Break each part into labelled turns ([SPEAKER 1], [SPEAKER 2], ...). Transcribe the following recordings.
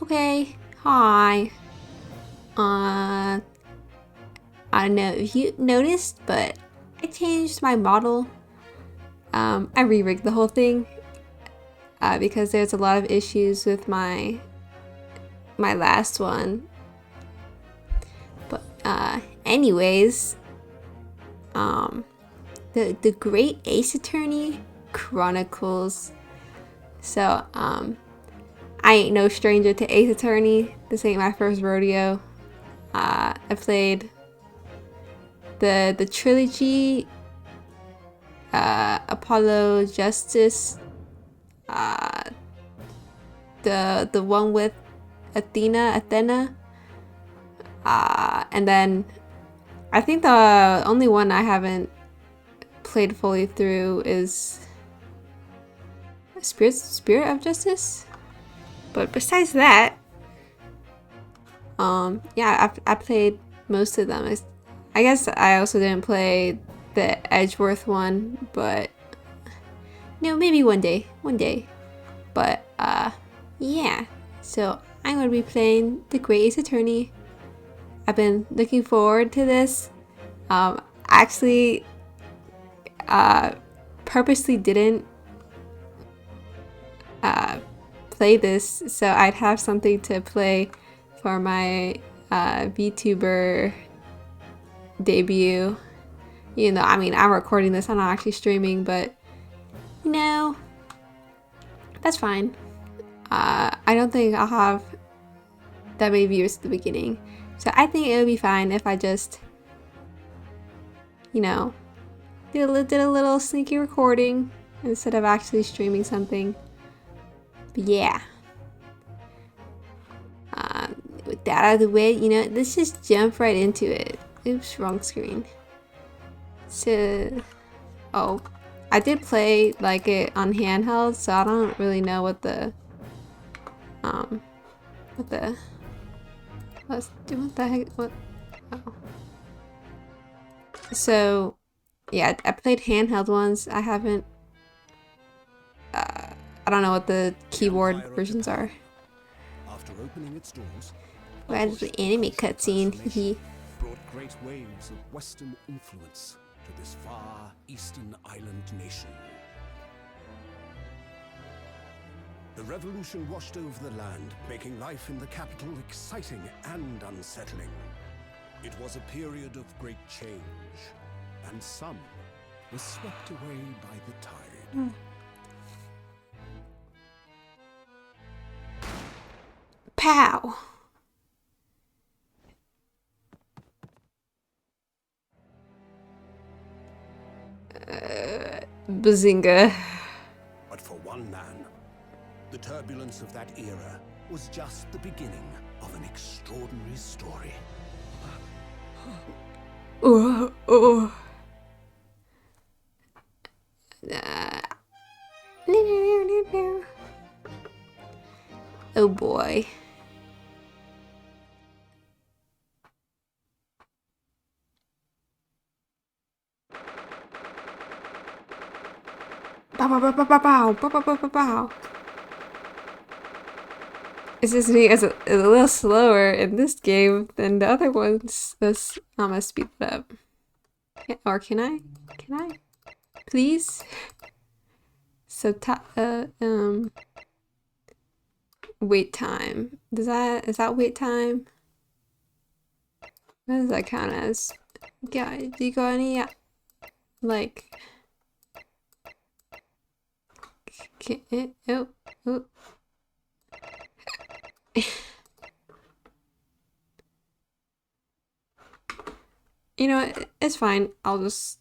[SPEAKER 1] Okay, hi. I don't know if you noticed, but I changed my model. I re-rigged the whole thing because there's a lot of issues with my last one. But anyways, the Great Ace Attorney Chronicles. So I ain't no stranger to Ace Attorney. This ain't my first rodeo. I played the trilogy, Apollo Justice, the one with Athena, and then I think the only one I haven't played fully through is Spirit of Justice. But besides that, yeah, I played most of them. I guess I also didn't play the Edgeworth one, but maybe one day. But yeah. So I'm gonna be playing the Great Ace Attorney. I've been looking forward to this. Actually, purposely didn't play this so I'd have something to play for my VTuber debut. I mean, I'm recording this, I'm not actually streaming, but that's fine. I don't think I'll have that many viewers at the beginning, so I think it would be fine if I just did a little sneaky recording instead of actually streaming something. But yeah, with that out of the way, let's just jump right into it. Oops, wrong screen. So, I did play like it on handheld, so I don't really know what the heck, what? Oh. So, yeah, I played handheld ones. I haven't. I don't know what the keyboard versions are.
[SPEAKER 2] After opening its doors,
[SPEAKER 1] Where's the anime cutscene? He
[SPEAKER 2] brought great waves of Western influence to this far eastern island nation. The revolution washed over the land, making life in the capital exciting and unsettling. It was a period of great change, and some were swept away by the tide.
[SPEAKER 1] Pow! Bazinga.
[SPEAKER 2] But for one man, the turbulence of that era was just the beginning of an extraordinary story.
[SPEAKER 1] Oh boy. Bow. It's just me as a little slower in this game than the other ones. I'm gonna speed it up. Or can I? Please? So, wait time. Is that wait time? What does that count as? Yeah, do you got any, like... Oh. You know what? It's fine. I'll just,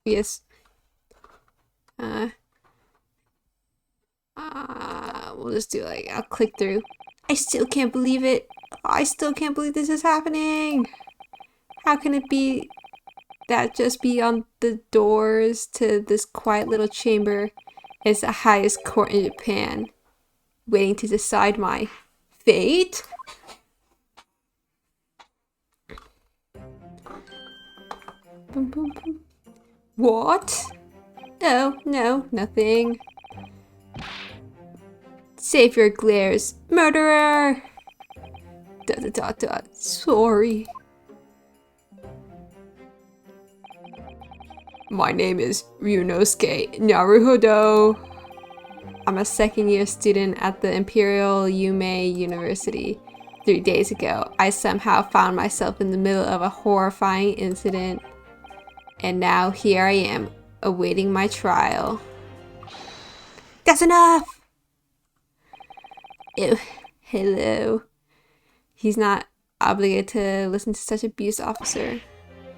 [SPEAKER 1] yes. We'll just do I'll click through. I still can't believe it. I still can't believe this is happening. How can it be that just beyond the doors to this quiet little chamber is the highest court in Japan, waiting to decide my fate? Boom, boom, boom. What? No, nothing. Savior glares. Murderer! Sorry. My name is Ryunosuke Naruhodo. I'm a second-year student at the Imperial Yume University. 3 days ago, I somehow found myself in the middle of a horrifying incident. And now here I am, awaiting my trial. That's enough! Ew, hello. He's not obligated to listen to such abuse, officer.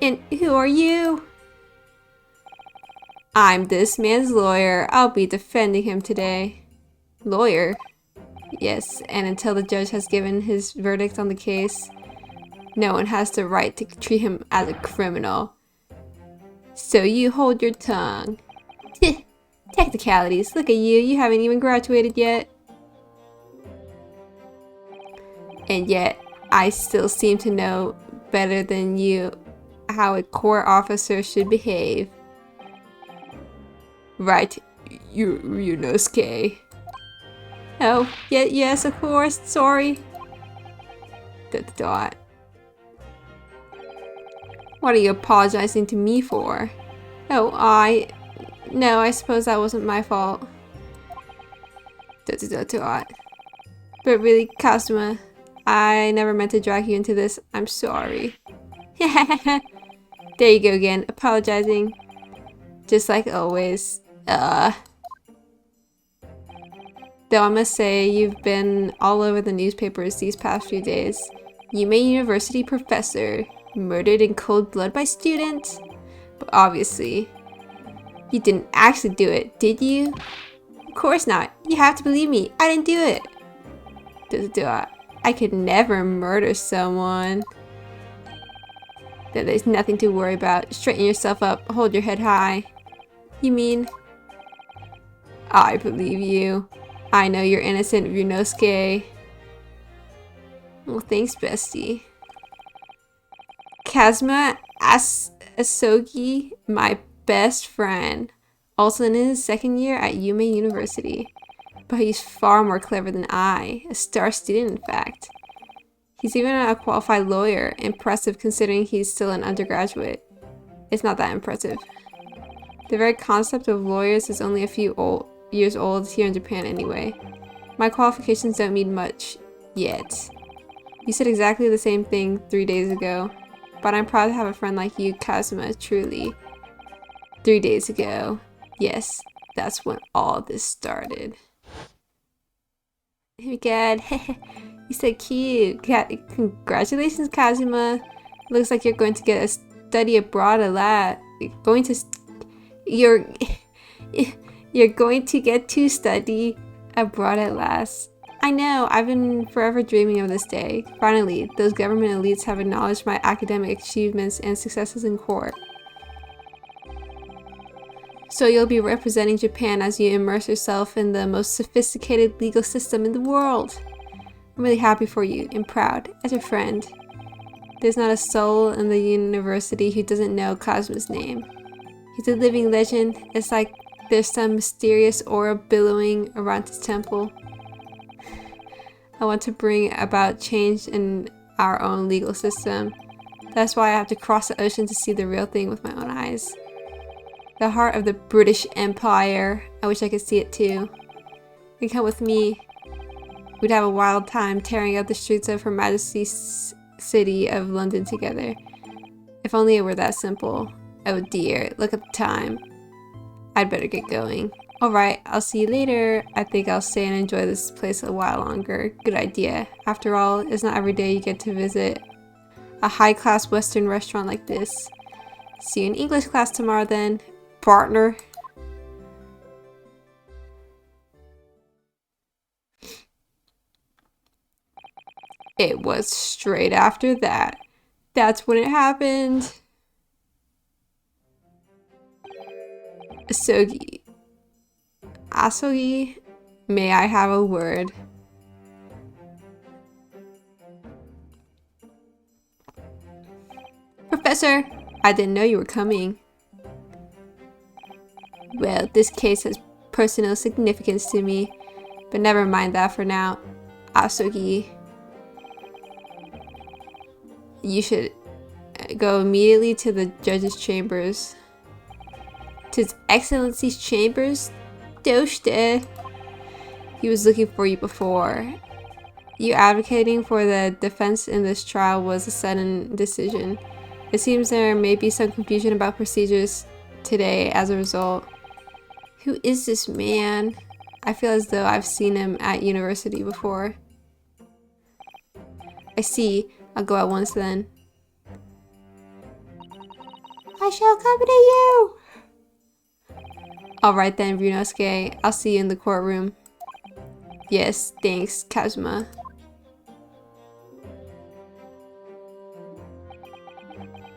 [SPEAKER 1] And who are you? I'm this man's lawyer. I'll be defending him today. Lawyer? Yes, and until the judge has given his verdict on the case, no one has the right to treat him as a criminal. So you hold your tongue. Technicalities, look at you, you haven't even graduated yet. And yet, I still seem to know better than you how a court officer should behave. Right, Ryunosuke. Oh, yes, of course, sorry. What are you apologizing to me for? Oh, no, I suppose that wasn't my fault. But really, Kazuma, I never meant to drag you into this. I'm sorry. There you go again, apologizing. Just like always. Though I must say, you've been all over the newspapers these past few days. Yume University professor murdered in cold blood by students? But obviously, you didn't actually do it, did you? Of course not. You have to believe me. I didn't do it. I could never murder someone. There's nothing to worry about. Straighten yourself up. Hold your head high. You mean? I believe you. I know you're innocent, Ryunosuke. Well, thanks, bestie. Kazuma Asogi, my best friend. Also in his second year at Yume University. But he's far more clever than I. A star student, in fact. He's even a qualified lawyer. Impressive considering he's still an undergraduate. It's not that impressive. The very concept of lawyers is only a few years old here in Japan anyway. My qualifications don't mean much yet. You said exactly the same thing 3 days ago. But I'm proud to have a friend like you, Kazuma, truly. 3 days ago. Yes, that's when all this started. Oh my god, you're so cute. Congratulations, Kazuma. Looks like you're going to get a study abroad a lot. You're going to get to study abroad at last. I know, I've been forever dreaming of this day. Finally, those government elites have acknowledged my academic achievements and successes in court. So you'll be representing Japan as you immerse yourself in the most sophisticated legal system in the world. I'm really happy for you and proud as a friend. There's not a soul in the university who doesn't know Kazuma's name. He's a living legend. It's like there's some mysterious aura billowing around his temple. I want to bring about change in our own legal system. That's why I have to cross the ocean to see the real thing with my own eyes. The heart of the British Empire. I wish I could see it too. You can come with me. We'd have a wild time tearing up the streets of Her Majesty's city of London together. If only it were that simple. Oh dear, look at the time. I'd better get going. Alright, I'll see you later. I think I'll stay and enjoy this place a while longer. Good idea. After all, it's not every day you get to visit a high-class Western restaurant like this. See you in English class tomorrow then, partner. It was straight after that. That's when it happened. Asogi, may I have a word? Professor, I didn't know you were coming. Well, this case has personal significance to me. But never mind that for now. Asugi, you should go immediately to the judge's chambers. To His Excellency's chambers? Doshte. He was looking for you before. You advocating for the defense in this trial was a sudden decision. It seems there may be some confusion about procedures today as a result. Who is this man? I feel as though I've seen him at university before. I see. I'll go at once then. I shall accompany you! Alright then, Ryunosuke. I'll see you in the courtroom. Yes, thanks, Kazuma.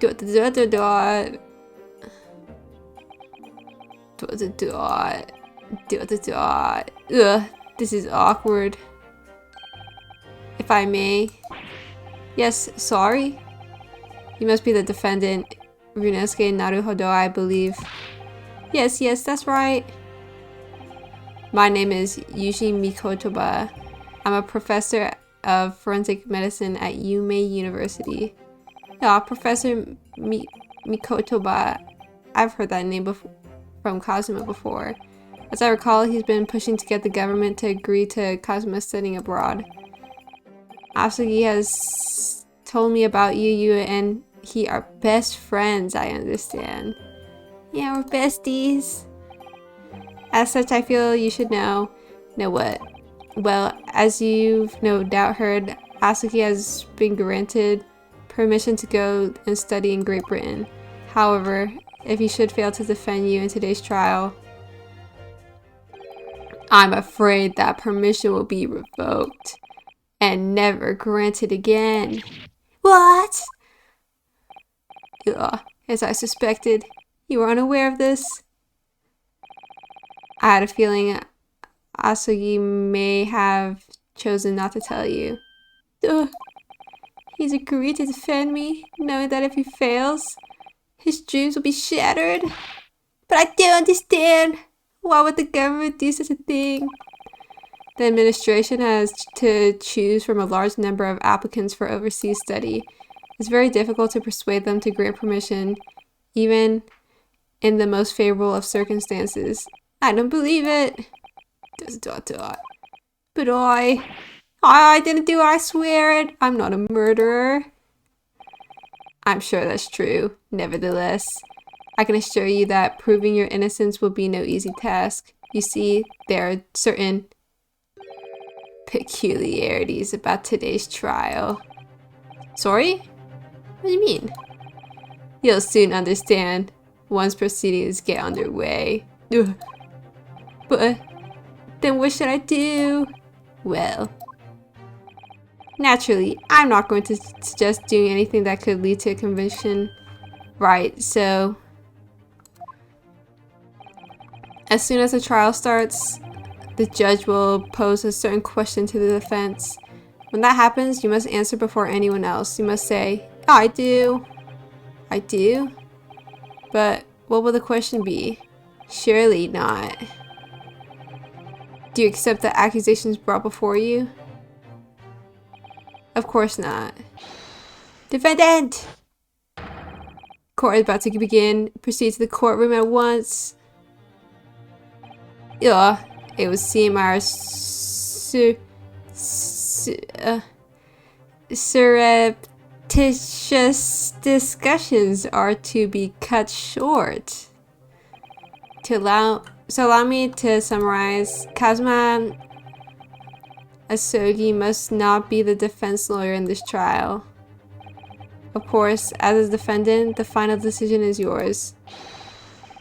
[SPEAKER 1] Dot dot dot dot. Dot dot dot. Dot dot dot. Ugh, this is awkward. If I may. Yes, sorry? You must be the defendant, Ryunosuke Naruhodo, I believe. Yes, that's right. My name is Yuji Mikotoba. I'm a professor of forensic medicine at Yume University. Yeah, Professor Mikotoba. I've heard that name from Kazuma before. As I recall, he's been pushing to get the government to agree to Kazuma studying abroad. Asugi has told me about you. You and he are best friends, I understand. Yeah, we're besties. As such, I feel you should know. Know what? Well, as you've no doubt heard, Asugi has been granted permission to go and study in Great Britain. However, if he should fail to defend you in today's trial, I'm afraid that permission will be revoked and never granted again. What? Ugh, as I suspected, you were unaware of this? I had a feeling Asugi may have chosen not to tell you. Ugh. He's agreed to defend me, knowing that if he fails, his dreams will be shattered. But I don't understand. Why would the government do such a thing? The administration has to choose from a large number of applicants for overseas study. It's very difficult to persuade them to grant permission, even in the most favorable of circumstances. I don't believe it. But I didn't do it, I swear it. I'm not a murderer. I'm sure that's true. Nevertheless, I can assure you that proving your innocence will be no easy task. You see, there are certain peculiarities about today's trial. Sorry? What do you mean? You'll soon understand once proceedings get underway. Ugh. But then what should I do? Well, naturally, I'm not going to suggest doing anything that could lead to a conviction. Right, so as soon as the trial starts, the judge will pose a certain question to the defense. When that happens, you must answer before anyone else. You must say, I do. I do? But what will the question be? Surely not. Do you accept the accusations brought before you? Of course not. Defendant! Court is about to begin. Proceed to the courtroom at once. Ugh. It would seem our surreptitious discussions are to be cut short. Allow me to summarize. Kazuma Asogi must not be the defense lawyer in this trial. Of course, as a defendant, the final decision is yours.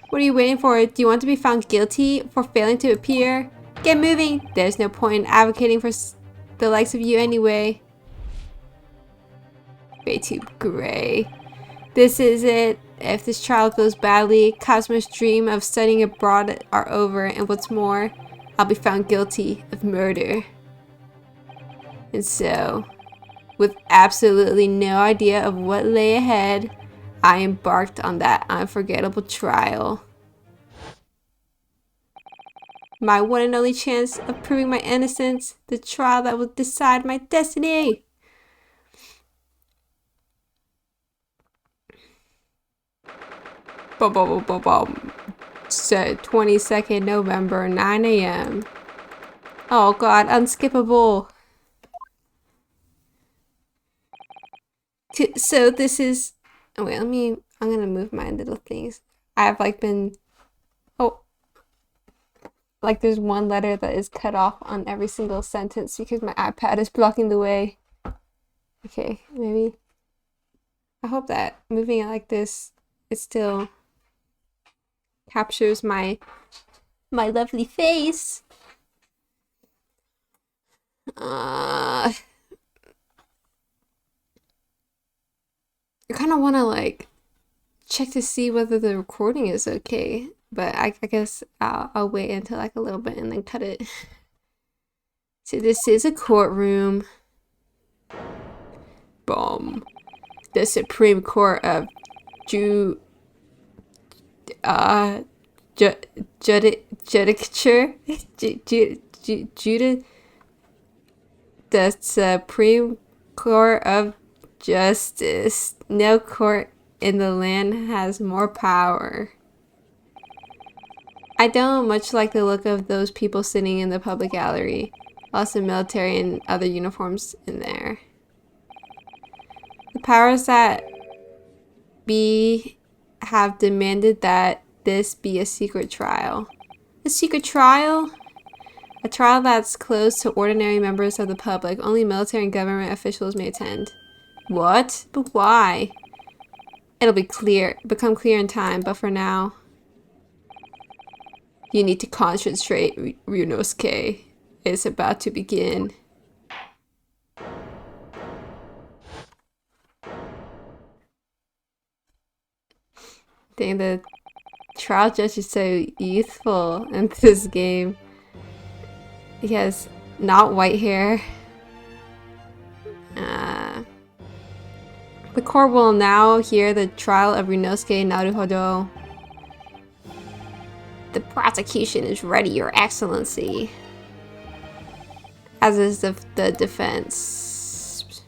[SPEAKER 1] What are you waiting for? Do you want to be found guilty for failing to appear? Get moving! There's no point in advocating for the likes of you anyway. vtuber. This is it. If this trial goes badly, Kazuma's dream of studying abroad are over, and what's more, I'll be found guilty of murder. And so, with absolutely no idea of what lay ahead, I embarked on that unforgettable trial. My one and only chance of proving my innocence. The trial that will decide my destiny. Boom, boom, boom, boom, boom. Set 22nd November, 9 a.m. Oh god, unskippable. So this is... Oh wait, I'm gonna move my little things. I have like been... Oh. Like there's one letter that is cut off on every single sentence because my iPad is blocking the way. Okay, maybe... I hope that moving it like this, it still captures my lovely face. I kind of want to like check to see whether the recording is okay, but I guess I'll wait until like a little bit and then cut it. So this is a courtroom. Boom. The Supreme Court of Judicature? The Supreme Court of Justice. No court in the land has more power. I don't much like the look of those people sitting in the public gallery. Lots of military and other uniforms in there. The powers that be have demanded that this be a secret trial. A secret trial? A trial that's closed to ordinary members of the public. Only military and government officials may attend. What? But why? It'll become clear in time, but for now... You need to concentrate, Ryunosuke. It's about to begin. Dang, the trial judge is so youthful in this game. He has not white hair. The court will now hear the trial of Ryunosuke Naruhodo. The prosecution is ready, Your Excellency. As is the defense.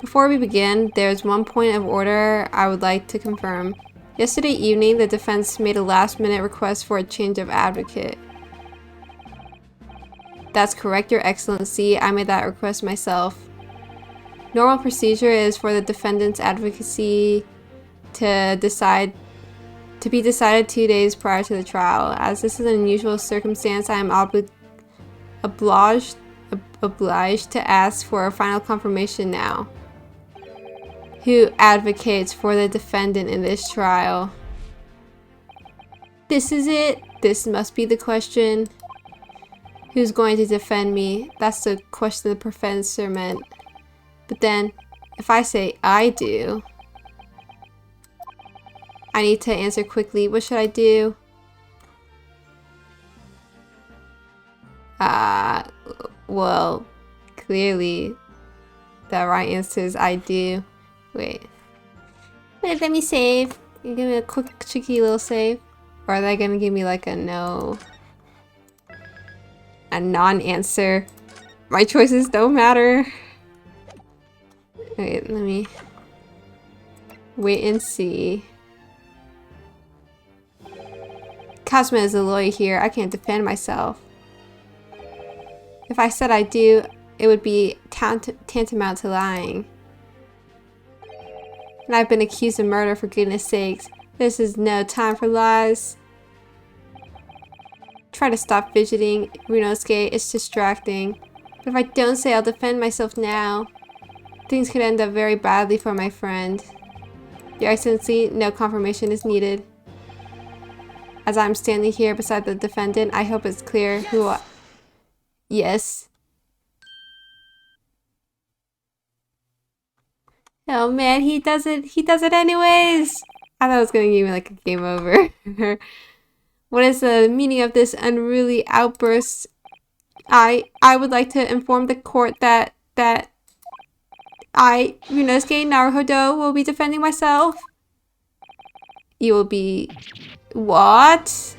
[SPEAKER 1] Before we begin, there's one point of order I would like to confirm. Yesterday evening, the defense made a last-minute request for a change of advocate. That's correct, Your Excellency. I made that request myself. Normal procedure is for the defendant's advocacy to be decided 2 days prior to the trial. As this is an unusual circumstance, I am obliged to ask for a final confirmation now. Who advocates for the defendant in this trial? This is it. This must be the question. Who's going to defend me? That's the question the professor meant. But then, if I say I do, I need to answer quickly. What should I do? Well, clearly, the right answer is I do. Wait, let me save. You give me a quick, cheeky little save? Or are they gonna give me like a no? A non-answer? My choices don't matter. Wait, let me wait and see. Kazuma is a lawyer here. I can't defend myself. If I said I do, it would be tantamount to lying. And I've been accused of murder, for goodness sakes. This is no time for lies. Try to stop fidgeting, Ryunosuke. It's distracting. But if I don't say I'll defend myself now, things could end up very badly for my friend. Your Excellency, no confirmation is needed. As I'm standing here beside the defendant, I hope it's clear who I... Yes. Oh man, he does it anyways! I thought it was gonna give me like a game over. What is the meaning of this unruly outburst? I would like to inform the court that I, Ryunosuke Naruhodo, will be defending myself. You will be... What?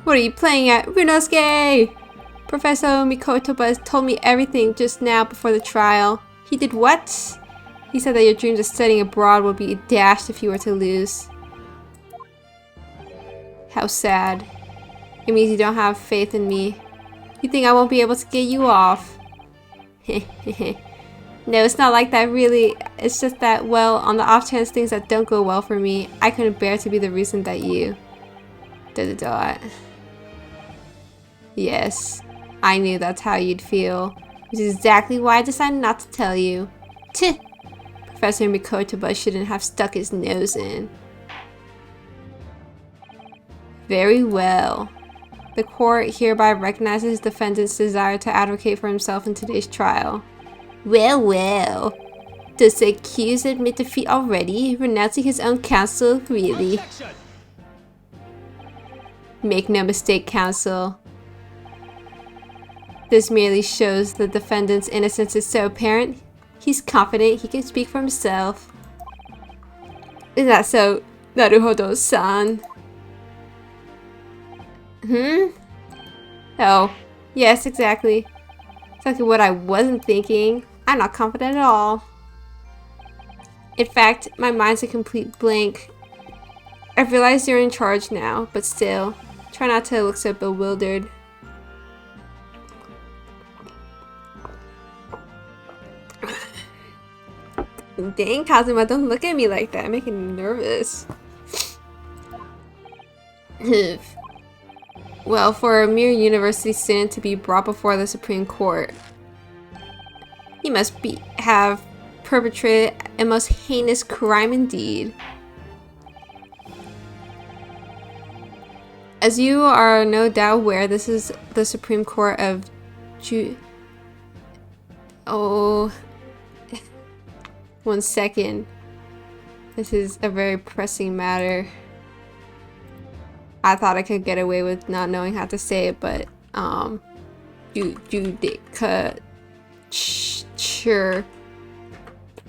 [SPEAKER 1] What are you playing at? Ryunosuke! Professor Mikotoba told me everything just now before the trial. He did what? He said that your dreams of studying abroad would be dashed if you were to lose. How sad. It means you don't have faith in me. You think I won't be able to get you off? No, it's not like that really. It's just that, well, on the off chance things that don't go well for me, I couldn't bear to be the reason that you... ... Yes, I knew that's how you'd feel, which is exactly why I decided not to tell you. Tch! Professor Mikotoba shouldn't have stuck his nose in. Very well. The court hereby recognizes defendant's desire to advocate for himself in today's trial. Well, well. Does the accused admit defeat already, renouncing his own counsel? Really?
[SPEAKER 3] Objection!
[SPEAKER 1] Make no mistake, counsel. This merely shows the defendant's innocence is so apparent, he's confident he can speak for himself. Is that so, Naruhodo-san? Oh, yes, exactly. Exactly what I wasn't thinking. I'm not confident at all. In fact, my mind's a complete blank. I realize you're in charge now, but still, try not to look so bewildered. Dang, Kazuma, don't look at me like that. Making me nervous. Well, for a mere university student to be brought before the Supreme Court, he must have perpetrated a most heinous crime indeed. As you are no doubt aware, this is the Supreme Court of Oh, one second. This is a very pressing matter. I thought I could get away with not knowing how to say it, but judicature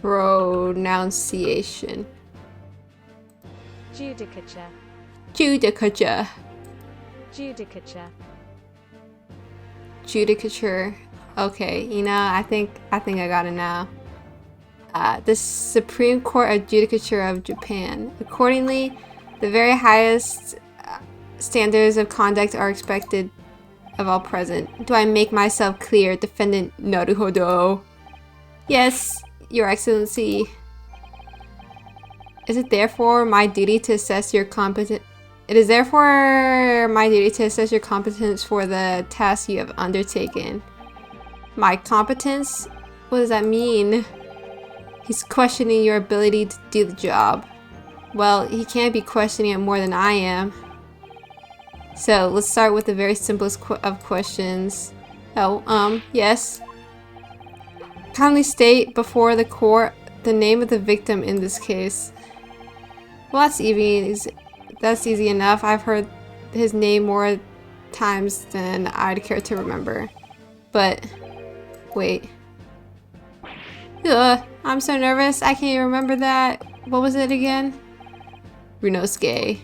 [SPEAKER 1] pronunciation.
[SPEAKER 4] Judicature.
[SPEAKER 1] Judicature.
[SPEAKER 4] Judicature.
[SPEAKER 1] Judicature. Okay, you know, I think I got it now. The Supreme Court of Judicature of Japan. Accordingly, the very highest standards of conduct are expected of all present. Do I make myself clear, Defendant Naruhodo? Yes, Your Excellency. Is it therefore my duty to assess your competence? It is therefore my duty to assess your competence for the task you have undertaken. My competence? What does that mean? He's questioning your ability to do the job. Well, he can't be questioning it more than I am. So, let's start with the very simplest of questions. Oh, yes. Kindly state before the court the name of the victim in this case. Well, that's easy enough. I've heard his name more times than I'd care to remember. But, wait. Ugh, I'm so nervous. I can't even remember that. What was it again? Ryunosuke.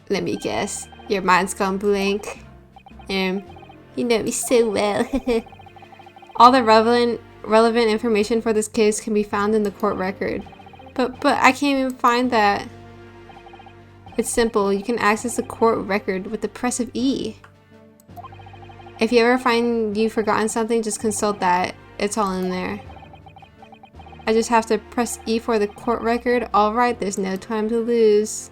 [SPEAKER 1] Let me guess. Your mind's gone blank. You know me so well. All the relevant information for this case can be found in the court record. But I can't even find that. It's simple. You can access the court record with the press of E. If you ever find you've forgotten something, just consult that. It's all in there. I just have to press E for the court record. Alright, there's no time to lose.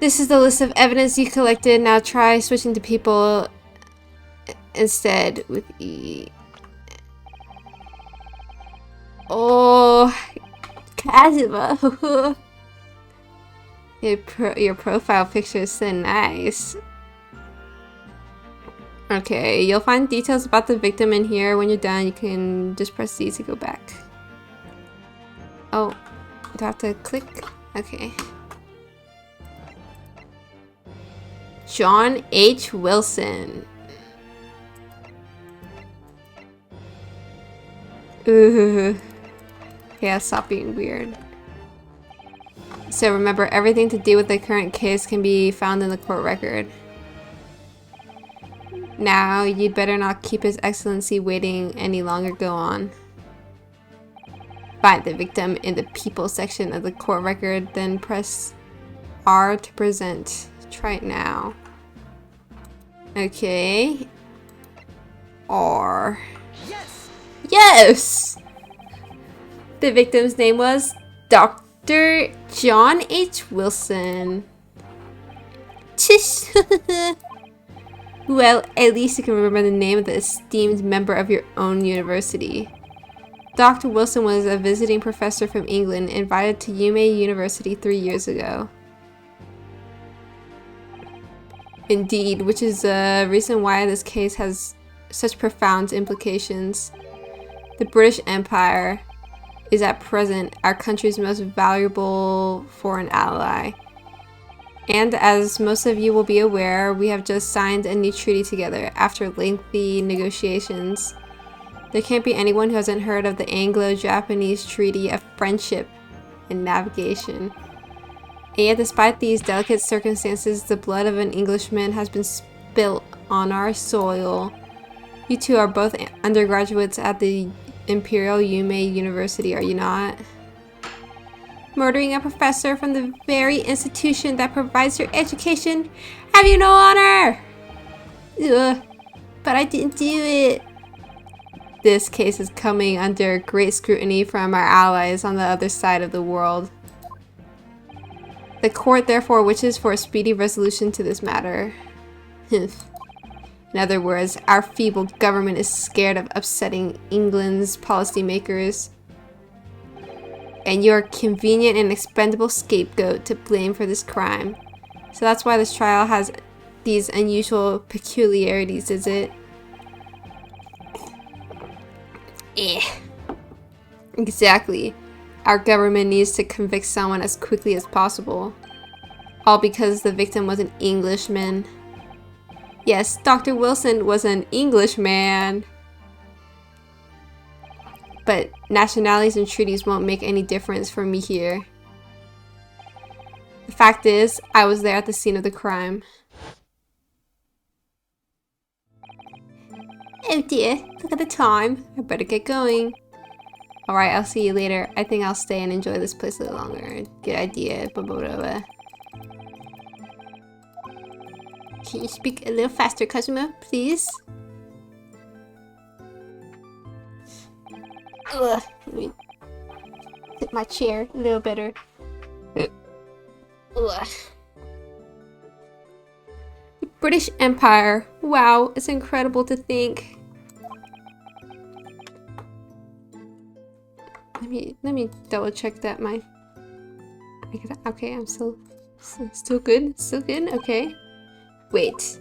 [SPEAKER 1] This is the list of evidence you collected. Now try switching to people instead with E. Oh, Kazuma. Your profile picture is so nice. Okay, you'll find details about the victim in here. When you're done, you can just press Z to go back. Oh, do I have to click? Okay. John H. Wilson. Ooh. Yeah, stop being weird. So remember, everything to do with the current case can be found in the court record. Now, you'd better not keep His Excellency waiting any longer. Go on. Find the victim in the people section of the court record, then press R to present. Try it now. Okay. R.
[SPEAKER 3] Yes!
[SPEAKER 1] Yes! The victim's name was Dr. John H. Wilson. Well, at least you can remember the name of the esteemed member of your own university. Dr. Wilson was a visiting professor from England invited to Yume University 3 years ago. Indeed, which is the reason why this case has such profound implications. The British Empire is at present our country's most valuable foreign ally. And as most of you will be aware, we have just signed a new treaty together after lengthy negotiations. There can't be anyone who hasn't heard of the Anglo-Japanese Treaty of Friendship and Navigation. And yet, despite these delicate circumstances, the blood of an Englishman has been spilt on our soil. You two are both undergraduates at the Imperial Yume University, are you not? Murdering a professor from the very institution that provides your education? Have you no honor? Ugh, but I didn't do it. This case is coming under great scrutiny from our allies on the other side of the world. The court therefore wishes for a speedy resolution to this matter. In other words, our feeble government is scared of upsetting England's policymakers. And you're a convenient and expendable scapegoat to blame for this crime. So that's why this trial has these unusual peculiarities, is it? Exactly. Our government needs to convict someone as quickly as possible. All because the victim was an Englishman. Yes, Dr. Wilson was an Englishman. But nationalities and treaties won't make any difference for me here. The fact is, I was there at the scene of the crime. Oh dear, look at the time. I better get going. Alright, I'll see you later. I think I'll stay and enjoy this place a little longer. Good idea. Blah, blah, blah, blah. Can you speak a little faster, Kazuma, please? Ugh, let me sit my chair a little better. Ugh. The British Empire. Wow, it's incredible to think. Let me double check that okay, I'm still good. Still good. Okay. Wait.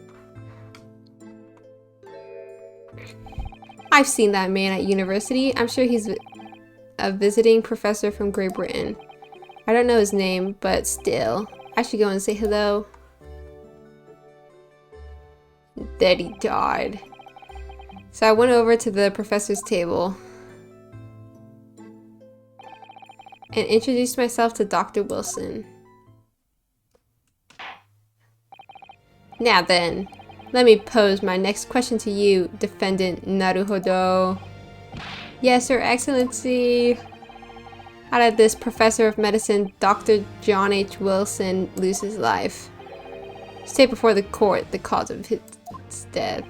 [SPEAKER 1] I've seen that man at university. I'm sure he's a visiting professor from Great Britain. I don't know his name, but still. I should go and say hello. Then he died. So I went over to the professor's table and introduced myself to Dr. Wilson. Now then, let me pose my next question to you, Defendant Naruhodo. Yes, Your Excellency. How did this professor of medicine, Dr. John H. Wilson, lose his life? State before the court the cause of his death.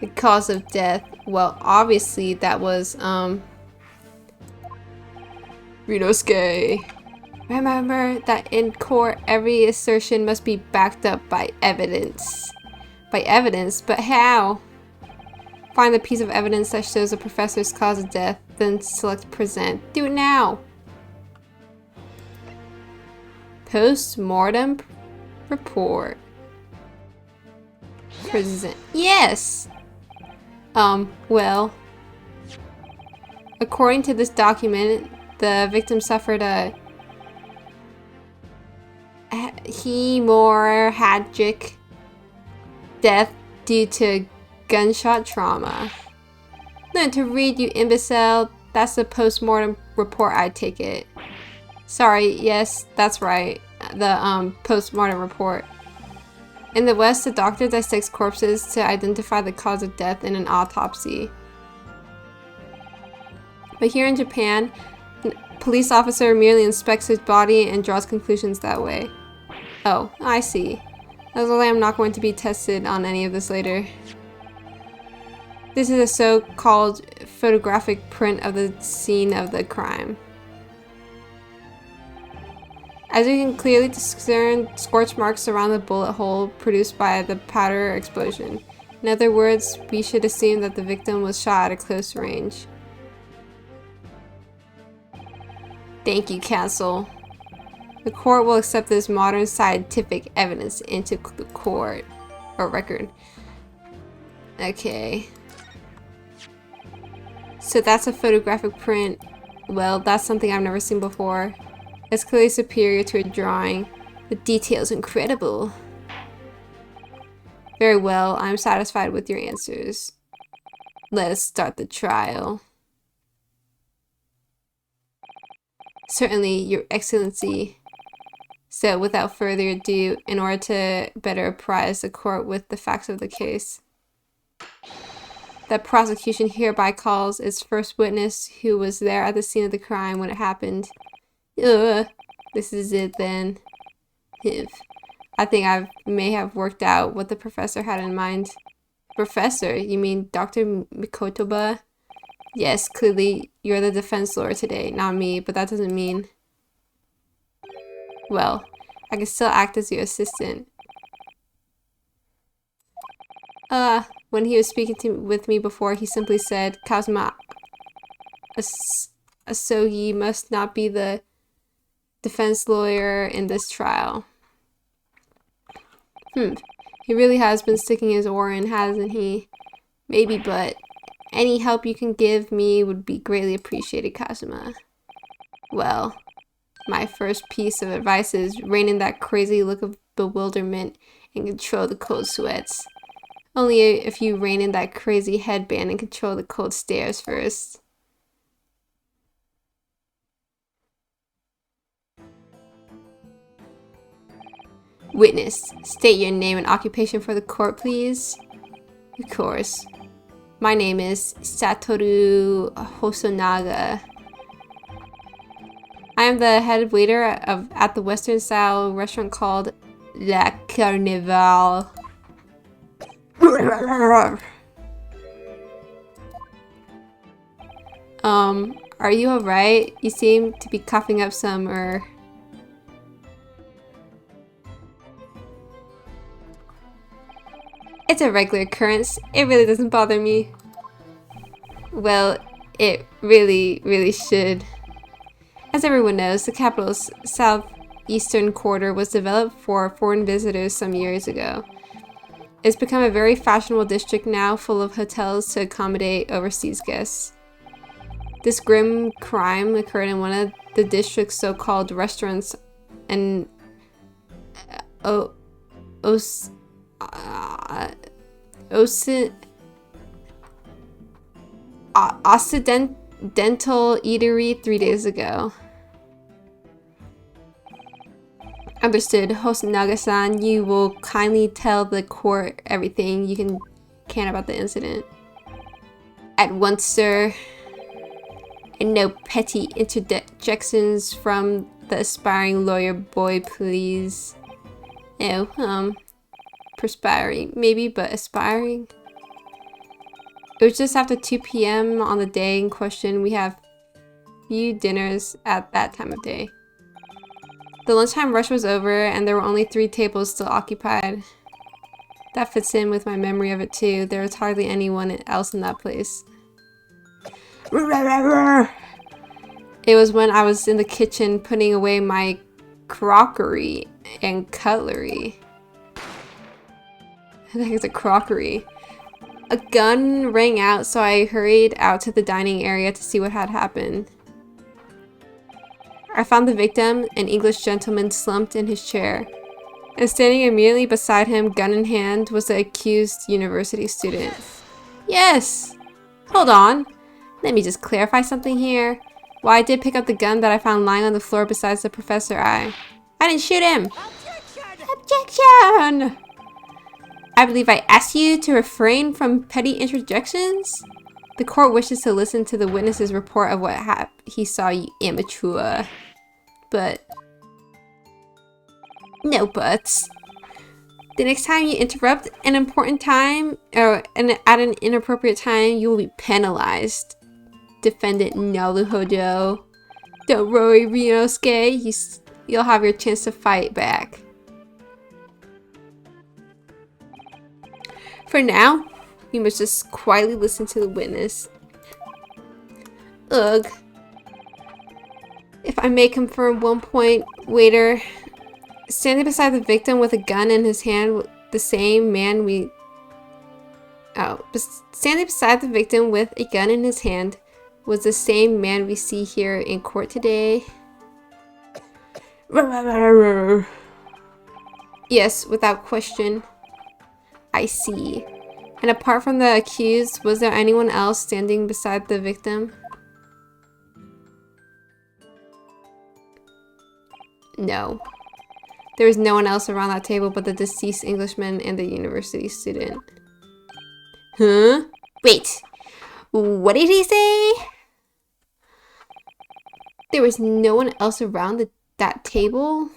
[SPEAKER 1] The cause of death, well, obviously that was, Rinosuke. Remember that in court, every assertion must be backed up by evidence. By evidence? But how? Find the piece of evidence that shows the professor's cause of death, then select present. Do it now! Post-mortem report. Present. Yes! Well, according to this document, the victim suffered a hemorrhagic death due to gunshot trauma. Learn to read, you imbecile. That's the post-mortem report, I take it. Sorry, yes, that's right. The post-mortem report. In the West, the doctor dissects corpses to identify the cause of death in an autopsy. But here in Japan, a police officer merely inspects his body and draws conclusions that way. Oh, I see. That's why I'm not going to be tested on any of this later. This is a so-called photographic print of the scene of the crime. As you can clearly discern scorch marks around the bullet hole produced by the powder explosion. In other words, we should assume that the victim was shot at a close range. Thank you, counsel. The court will accept this modern scientific evidence into the court or record. Okay. So that's a photographic print. Well, that's something I've never seen before. It's clearly superior to a drawing. The detail's incredible. Very well, I'm satisfied with your answers. Let us start the trial. Certainly, Your Excellency. So, without further ado, in order to better apprise the court with the facts of the case, the prosecution hereby calls its first witness who was there at the scene of the crime when it happened. This is it then. I think I may have worked out what the professor had in mind. Professor? You mean Dr. Mikotoba? Yes, clearly you're the defense lawyer today, not me, but that doesn't mean... Well, I can still act as your assistant. When he was speaking with me before, he simply said, Kazuma Asogi must not be the defense lawyer in this trial. He really has been sticking his oar in, hasn't he? Maybe, but any help you can give me would be greatly appreciated, Kazuma. Well, my first piece of advice is rein in that crazy look of bewilderment and control the cold sweats. Only if you rein in that crazy headband and control the cold stares first. Witness, state your name and occupation for the court, please. Of course. My name is Satoru Hosonaga. I am the head waiter at the Western style restaurant called La Carnival. Are you alright? You seem to be coughing up some, It's a regular occurrence. It really doesn't bother me. Well, it really should. As everyone knows, the capital's southeastern quarter was developed for foreign visitors some years ago. It's become a very fashionable district now, full of hotels to accommodate overseas guests. This grim crime occurred in one of the district's so-called restaurants and Occidental eatery 3 days ago. Understood. Hosonaga-san, you will kindly tell the court everything you can about the incident. At once, sir. And no petty interjections from the aspiring lawyer boy, please. Oh, perspiring, maybe, but aspiring? It was just after 2 p.m. on the day in question. We have few dinners at that time of day. The lunchtime rush was over, and there were only 3 tables still occupied. That fits in with my memory of it too. There was hardly anyone else in that place. It was when I was in the kitchen putting away my crockery and cutlery. I think it's a crockery. A gun rang out, so I hurried out to the dining area to see what had happened. I found the victim, an English gentleman, slumped in his chair. And standing immediately beside him, gun in hand, was the accused university student. Yes! Hold on. Let me just clarify something here. Well, I did pick up the gun that I found lying on the floor besides the professor. I didn't shoot him. Objection! I believe I asked you to refrain from petty interjections. The court wishes to listen to the witness's report of what he saw, you amateur. But no buts. The next time you interrupt an important time or at an inappropriate time, you will be penalized. Defendant Naruhodo. Don't worry, Ryunosuke. You'll have your chance to fight back. For now, you must just quietly listen to the witness. Ugh. If I may confirm one point, waiter. Standing beside the victim with a gun in his hand, the same man we... Standing beside the victim with a gun in his hand was the same man we see here in court today. Yes, without question. I see. And apart from the accused, was there anyone else standing beside the victim? No. There was no one else around that table but the deceased Englishman and the university student. Huh? Wait. What did he say? There was no one else around that table?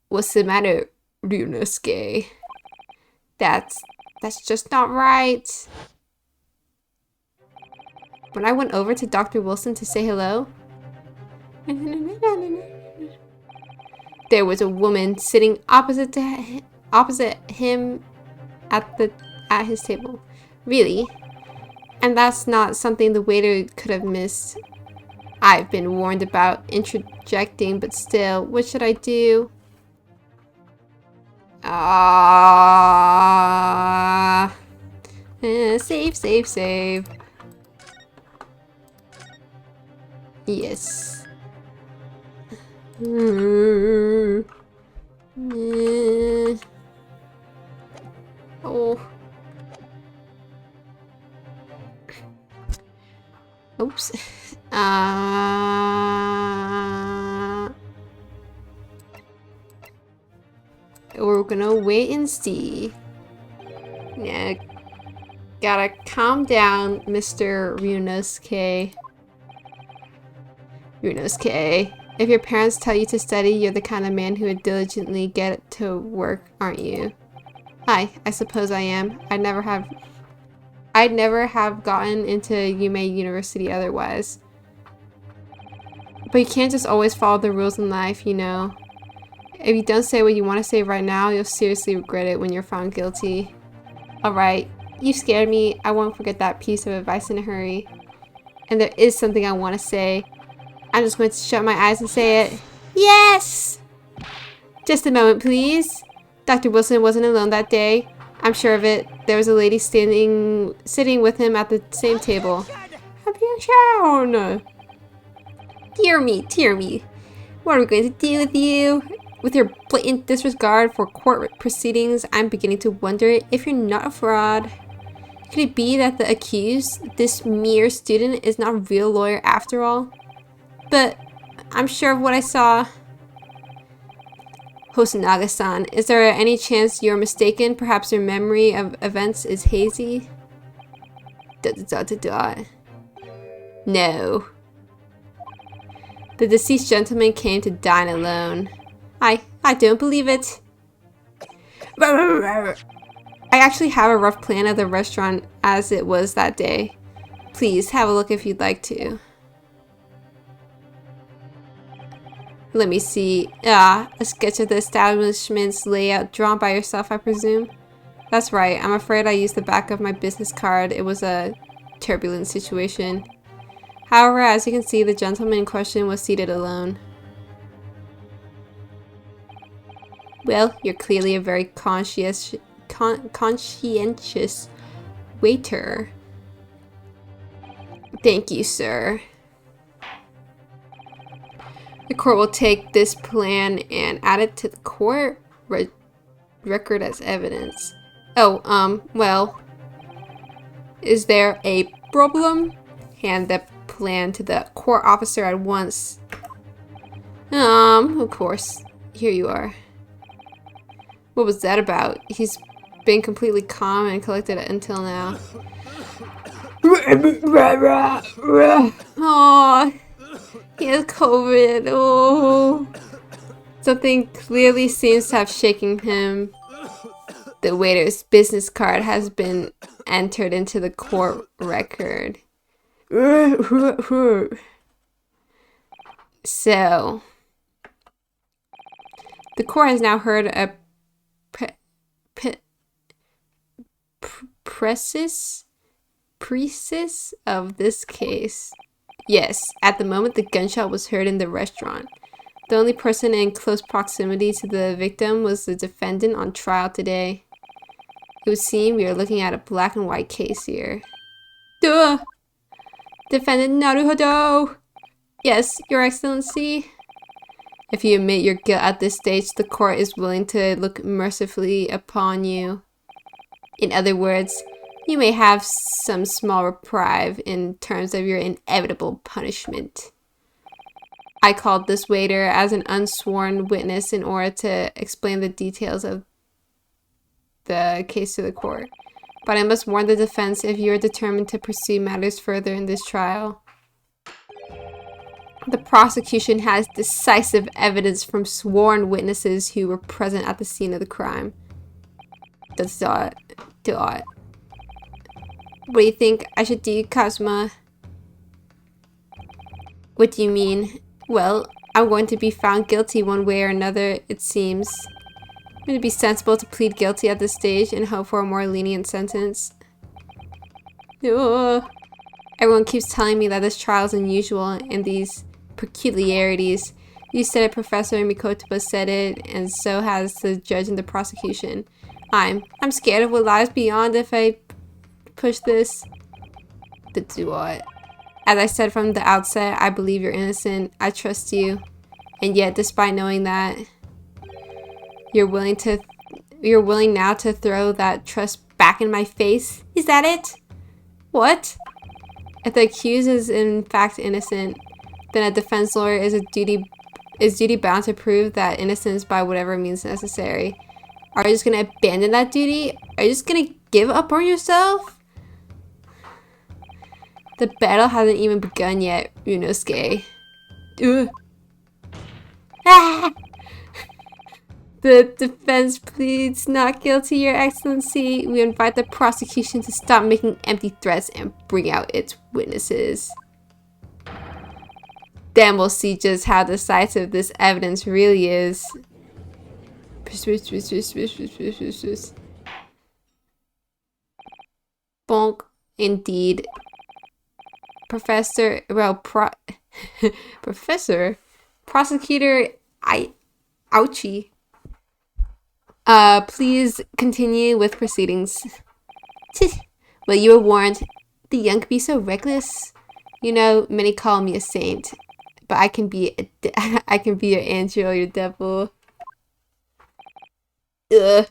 [SPEAKER 1] What's the matter, Ryunosuke? That's just not right. When I went over to Dr. Wilson to say hello, there was a woman sitting opposite him at his table. Really? And that's not something the waiter could have missed. I've been warned about interjecting, but still, what should I do? Save. Yes. Oh. Oops. We're gonna wait and see. Yeah. Gotta calm down, Mr. Ryunosuke. Ryunosuke. If your parents tell you to study, you're the kind of man who would diligently get to work, aren't you? I suppose I am. I'd never have gotten into Yume University otherwise. But you can't just always follow the rules in life, you know. If you don't say what you want to say right now, you'll seriously regret it when you're found guilty. Alright, you scared me. I won't forget that piece of advice in a hurry. And there is something I want to say. I'm just going to shut my eyes and say it. Yes! Just a moment, please. Dr. Wilson wasn't alone that day. I'm sure of it. There was a lady sitting with him at the same table. Objection! Dear me. What are we going to do with you? With your blatant disregard for court proceedings, I'm beginning to wonder if you're not a fraud. Could it be that the accused, this mere student, is not a real lawyer after all? But I'm sure of what I saw. Hosonaga-san, is there any chance you're mistaken? Perhaps your memory of events is hazy? No. The deceased gentleman came to dine alone. I don't believe it. I actually have a rough plan of the restaurant as it was that day. Please have a look if you'd like to. Let me see. A sketch of the establishment's layout drawn by yourself, I presume? That's right. I'm afraid I used the back of my business card. It was a turbulent situation. However, as you can see, the gentleman in question was seated alone. Well, you're clearly a very conscientious waiter. Thank you, sir. The court will take this plan and add it to the court record as evidence. Oh, well, is there a problem? Hand the land to the court officer at once. Of course. Here you are. What was that about? He's been completely calm and collected until now. Oh, he has COVID. Oh. Something clearly seems to have shaken him. The waiter's business card has been entered into the court record. So, the court has now heard a precis of this case. Yes, at the moment the gunshot was heard in the restaurant. The only person in close proximity to the victim was the defendant on trial today. It would seem we are looking at a black and white case here. Duh! Defendant Naruhodo! Yes, Your Excellency. If you admit your guilt at this stage, the court is willing to look mercifully upon you. In other words, you may have some small reprieve in terms of your inevitable punishment. I called this waiter as an unsworn witness in order to explain the details of the case to the court. But I must warn the defense if you are determined to pursue matters further in this trial. The prosecution has decisive evidence from sworn witnesses who were present at the scene of the crime. What do you think I should do, Kazuma? What do you mean? Well, I'm going to be found guilty one way or another, it seems. Would it be sensible to plead guilty at this stage and hope for a more lenient sentence? Ugh. Everyone keeps telling me that this trial is unusual and these peculiarities. You said it, Professor Mikotoba said it, and so has the judge and the prosecution. I'm scared of what lies beyond if I push this. But do what? As I said from the outset, I believe you're innocent. I trust you. And yet, despite knowing that, you're willing now to throw that trust back in my face? Is that it? What? If the accused is in fact innocent, then a defense lawyer is duty bound to prove that innocence by whatever means necessary. Are you just gonna abandon that duty? Are you just gonna give up on yourself? The battle hasn't even begun yet, Ryunosuke. Ugh. Ah! The defense pleads not guilty, Your Excellency. We invite the prosecution to stop making empty threats and bring out its witnesses. Then we'll see just how decisive this evidence really is. Bonk. Indeed. Professor, Prosecutor, ouchie. Please continue with proceedings. Well, you were warned. The young could be so reckless. You know, many call me a saint, but I can be your angel, your devil. Ugh.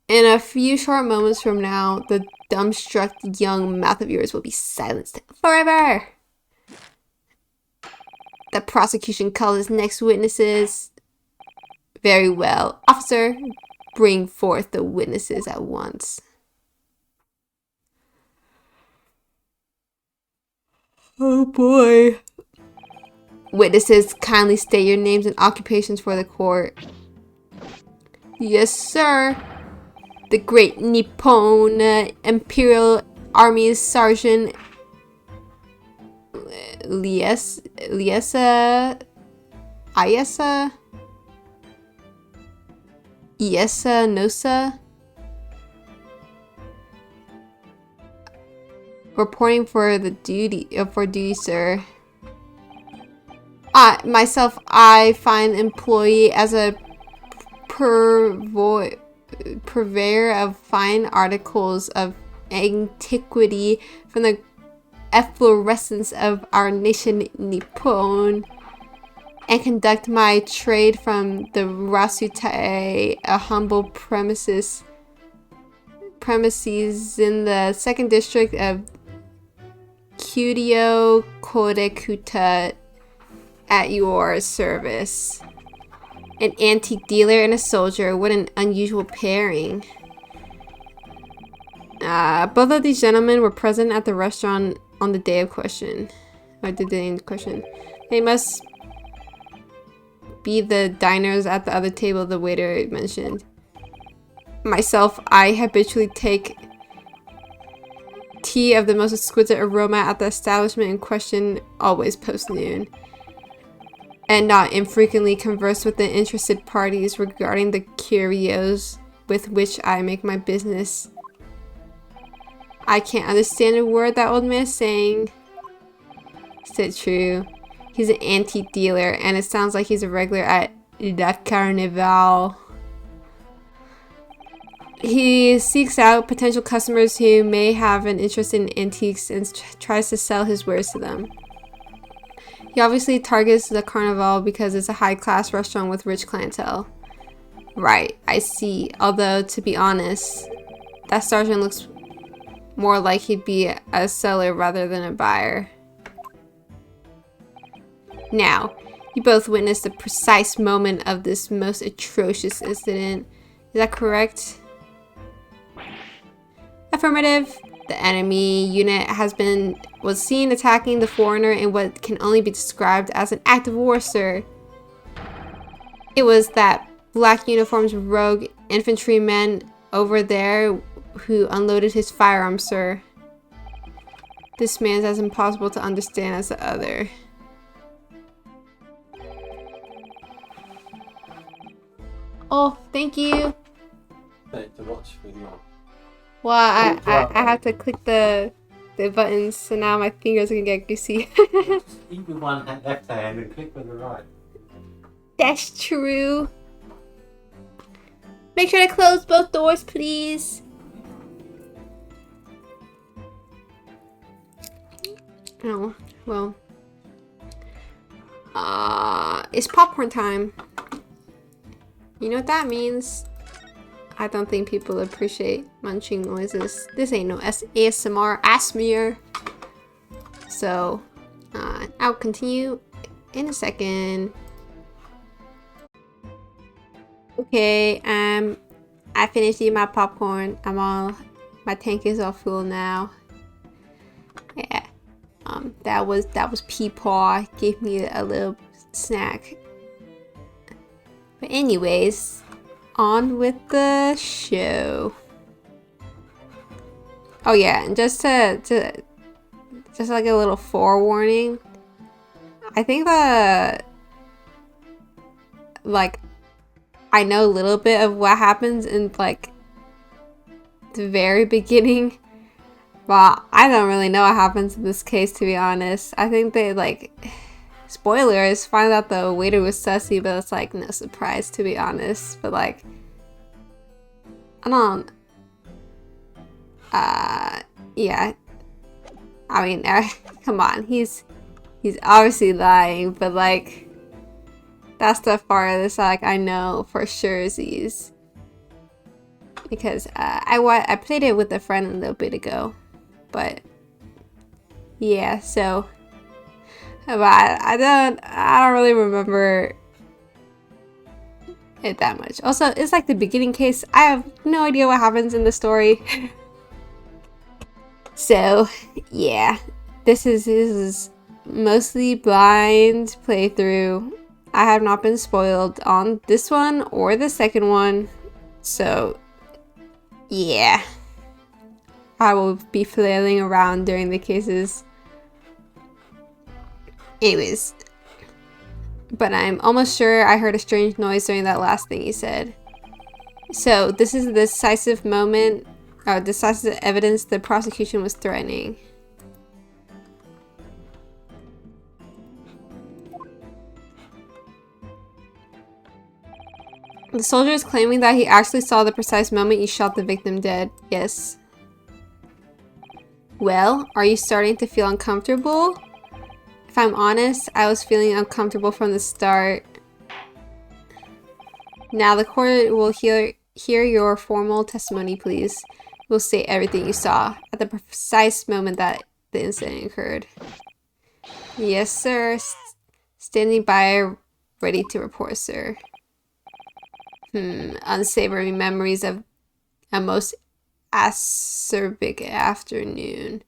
[SPEAKER 1] In a few short moments from now, the dumbstruck young mouth of yours will be silenced forever. The prosecution calls its next witnesses. Very well. Officer, bring forth the witnesses at once. Oh boy. Witnesses, kindly state your names and occupations for the court. Yes, sir. The Great Nippon Imperial Army's Sergeant Iesa Nosa. Reporting for duty, sir. Myself, I find employee as a purveyor of fine articles of antiquity from the efflorescence of our nation Nippon, and conduct my trade from the Rasutae, a humble premises in the 2nd district of Kyudio Kodekuta at your service. An antique dealer and a soldier. What an unusual pairing. Both of these gentlemen were present at the restaurant on the day of question. Or the day in question. They must be the diners at the other table the waiter mentioned. Myself, I habitually take tea of the most exquisite aroma at the establishment in question, always post-noon. And not infrequently converse with the interested parties regarding the curios with which I make my business. I can't understand a word that old man is saying. Is it true? He's an antique dealer, and it sounds like he's a regular at La Carnival. He seeks out potential customers who may have an interest in antiques and tries to sell his wares to them. He obviously targets the Carnival because it's a high-class restaurant with rich clientele. Right, I see. Although, to be honest, that sergeant looks more like he'd be a seller rather than a buyer. Now, you both witnessed the precise moment of this most atrocious incident. Is that correct? Affirmative. The enemy unit was seen attacking the foreigner in what can only be described as an act of war, sir. It was that black uniformed rogue infantryman over there who unloaded his firearm, sir. This man's as impossible to understand as the other. Oh, thank you.
[SPEAKER 3] To watch video.
[SPEAKER 1] Well, I have to click the buttons, so now my fingers are gonna get greasy.
[SPEAKER 3] Eat with one left hand and click with the right.
[SPEAKER 1] That's true. Make sure to close both doors, please. Oh, well. It's popcorn time. You know what that means? I don't think people appreciate munching noises. This ain't no ASMR, ASMR. So, I'll continue in a second. Okay, I finished eating my popcorn. My tank is all full now. Yeah, that was Peepaw. Gave me a little snack. But anyways, on with the show. Oh yeah, and just like a little forewarning. I think I know a little bit of what happens in like the very beginning, but I don't really know what happens in this case, to be honest. I think they spoilers, find out the waiter was sussy, but it's like no surprise, to be honest. But like, I don't, yeah, I mean, come on, he's obviously lying, but like, that's the farthest I know for surezies. Because I played it with a friend a little bit ago, but yeah, so. But I don't really remember it that much. Also, it's like the beginning case. I have no idea what happens in the story. So, yeah. This is mostly blind playthrough. I have not been spoiled on this one or the second one. So, yeah. I will be flailing around during the cases. Anyways, but I'm almost sure I heard a strange noise during that last thing he said. So this is the decisive moment, or decisive evidence the prosecution was threatening. The soldier is claiming that he actually saw the precise moment you shot the victim dead. Yes. Well, are you starting to feel uncomfortable? If I'm honest, I was feeling uncomfortable from the start. Now the court will hear your formal testimony, please. will state everything you saw at the precise moment that the incident occurred. Yes, sir. Standing by, ready to report, sir. Unsavory memories of a most acerbic afternoon.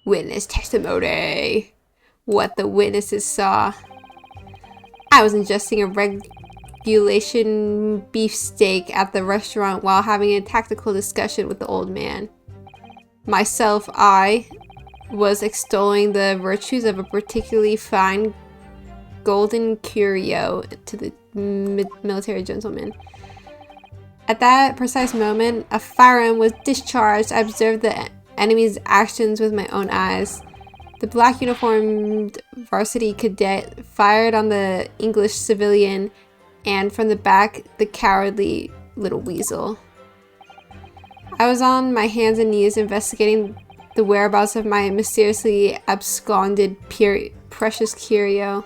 [SPEAKER 1] Witness testimony. What the witnesses saw. I was ingesting a regulation beefsteak at the restaurant while having a tactical discussion with the old man. Myself, I was extolling the virtues of a particularly fine golden curio to the military gentleman. At that precise moment, a firearm was discharged. I observed the enemy's actions with my own eyes. The black uniformed varsity cadet fired on the English civilian, and from the back, the cowardly little weasel. I was on my hands and knees investigating the whereabouts of my mysteriously absconded precious curio.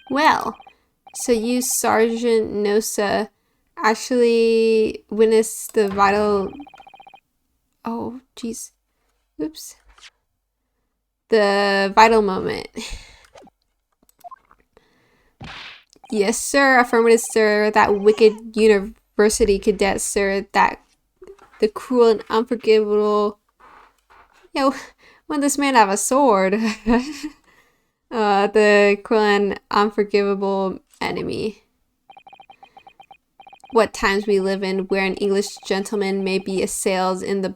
[SPEAKER 1] Well, so you, Sergeant Nosa, actually witnessed the vital... Oh, jeez. Oops. The vital moment. Yes, sir. Affirmative, sir. That wicked university cadet, sir. The cruel and unforgivable... Yo, when this man have a sword? The cruel and unforgivable enemy. What times we live in, where an English gentleman may be assailed in the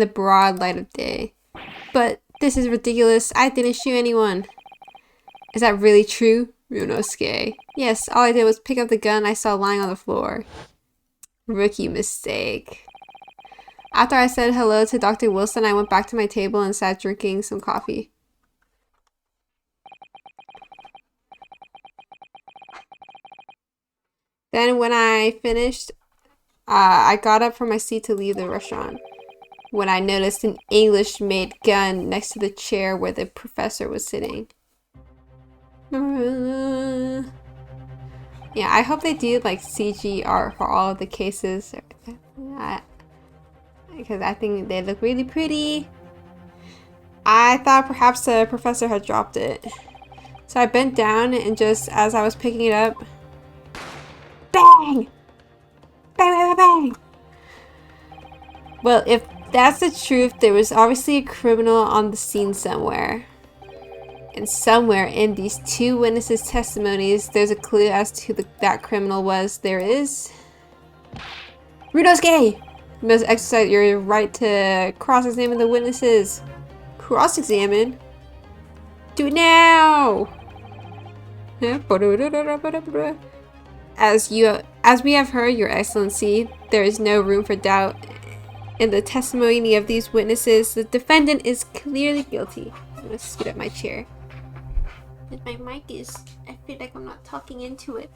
[SPEAKER 1] broad light of day. But this is ridiculous. I didn't shoot anyone. Is that really true, Ryunosuke? Yes, all I did was pick up the gun I saw lying on the floor. Rookie mistake. After I said hello to Dr. Wilson, I went back to my table and sat drinking some coffee. Then when I finished, I got up from my seat to leave the restaurant when I noticed an English-made gun next to the chair where the professor was sitting. Yeah, I hope they do like CG art for all of the cases. Because I think they look really pretty. I thought perhaps the professor had dropped it. So I bent down and just as I was picking it up, bang! Bang, bang, bang, bang! Well, if that's the truth, there was obviously a criminal on the scene somewhere. And somewhere in these two witnesses' testimonies, there's a clue as to who that criminal was. There is... Ryunosuke! You must exercise your right to cross-examine the witnesses. Cross-examine? Do it now! As we have heard, Your Excellency, there is no room for doubt. In the testimony of these witnesses, the defendant is clearly guilty. I'm gonna scoot up my chair. And my mic is... I feel like I'm not talking into it.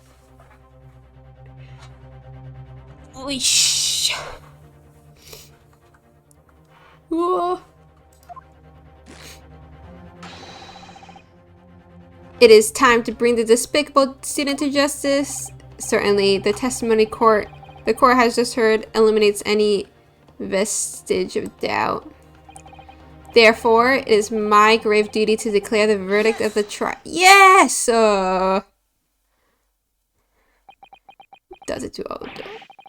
[SPEAKER 1] Oish. Whoa. It is time to bring the despicable student to justice. Certainly, the court has just heard eliminates any vestige of doubt. Therefore, it is my grave duty to declare the verdict of the trial. Yes! Does it too old.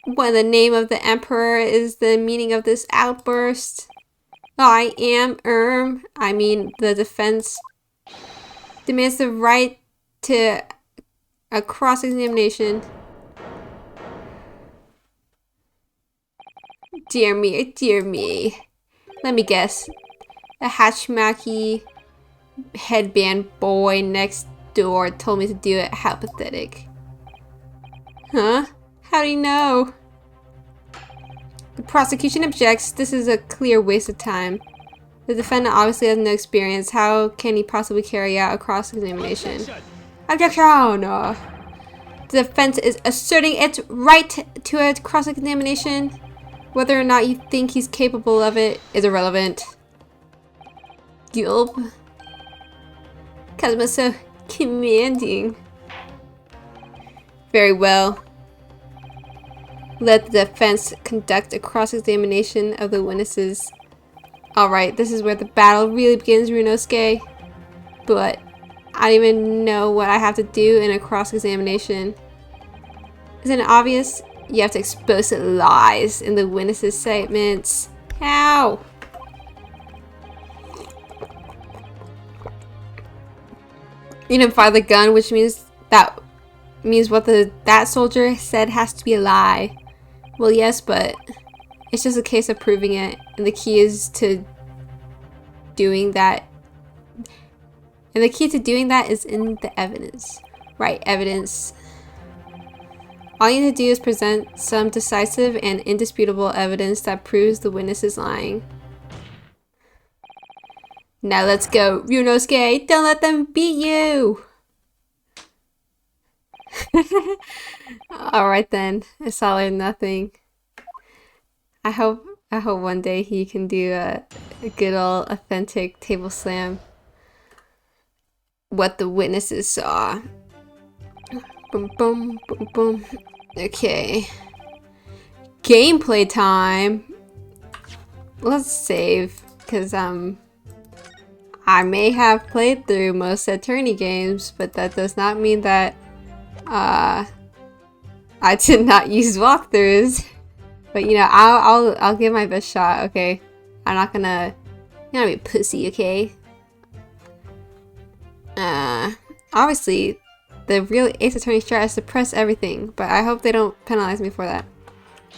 [SPEAKER 1] What in the name of the Emperor is the meaning of this outburst? I mean the defense demands the right to a cross-examination. Dear me, dear me. Let me guess. The hatchmacky headband boy next door told me to do it. How pathetic. Huh? How do you know? The prosecution objects. This is a clear waste of time. The defendant obviously has no experience. How can he possibly carry out a cross-examination? Objection! The defense is asserting its right to a cross-examination. Whether or not you think he's capable of it is irrelevant. Gulp. Kazuma's so commanding. Very well. Let the defense conduct a cross-examination of the witnesses. Alright, this is where the battle really begins, Ryunosuke. But I don't even know what I have to do in a cross-examination. Isn't it obvious? You have to expose the lies in the witnesses' statements. How? You didn't fire the gun, which means what that soldier said has to be a lie. Well, yes, but it's just a case of proving it, and the key is to doing that. And the key to doing that is in the evidence. Right, evidence. All you need to do is present some decisive and indisputable evidence that proves the witness is lying. Now let's go, Ryunosuke! Don't let them beat you! Alright then, it's all or nothing. I hope one day he can do a good old authentic table slam. What the witnesses saw. Boom, boom, boom, boom. Okay. Gameplay time. Let's save, because I may have played through most attorney games, but that does not mean that I did not use walkthroughs. But you know, I'll give my best shot. Okay, I'm not gonna be a pussy. Okay. Obviously, the real Ace Attorney strat is to press everything, but I hope they don't penalize me for that.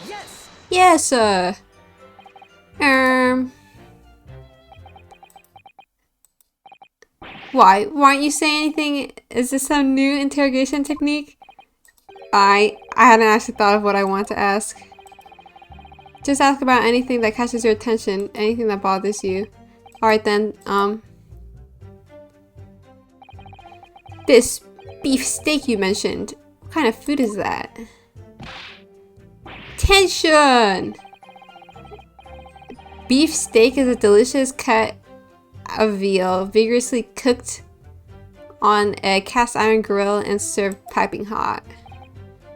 [SPEAKER 1] Yes. Yes. Why aren't you saying anything? Is this some new interrogation technique? I hadn't actually thought of what I want to ask. Just ask about anything that catches your attention, anything that bothers you. Alright then, this beef steak you mentioned, what kind of food is that? Tension! Beef steak is a delicious cut of veal, vigorously cooked on a cast iron grill and served piping hot.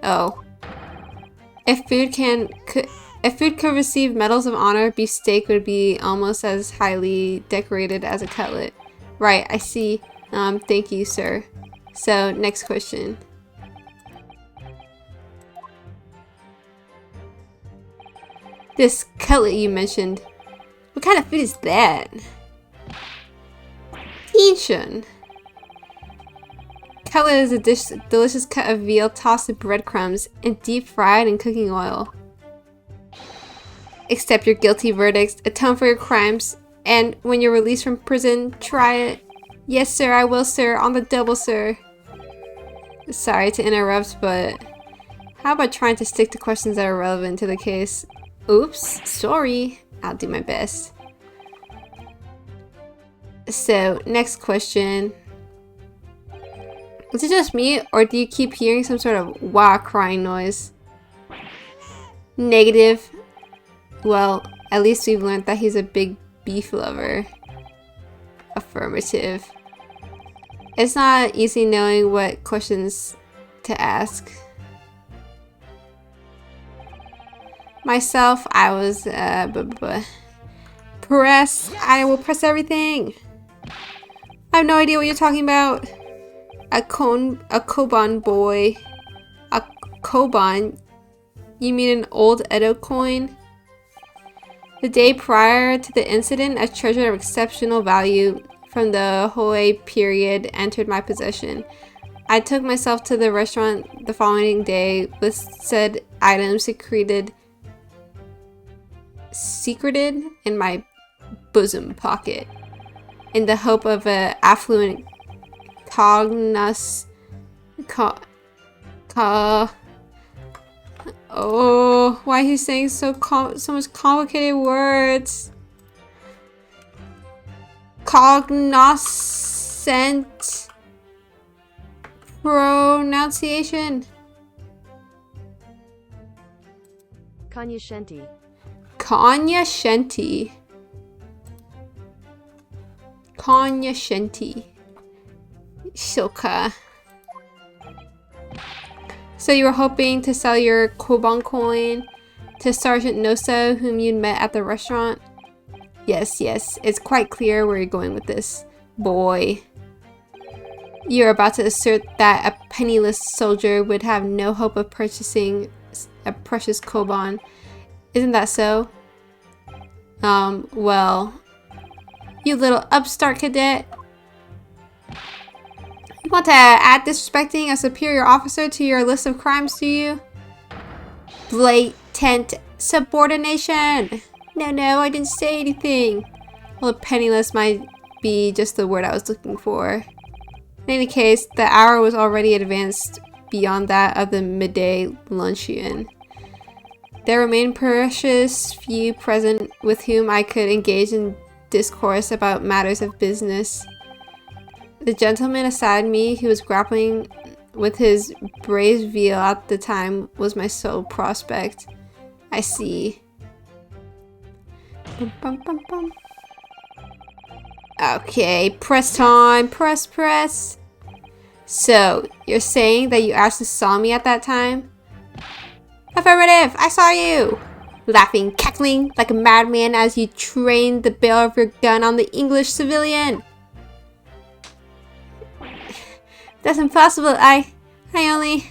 [SPEAKER 1] Oh. If food could receive medals of honor, beef steak would be almost as highly decorated as a cutlet. Right, I see. Thank you, sir. So, next question. This cutlet you mentioned, what kind of food is that? Tension. Cutlet is a delicious cut of veal tossed in breadcrumbs and deep fried in cooking oil. Accept your guilty verdicts, atone for your crimes, and when you're released from prison, try it. Yes, sir, I will, sir. On the double, sir. Sorry to interrupt, but how about trying to stick to questions that are relevant to the case? Oops, sorry. I'll do my best. So, next question. Is it just me, or do you keep hearing some sort of wah crying noise? Negative. Well, at least we've learned that he's a big beef lover. Affirmative. It's not easy knowing what questions to ask. Myself, I was press. I will press everything. I have no idea what you're talking about. A koban boy. A koban? You mean an old Edo coin? The day prior to the incident, a treasure of exceptional value from the Hoei period entered my possession. I took myself to the restaurant the following day with said items secreted in my bosom pocket in the hope of an affluent oh, why is he saying so much complicated words? Cognoscent pronunciation.
[SPEAKER 4] Cognoscenti.
[SPEAKER 1] Cognoscenti. Cognoscenti. Shoka. So you were hoping to sell your Koban coin to Sergeant Nosa, whom you'd met at the restaurant? Yes, it's quite clear where you're going with this, boy. You're about to assert that a penniless soldier would have no hope of purchasing a precious Koban. Isn't that so? Well, you little upstart cadet. You want to add disrespecting a superior officer to your list of crimes, do you? Blatant subordination! No, I didn't say anything. Well, penniless might be just the word I was looking for. In any case, the hour was already advanced beyond that of the midday luncheon. There remained precious few present with whom I could engage in discourse about matters of business. The gentleman aside me who was grappling with his braised veal at the time was my sole prospect. I see. Bum, bum, bum, bum. Okay, press time. Press. So, you're saying that you actually saw me at that time? Affirmative! I saw you! Laughing, cackling like a madman as you trained the barrel of your gun on the English civilian. That's impossible. I only...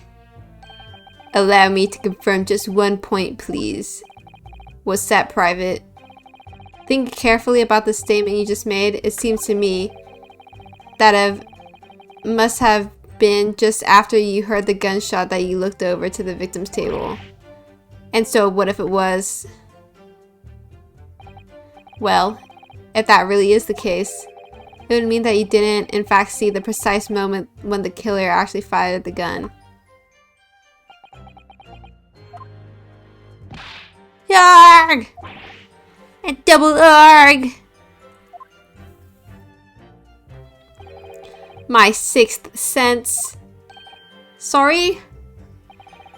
[SPEAKER 1] Allow me to confirm just one point, please. Was that private? Think carefully about the statement you just made. It seems to me that must have been just after you heard the gunshot that you looked over to the victim's table. And so what if it was? Well, if that really is the case, it would mean that you didn't in fact see the precise moment when the killer actually fired the gun. Yarg! A double arg! My sixth sense. Sorry?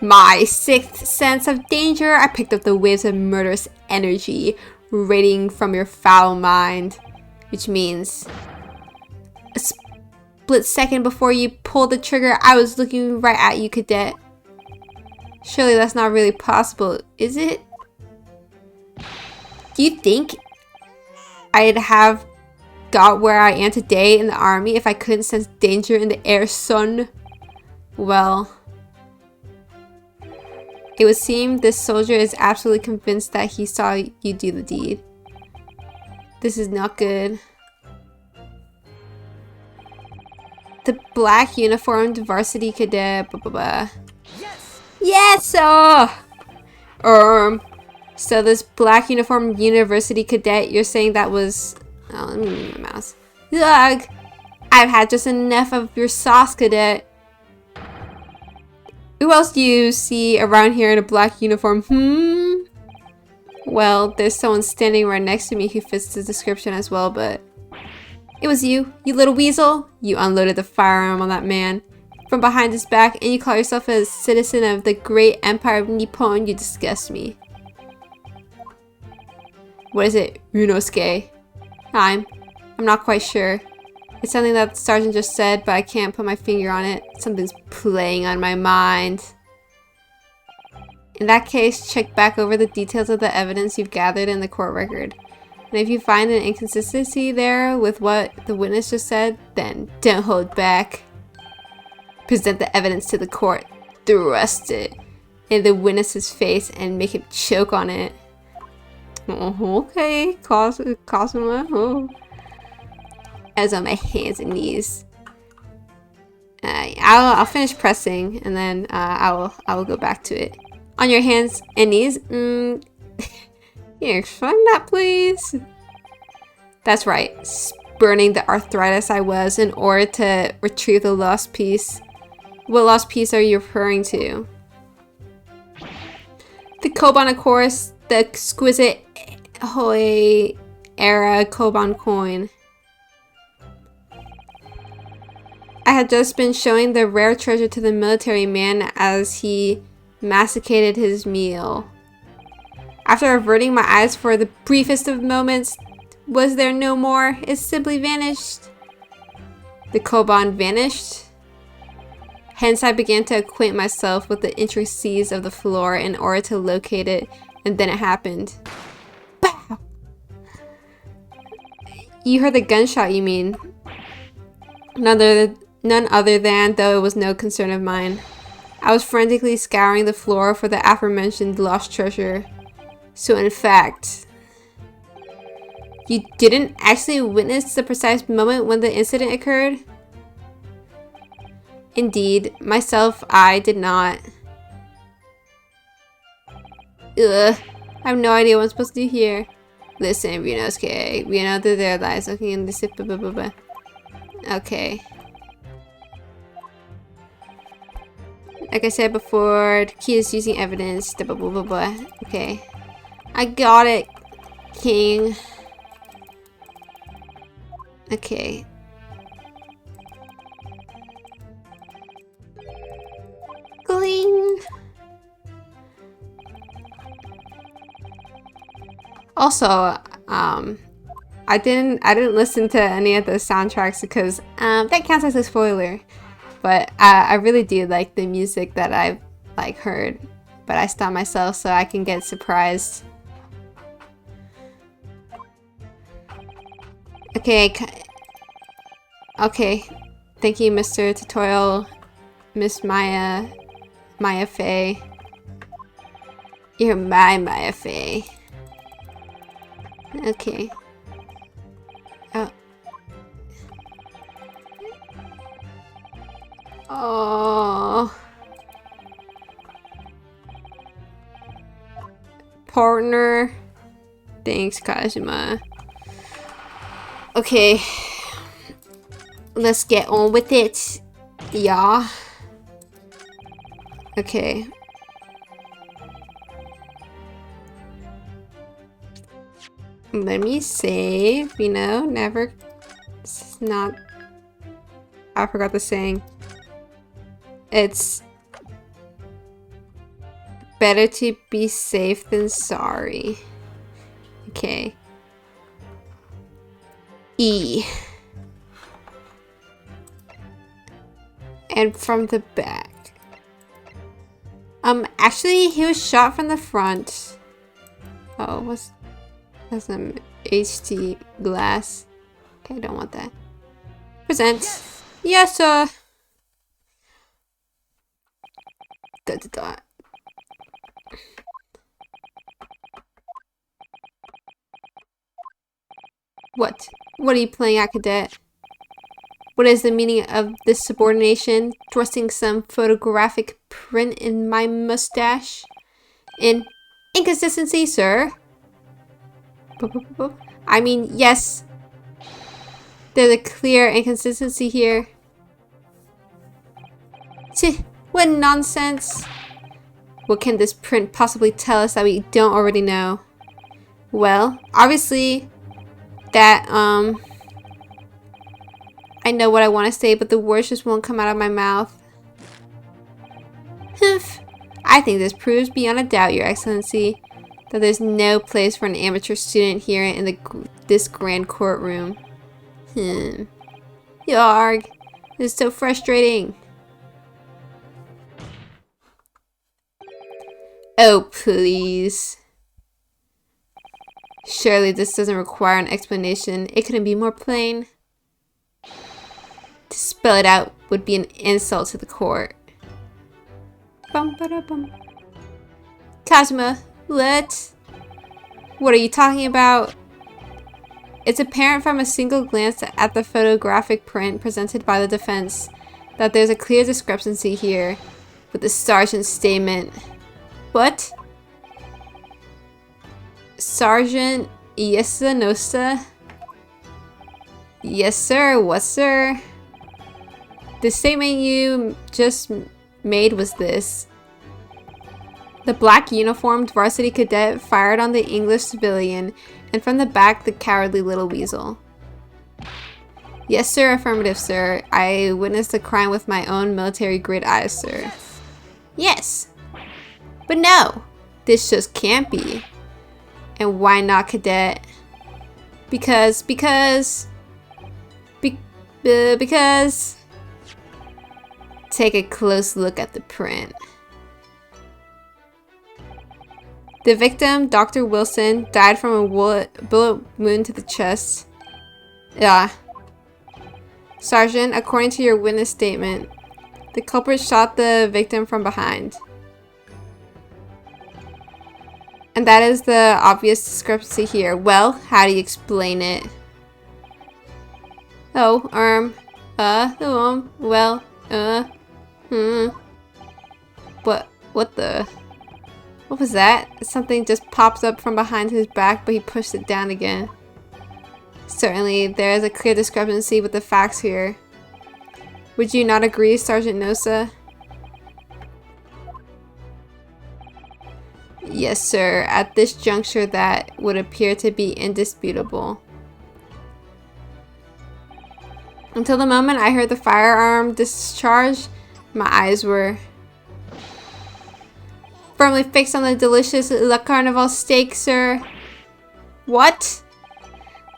[SPEAKER 1] My sixth sense of danger. I picked up the waves of murderous energy radiating from your foul mind. Which means a split second before you pulled the trigger, I was looking right at you, cadet. Surely that's not really possible, is it? Do you think I'd have got where I am today in the army if I couldn't sense danger in the air, son? Well, it would seem this soldier is absolutely convinced that he saw you do the deed. This is not good. The black uniformed varsity cadet, blah, blah, blah. Yes, sir! So this black uniformed university cadet, you're saying that was... Oh, let me move my mouse. Ugh! I've had just enough of your sauce, cadet. Who else do you see around here in a black uniform? Well, there's someone standing right next to me who fits the description as well, but... It was you little weasel. You unloaded the firearm on that man from behind his back, and you call yourself a citizen of the great empire of Nippon. You disgust me. What is it, Runosuke? I'm not quite sure. It's something that the sergeant just said, but I can't put my finger on it. Something's playing on my mind. In that case, check back over the details of the evidence you've gathered in the court record. And if you find an inconsistency there with what the witness just said, then don't hold back. Present the evidence to the court. Thrust it in the witness's face and make him choke on it. Oh, okay, Cosmo. Oh. I was on my hands and knees. I'll finish pressing, and then I will go back to it. On your hands and knees. Can you explain that, please? That's right. Spurning the arthritis I was in order to retrieve the lost piece. What lost piece are you referring to? The Koban, of course. The exquisite Hoi era Koban coin. I had just been showing the rare treasure to the military man as he masticated his meal. After averting my eyes for the briefest of moments, was there no more? It simply vanished. The Koban vanished? Hence, I began to acquaint myself with the intricacies of the floor in order to locate it, and then it happened. Pow! You heard the gunshot, you mean? None other than, though it was no concern of mine. I was frantically scouring the floor for the aforementioned lost treasure. So in fact, you didn't actually witness the precise moment when the incident occurred? Indeed, myself, I did not. Ugh, I have no idea what I'm supposed to do here. Listen, Ryunosuke, we know that there lies looking in this. Okay. Like I said before, the key is using evidence. Okay. I got it, King. Okay. Gling. Also, I didn't listen to any of the soundtracks because that counts as a spoiler. But I really do like the music that I've heard, but I stopped myself so I can get surprised. Okay, okay. Thank you, Mr. Tutorial, Miss Maya Faye. You're my Maya Faye. Okay. Oh. Oh. Partner. Thanks, Kajima. Okay. Let's get on with it. Yeah. Okay. Let me save, you know, never. It's not. I forgot the saying. It's better to be safe than sorry. Okay. E. And from the back. Actually, he was shot from the front. Oh, that's some HT glass. Okay, I don't want that. Present. Yes, sir. Da. What? What are you playing at, cadet? What is the meaning of this subordination? Thrusting some photographic print in my mustache? Inconsistency, sir. I mean, yes. There's a clear inconsistency here. Tch, what nonsense. What can this print possibly tell us that we don't already know? Well, obviously, that, I know what I want to say, but the words just won't come out of my mouth. Humph. I think this proves beyond a doubt, Your Excellency, that there's no place for an amateur student here in this grand courtroom. Yarg. This is so frustrating. Oh, please. Surely this doesn't require an explanation. It couldn't be more plain. To spell it out would be an insult to the court. Bum. Kazuma, what? What are you talking about? It's apparent from a single glance at the photographic print presented by the defense that there's a clear discrepancy here with the sergeant's statement. What? Sergeant Yesanosa? Yes, sir. What, sir? The statement you just made was this. The black uniformed varsity cadet fired on the English civilian, and from the back, the cowardly little weasel. Yes, sir. Affirmative, sir. I witnessed the crime with my own military-grade eyes, sir. Yes. But no. This just can't be. And why not, cadet? Because take a close look at the print. The victim, Dr. Wilson, died from a bullet wound to the chest. Yeah. Sergeant, according to your witness statement, the culprit shot the victim from behind. And that is the obvious discrepancy here. Well, how do you explain it? Oh, well, What the? What was that? Something just popped up from behind his back, but he pushed it down again. Certainly, there is a clear discrepancy with the facts here. Would you not agree, Sergeant Nosa? Yes, sir. At this juncture, that would appear to be indisputable. Until the moment I heard the firearm discharge, my eyes were firmly fixed on the delicious La Carnival steak, sir. What?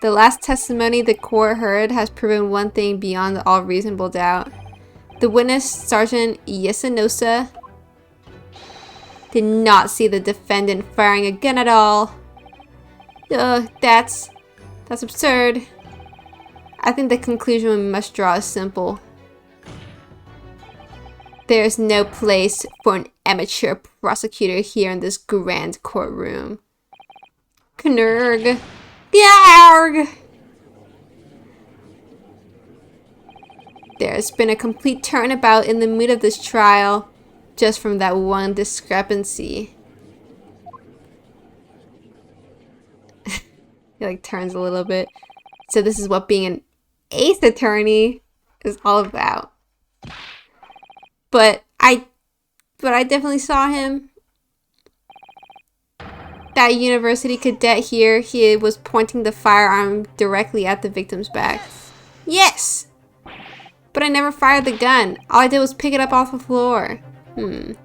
[SPEAKER 1] The last testimony the court heard has proven one thing beyond all reasonable doubt. The witness, Sergeant Yesanosa, did not see the defendant firing a gun at all. That's absurd. I think the conclusion we must draw is simple. There is no place for an amateur prosecutor here in this grand courtroom. Knurg. Yarg! There's been a complete turnabout in the mood of this trial, just from that one discrepancy. He like turns a little bit. So this is what being an ace attorney is all about. But I definitely saw him. That university cadet here, he was pointing the firearm directly at the victim's back. Yes! But I never fired the gun. All I did was pick it up off the floor. And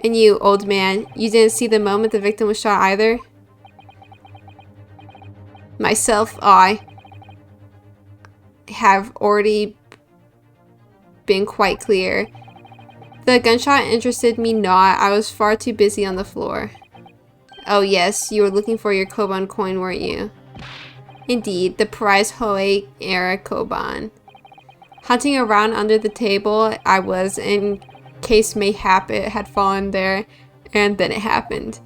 [SPEAKER 1] you, old man, you didn't see the moment the victim was shot either? Myself, I have already been quite clear. The gunshot interested me not. I was far too busy on the floor. Oh yes, you were looking for your Koban coin, weren't you? Indeed, the prized Hoei era Koban. Hunting around under the table, I was, in case mayhap it had fallen there, and then it happened.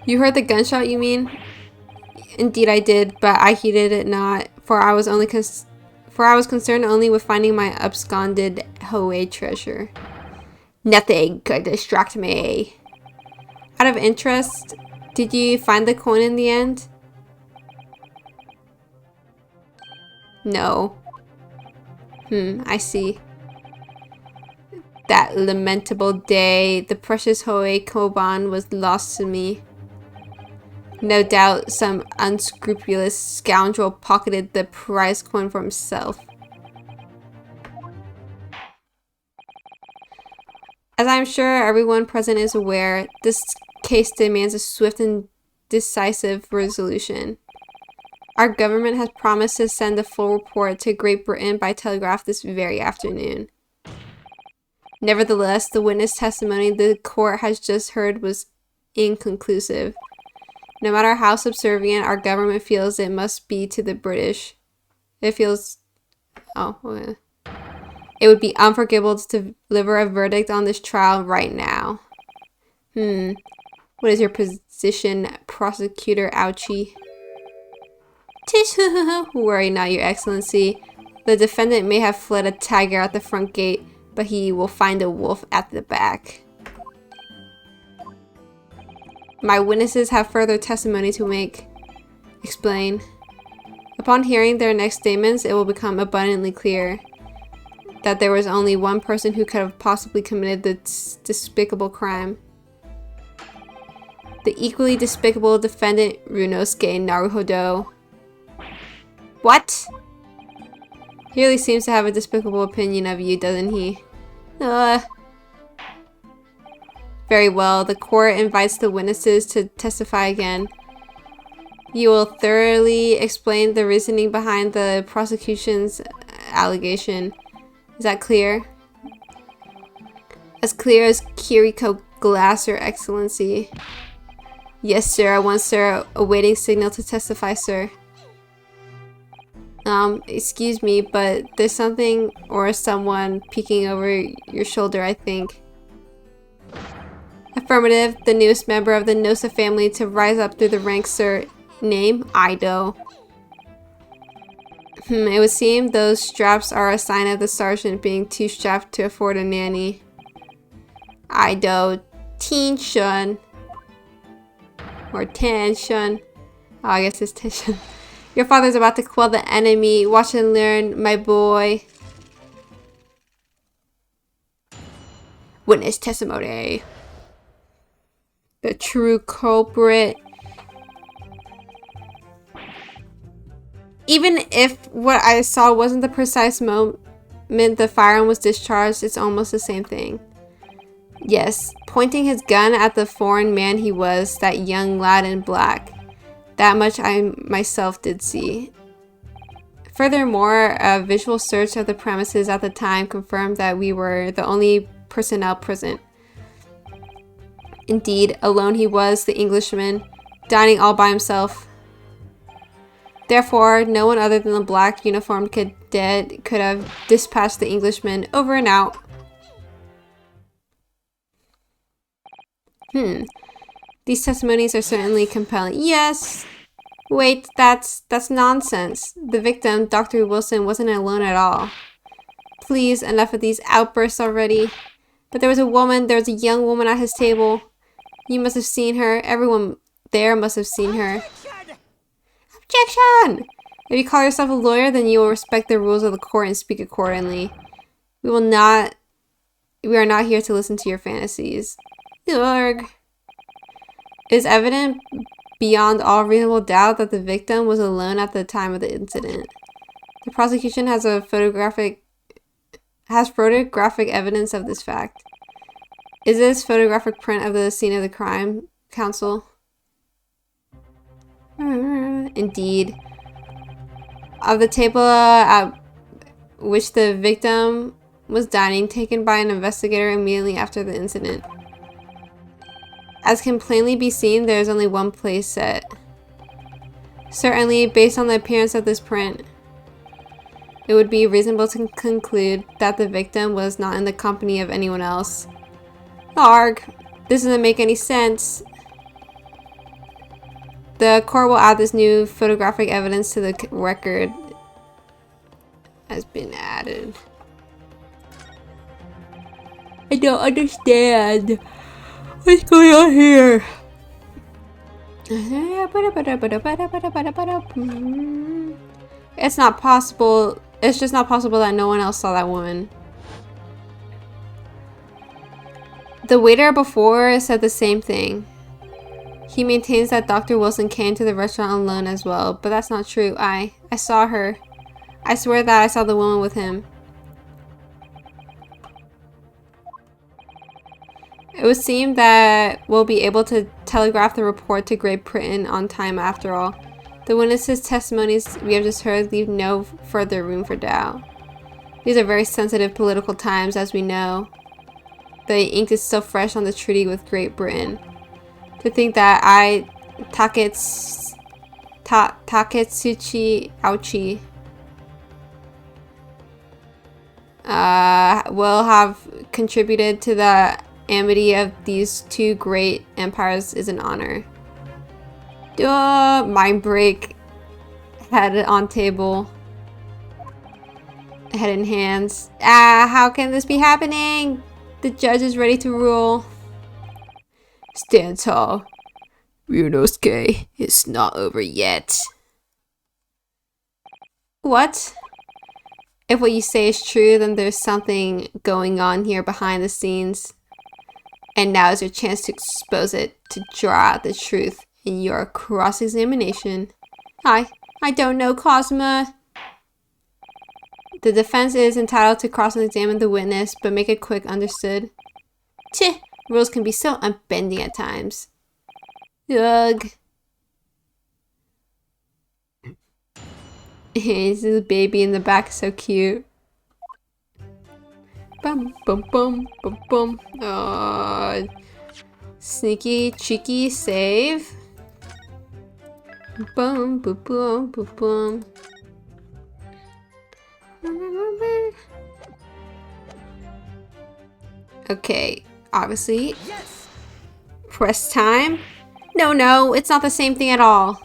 [SPEAKER 1] You heard the gunshot, you mean? Indeed I did, but I heeded it not, for I was concerned only with finding my absconded Hoei treasure. Nothing could distract me. Out of interest, did you find the coin in the end? No. I see. That lamentable day, the precious Hoei Koban was lost to me. No doubt some unscrupulous scoundrel pocketed the prize coin for himself. As I'm sure everyone present is aware, this case demands a swift and decisive resolution. Our government has promised to send a full report to Great Britain by telegraph this very afternoon. Nevertheless, the witness testimony the court has just heard was inconclusive. No matter how subservient our government feels it must be to the British, it would be unforgivable to deliver a verdict on this trial right now. What is your position, Prosecutor Ouchie? Tish, worry not, Your Excellency. The defendant may have fled a tiger at the front gate, but he will find a wolf at the back. My witnesses have further testimony to make. Explain. Upon hearing their next statements, it will become abundantly clear that there was only one person who could have possibly committed this despicable crime. The equally despicable defendant, Runosuke Naruhodo. What? He really seems to have a despicable opinion of you, doesn't he? Very well, the court invites the witnesses to testify again. You will thoroughly explain the reasoning behind the prosecution's allegation. Is that clear? As clear as Kiriko glass, Your Excellency. Yes, sir. I want, sir, awaiting signal to testify, sir. Excuse me, but there's something or someone peeking over your shoulder, I think. Affirmative. The newest member of the Nosa family to rise up through the ranks, sir. Name? Ido. It would seem those straps are a sign of the sergeant being too strapped to afford a nanny. Ido. Teen Shun. Or Tan Shun. Oh, I guess it's Tan Shun. Your father's about to quell the enemy. Watch and learn, my boy. Witness testimony. The true culprit. Even if what I saw wasn't the precise moment the firearm was discharged, it's almost the same thing. Yes, pointing his gun at the foreign man he was, that young lad in black. That much I myself did see. Furthermore, a visual search of the premises at the time confirmed that we were the only personnel present. Indeed, alone he was, the Englishman, dining all by himself. Therefore, no one other than the black uniformed cadet could have dispatched the Englishman over and out. These testimonies are certainly compelling. Yes! Wait, that's nonsense. The victim, Dr. Wilson, wasn't alone at all. Please, enough of these outbursts already. But there was a young woman at his table. You must have seen her. Everyone there must have seen her. Objection! If you call yourself a lawyer, then you will respect the rules of the court and speak accordingly. We are not here to listen to your fantasies. Ugh. It is evident beyond all reasonable doubt that the victim was alone at the time of the incident. The prosecution has photographic evidence of this fact. Is this photographic print of the scene of the crime, counsel? Indeed. Of the table at which the victim was dining, taken by an investigator immediately after the incident. As can plainly be seen, there is only one place set. Certainly, based on the appearance of this print, it would be reasonable to conclude that the victim was not in the company of anyone else. Arg! This doesn't make any sense. The court will add this new photographic evidence to the record. Has been added. I don't understand. What's going on here? It's not possible. It's just not possible that no one else saw that woman. The waiter before said the same thing. He maintains that Dr. Wilson came to the restaurant alone as well, but that's not true. I saw her. I swear that I saw the woman with him. It would seem that we'll be able to telegraph the report to Great Britain on time after all. The witnesses' testimonies we have just heard leave no further room for doubt. These are very sensitive political times, as we know. The ink is still fresh on the treaty with Great Britain. To think that Taketsuchi Auchi will have contributed to the amity of these two great empires is an honor. Mind break. Head on table. Head in hands. How can this be happening? The judge is ready to rule. Stand tall. Ryunosuke, it's not over yet. What? If what you say is true, then there's something going on here behind the scenes. And now is your chance to expose it, to draw out the truth in your cross-examination. I don't know, Cosma. The defense is entitled to cross-examine the witness, but make it quick, understood? Tch, rules can be so unbending at times. Ugh. This little baby in the back is so cute. Bum bum bum bum bum. Oh, sneaky, cheeky save. Boom, boom, boom, boom, boom. Okay, obviously.
[SPEAKER 2] Yes!
[SPEAKER 1] Press time. No, it's not the same thing at all.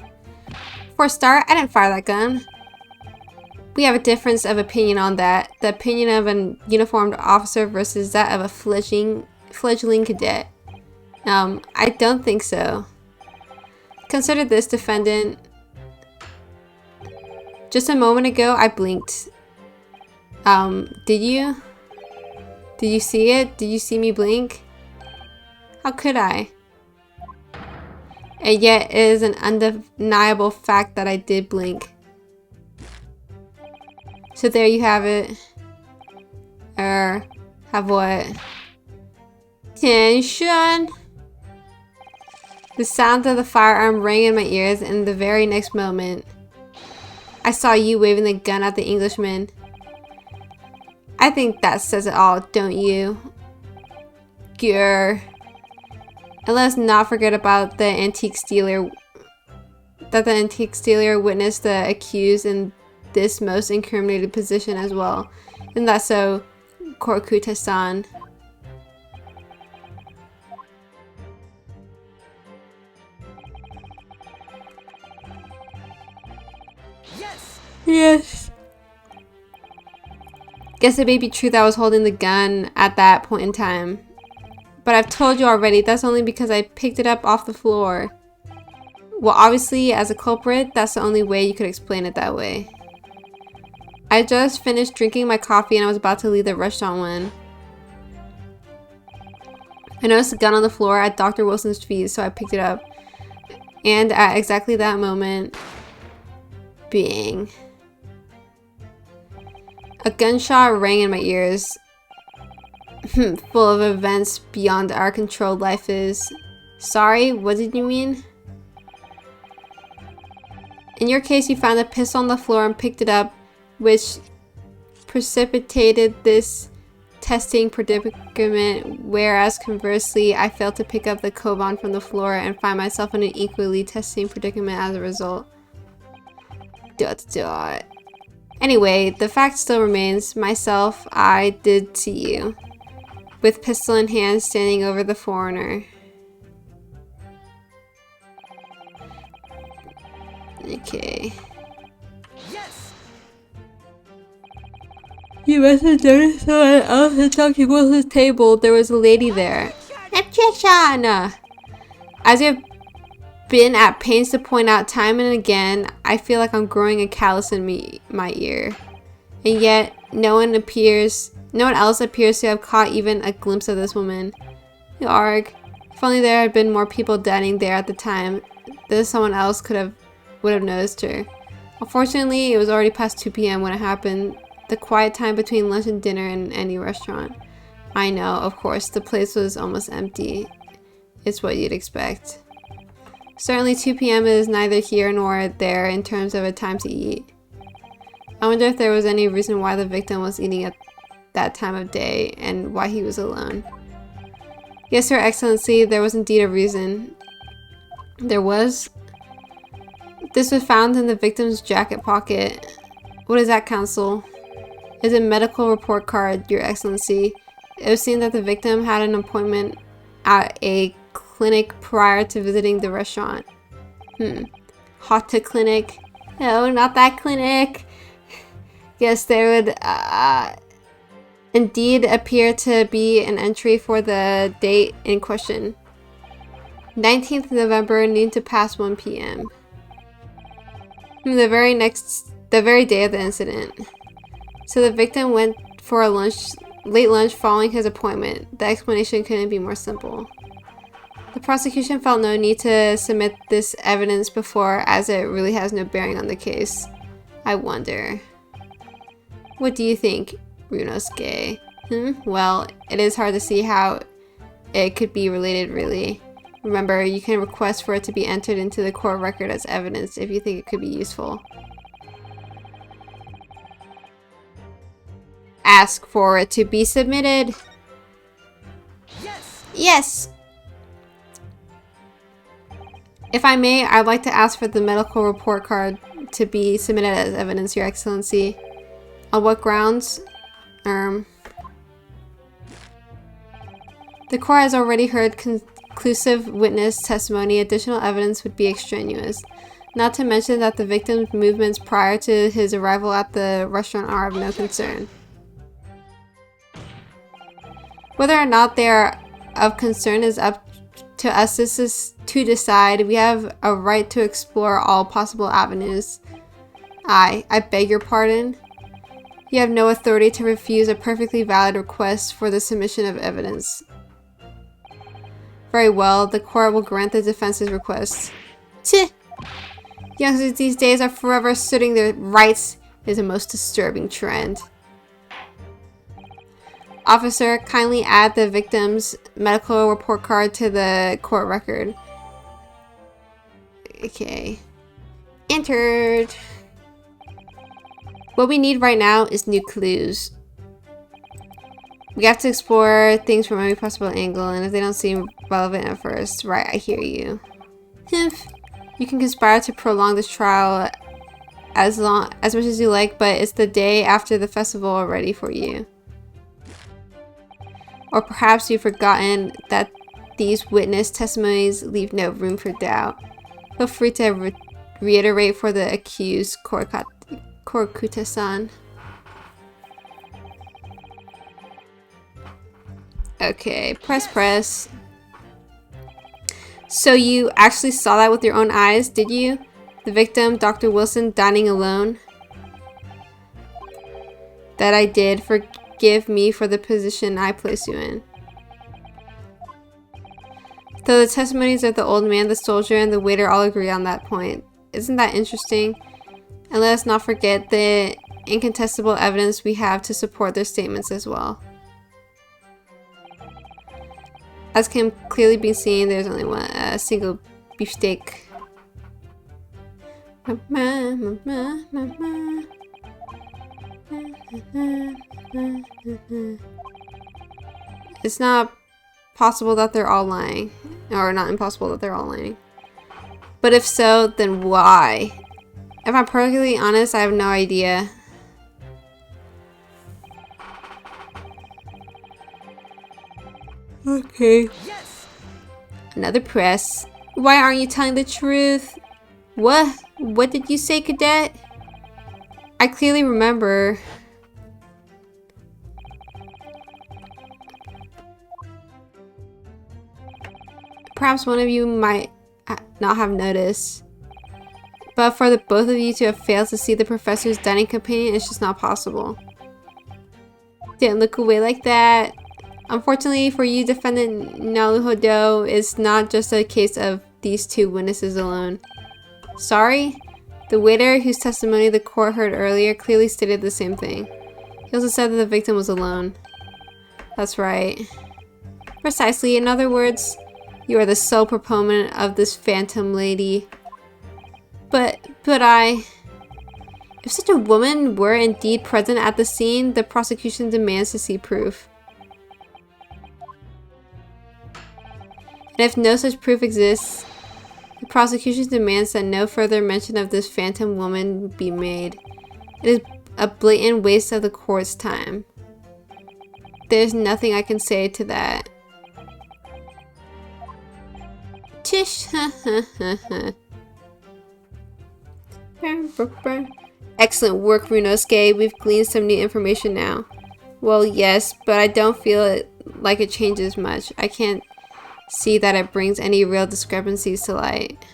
[SPEAKER 1] For a start, I didn't fire that gun. We have a difference of opinion on that. The opinion of an uniformed officer versus that of a fledgling cadet. I don't think so. Consider this, defendant. Just a moment ago, I blinked. Did you? Did you see it? Did you see me blink? How could I? And yet, it is an undeniable fact that I did blink. So there you have it. Have what? Tension! The sound of the firearm rang in my ears, and the very next moment, I saw you waving the gun at the Englishman. I think that says it all, don't you? Grr. And let's not forget about the antique stealer. That the antique stealer witnessed the accused in this most incriminated position as well. And that's so, Korkuta-san. Yes. Guess it may be true that I was holding the gun at that point in time. But I've told you already, that's only because I picked it up off the floor. Well, obviously, as a culprit, that's the only way you could explain it that way. I just finished drinking my coffee and I was about to leave the restaurant when I noticed a gun on the floor at Dr. Wilson's feet, so I picked it up. And at exactly that moment, bang. A gunshot rang in my ears. Full of events beyond our controlled life is. Sorry, what did you mean? In your case, you found a pistol on the floor and picked it up, which precipitated this testing predicament, whereas conversely, I failed to pick up the Koban from the floor and find myself in an equally testing predicament as a result. ... Anyway, the fact still remains, myself, I did see you, with pistol in hand, standing over the foreigner. Okay.
[SPEAKER 2] Yes!
[SPEAKER 1] You must have noticed someone else at Dr. Wilson's table. There was a lady there. Objection! As you have been at pains to point out time and again, I feel like I'm growing a callus in my ear. And yet, no one else appears to have caught even a glimpse of this woman. Arg. If only there had been more people dining there at the time, then someone else would have noticed her. Unfortunately, it was already past 2 p.m. when it happened, the quiet time between lunch and dinner in any restaurant. I know, of course, the place was almost empty. It's what you'd expect. Certainly 2 p.m. is neither here nor there in terms of a time to eat. I wonder if there was any reason why the victim was eating at that time of day and why he was alone. Yes, Your Excellency, there was indeed a reason. There was? This was found in the victim's jacket pocket. What is that, Counsel? It's a medical report card, Your Excellency. It was seen that the victim had an appointment at a clinic prior to visiting the restaurant. Hota clinic? No, not that clinic. Yes, there would indeed appear to be an entry for the date in question. 19th November, noon to past 1 p.m. The very day of the incident. So the victim went for a late lunch following his appointment. The explanation couldn't be more simple. The prosecution felt no need to submit this evidence before, as it really has no bearing on the case. I wonder. What do you think, Runosuke? Well, it is hard to see how it could be related, really. Remember, you can request for it to be entered into the court record as evidence if you think it could be useful. ask for it to be submitted. Yes! If I may, I'd like to ask for the medical report card to be submitted as evidence, Your Excellency. On what grounds? The court has already heard conclusive witness testimony. Additional evidence would be extraneous. Not to mention that the victim's movements prior to his arrival at the restaurant are of no concern. Whether or not they are of concern is up to us. This is to decide. We have a right to explore all possible avenues. I beg your pardon. You have no authority to refuse a perfectly valid request for the submission of evidence. Very well, the court will grant the defense's request. Tch! Youngsters these days are forever asserting their rights. It is a most disturbing trend. Officer, kindly add the victim's medical report card to the court record. Okay. Entered. What we need right now is new clues. We have to explore things from every possible angle, and if they don't seem relevant at first. Right, I hear you. Humph. You can conspire to prolong this trial as much as you like, but it's the day after the festival already for you. Or perhaps you've forgotten that these witness testimonies leave no room for doubt. Feel free to reiterate for the accused, Korkuta-san. Okay, press. So you actually saw that with your own eyes, did you? The victim, Dr. Wilson, dining alone? That I did. Forgive me for the position I placed you in. Though the testimonies of the old man, the soldier, and the waiter all agree on that point. Isn't that interesting? And let us not forget the incontestable evidence we have to support their statements as well. As can clearly be seen, there's only a single beefsteak. It's not possible that they're all lying. Or not impossible that they're all lying. But if so, then why? If I'm perfectly honest, I have no idea. Okay. Yes. Another press. Why aren't you telling the truth? What? What did you say, cadet? I clearly remember. Perhaps one of you might not have noticed. But for the both of you to have failed to see the professor's dining companion, it's just not possible. Didn't look away like that. Unfortunately for you, defendant Naruhodo, it's not just a case of these two witnesses alone. Sorry? The waiter whose testimony the court heard earlier clearly stated the same thing. He also said that the victim was alone. That's right. Precisely. In other words, you are the sole proponent of this phantom lady. But if such a woman were indeed present at the scene, the prosecution demands to see proof. And if no such proof exists, the prosecution demands that no further mention of this phantom woman be made. It is a blatant waste of the court's time. There's nothing I can say to that. Tish! Excellent work, Runosuke. We've gleaned some new information now. Well, yes, but I don't feel like it changes much. I can't see that it brings any real discrepancies to light.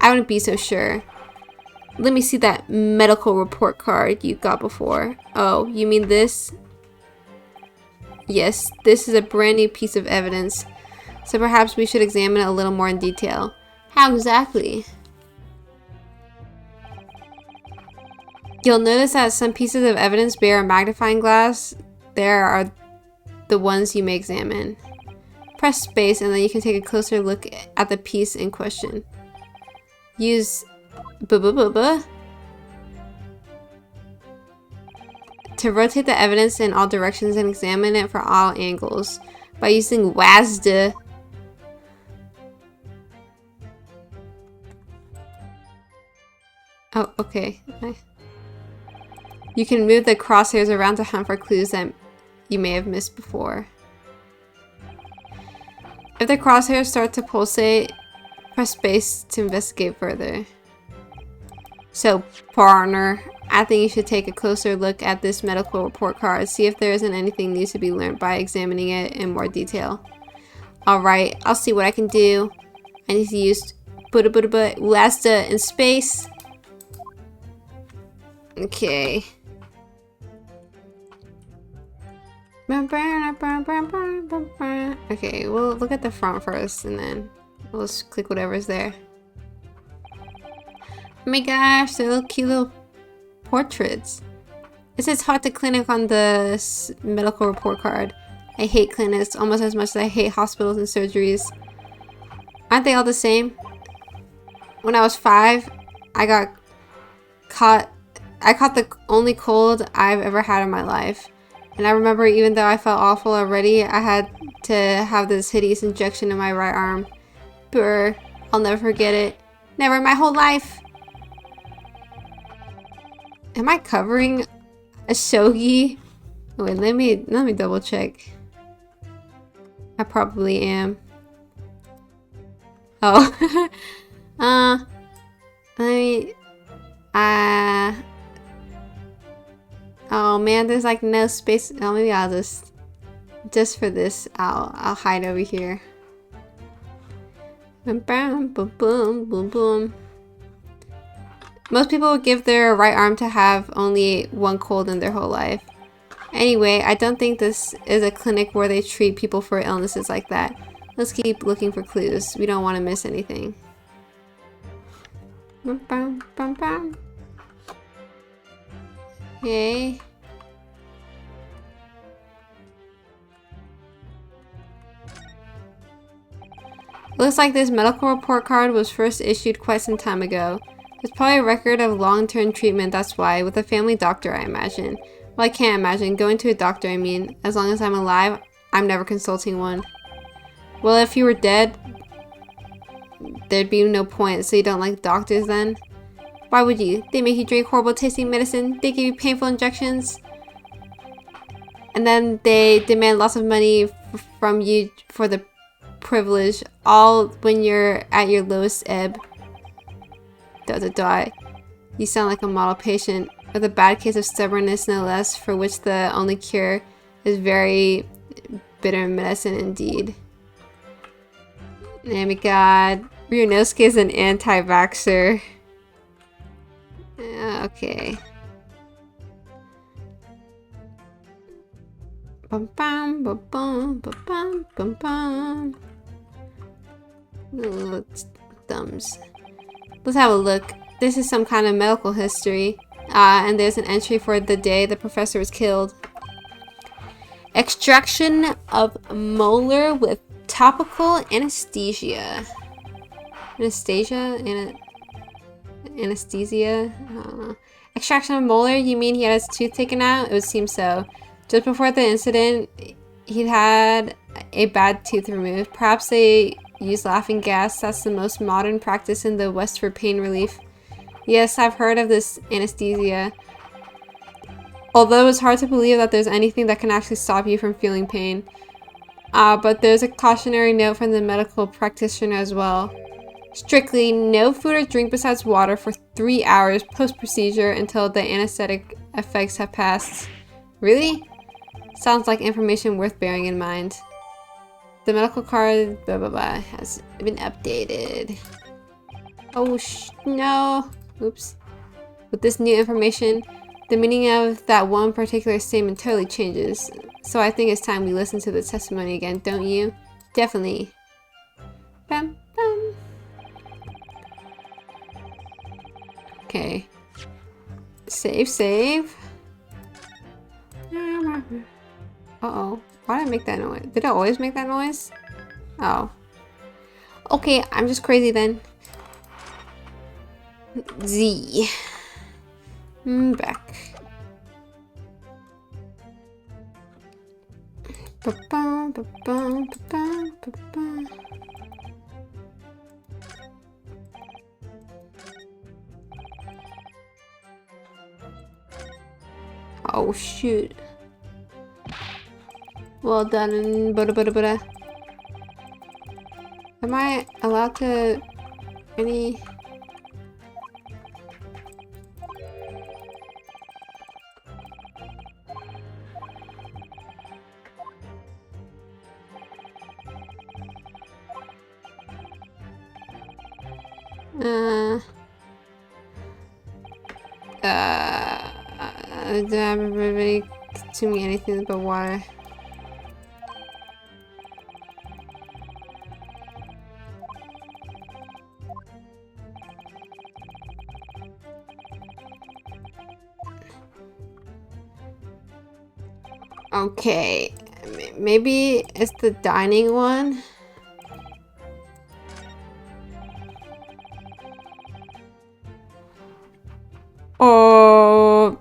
[SPEAKER 1] I wouldn't be so sure. Let me see that medical report card you got before. Oh, you mean this? Yes, this is a brand new piece of evidence, so perhaps we should examine it a little more in detail. How exactly? You'll notice that some pieces of evidence bear a magnifying glass. There are the ones you may examine. Press space and then you can take a closer look at the piece in question. Use to rotate the evidence in all directions and examine it from all angles by using WASD. Oh, okay. You can move the crosshairs around to hunt for clues that you may have missed before. If the crosshairs start to pulsate, press space to investigate further. So, partner, I think you should take a closer look at this medical report card. See if there isn't anything new to be learned by examining it in more detail. Alright, I'll see what I can do. I need to use Lasta in space. Okay. Okay, we'll look at the front first and then we'll just click whatever's there. Oh my gosh, they're little cute little portraits. It says hot to clinic on the medical report card. I hate clinics almost as much as I hate hospitals and surgeries. Aren't they all the same? When I was 5, I caught the only cold I've ever had in my life. And I remember even though I felt awful already, I had to have this hideous injection in my right arm. Brr, I'll never forget it. Never in my whole life. Am I covering a shogi? Wait, let me double check. I probably am. Oh. Oh man, there's like no space. Oh, maybe I'll just for this, I'll hide over here. Boom, boom, boom, boom, boom, boom. Most people would give their right arm to have only one cold in their whole life. Anyway, I don't think this is a clinic where they treat people for illnesses like that. Let's keep looking for clues. We don't want to miss anything. Bum, bum, bum, bum. Okay. Looks like this medical report card was first issued quite some time ago. It's probably a record of long-term treatment, that's why, with a family doctor, I imagine. Well, I can't imagine. Going to a doctor, I mean. As long as I'm alive, I'm never consulting one. Well, if you were dead, there'd be no point, so you don't like doctors then? Why would you? They make you drink horrible tasting medicine, they give you painful injections, and then they demand lots of money from you for the privilege, all when you're at your lowest ebb. You sound like a model patient, with a bad case of stubbornness no less, for which the only cure is very bitter medicine indeed. Oh my god, Ryunosuke is an anti-vaxxer. Okay. Bum bum bum bum bum bum bum. Little thumbs. Let's have a look. This is some kind of medical history. And there's an entry for the day the professor was killed. Extraction of molar with topical anesthesia. Anesthesia? Anesthesia? I don't know. Extraction of molar? You mean he had his tooth taken out? It would seem so. Just before the incident, he'd had a bad tooth removed. Perhaps they use laughing gas. That's the most modern practice in the West for pain relief. Yes, I've heard of this anesthesia. Although it's hard to believe that there's anything that can actually stop you from feeling pain. But there's a cautionary note from the medical practitioner as well. Strictly, no food or drink besides water for 3 hours post-procedure until the anesthetic effects have passed. Really? Sounds like information worth bearing in mind. The medical card, blah blah blah, has been updated. Oh no! Oops. With this new information, the meaning of that one particular statement totally changes. So I think it's time we listen to the testimony again, don't you? Definitely. Bam, bam. Okay. Save, save. Uh-oh. Why did I make that noise? Did I always make that noise? Oh. Okay, I'm just crazy then. Z. Back. Ba-bum, ba-bum, ba-bum, ba-bum. Oh shoot. Well done, butter. Am I allowed to any? I haven't really consuming anything but water. Okay, maybe it's the dining one. Oh,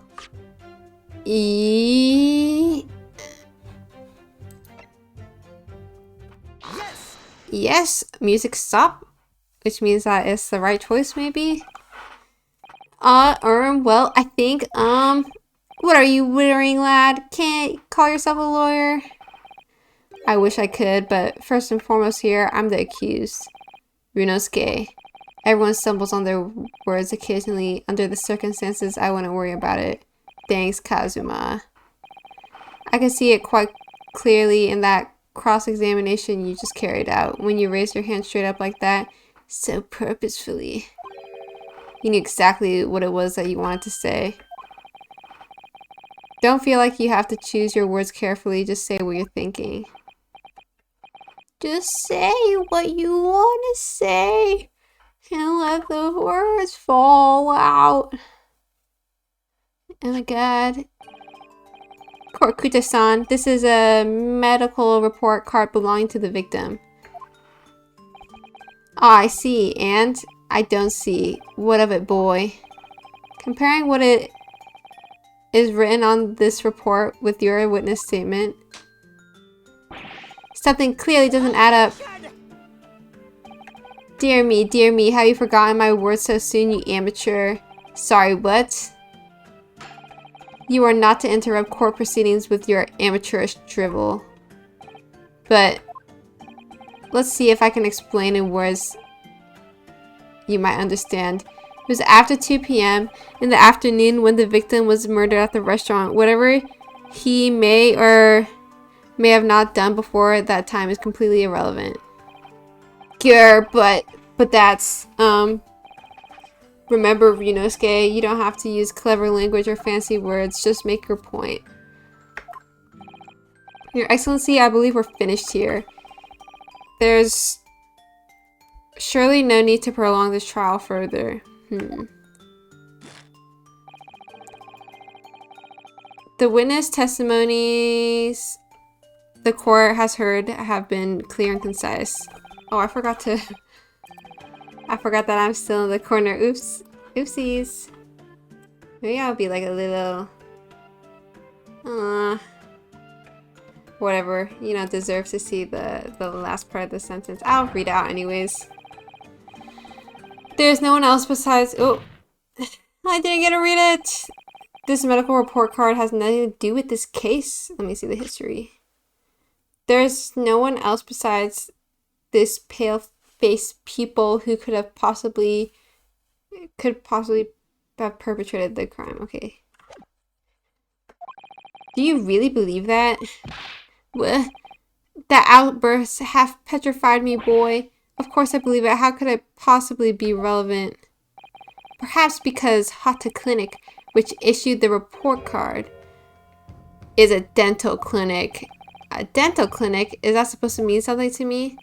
[SPEAKER 1] yes, music stop, which means that it's the right choice, maybe. Well, I think, what are you wittering, lad? Can't call yourself a lawyer? I wish I could, but first and foremost here, I'm the accused. Runosuke. Everyone stumbles on their words occasionally. Under the circumstances, I wouldn't worry about it. Thanks, Kazuma. I can see it quite clearly in that cross-examination you just carried out. When you raised your hand straight up like that, so purposefully. You knew exactly what it was that you wanted to say. Don't feel like you have to choose your words carefully. Just say what you're thinking. Just say what you want to say. And let the words fall out. Oh my god. Korkuta-san, this is a medical report card belonging to the victim. Ah, I see. And I don't see. What of it, boy? Comparing what it is written on this report with your witness statement, something clearly doesn't add up. Dear me, have you forgotten my words so soon, you amateur? Sorry, what? You are not to interrupt court proceedings with your amateurish drivel. But let's see if I can explain in words you might understand. It was after 2 p.m. in the afternoon when the victim was murdered at the restaurant. Whatever he may or may have not done before that time is completely irrelevant. Sure, but that's, remember, Ryunosuke, you don't have to use clever language or fancy words, just make your point. Your Excellency, I believe we're finished here. There's surely no need to prolong this trial further. The witness testimonies the court has heard have been clear and concise. Oh, I forgot that I'm still in the corner. Oops. Oopsies. Maybe I'll be like a little... whatever. You know, deserve to see the last part of the sentence. I'll read it out anyways. There's no one else besides... Oh! I didn't get to read it! This medical report card has nothing to do with this case. Let me see the history. There's no one else besides this pale-faced people who could possibly have perpetrated the crime. Okay. Do you really believe that? That outburst half petrified me, boy. Of course I believe it. How could it possibly be relevant? Perhaps because Hata Clinic, which issued the report card, is a dental clinic. A dental clinic? Is that supposed to mean something to me?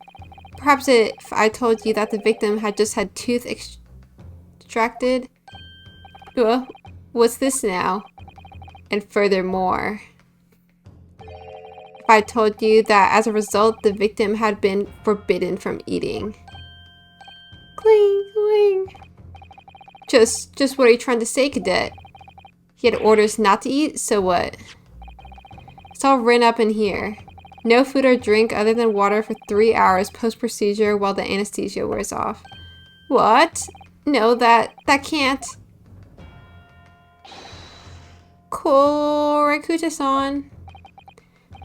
[SPEAKER 1] Perhaps if I told you that the victim had just had tooth extracted? What's this now? And furthermore, if I told you that as a result the victim had been forbidden from eating. Cling, cling. Just what are you trying to say, cadet? He had orders not to eat, so what? It's all written up in here. No food or drink other than water for 3 hours post-procedure while the anesthesia wears off. What? No, that can't. Korakuta-san.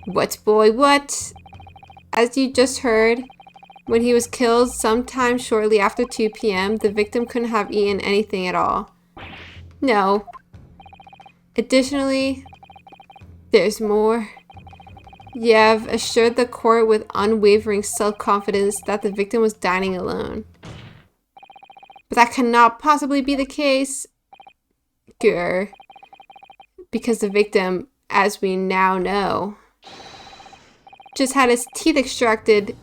[SPEAKER 1] What, boy, what? As you just heard, when he was killed sometime shortly after 2 p.m., the victim couldn't have eaten anything at all. No. Additionally, there's more. You have assured the court with unwavering self-confidence that the victim was dining alone. But that cannot possibly be the case. Grr. Because the victim, as we now know, just had his teeth extracted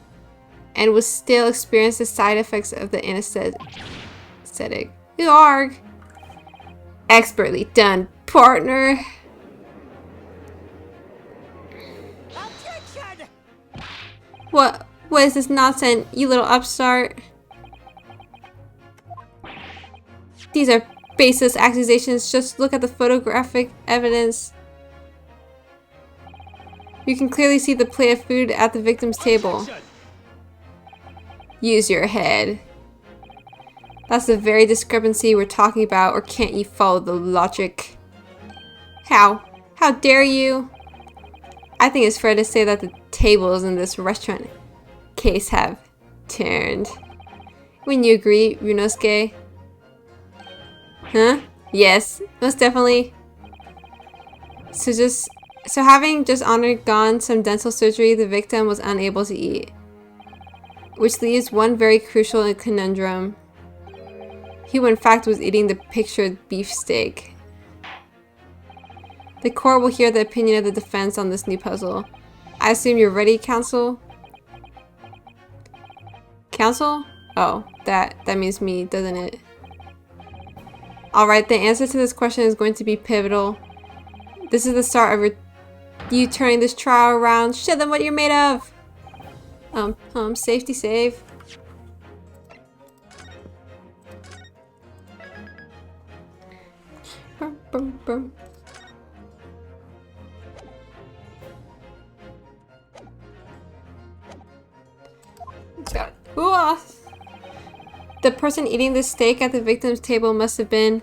[SPEAKER 1] and was still experiencing the side effects of the anesthetic. Arg. Expertly done, partner. What is this nonsense, you little upstart? These are baseless accusations. Just look at the photographic evidence. You can clearly see the plate of food at the victim's table. Use your head. That's the very discrepancy we're talking about, or can't you follow the logic? How? How dare you? I think it's fair to say that the tables in this restaurant case have turned. Wouldn't you agree, Ryunosuke? Huh? Yes, most definitely. So having just undergone some dental surgery, the victim was unable to eat. Which leaves one very crucial conundrum. He, in fact, was eating the pictured beefsteak. The court will hear the opinion of the defense on this new puzzle. I assume you're ready, counsel? Counsel? Oh, that means me, doesn't it? Alright, the answer to this question is going to be pivotal. This is the start of you turning this trial around. Show them what you're made of! Safety save. Bum, bum. Ooh. The person eating the steak at the victim's table must have been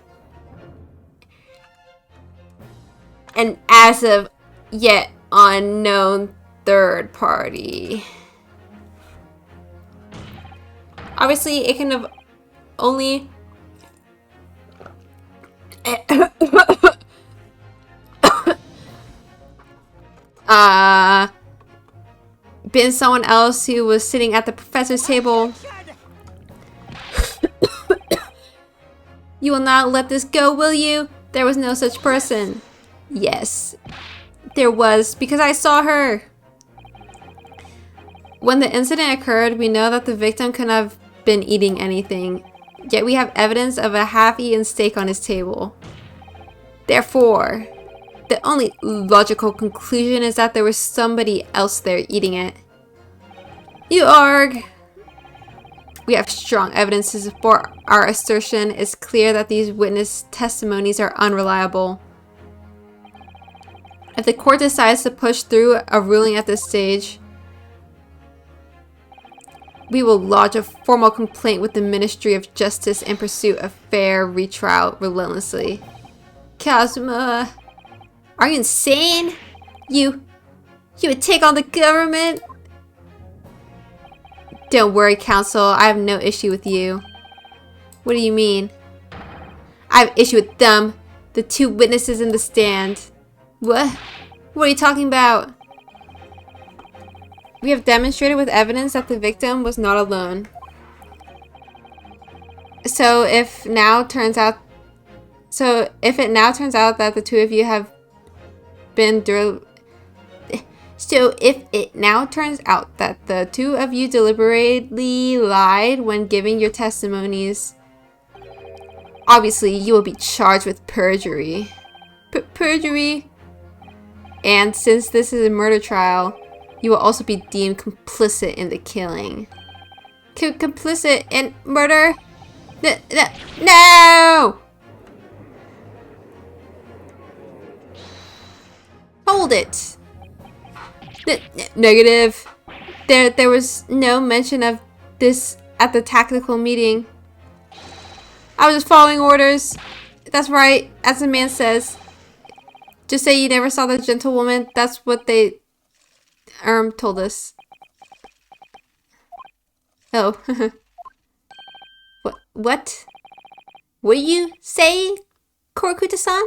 [SPEAKER 1] an as of yet unknown third party. Obviously, it can have only been someone else who was sitting at the professor's table. You will not let this go, will you? There was no such person. Yes, there was, because I saw her. When the incident occurred, we know that the victim couldn't have been eating anything, yet we have evidence of a half-eaten steak on his table. Therefore, the only logical conclusion is that there was somebody else there eating it. You arg! We have strong evidence to support our assertion. It's clear that these witness testimonies are unreliable. If the court decides to push through a ruling at this stage, we will lodge a formal complaint with the Ministry of Justice in pursuit of fair retrial relentlessly. Kazuma, are you insane? You would take on the government? Don't worry, counsel. I have no issue with you. What do you mean? I have issue with them, the two witnesses in the stand. What? What are you talking about? We have demonstrated with evidence that the victim was not alone. So if it now turns out that the two of you have been deliberately lied when giving your testimonies, obviously you will be charged with perjury. Perjury? And since this is a murder trial, you will also be deemed complicit in the killing. Complicit in murder? No! Hold it! Negative. There was no mention of this at the tactical meeting. I was just following orders. That's right, as the man says. Just say you never saw the gentlewoman. That's what they told us. Oh. What? What you say, Korakuta-san?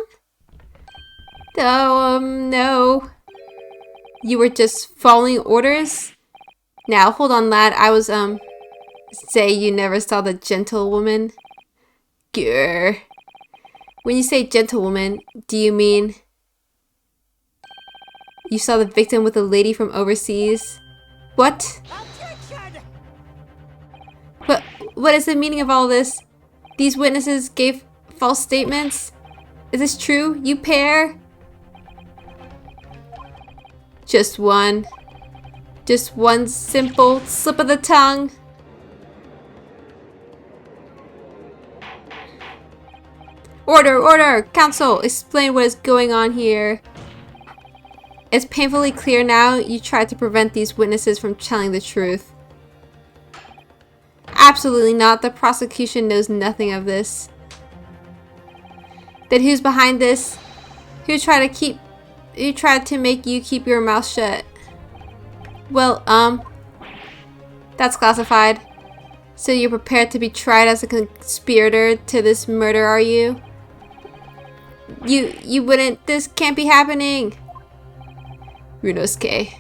[SPEAKER 1] Oh, no. You were just following orders? Now, hold on, lad. I was, say you never saw the gentlewoman? Grr. When you say gentlewoman, do you mean you saw the victim with a lady from overseas? What? What is the meaning of all this? These witnesses gave false statements? Is this true, you pair? Just one simple slip of the tongue. Order! Counsel, explain what is going on here. It's painfully clear now you tried to prevent these witnesses from telling the truth. Absolutely not. The prosecution knows nothing of this. Then who's behind this? Who tried to make you keep your mouth shut? Well, that's classified. So you're prepared to be tried as a conspirator to this murder, are you? You wouldn't. This can't be happening. Runosuke.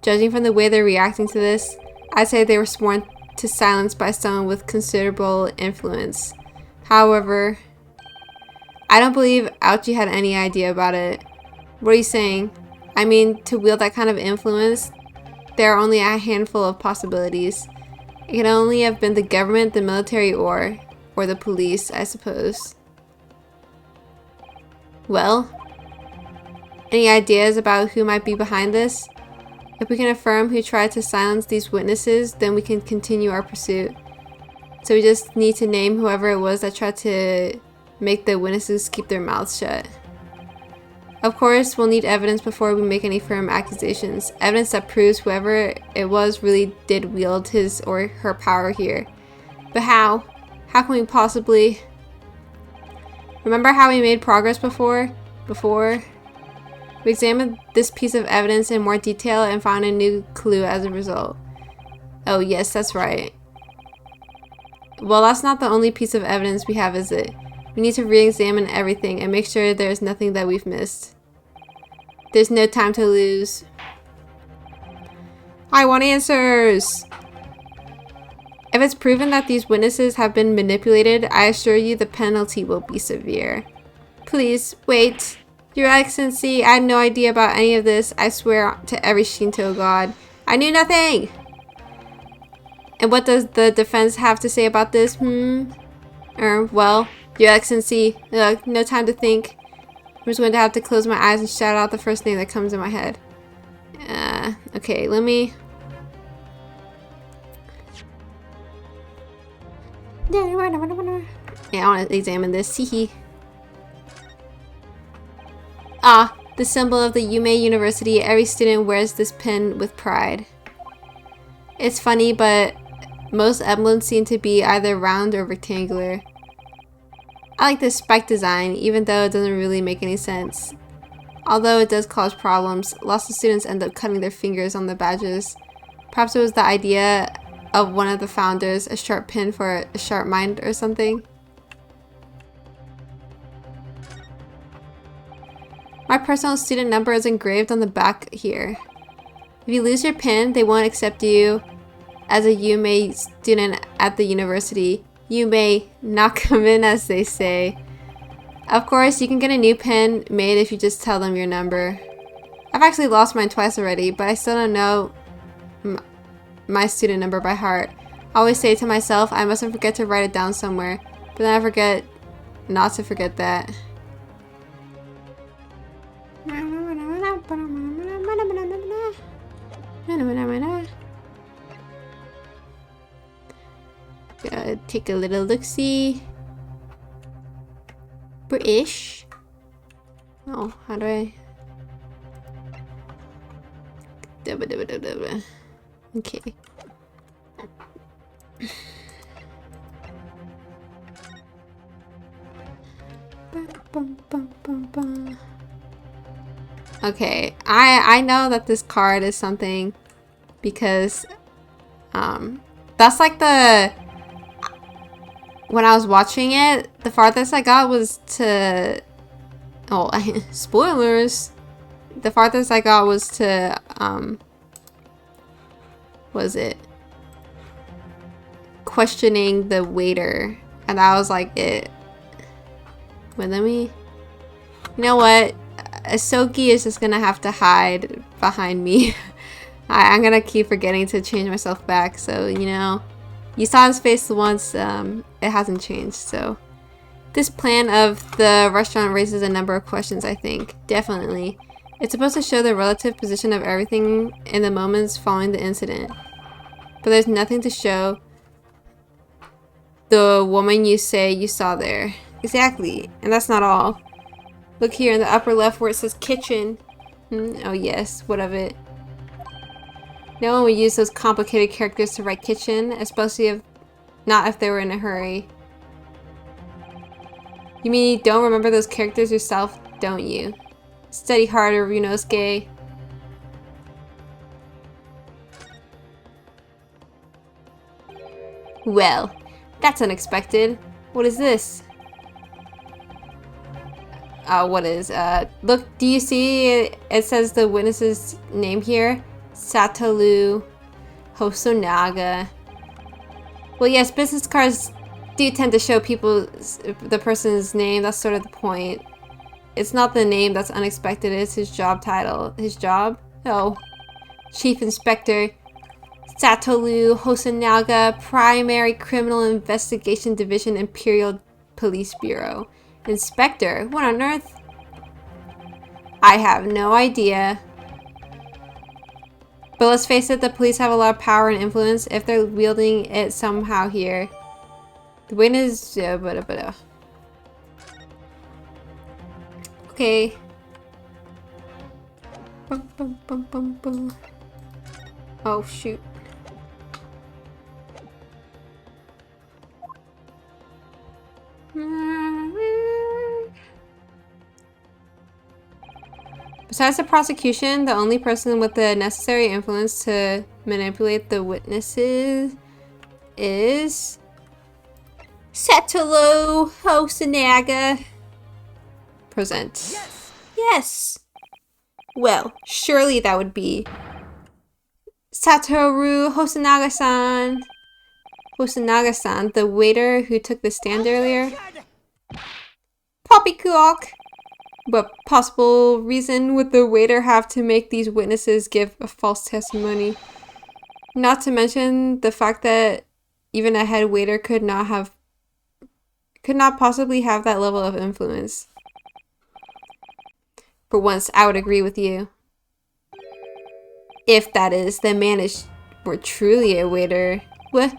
[SPEAKER 1] Judging from the way they're reacting to this, I'd say they were sworn to silence by someone with considerable influence. However, I don't believe Ouchi had any idea about it. What are you saying? I mean, to wield that kind of influence, there are only a handful of possibilities. It can only have been the government, the military, or the police, I suppose. Well, any ideas about who might be behind this? If we can affirm who tried to silence these witnesses, then we can continue our pursuit. So we just need to name whoever it was that tried to make the witnesses keep their mouths shut. Of course, we'll need evidence before we make any firm accusations. Evidence that proves whoever it was really did wield his or her power here. But how? How can we possibly... Remember how we made progress before? We examined this piece of evidence in more detail and found a new clue as a result. Oh yes, that's right. Well, that's not the only piece of evidence we have, is it? We need to re-examine everything and make sure there's nothing that we've missed. There's no time to lose. I want answers! If it's proven that these witnesses have been manipulated, I assure you the penalty will be severe. Please, wait. Your Excellency, I had no idea about any of this. I swear to every Shinto god. I knew nothing! And what does the defense have to say about this? Well, Your Excellency, no time to think. I'm just going to have to close my eyes and shout out the first name that comes in my head. Okay, let me... Yeah, I want to examine this. Hehe. Ah, the symbol of the Yume University. Every student wears this pin with pride. It's funny, but most emblems seem to be either round or rectangular. I like this spike design, even though it doesn't really make any sense. Although it does cause problems, lots of students end up cutting their fingers on the badges. Perhaps it was the idea of one of the founders, a sharp pin for a sharp mind or something. My personal student number is engraved on the back here. If you lose your pin, they won't accept you as a Yume student at the university. You may not come in, as they say. Of course, you can get a new pin made if you just tell them your number. I've actually lost mine twice already, but I still don't know my student number by heart. I always say to myself, I mustn't forget to write it down somewhere, but then I forget not to forget that. Gotta take a little look-see. British. Oh, how do I... Okay. Okay, I know that this card is something because that's like when I was watching it, the farthest I got was to spoilers. The farthest I got was to was it questioning the waiter, and that was like it. Wait, let me. You know what? Asoki is just gonna have to hide behind me. I'm gonna keep forgetting to change myself back, so you know, you saw his face once, it hasn't changed. So this plan of the restaurant raises a number of questions, I think. Definitely. It's supposed to show the relative position of everything in the moments following the incident, but there's nothing to show the woman you say you saw there. Exactly, and that's not all. Look here in the upper left where it says kitchen. Oh yes, what of it? No one would use those complicated characters to write kitchen, especially if not if they were in a hurry. You mean you don't remember those characters yourself, don't you? Study harder, Ryunosuke. Well, that's unexpected. What is this? What is, look, do you see it says the witness's name here? Satoru Hosonaga. Well, yes, business cards do tend to show the person's name. That's sort of the point. It's not the name that's unexpected, it's his job title. His job? Oh. Chief Inspector Satoru Hosonaga, Primary Criminal Investigation Division, Imperial Police Bureau. Inspector? What on earth? I have no idea. But let's face it, the police have a lot of power and influence if they're wielding it somehow here. The witness... Okay. Oh, shoot. Besides the prosecution, the only person with the necessary influence to manipulate the witnesses is Satoru Hosonaga. Present.
[SPEAKER 2] Yes!
[SPEAKER 1] Yes! Well, surely that would be Satoru Hosonaga-san. Hosonaga-san, the waiter who took the stand earlier. Poppycock! What possible reason would the waiter have to make these witnesses give a false testimony? Not to mention the fact that even a head waiter could not possibly have that level of influence. For once, I would agree with you. If that is, the man were truly a waiter. What?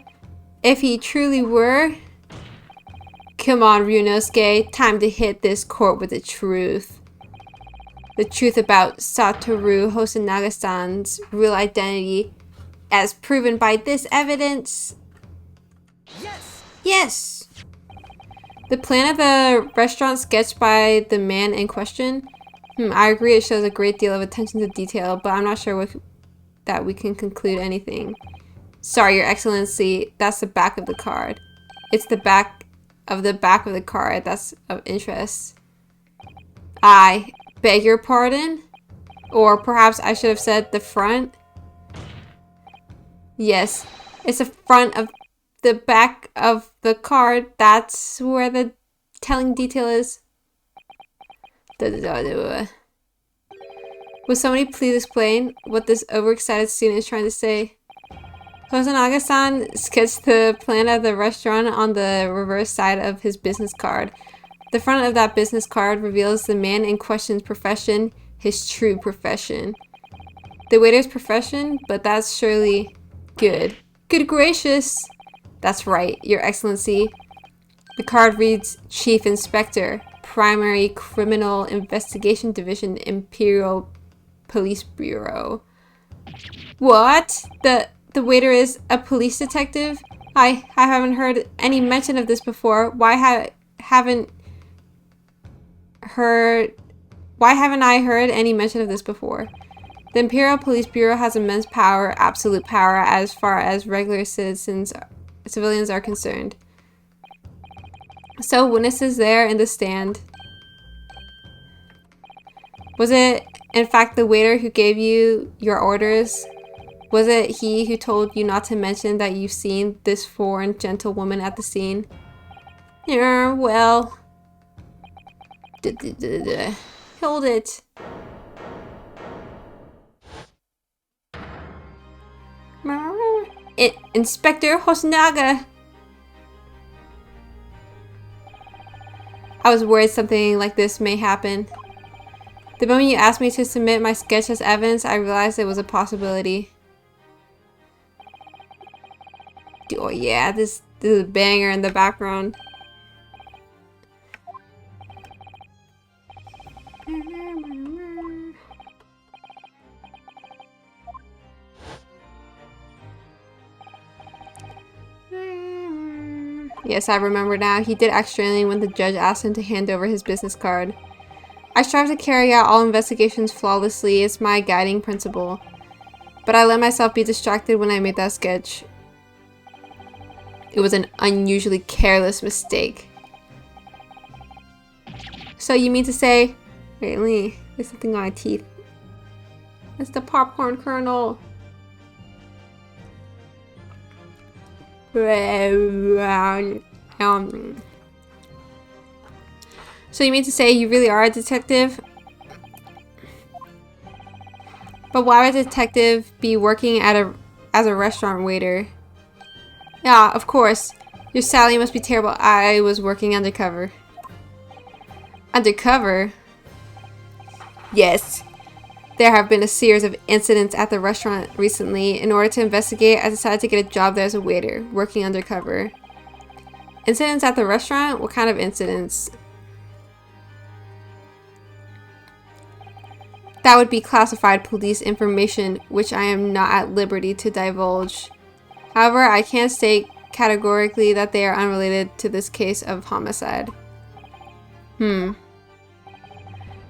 [SPEAKER 1] If he truly were? Come on, Ryunosuke, time to hit this court with the truth. The truth about Satoru Hosonaga-san's real identity, as proven by this evidence.
[SPEAKER 2] Yes!
[SPEAKER 1] Yes! The plan of the restaurant sketched by the man in question. I agree it shows a great deal of attention to detail, but I'm not sure that we can conclude anything. Sorry, Your Excellency, that's the back of the card. It's the back of the card that's of interest. I beg your pardon? Or perhaps I should have said the front? Yes, it's the front of the back of the card. That's where the telling detail is. Would somebody please explain what this overexcited student is trying to say? Hosonaga-san sketched the plan of the restaurant on the reverse side of his business card. The front of that business card reveals the man in question's profession, his true profession. The waiter's profession, but that's surely good. Good gracious! That's right, Your Excellency. The card reads Chief Inspector, Primary Criminal Investigation Division, Imperial Police Bureau. What? The waiter is a police detective? I haven't heard any mention of this before. Why haven't I heard any mention of this before? The Imperial Police Bureau has immense power, absolute power, as far as regular civilians are concerned. So, witnesses there in the stand. Was it, in fact, the waiter who gave you your orders? Was it he who told you not to mention that you've seen this foreign gentlewoman at the scene? Yeah, well... Hold it. Inspector Hosonaga! I was worried something like this may happen. The moment you asked me to submit my sketch as evidence, I realized it was a possibility. Oh yeah, this is a banger in the background. Yes, I remember now. He did act strangely when the judge asked him to hand over his business card. I strive to carry out all investigations flawlessly. It's my guiding principle. But I let myself be distracted when I made that sketch. It was an unusually careless mistake. So you mean to say... Wait, Lee, there's something on my teeth. It's the popcorn kernel. So you mean to say you really are a detective? But why would a detective be working as a restaurant waiter? Yeah, of course. Your salary must be terrible. I was working undercover. Undercover? Yes. There have been a series of incidents at the restaurant recently. In order to investigate, I decided to get a job there as a waiter, working undercover. Incidents at the restaurant? What kind of incidents? That would be classified police information, which I am not at liberty to divulge. However, I can't state categorically that they are unrelated to this case of homicide.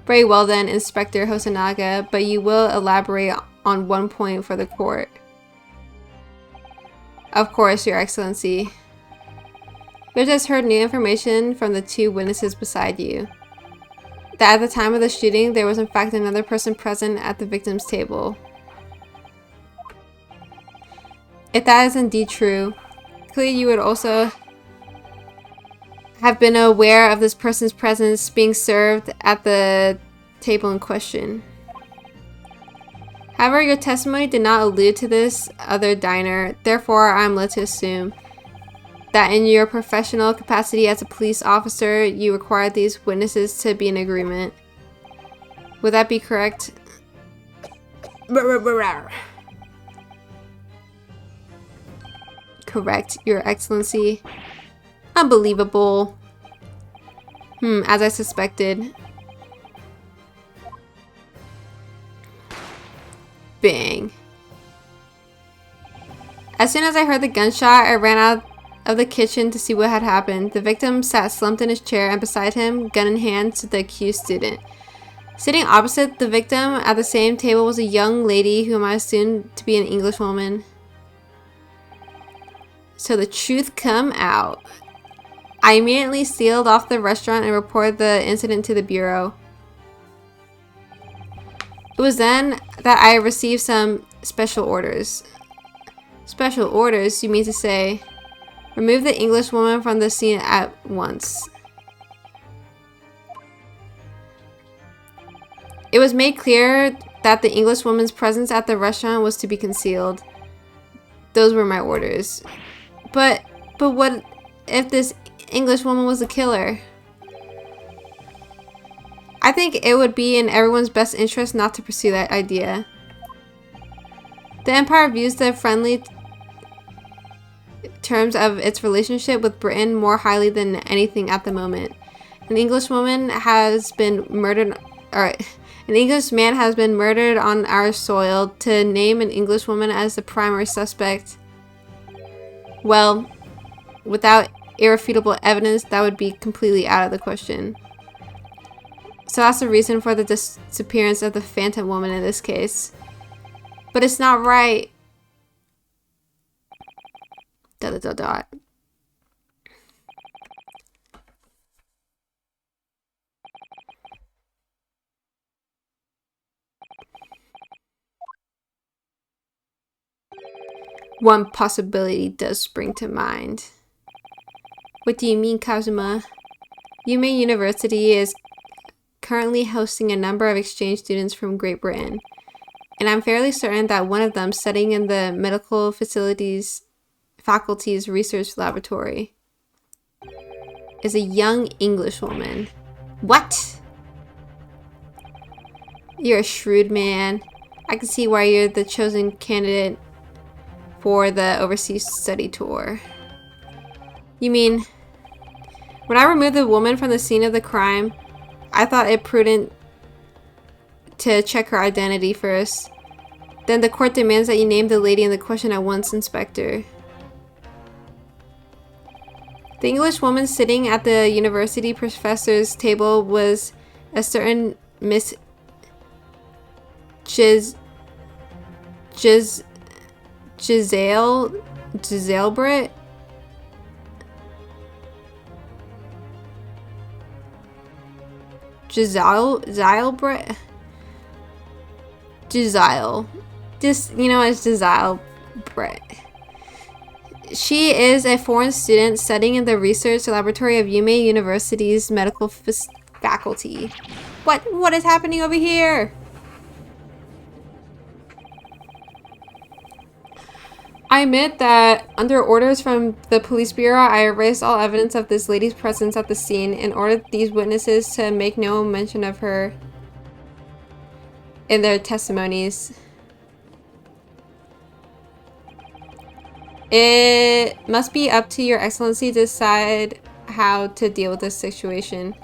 [SPEAKER 1] Very well then, Inspector Hosonaga, but you will elaborate on one point for the court. Of course, Your Excellency. We have just heard new information from the two witnesses beside you. That at the time of the shooting, there was in fact another person present at the victim's table. If that is indeed true, clearly you would also have been aware of this person's presence being served at the table in question. However, your testimony did not allude to this other diner, therefore I am led to assume that in your professional capacity as a police officer, you required these witnesses to be in agreement. Would that be correct? Correct, Your Excellency. Unbelievable. As I suspected. Bang. As soon as I heard the gunshot, I ran out of the kitchen to see what had happened. The victim sat slumped in his chair, and beside him, gun in hand, stood the accused student. Sitting opposite the victim at the same table was a young lady whom I assumed to be an Englishwoman. So the truth come out. I immediately sealed off the restaurant and reported the incident to the bureau. It was then that I received some special orders. Special orders, you mean to say? Remove the Englishwoman from the scene at once. It was made clear that the Englishwoman's presence at the restaurant was to be concealed. Those were my orders. But what if this Englishwoman was the killer? I think it would be in everyone's best interest not to pursue that idea. The Empire views the friendly terms of its relationship with Britain more highly than anything at the moment. An Englishwoman has been murdered, or An English man has been murdered on our soil. To name an English woman as the primary suspect, well, without irrefutable evidence, that would be completely out of the question. So that's the reason for the disappearance of the phantom woman in this case. But it's not right. ... One possibility does spring to mind. What do you mean, Kazuma? Yume University is currently hosting a number of exchange students from Great Britain, and I'm fairly certain that one of them studying in the medical faculty's research laboratory is a young English woman. What? You're a shrewd man. I can see why you're the chosen candidate for the overseas study tour. You mean, when I removed the woman from the scene of the crime, I thought it prudent to check her identity first. Then the court demands that you name the lady in the question at once, Inspector. The English woman sitting at the university professor's table was a certain Miss Giselle Britt? Giselle Britt? Giselle. Just, you know, it's Giselle Britt. She is a foreign student studying in the research laboratory of Yume University's medical faculty. What is happening over here? I admit that under orders from the police bureau, I erased all evidence of this lady's presence at the scene and ordered these witnesses to make no mention of her in their testimonies. It must be up to Your Excellency to decide how to deal with this situation.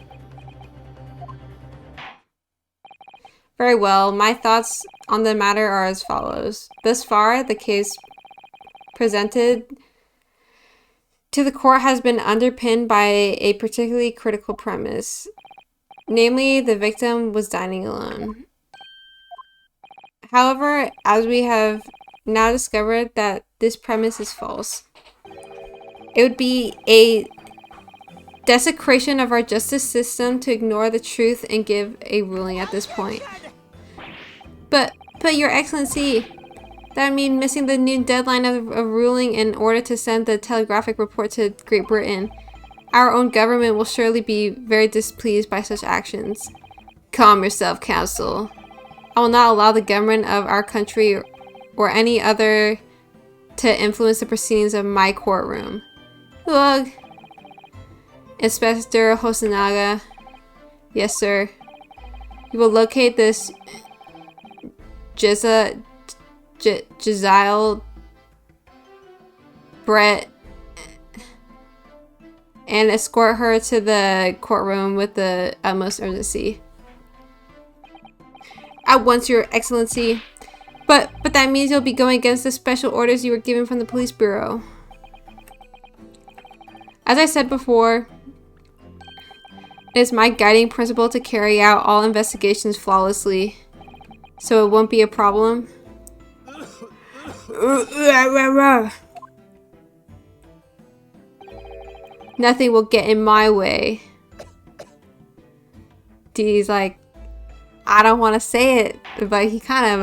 [SPEAKER 1] Very well, my thoughts on the matter are as follows. Thus far, the case presented to the court has been underpinned by a particularly critical premise. Namely, the victim was dining alone. However, as we have now discovered that this premise is false, it would be a desecration of our justice system to ignore the truth and give a ruling at this point. But Your Excellency, that would mean missing the new deadline of ruling in order to send the telegraphic report to Great Britain. Our own government will surely be very displeased by such actions. Calm yourself, Counsel. I will not allow the government of our country or any other to influence the proceedings of my courtroom. Ugh. Inspector Hosonaga. Yes, sir. You will locate this Giselle Britt and escort her to the courtroom with the utmost urgency. At once, Your Excellency. But that means you'll be going against the special orders you were given from the police bureau. As I said before, it is my guiding principle to carry out all investigations flawlessly, so it won't be a problem. Nothing will get in my way. D's like, I don't want to say it, but he kind of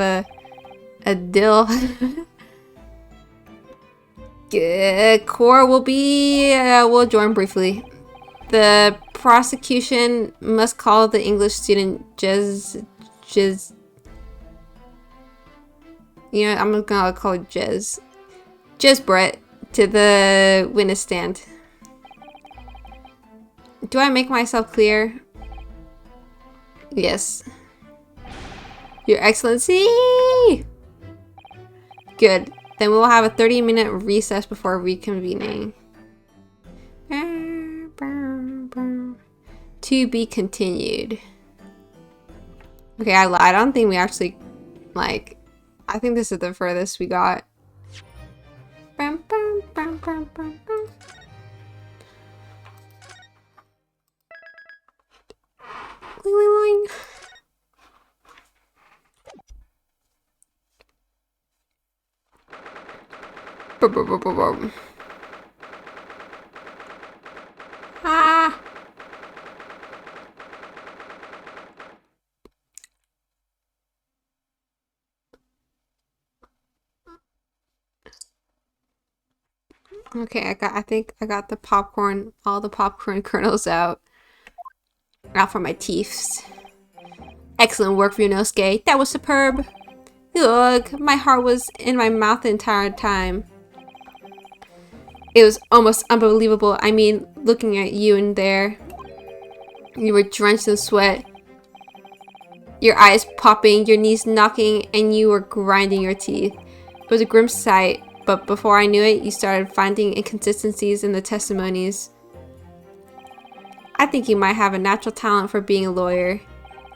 [SPEAKER 1] a dill. Core will be, we'll join briefly. The prosecution must call the English student you know, I'm gonna call it Jez Brett to the witness stand. Do I make myself clear? Yes. Your Excellency! Good. Then we'll have a 30-minute recess before reconvening. To be continued. Okay, I lied. I don't think we actually, like, I think this is the furthest we got. Bum, bum, bum, bum, bum, bum. Boing, boing, boing. Bum, bum, bum, bum, bum. Ah! Okay, I think I got the popcorn, all the popcorn kernels out for my teeth. Excellent work, Ryunosuke. That was superb. Ugh, my heart was in my mouth the entire time. It was almost unbelievable. I mean, looking at you in there, you were drenched in sweat, your eyes popping, your knees knocking, and you were grinding your teeth. It was a grim sight, but before I knew it, you started finding inconsistencies in the testimonies. I think you might have a natural talent for being a lawyer.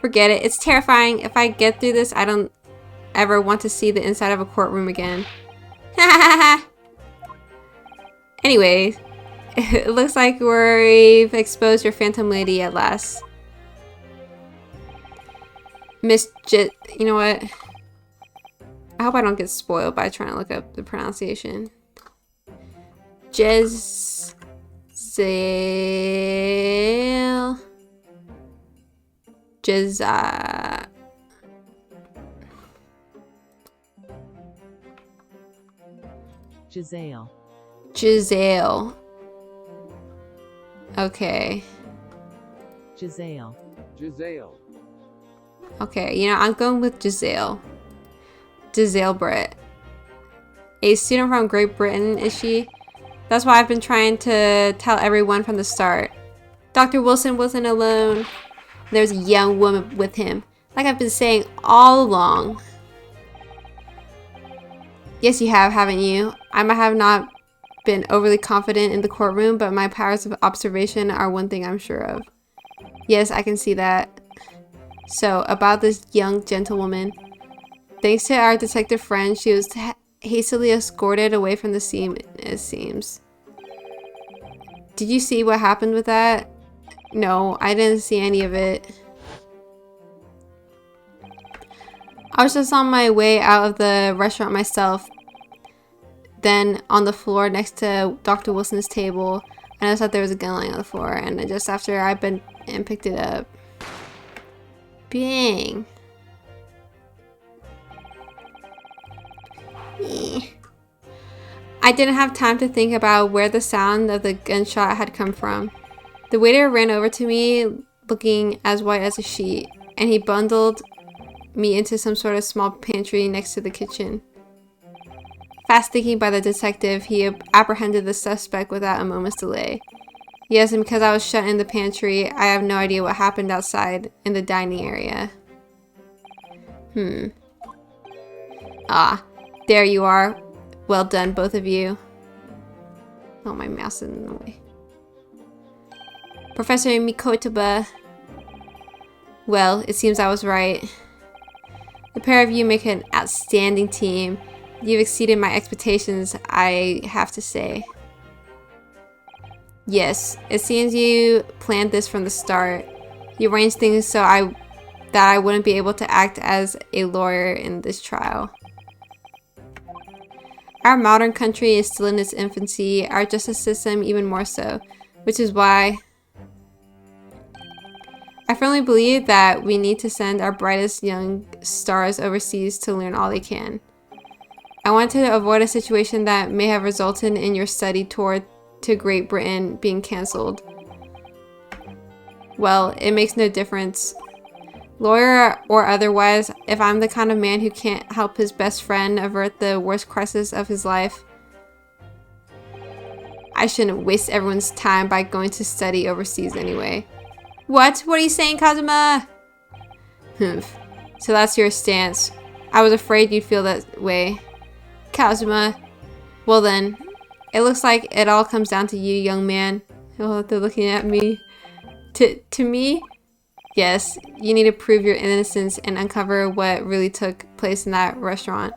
[SPEAKER 1] Forget it, it's terrifying. If I get through this, I don't ever want to see the inside of a courtroom again. Anyway, it looks like we've exposed your phantom lady at last. Miss J... You know what? I hope I don't get spoiled by trying to look up the pronunciation. Jezzail... Jezza...
[SPEAKER 5] Giselle.
[SPEAKER 1] Giselle. Okay.
[SPEAKER 5] Giselle.
[SPEAKER 6] Giselle.
[SPEAKER 1] Okay, you know, I'm going with Giselle. Giselle Brett. A student from Great Britain, is she? That's why I've been trying to tell everyone from the start. Dr. Wilson wasn't alone. There's a young woman with him. Like I've been saying all along. Yes, you have, haven't you? I might have not been overly confident in the courtroom, but my powers of observation are one thing I'm sure of. Yes, I can see that. So, about this young gentlewoman. Thanks to our detective friend, she was hastily escorted away from the scene, it seems. Did you see what happened with that? No, I didn't see any of it. I was just on my way out of the restaurant myself. Then, on the floor next to Dr. Wilson's table, I noticed that there was a gun lying on the floor, and just after I bent and picked it up. Bang. I didn't have time to think about where the sound of the gunshot had come from. The waiter ran over to me, looking as white as a sheet, and he bundled me into some sort of small pantry next to the kitchen. Fast thinking by the detective, he apprehended the suspect without a moment's delay. Yes, and because I was shut in the pantry, I have no idea what happened outside in the dining area. Ah, there you are. Well done, both of you. Oh, my mouse is in the way. Professor Mikotoba. Well, it seems I was right. The pair of you make an outstanding team. You've exceeded my expectations, I have to say. Yes, it seems you planned this from the start. You arranged things so that I wouldn't be able to act as a lawyer in this trial. Our modern country is still in its infancy, our justice system even more so, which is why I firmly believe that we need to send our brightest young stars overseas to learn all they can. I want to avoid a situation that may have resulted in your study tour to Great Britain being cancelled. Well, it makes no difference. Lawyer or otherwise, if I'm the kind of man who can't help his best friend avert the worst crisis of his life, I shouldn't waste everyone's time by going to study overseas anyway. What? What are you saying, Kazuma? Humph. So that's your stance. I was afraid you'd feel that way. Kazuma. Well then, it looks like it all comes down to you, young man. Oh, they're looking at me. To me? Yes, you need to prove your innocence and uncover what really took place in that restaurant.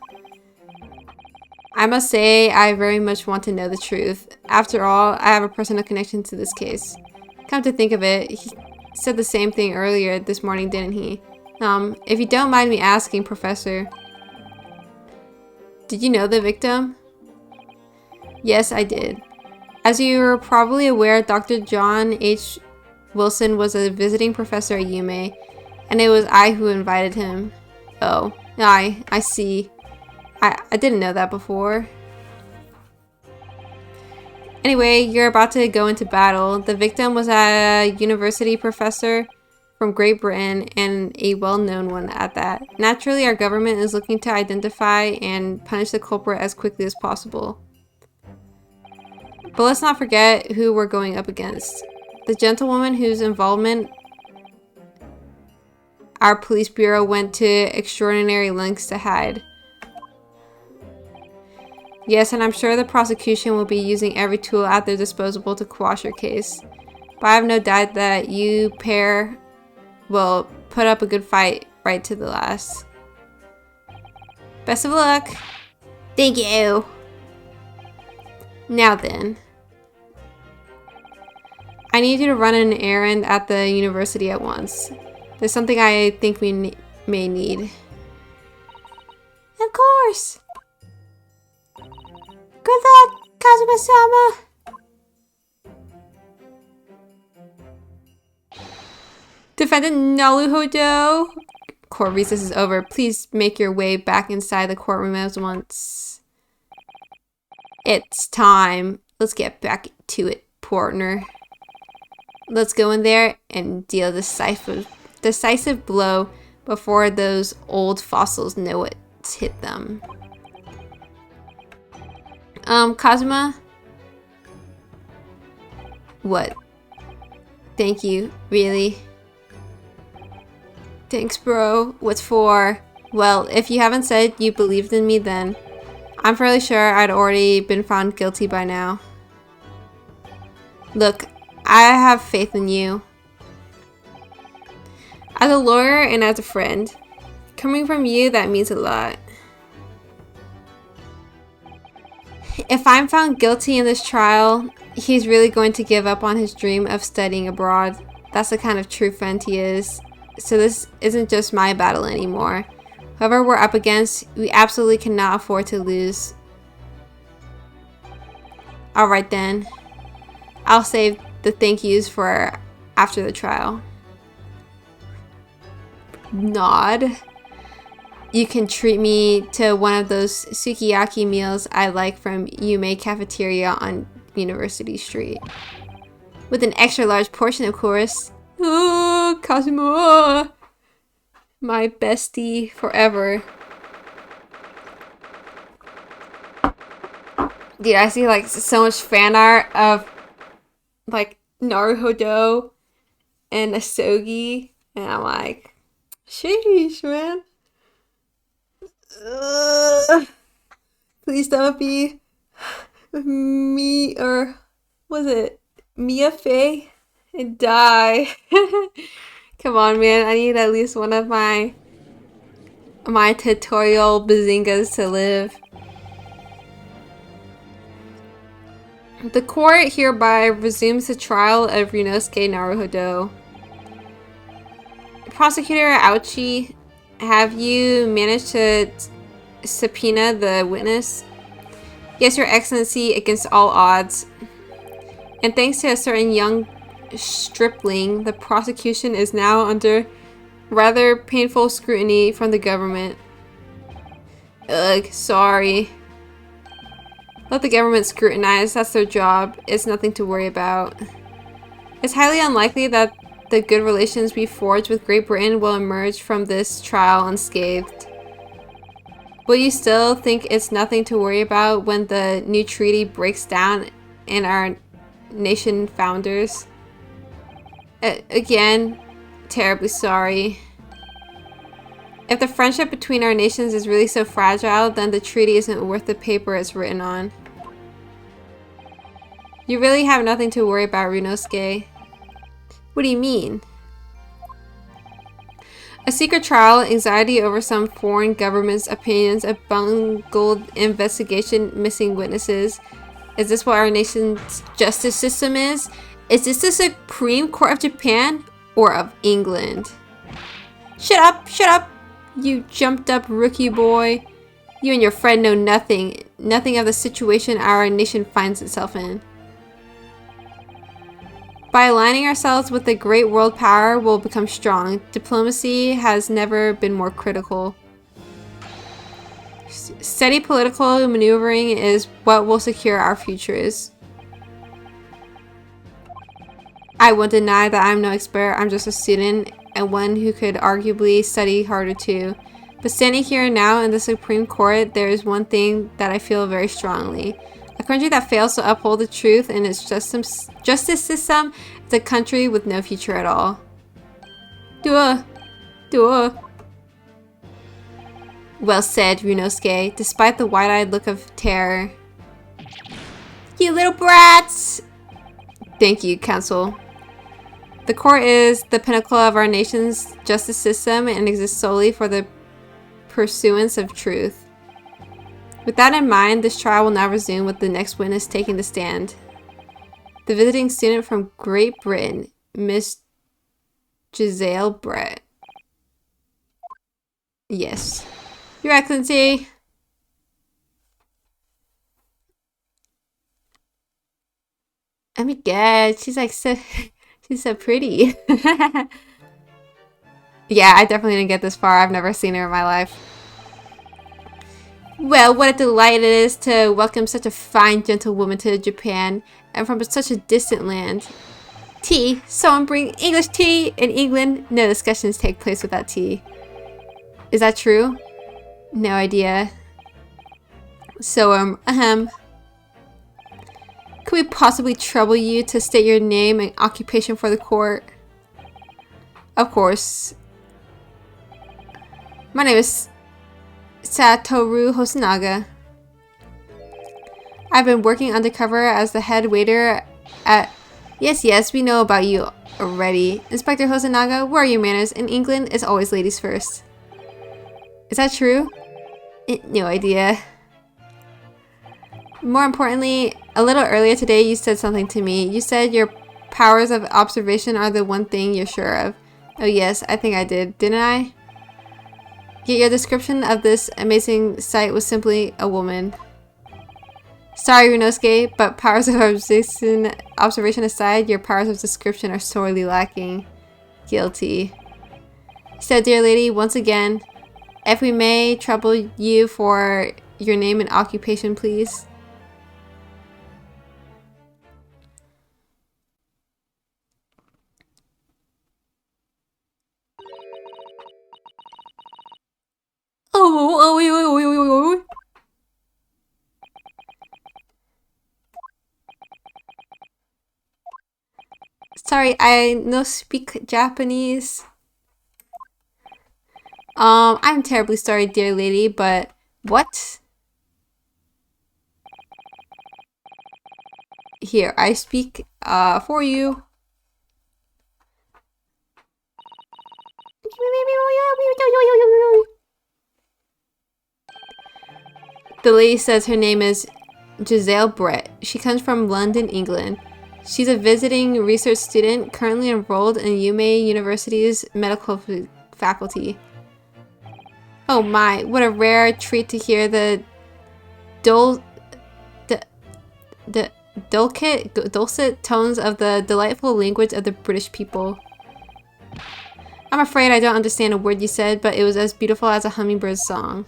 [SPEAKER 1] I must say, I very much want to know the truth. After all, I have a personal connection to this case. Come to think of it, he said the same thing earlier this morning, didn't he? If you don't mind me asking, Professor, did you know the victim? Yes, I did. As you are probably aware, Dr. John H. Wilson was a visiting professor at UMA, and it was I who invited him. Oh, I see. I didn't know that before. Anyway, you're about to go into battle. The victim was a university professor from Great Britain, and a well-known one at that. Naturally, our government is looking to identify and punish the culprit as quickly as possible. But let's not forget who we're going up against. The gentlewoman whose involvement our police bureau went to extraordinary lengths to hide. Yes, and I'm sure the prosecution will be using every tool at their disposal to quash your case. But I have no doubt that you pair will put up a good fight right to the last. Best of luck! Thank you! Now then. I need you to run an errand at the university at once. There's something I think we may need. Of course! Good luck, Kazuma-sama! Defendant Naruhodo! Court recess is over. Please make your way back inside the courtroom at once. It's time. Let's get back to it, partner. Let's go in there and deal a decisive blow before those old fossils know what's hit them. Kazuma? What? Thank you, really? Thanks, bro. What's for? Well, if you haven't said you believed in me then, I'm fairly sure I'd already been found guilty by now. Look, I have faith in you. As a lawyer and as a friend, coming from you, that means a lot. If I'm found guilty in this trial, he's really going to give up on his dream of studying abroad. That's the kind of true friend he is. So this isn't just my battle anymore. Whoever we're up against, we absolutely cannot afford to lose. Alright then. I'll save the thank yous for after the trial. Nod. You can treat me to one of those sukiyaki meals I like from Yume Cafeteria on University Street. With an extra large portion, of course. Oh, Kazuma! My bestie forever. Dude, I see like so much fan art of like Naruhodo and Asogi, and I'm like, sheesh, man. Please don't be me, or was it Mia Fey, and die. Come on, man. I need at least one of my tutorial bazingas to live. The court hereby resumes the trial of Ryunosuke Naruhodo. Prosecutor Aochi, have you managed to subpoena the witness? Yes, Your Excellency, against all odds. And thanks to a certain young stripling, the prosecution is now under rather painful scrutiny from the government. Ugh, sorry. Let the government scrutinize, that's their job. It's nothing to worry about. It's highly unlikely that the good relations we forged with Great Britain will emerge from this trial unscathed. Will you still think it's nothing to worry about when the new treaty breaks down and our nation founders? Again, terribly sorry. If the friendship between our nations is really so fragile, then the treaty isn't worth the paper it's written on. You really have nothing to worry about, Ryunosuke. What do you mean? A secret trial, anxiety over some foreign government's opinions, a bungled investigation, missing witnesses. Is this what our nation's justice system is? Is this the Supreme Court of Japan or of England? Shut up! Shut up! You jumped up rookie boy. You and your friend know nothing. Nothing of the situation our nation finds itself in. By aligning ourselves with the great world power, we'll become strong. Diplomacy has never been more critical. Steady political maneuvering is what will secure our futures. I won't deny that I'm no expert. I'm just a student and one who could arguably study harder too. But standing here now in the Supreme Court, there is one thing that I feel very strongly. A country that fails to uphold the truth in its justice system is a country with no future at all. Duh. Duh. Well said, Ryunosuke, despite the wide-eyed look of terror. You little brats! Thank you, Counsel. The court is the pinnacle of our nation's justice system and exists solely for the pursuance of truth. With that in mind, this trial will now resume with the next witness taking the stand. The visiting student from Great Britain, Miss Giselle Brett. Yes. Your Excellency. Oh my god, she's like so, she's so pretty. Yeah, I definitely didn't get this far. I've never seen her in my life. Well, what a delight it is to welcome such a fine gentlewoman to Japan, and from such a distant land. Tea? Someone bring English tea? In England, no discussions take place without tea. Is that true? No idea. So, could we possibly trouble you to state your name and occupation for the court? Of course. My name is Satoru Hosonaga. I've been working undercover as the head waiter at... Yes, we know about you already. Inspector Hosonaga, where are your manners? In England, it's always ladies first. Is that true? No idea. More importantly, a little earlier today you said something to me. You said your powers of observation are the one thing you're sure of. Oh yes, I think I did, didn't I? Yet your description of this amazing sight was simply a woman. Sorry, Ryunosuke, but powers of observation aside, your powers of description are sorely lacking. Guilty. So, dear lady, once again, if we may trouble you for your name and occupation, please. Oh. Sorry, I no speak Japanese. I'm terribly sorry, dear lady, but what? Here, I speak for you. The lady says her name is Giselle Brett. She comes from London, England. She's a visiting research student currently enrolled in Yume University's medical faculty. Oh my, what a rare treat to hear the dulcet tones of the delightful language of the British people. I'm afraid I don't understand a word you said, but it was as beautiful as a hummingbird's song.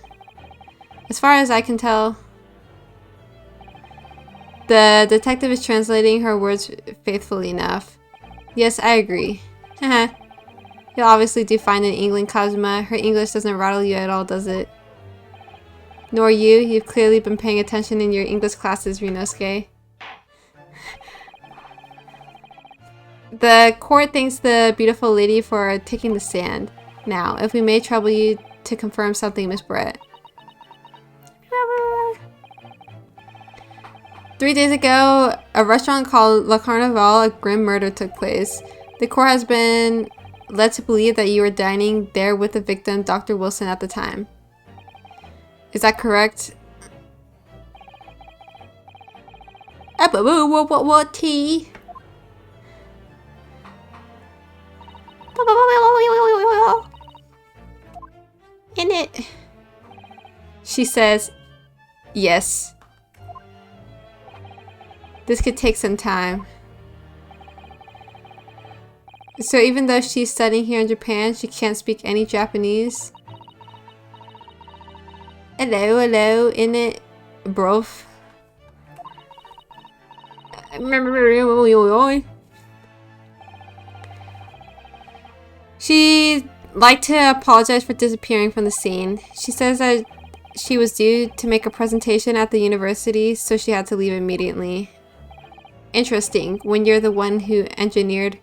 [SPEAKER 1] As far as I can tell, the detective is translating her words faithfully enough. Yes, I agree. Haha. You'll obviously do fine in England, Kazuma. Her English doesn't rattle you at all, does it? Nor you. You've clearly been paying attention in your English classes, Ryunosuke. The court thanks the beautiful lady for taking the stand. Now, if we may trouble you to confirm something, Miss Brett. 3 days ago, a restaurant called Le Carnival, a grim murder took place. The court has been led to believe that you were dining there with the victim, Dr. Wilson, at the time. Is that correct? What tea? In it. She says, yes. This could take some time. So even though she's studying here in Japan, she can't speak any Japanese. Hello, in it, brof. She'd like to apologize for disappearing from the scene. She says that she was due to make a presentation at the university, so she had to leave immediately. Interesting, when you're the one who engineered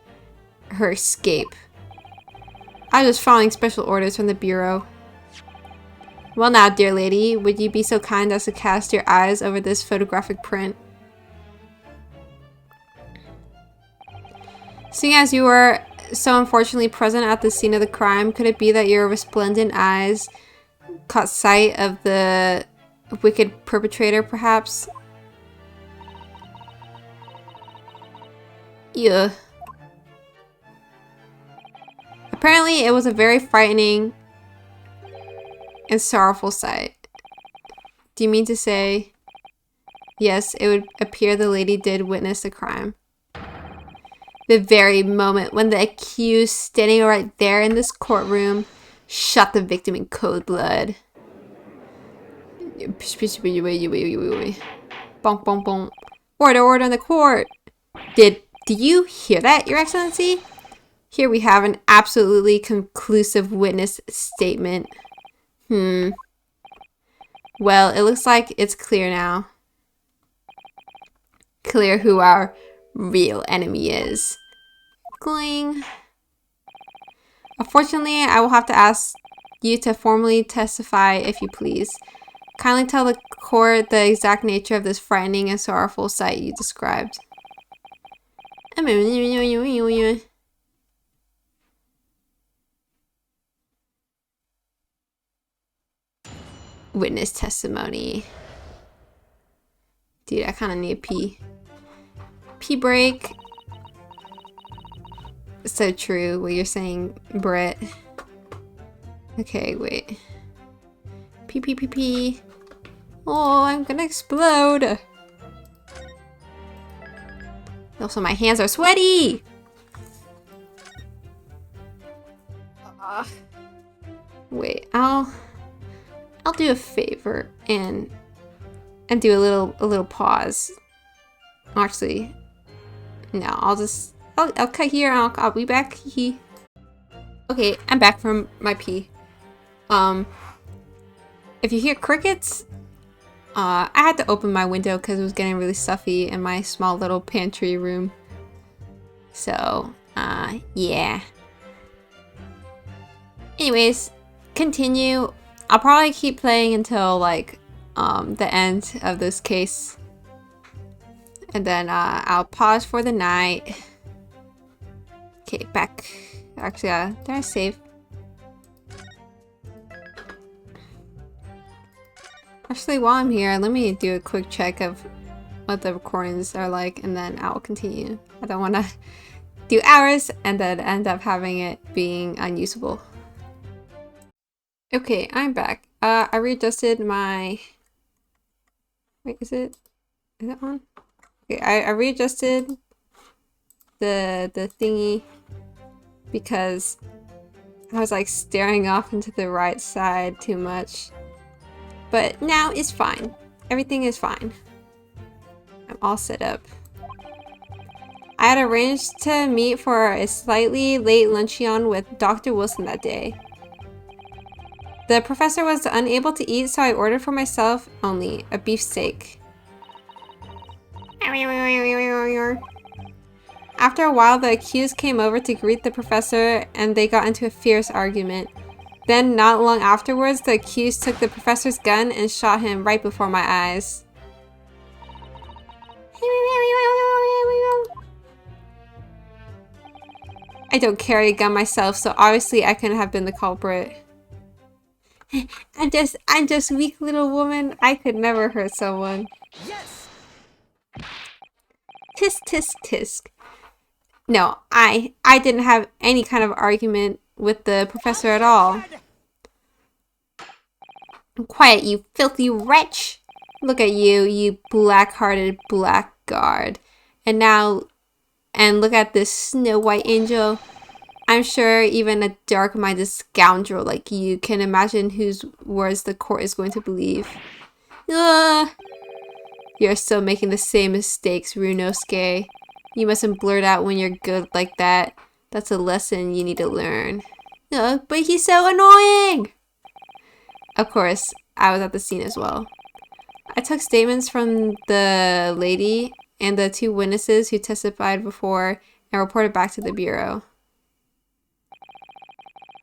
[SPEAKER 1] her escape. I was following special orders from the bureau. Well now, dear lady, would you be so kind as to cast your eyes over this photographic print? Seeing as you were so unfortunately present at the scene of the crime, could it be that your resplendent eyes caught sight of the wicked perpetrator, perhaps? Yeah. Apparently, it was a very frightening and sorrowful sight. Do you mean to say, yes, it would appear the lady did witness the crime? The very moment when the accused, standing right there in this courtroom, shot the victim in cold blood. Bonk, bonk, bonk. Order in the court. Did you hear that, Your Excellency? Here we have an absolutely conclusive witness statement. Well, it looks like it's clear now. Clear who our real enemy is. Gling. Unfortunately, I will have to ask you to formally testify if you please. Kindly tell the court the exact nature of this frightening and sorrowful sight you described. Witness testimony. Dude, I kind of need a pee. Pee break. So true what you're saying, Brett. Okay, wait. Pee. Oh, I'm gonna explode. Also, my hands are sweaty. Wait, I'll do a favor and do a little pause. Actually, no, I'll cut here and I'll be back. Okay, I'm back from my pee. If you hear crickets, I had to open my window because it was getting really stuffy in my small little pantry room. So, yeah. Anyways, continue. I'll probably keep playing until like the end of this case. And then I'll pause for the night. Okay, back. Actually, did I save? Actually, while I'm here, let me do a quick check of what the recordings are like, and then I'll continue. I don't want to do hours and then end up having it being unusable. Okay, I'm back. I readjusted my... Wait, is it on? Okay, I readjusted the thingy because I was like staring off into the right side too much. But now it's fine. Everything is fine. I'm all set up. I had arranged to meet for a slightly late luncheon with Dr. Wilson that day. The professor was unable to eat, so I ordered for myself only a beefsteak. After a while, the accused came over to greet the professor and they got into a fierce argument. Then, not long afterwards, the accused took the professor's gun and shot him right before my eyes. I don't carry a gun myself, so obviously I couldn't have been the culprit. I'm just weak little woman. I could never hurt someone.
[SPEAKER 2] Yes!
[SPEAKER 1] Tisk tisk tisk. No, I didn't have any kind of argument with the professor at all. Quiet, you filthy wretch! Look at you, you black-hearted blackguard. And look at this Snow White angel. I'm sure even a dark-minded scoundrel like you can imagine whose words the court is going to believe. Ugh. You're still making the same mistakes, Runosuke. You mustn't blurt out when you're good like that. That's a lesson you need to learn. Ugh, but he's so annoying! Of course, I was at the scene as well. I took statements from the lady and the 2 witnesses who testified before and reported back to the bureau.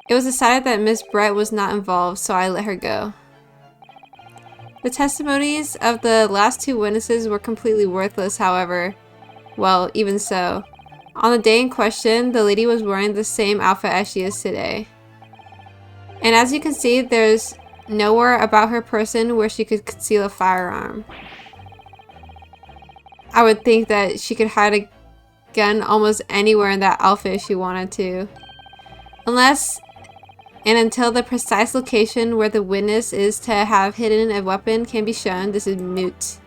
[SPEAKER 1] It was decided that Miss Brett was not involved, so I let her go. The testimonies of the last 2 witnesses were completely worthless, however. Well, even so. On the day in question, the lady was wearing the same outfit as she is today. And as you can see, there's nowhere about her person where she could conceal a firearm. I would think that she could hide a gun almost anywhere in that outfit if she wanted to. Unless and until the precise location where the witness is to have hidden a weapon can be shown, this is moot.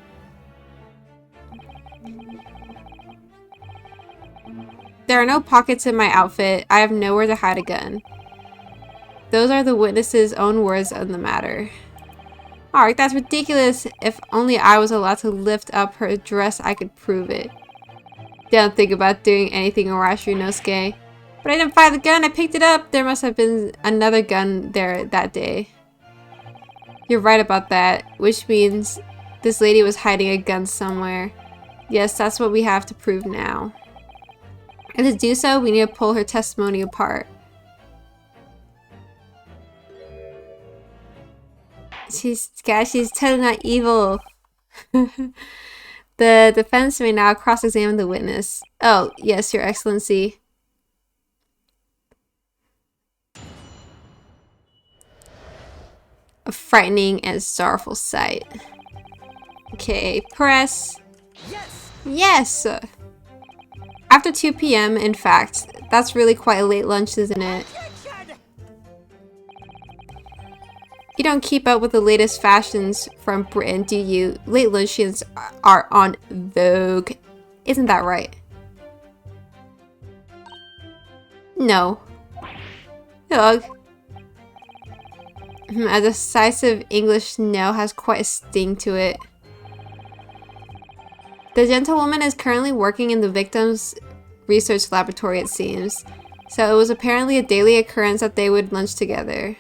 [SPEAKER 1] There are no pockets in my outfit. I have nowhere to hide a gun. Those are the witness's own words on the matter. Alright, that's ridiculous. If only I was allowed to lift up her dress, I could prove it. Don't think about doing anything rash, Runosuke. But I didn't find the gun, I picked it up. There must have been another gun there that day. You're right about that, which means this lady was hiding a gun somewhere. Yes, that's what we have to prove now. And to do so, we need to pull her testimony apart. She's totally not evil. The defense may now cross-examine the witness. Oh, yes, Your Excellency. A frightening and sorrowful sight. Okay, press. Yes! After 2 p.m., in fact. That's really quite a late lunch, isn't it? You don't keep up with the latest fashions from Britain, do you? Late luncheons are on vogue. Isn't that right? No. Ugh. A decisive English no has quite a sting to it. The gentlewoman is currently working in the victim's research laboratory, it seems. So it was apparently a daily occurrence that they would lunch together.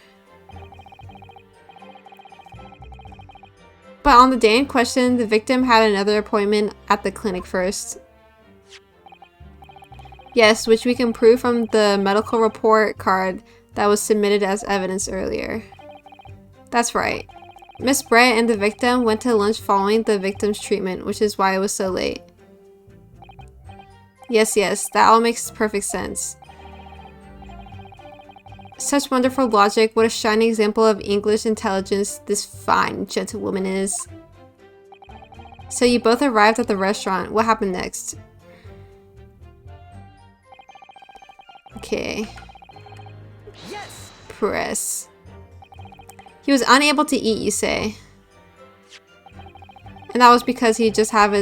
[SPEAKER 1] But on the day in question, the victim had another appointment at the clinic first. Yes, which we can prove from the medical report card that was submitted as evidence earlier. That's right. Miss Brett and the victim went to lunch following the victim's treatment, which is why it was so late. Yes, that all makes perfect sense. Such wonderful logic, what a shining example of English intelligence this fine gentlewoman is. So you both arrived at the restaurant. What happened next? Okay. Press. He was unable to eat, you say? And that was because he just had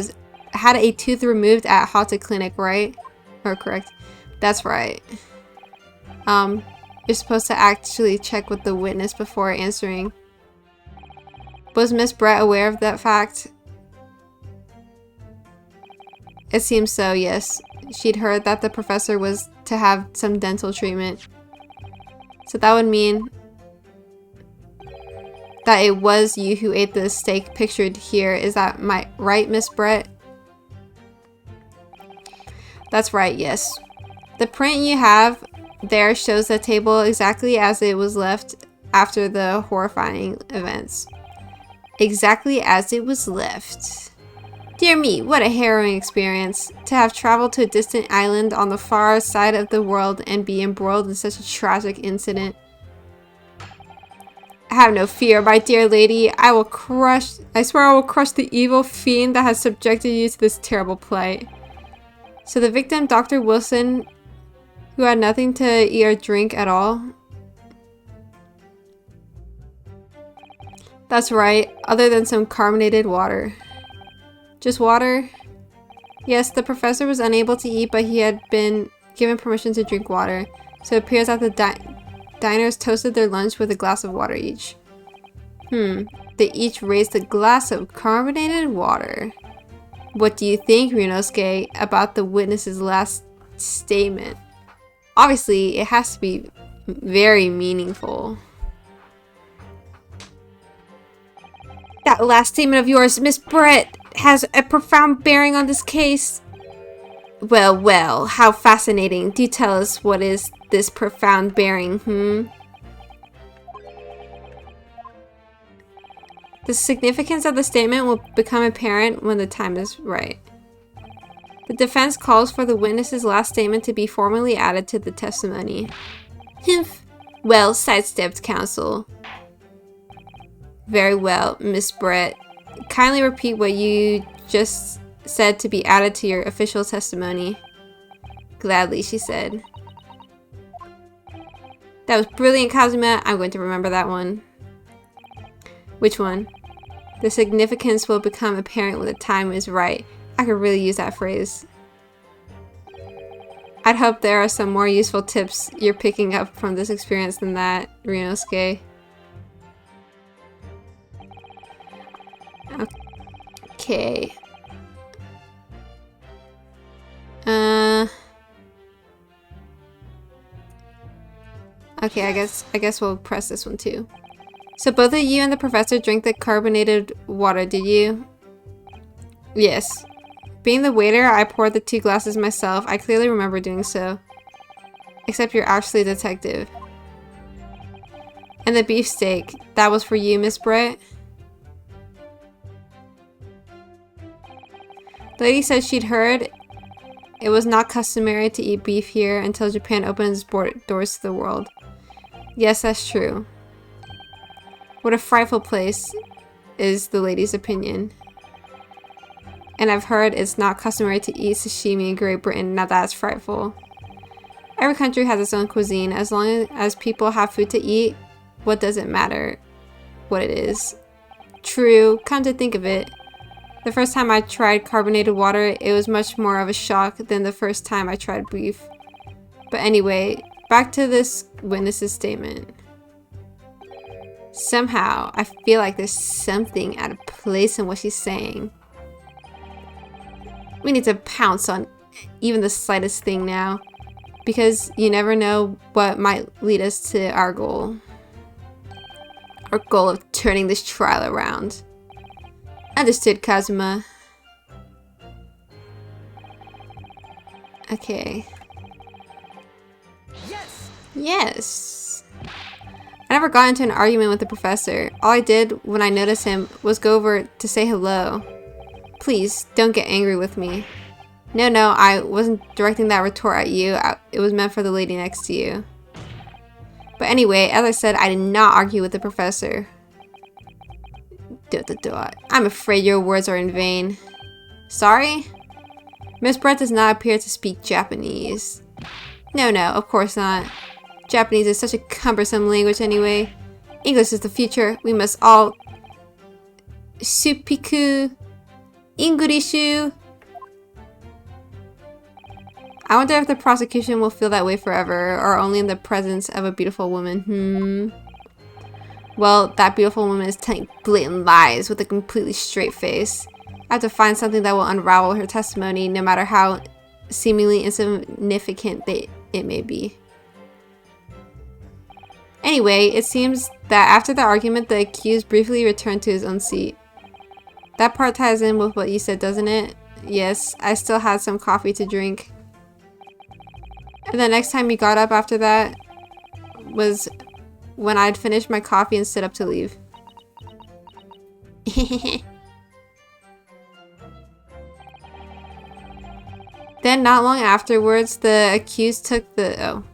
[SPEAKER 1] a tooth removed at Halted Clinic, right? Or correct? That's right. You're supposed to actually check with the witness before answering. Was Miss Brett aware of that fact? It seems so, yes. She'd heard that the professor was to have some dental treatment. So that would mean that it was you who ate the steak pictured here. Is that right, Miss Brett? That's right, yes. The print you have there shows the table exactly as it was left after the horrifying events. Exactly as it was left. Dear me, what a harrowing experience. To have traveled to a distant island on the far side of the world and be embroiled in such a tragic incident. Have no fear, my dear lady. I swear I will crush the evil fiend that has subjected you to this terrible plight. So the victim, Dr. Wilson, who had nothing to eat or drink at all. That's right, other than some carbonated water. Just water? Yes, the professor was unable to eat, but he had been given permission to drink water. So it appears that the diners toasted their lunch with a glass of water each. They each raised a glass of carbonated water. What do you think, Ryunosuke, about the witness's last statement? Obviously, it has to be very meaningful. That last statement of yours, Miss Brett, has a profound bearing on this case. Well, well, how fascinating. Do tell us what is this profound bearing, The significance of the statement will become apparent when the time is right. The defense calls for the witness's last statement to be formally added to the testimony. Humph. Well, sidestepped, counsel. Very well, Miss Brett. Kindly repeat what you just said to be added to your official testimony. Gladly, she said. That was brilliant, Kazuma. I'm going to remember that one. Which one? The significance will become apparent when the time is right. I could really use that phrase. I'd hope there are some more useful tips you're picking up from this experience than that, Ryunosuke. Okay. Okay, I guess we'll press this one too. So both of you and the professor drank the carbonated water, did you? Yes. Being the waiter, I poured the 2 glasses myself. I clearly remember doing so. Except you're actually a detective. And the beefsteak, that was for you, Miss Brett? The lady said she'd heard it was not customary to eat beef here until Japan opened its doors to the world. Yes, that's true. What a frightful place, is the lady's opinion. And I've heard it's not customary to eat sashimi in Great Britain. Now that's frightful. Every country has its own cuisine. As long as people have food to eat, what does it matter what it is? True, come to think of it. The first time I tried carbonated water, it was much more of a shock than the first time I tried beef. But anyway, back to this witness's statement. Somehow, I feel like there's something out of place in what she's saying. We need to pounce on even the slightest thing now, because you never know what might lead us to our goal. Our goal of turning this trial around. Understood, Kazuma. Okay. Yes! I never got into an argument with the professor. All I did when I noticed him was go over to say hello. Please, don't get angry with me. No, I wasn't directing that retort at you. It was meant for the lady next to you. But anyway, as I said, I did not argue with the professor. I'm afraid your words are in vain. Sorry? Miss Brett does not appear to speak Japanese. No, of course not. Japanese is such a cumbersome language anyway. English is the future. We must all... Supiku... Inglishu... I wonder if the prosecution will feel that way forever, or only in the presence of a beautiful woman. Well, that beautiful woman is telling blatant lies with a completely straight face. I have to find something that will unravel her testimony, no matter how seemingly insignificant it may be. Anyway, it seems that after the argument, the accused briefly returned to his own seat. That part ties in with what you said, doesn't it? Yes, I still had some coffee to drink. And the next time he got up after that was when I'd finished my coffee and stood up to leave. Then, not long afterwards, the accused took the... Oh.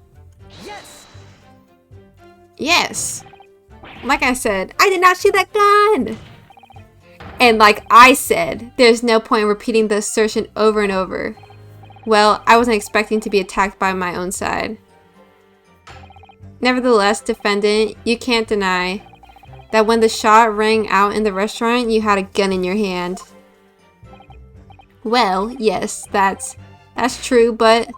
[SPEAKER 1] Yes! Like I said, I did not shoot that gun! And like I said, there's no point in repeating the assertion over and over. Well, I wasn't expecting to be attacked by my own side. Nevertheless, defendant, you can't deny that when the shot rang out in the restaurant, you had a gun in your hand. Well, yes, that's true, but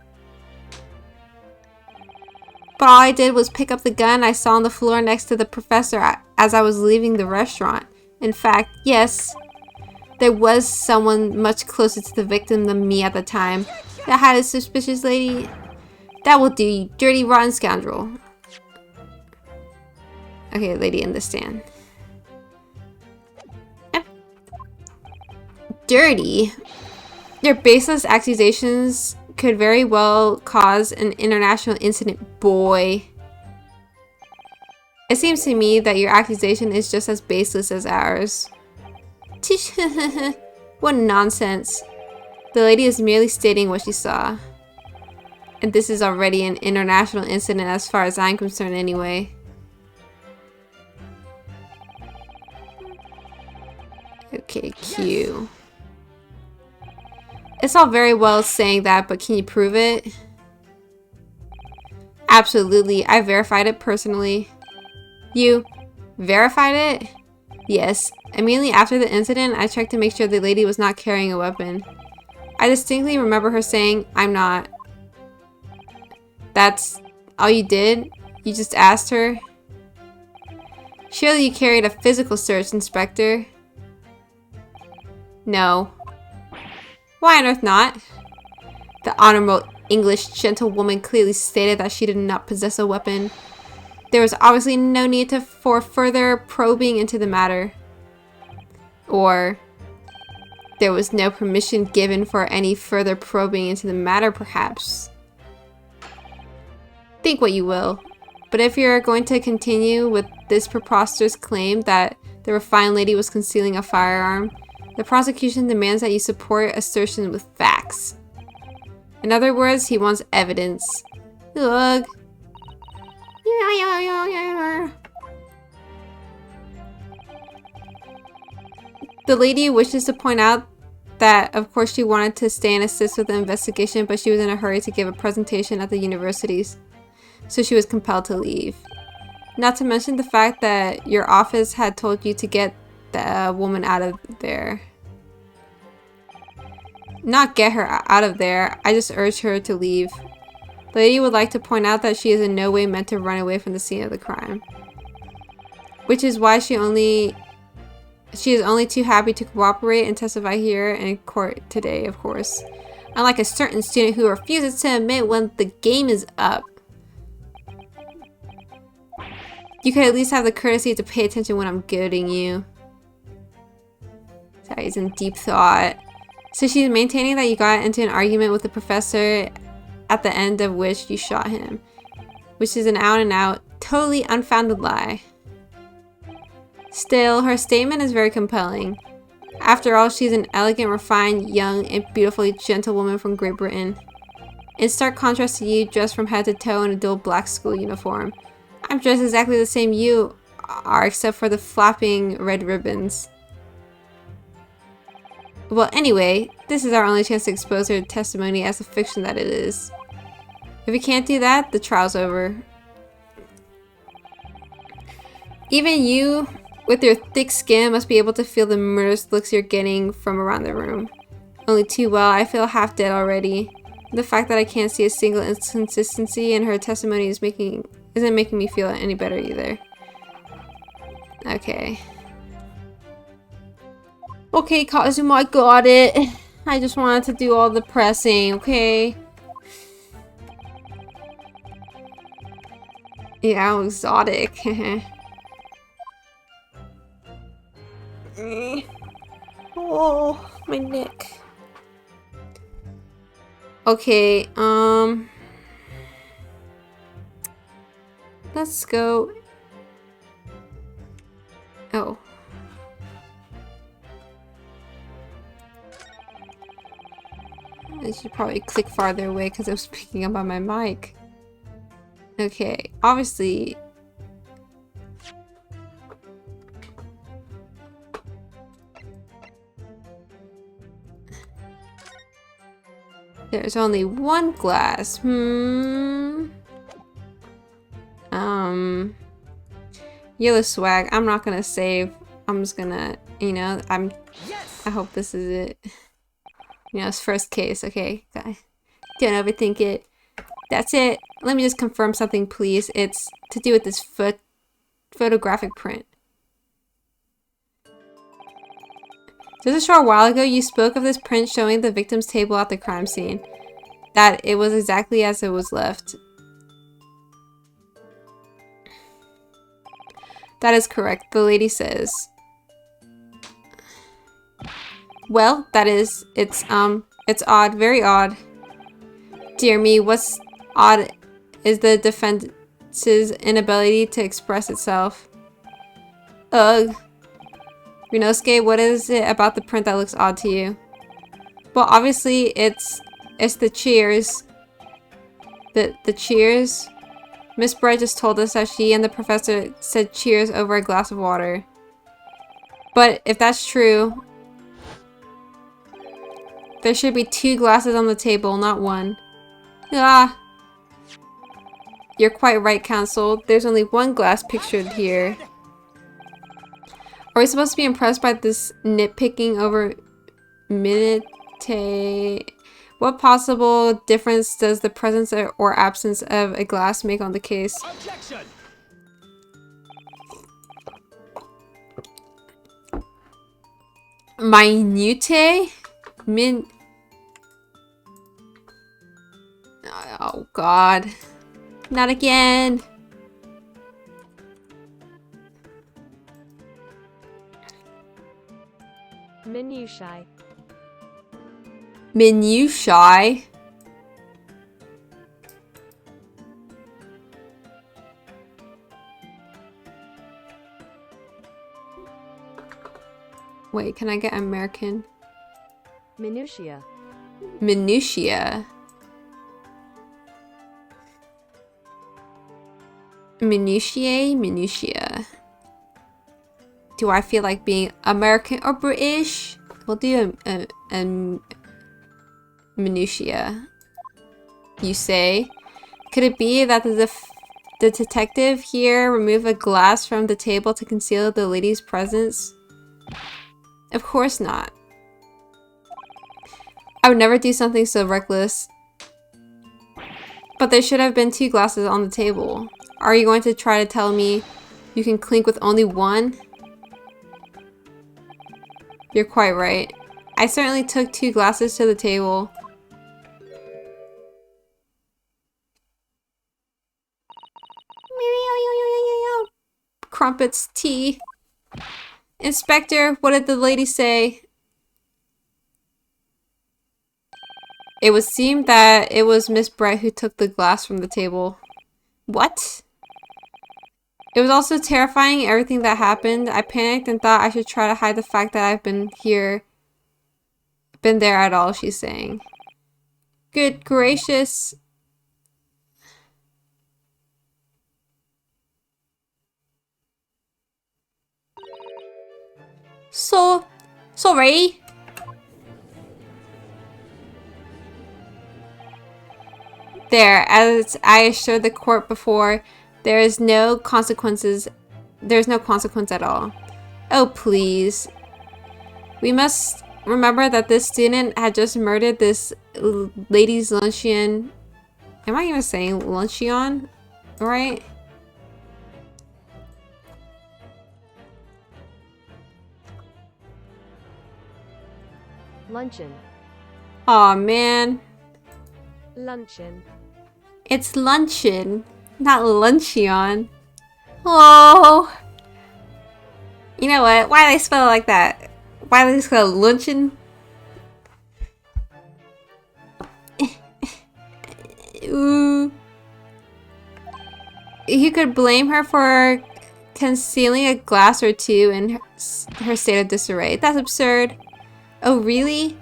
[SPEAKER 1] all I did was pick up the gun I saw on the floor next to the professor as I was leaving the restaurant. In fact, yes, there was someone much closer to the victim than me at the time that had a suspicious lady. That will do, you dirty, rotten scoundrel. Okay, lady in the stand. Yep. Dirty? Your baseless accusations could very well cause an international incident, boy. It seems to me that your accusation is just as baseless as ours. Tish, what nonsense. The lady is merely stating what she saw. And this is already an international incident as far as I'm concerned anyway. Okay, Q. It's all very well saying that, but can you prove it? Absolutely, I verified it personally. You verified it? Yes. Immediately after the incident, I checked to make sure the lady was not carrying a weapon. I distinctly remember her saying, "I'm not." That's all you did? You just asked her? Surely you carried a physical search, Inspector. No. Why on earth not? The honorable English gentlewoman clearly stated that she did not possess a weapon. There was obviously no need for further probing into the matter. Or there was no permission given for any further probing into the matter, perhaps. Think what you will. But if you're going to continue with this preposterous claim that the refined lady was concealing a firearm, the prosecution demands that you support assertion with facts. In other words, he wants evidence. Ugh. The lady wishes to point out that, of course, she wanted to stay and assist with the investigation, but she was in a hurry to give a presentation at the universities, so she was compelled to leave. Not to mention the fact that your office had told you to get the woman out of there. Not get her out of there, I just urged her to leave. The lady would like to point out that she is in no way meant to run away from the scene of the crime. Which is why she is only too happy to cooperate and testify here in court today, of course. Unlike a certain student who refuses to admit when the game is up. You could at least have the courtesy to pay attention when I'm goading you. Sorry, he's in deep thought. So she's maintaining that you got into an argument with the professor, at the end of which you shot him. Which is an out and out, totally unfounded lie. Still, her statement is very compelling. After all, she's an elegant, refined, young, and beautifully gentle woman from Great Britain. In stark contrast to you, dressed from head to toe in a dull black school uniform. I'm dressed exactly the same you are, except for the flapping red ribbons. Well, anyway, this is our only chance to expose her testimony as the fiction that it is. If we can't do that, the trial's over. Even you, with your thick skin, must be able to feel the murderous looks you're getting from around the room. Only too well, I feel half dead already. The fact that I can't see a single inconsistency in her testimony isn't making me feel any better either. Okay. Okay, Kazuma, I got it. I just wanted to do all the pressing, okay? Yeah, how exotic. Oh, my neck. Okay, let's go. Oh. I should probably click farther away because I was picking up on my mic. Okay, obviously. There's only one glass. Yellow swag. I'm not gonna save. I'm just gonna, you know, I hope this is it. You know, it's first case, okay? Don't overthink it. That's it. Let me just confirm something, please. It's to do with this photographic print. Just a short while ago, you spoke of this print showing the victim's table at the crime scene. That it was exactly as it was left. That is correct, the lady says. Well, that is, it's odd, very odd. Dear me, what's odd is the defense's inability to express itself. Ugh. Rinosuke, what is it about the print that looks odd to you? Well, obviously, it's the cheers. The cheers. Miss Bright just told us that she and the professor said cheers over a glass of water. But if that's true, there should be 2 glasses on the table, not 1. Ah! You're quite right, Counsel. There's only 1 glass pictured here. Are we supposed to be impressed by this nitpicking over minute? What possible difference does the presence or absence of a glass make on the case?
[SPEAKER 6] Objection!
[SPEAKER 1] Minute? Oh god. Not again.
[SPEAKER 4] Minutiae.
[SPEAKER 1] Minutiae? Wait, can I get American?
[SPEAKER 4] Minutia.
[SPEAKER 1] Minutia. Minutiae? Minutia. Do I feel like being American or British? We'll do a minutia. You say? Could it be that the detective here removed a glass from the table to conceal the lady's presence? Of course not. I would never do something so reckless. But there should have been 2 glasses on the table. Are you going to try to tell me you can clink with only 1? You're quite right. I certainly took 2 glasses to the table. Crumpets, tea. Inspector, what did the lady say? It would seem that it was Miss Bright who took the glass from the table. What? It was also terrifying, everything that happened. I panicked and thought I should try to hide the fact that I've been there at all, she's saying. Good gracious. So, sorry. There, as I assured the court before, there's no consequence at all. Oh, please. We must remember that this student had just murdered this lady's luncheon. Am I even saying luncheon? Right?
[SPEAKER 4] Luncheon.
[SPEAKER 1] Aw, man.
[SPEAKER 4] Luncheon.
[SPEAKER 1] It's luncheon, not luncheon. Oh. You know what? Why do they spell it like that? Why do they spell luncheon? Ooh. You could blame her for concealing a glass or 2 in her state of disarray. That's absurd. Oh, really?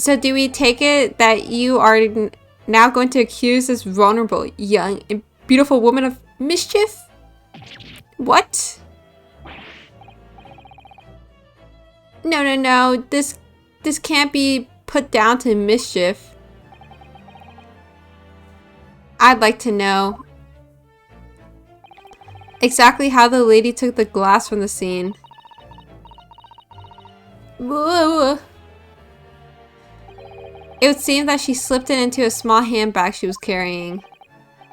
[SPEAKER 1] So do we take it that you are now going to accuse this vulnerable, young, and beautiful woman of mischief? What? No, no, no. This can't be put down to mischief. I'd like to know exactly how the lady took the glass from the scene. Whoa. It would seem that she slipped it into a small handbag she was carrying.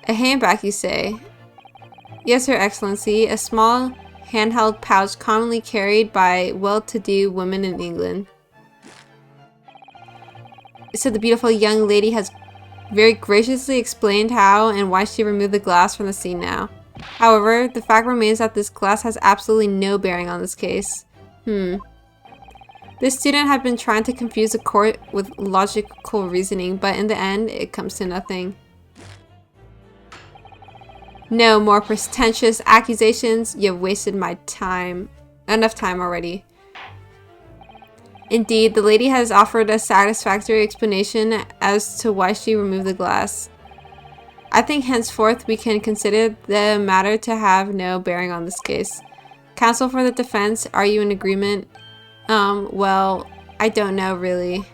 [SPEAKER 1] A handbag, you say? Yes, Your Excellency. A small handheld pouch commonly carried by well-to-do women in England. So the beautiful young lady has very graciously explained how and why she removed the glass from the scene now. However, the fact remains that this glass has absolutely no bearing on this case. This student had been trying to confuse the court with logical reasoning, but in the end, it comes to nothing. No more pretentious accusations. You've wasted my time. Enough time already. Indeed, the lady has offered a satisfactory explanation as to why she removed the glass. I think henceforth we can consider the matter to have no bearing on this case. Counsel for the defense, are you in agreement? Well, I don't know really.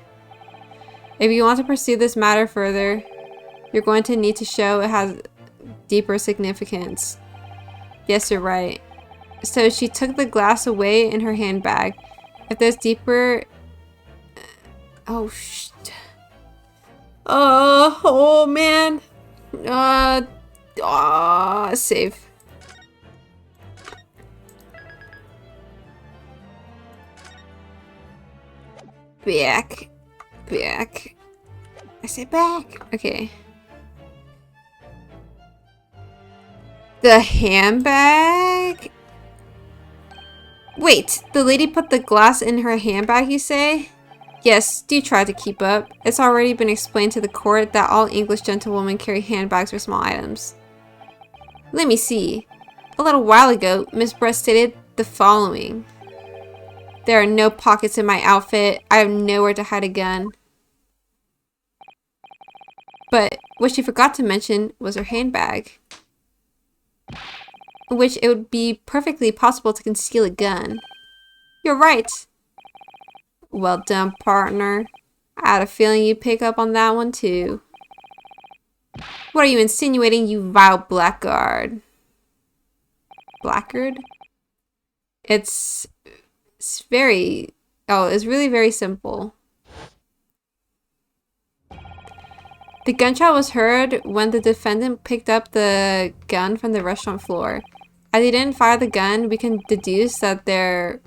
[SPEAKER 1] If you want to pursue this matter further, you're going to need to show it has deeper significance. Yes, you're right. So she took the glass away in her handbag. If there's deeper... Oh, oh man. Save. Back. I said back. Okay. The handbag? Wait, the lady put the glass in her handbag, you say? Yes, do try to keep up. It's already been explained to the court that all English gentlewomen carry handbags for small items. Let me see. A little while ago, Miss Brett stated the following. There are no pockets in my outfit. I have nowhere to hide a gun. But what she forgot to mention was her handbag, in which it would be perfectly possible to conceal a gun. You're right. Well done, partner. I had a feeling you'd pick up on that one too. What are you insinuating, you vile blackguard? Blackguard? It's really very simple. The gunshot was heard when the defendant picked up the gun from the restaurant floor. As he didn't fire the gun, we can deduce that there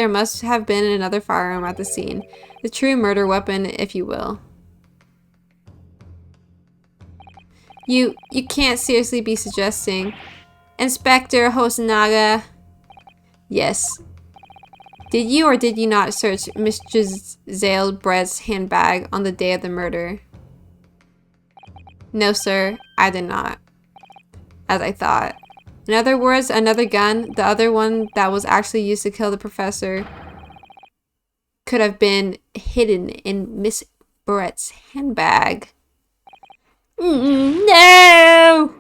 [SPEAKER 1] must have been another firearm at the scene. The true murder weapon, if you will. You can't seriously be suggesting. Inspector Hosonaga. Yes. Did you or did you not search Miss Giselle Brett's handbag on the day of the murder? No, sir. I did not. As I thought. In other words, another gun, the other one that was actually used to kill the professor, could have been hidden in Miss Brett's handbag. No!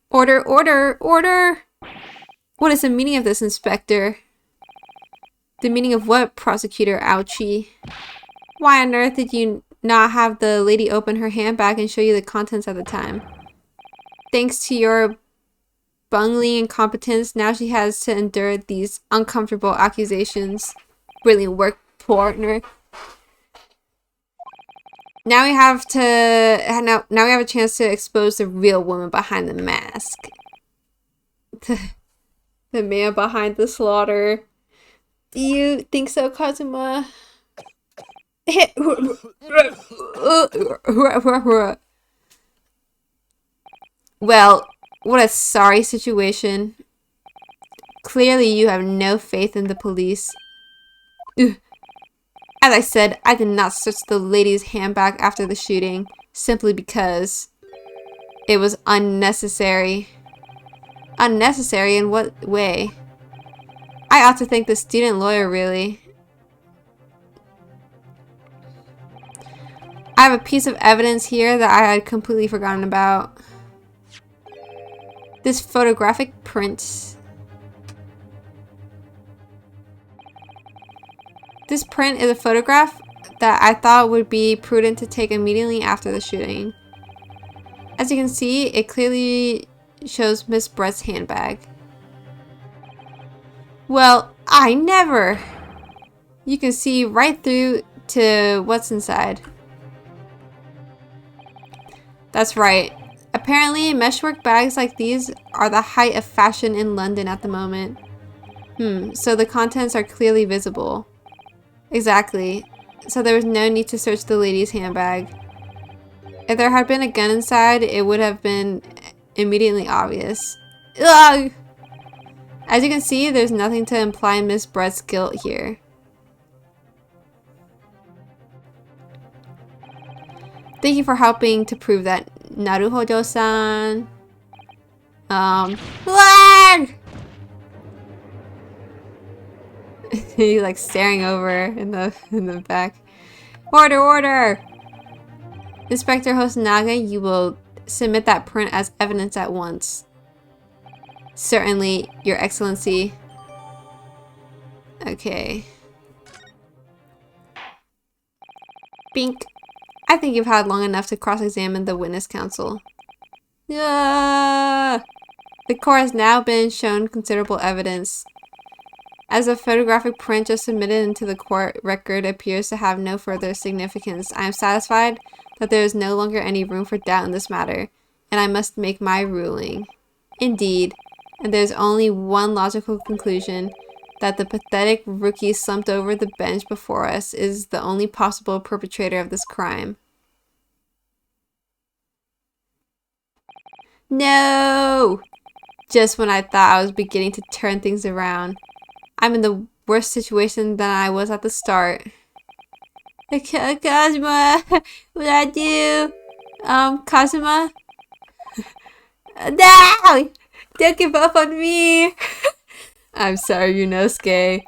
[SPEAKER 1] Order, order, order! What is the meaning of this, Inspector? The meaning of what, Prosecutor Ouchie? Why on earth did you not have the lady open her handbag and show you the contents at the time? Thanks to your bungling incompetence, now she has to endure these uncomfortable accusations. Brilliant work, partner. Now we have a chance to expose the real woman behind the mask. The man behind the slaughter. Do you think so, Kazuma? Well, what a sorry situation. Clearly you have no faith in the police. As I said, I did not search the lady's handbag after the shooting, simply because it was unnecessary. Unnecessary in what way? I ought to thank the student lawyer, really. I have a piece of evidence here that I had completely forgotten about. This photographic print. This print is a photograph that I thought would be prudent to take immediately after the shooting. As you can see, it clearly shows Miss Brett's handbag. Well, I never! You can see right through to what's inside. That's right. Apparently, meshwork bags like these are the height of fashion in London at the moment. So the contents are clearly visible. Exactly. So there was no need to search the lady's handbag. If there had been a gun inside, it would have been immediately obvious. Ugh! As you can see, there's nothing to imply Miss Brett's guilt here. Thank you for helping to prove that, Naruhodo-san. Lag! He's like staring over in the back. Order, order! Inspector Hosonaga, you will submit that print as evidence at once. Certainly, Your Excellency. Okay. Bink. I think you've had long enough to cross-examine the witness counsel. The court has now been shown considerable evidence. As a photographic print just submitted into the court record appears to have no further significance, I am satisfied that there is no longer any room for doubt in this matter, and I must make my ruling. Indeed, and there is only one logical conclusion, that the pathetic rookie slumped over the bench before us is the only possible perpetrator of this crime. No! Just when I thought I was beginning to turn things around. I'm in the worse situation than I was at the start. Kazuma, what did I do? Kazuma? No! Don't give up on me! I'm sorry, Yunosuke.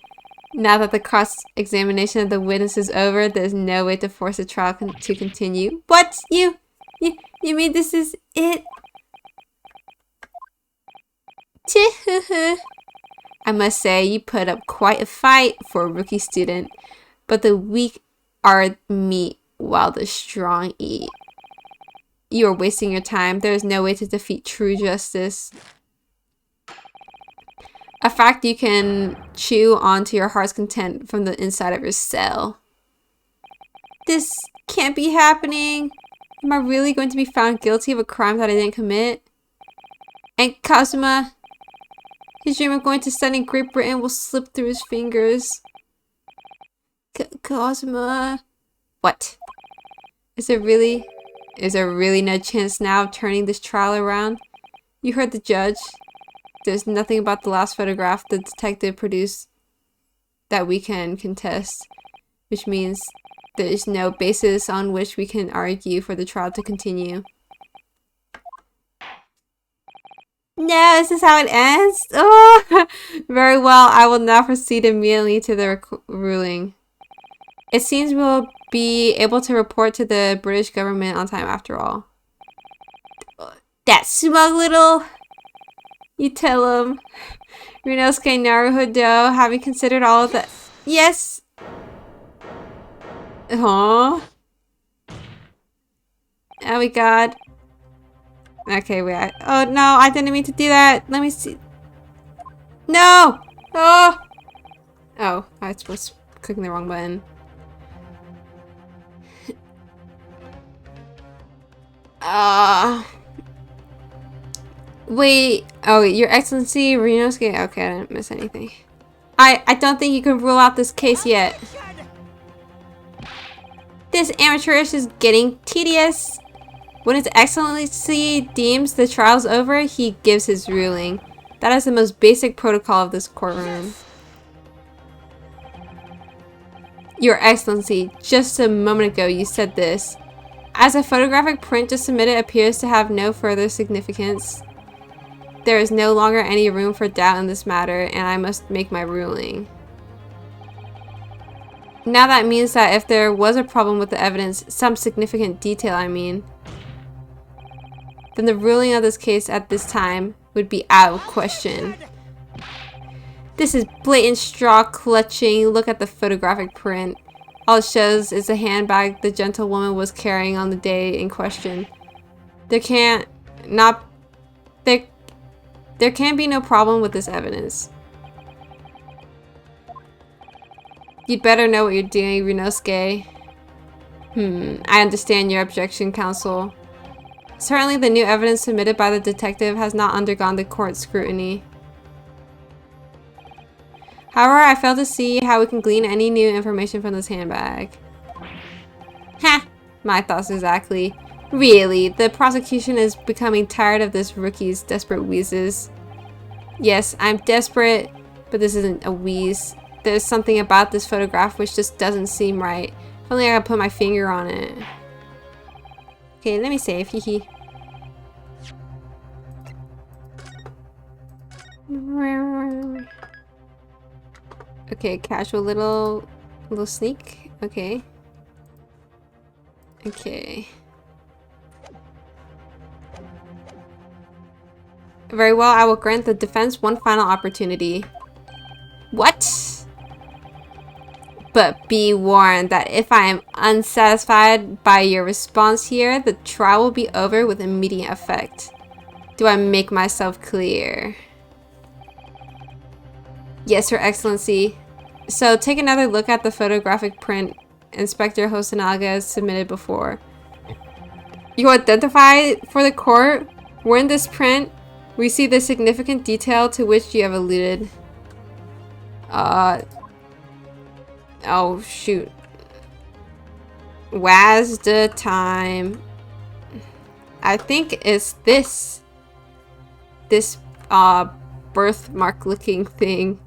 [SPEAKER 1] Now that the cross-examination of the witness is over, there's no way to force the trial to continue. What? You mean this is it? I must say, you put up quite a fight for a rookie student, but the weak are meat while the strong eat. You are wasting your time. There is no way to defeat true justice. A fact you can chew on to your heart's content from the inside of your cell. This can't be happening. Am I really going to be found guilty of a crime that I didn't commit? And Kazuma, his dream of going to study in Great Britain will slip through his fingers. Kazuma. What? Is there really no chance now of turning this trial around? You heard the judge. There's nothing about the last photograph the detective produced that we can contest, which means there is no basis on which we can argue for the trial to continue. No, this is how it ends? Oh, very well. I will now proceed immediately to the ruling. It seems we'll be able to report to the British government on time after all. That smug little... You tell him. Ryunosuke Naruhodo, having considered all of that... Yes! Huh? Oh my god. Okay, wait. Oh no, I didn't mean to do that. Let me see. No! Oh! Oh, I was clicking the wrong button. Wait. Oh, Your Excellency, Ryunosuke. Okay, I didn't miss anything. I don't think you can rule out this case yet. This amateurish is getting tedious. When His Excellency deems the trial's over, he gives his ruling. That is the most basic protocol of this courtroom. Your Excellency, just a moment ago you said this. As a photographic print just submitted appears to have no further significance. There is no longer any room for doubt in this matter, and I must make my ruling. Now that means that if there was a problem with the evidence, some significant detail I mean, then the ruling of this case at this time would be out of question. This is blatant straw clutching. Look at the photographic print. All it shows is the handbag the gentlewoman was carrying on the day in question. There can be no problem with this evidence. You'd better know what you're doing, Ryunosuke. I understand your objection, counsel. Certainly the new evidence submitted by the detective has not undergone the court scrutiny. However, I fail to see how we can glean any new information from this handbag. Ha! My thoughts exactly. Really, the prosecution is becoming tired of this rookie's desperate wheezes. Yes, I'm desperate, but this isn't a wheeze. There's something about this photograph which just doesn't seem right. If only I could put my finger on it. Okay, let me save. Hehe. Okay, casual little sneak. Okay. Okay. Very well, I will grant the defense one final opportunity. What? But be warned that if I am unsatisfied by your response here, the trial will be over with immediate effect. Do I make myself clear? Yes, Your Excellency. So take another look at the photographic print Inspector Hosonaga has submitted before. You identify for the court where in this print we see the significant detail to which you have alluded. Oh shoot. Was the time? I think it's this birthmark looking thing.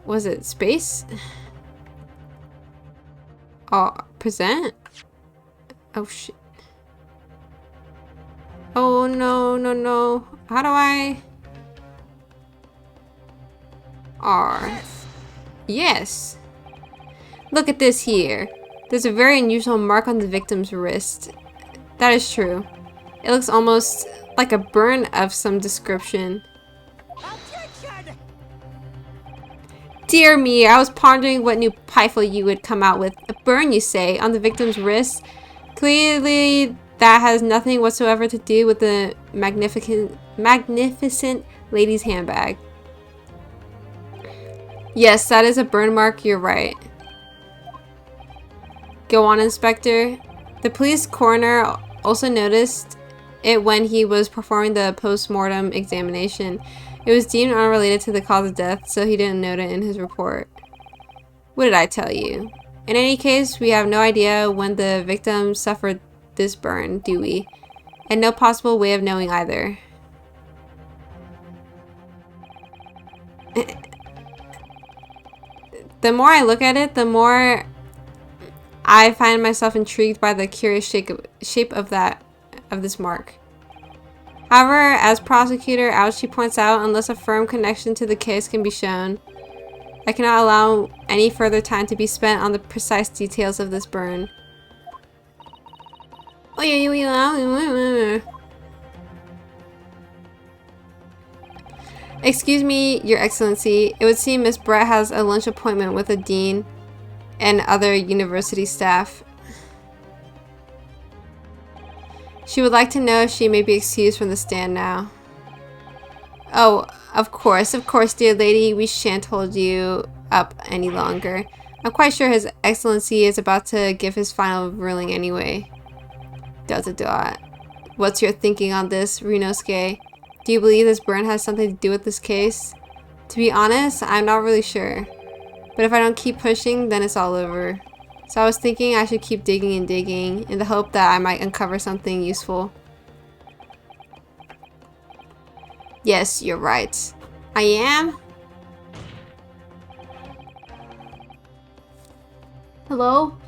[SPEAKER 1] Was it space? Oh, present? Oh shit. Oh no. How do I? R. Yes. Look at this here. There's a very unusual mark on the victim's wrist. That is true. It looks almost like a burn of some description. Dear me, I was pondering what new pifle you would come out with. A burn, you say, on the victim's wrist? Clearly, that has nothing whatsoever to do with the magnificent lady's handbag. Yes, that is a burn mark, you're right. Go on, Inspector. The police coroner also noticed it when he was performing the post-mortem examination. It was deemed unrelated to the cause of death, so he didn't note it in his report. What did I tell you? In any case, we have no idea when the victim suffered this burn, do we? And no possible way of knowing either. The more I look at it, the more I find myself intrigued by the curious shape of this mark. However, as prosecutor, Aoshi points out, unless a firm connection to the case can be shown, I cannot allow any further time to be spent on the precise details of this burn. Excuse me, Your Excellency. It would seem Miss Brett has a lunch appointment with the dean and other university staff. She would like to know if she may be excused from the stand now. Oh, of course, dear lady. We shan't hold you up any longer. I'm quite sure His Excellency is about to give his final ruling anyway. ... What's your thinking on this, Ryunosuke? Do you believe this burn has something to do with this case? To be honest, I'm not really sure. But if I don't keep pushing, then it's all over. So I was thinking I should keep digging and digging in the hope that I might uncover something useful. Yes, you're right. I am? Hello?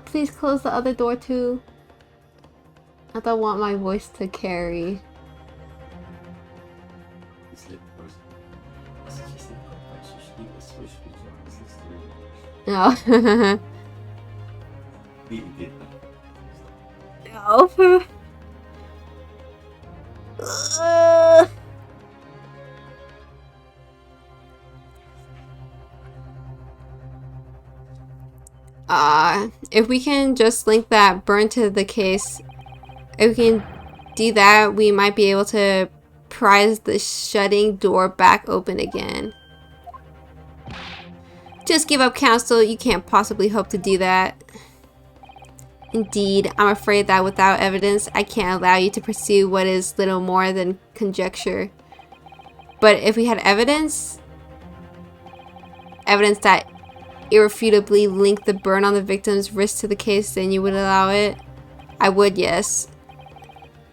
[SPEAKER 1] Please close the other door too. I don't want my voice to carry. No. No. If we can just link that burn to the case, if we can do that, we might be able to prise the shutting door back open again. Just give up, counsel. You can't possibly hope to do that. Indeed, I'm afraid that without evidence, I can't allow you to pursue what is little more than conjecture. But if we had evidence that irrefutably linked the burn on the victim's wrist to the case, then you would allow it? I would, yes.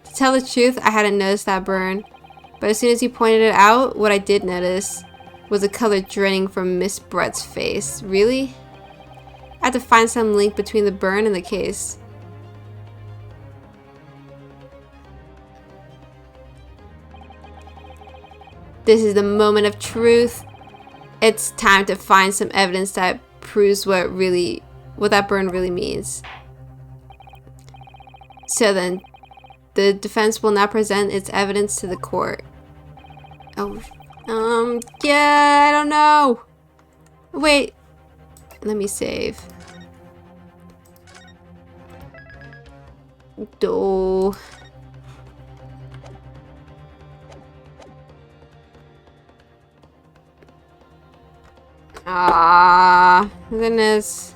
[SPEAKER 1] To tell the truth, I hadn't noticed that burn. But as soon as you pointed it out, what I did notice was the color draining from Miss Brett's face. Really? I had to find some link between the burn and the case. This is the moment of truth. It's time to find some evidence that proves what that burn really means. So then, the defense will now present its evidence to the court. Yeah, I don't know. Wait, let me save. Do. Goodness.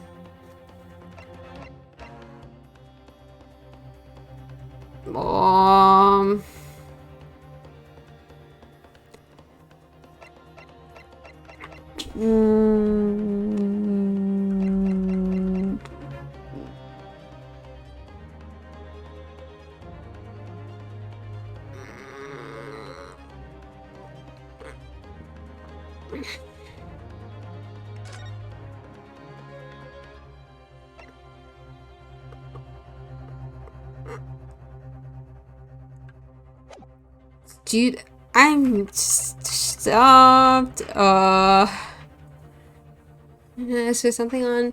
[SPEAKER 1] Dude, I'm stopped. Is there something on?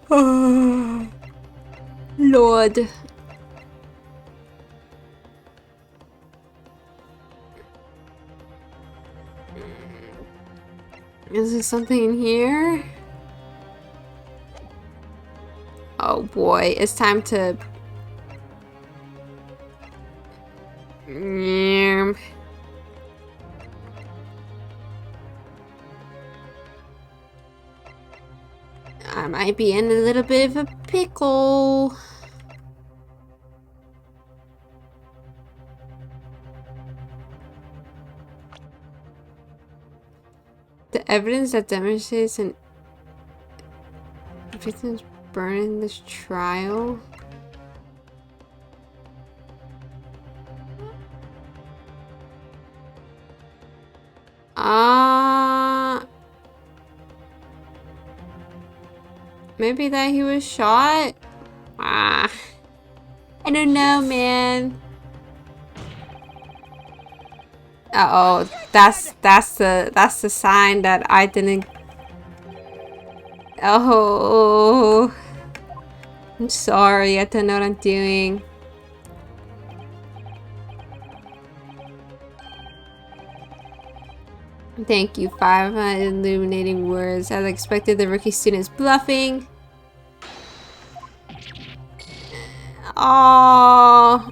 [SPEAKER 1] Oh, Lord. Is there something in here? Oh boy, it's time to... I might be in a little bit of a pickle. The evidence that demonstrates an victim's burn in this trial. Maybe that he was shot? I don't know, man. Uh-oh, that's the sign that I didn't... Oh, I'm sorry, I don't know what I'm doing. Thank you, 5 illuminating words. As expected, the rookie student is bluffing. Oh.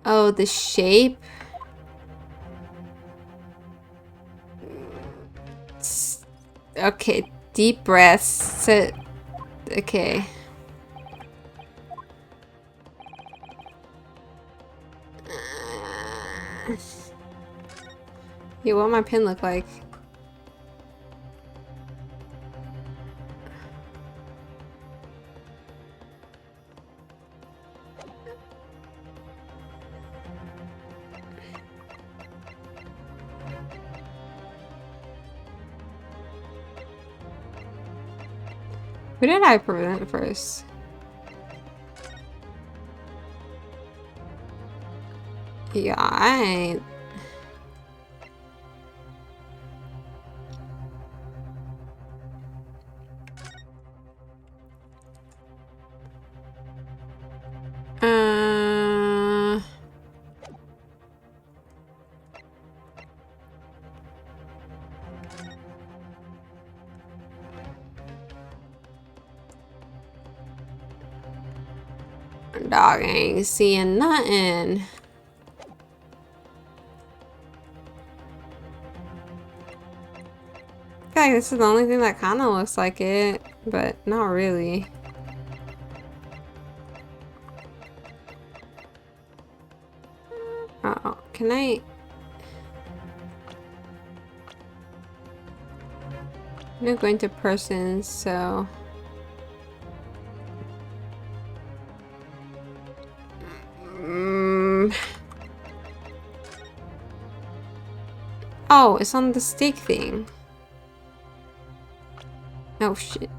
[SPEAKER 1] Oh, the shape. Okay, deep breaths. So, okay. Yeah, what my pin look like? Who did I prevent first? Yeah, I ain't. Dog ain't seeing nothing. I feel like this is the only thing that kind of looks like it, but not really. Oh, can I? I'm not going to persons, so. Oh, it's on the stake thing. Oh shit.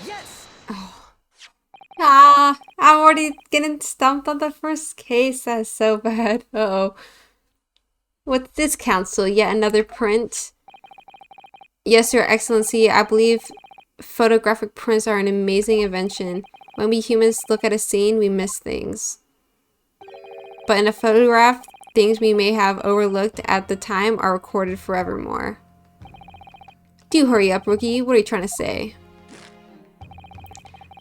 [SPEAKER 2] Yes!
[SPEAKER 1] Oh. Ah, I'm already getting stumped on the first case. That's so bad. Uh-oh. What's this, counsel? Yet another print? Yes, Your Excellency. I believe photographic prints are an amazing invention. When we humans look at a scene, we miss things. But in a photograph, things we may have overlooked at the time are recorded forevermore. Do hurry up, rookie. What are you trying to say?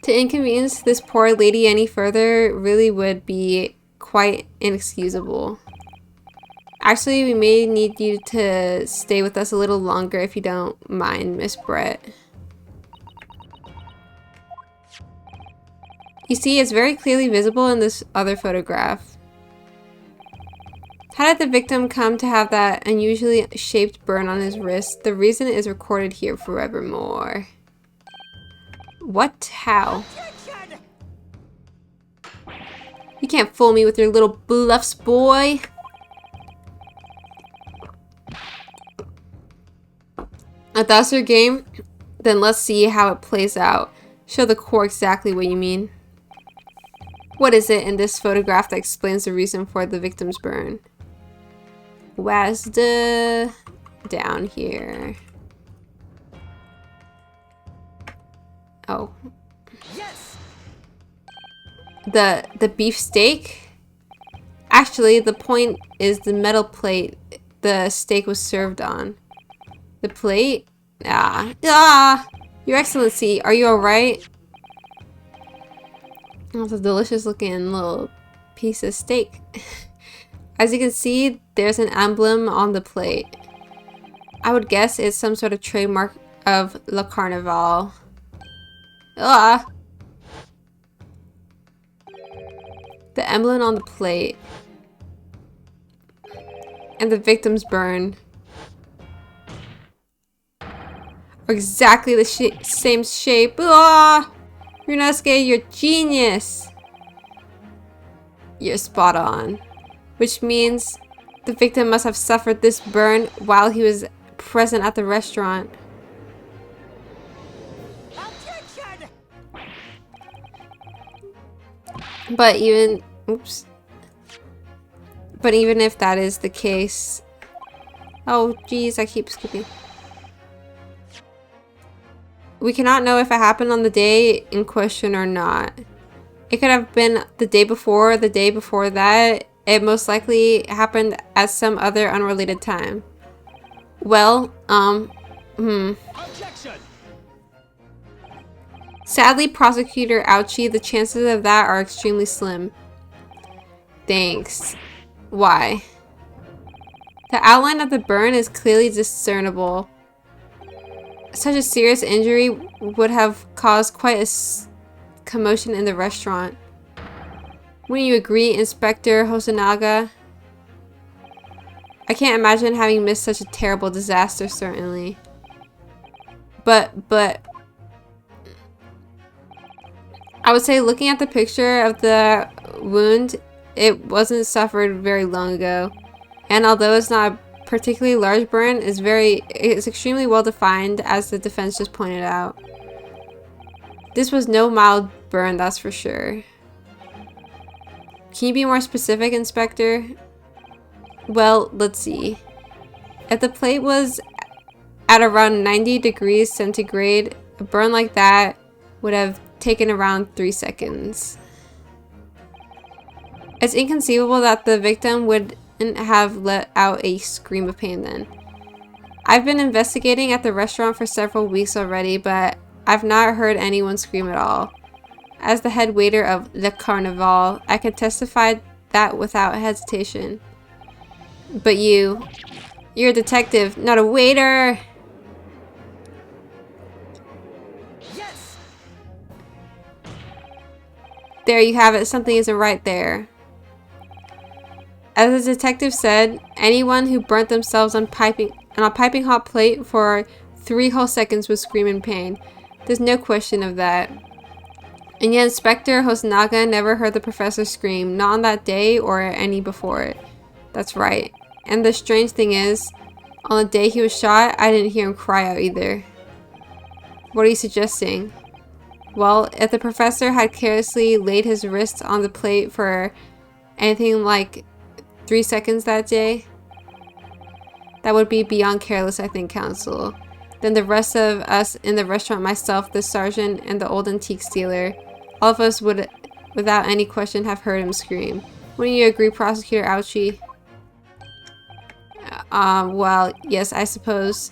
[SPEAKER 1] To inconvenience this poor lady any further really would be quite inexcusable. Actually, we may need you to stay with us a little longer if you don't mind, Miss Brett. You see, it's very clearly visible in this other photograph. How did the victim come to have that unusually shaped burn on his wrist? The reason is recorded here forevermore. What? How? You can't fool me with your little bluffs, boy. If that's your game, then let's see how it plays out. Show the court exactly what you mean. What is it in this photograph that explains the reason for the victim's burn? Where's the... down here. Oh.
[SPEAKER 2] Yes!
[SPEAKER 1] The beefsteak? Actually, the point is the metal plate the steak was served on. The plate? Ah! Your Excellency, are you alright? Oh, it's a delicious looking little piece of steak. As you can see, there's an emblem on the plate. I would guess it's some sort of trademark of Le Carnival. Ah! The emblem on the plate. And the victim's burn. Are exactly the same shape. Ah! Ryunosuke, you're genius! You're spot on. Which means the victim must have suffered this burn while he was present at the restaurant.
[SPEAKER 2] Objection!
[SPEAKER 1] But even... oops. But even if that is the case... Oh, geez, I keep skipping. We cannot know if it happened on the day in question or not. It could have been the day before that. It most likely happened at some other unrelated time. Well,
[SPEAKER 2] Objection!
[SPEAKER 1] Sadly, Prosecutor Ouchie, the chances of that are extremely slim. Thanks. Why? The outline of the burn is clearly discernible. Such a serious injury would have caused quite a commotion in the restaurant. Wouldn't you agree, Inspector Hosonaga? I can't imagine having missed such a terrible disaster, certainly. But I would say looking at the picture of the wound, it wasn't suffered very long ago. And although it's not a particularly large burn, it's extremely well defined, as the defense just pointed out. This was no mild burn, that's for sure. Can you be more specific, Inspector? Well, let's see. If the plate was at around 90 degrees centigrade, a burn like that would have taken around 3 seconds. It's inconceivable that the victim wouldn't have let out a scream of pain then. I've been investigating at the restaurant for several weeks already, but I've not heard anyone scream at all. As the head waiter of Le Carnival, I can testify that without hesitation. But you're a detective, not a waiter!
[SPEAKER 2] Yes!
[SPEAKER 1] There you have it, something isn't right there. As the detective said, anyone who burnt themselves on a piping hot plate for 3 whole seconds would scream in pain. There's no question of that. And yet Inspector Hosonaga never heard the professor scream, not on that day or any before it. That's right. And the strange thing is, on the day he was shot, I didn't hear him cry out either. What are you suggesting? Well, if the professor had carelessly laid his wrist on the plate for anything like 3 seconds that day, that would be beyond careless, I think, counsel. Then the rest of us in the restaurant, myself, the sergeant, and the old antique dealer, all of us would, without any question, have heard him scream. Wouldn't you agree, Prosecutor Ouchie? Well, yes, I suppose.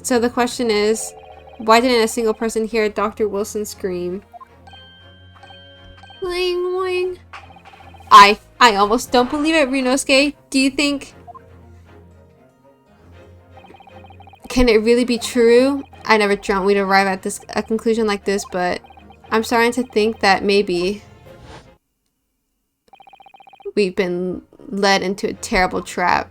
[SPEAKER 1] So the question is, why didn't a single person hear Dr. Wilson scream? Ling ling. I almost don't believe it, Ryunosuke. Do you think... Can it really be true? I never dreamt we'd arrive at a conclusion like this, but I'm starting to think that maybe we've been led into a terrible trap.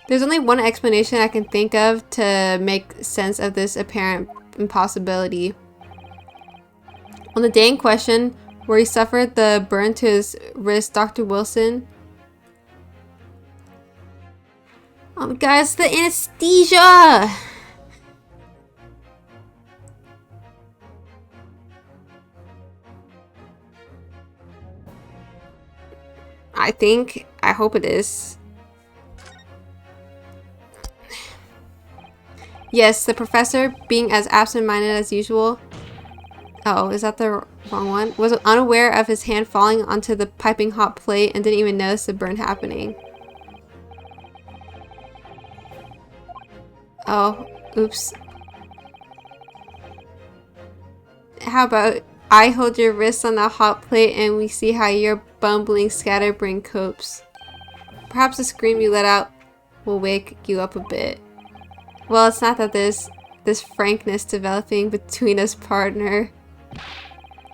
[SPEAKER 1] There's only one explanation I can think of to make sense of this apparent impossibility. On the day in question, where he suffered the burn to his wrist, Dr. Wilson... Oh my god, it's the anesthesia! I hope it is. Yes, the professor, being as absent-minded as usual... Oh, is that the wrong one? Was unaware of his hand falling onto the piping hot plate and didn't even notice the burn happening. Oh, oops. How about I hold your wrist on the hot plate and we see how your bumbling scatterbrain copes. Perhaps the scream you let out will wake you up a bit. Well, it's not that there's this frankness developing between us, partner.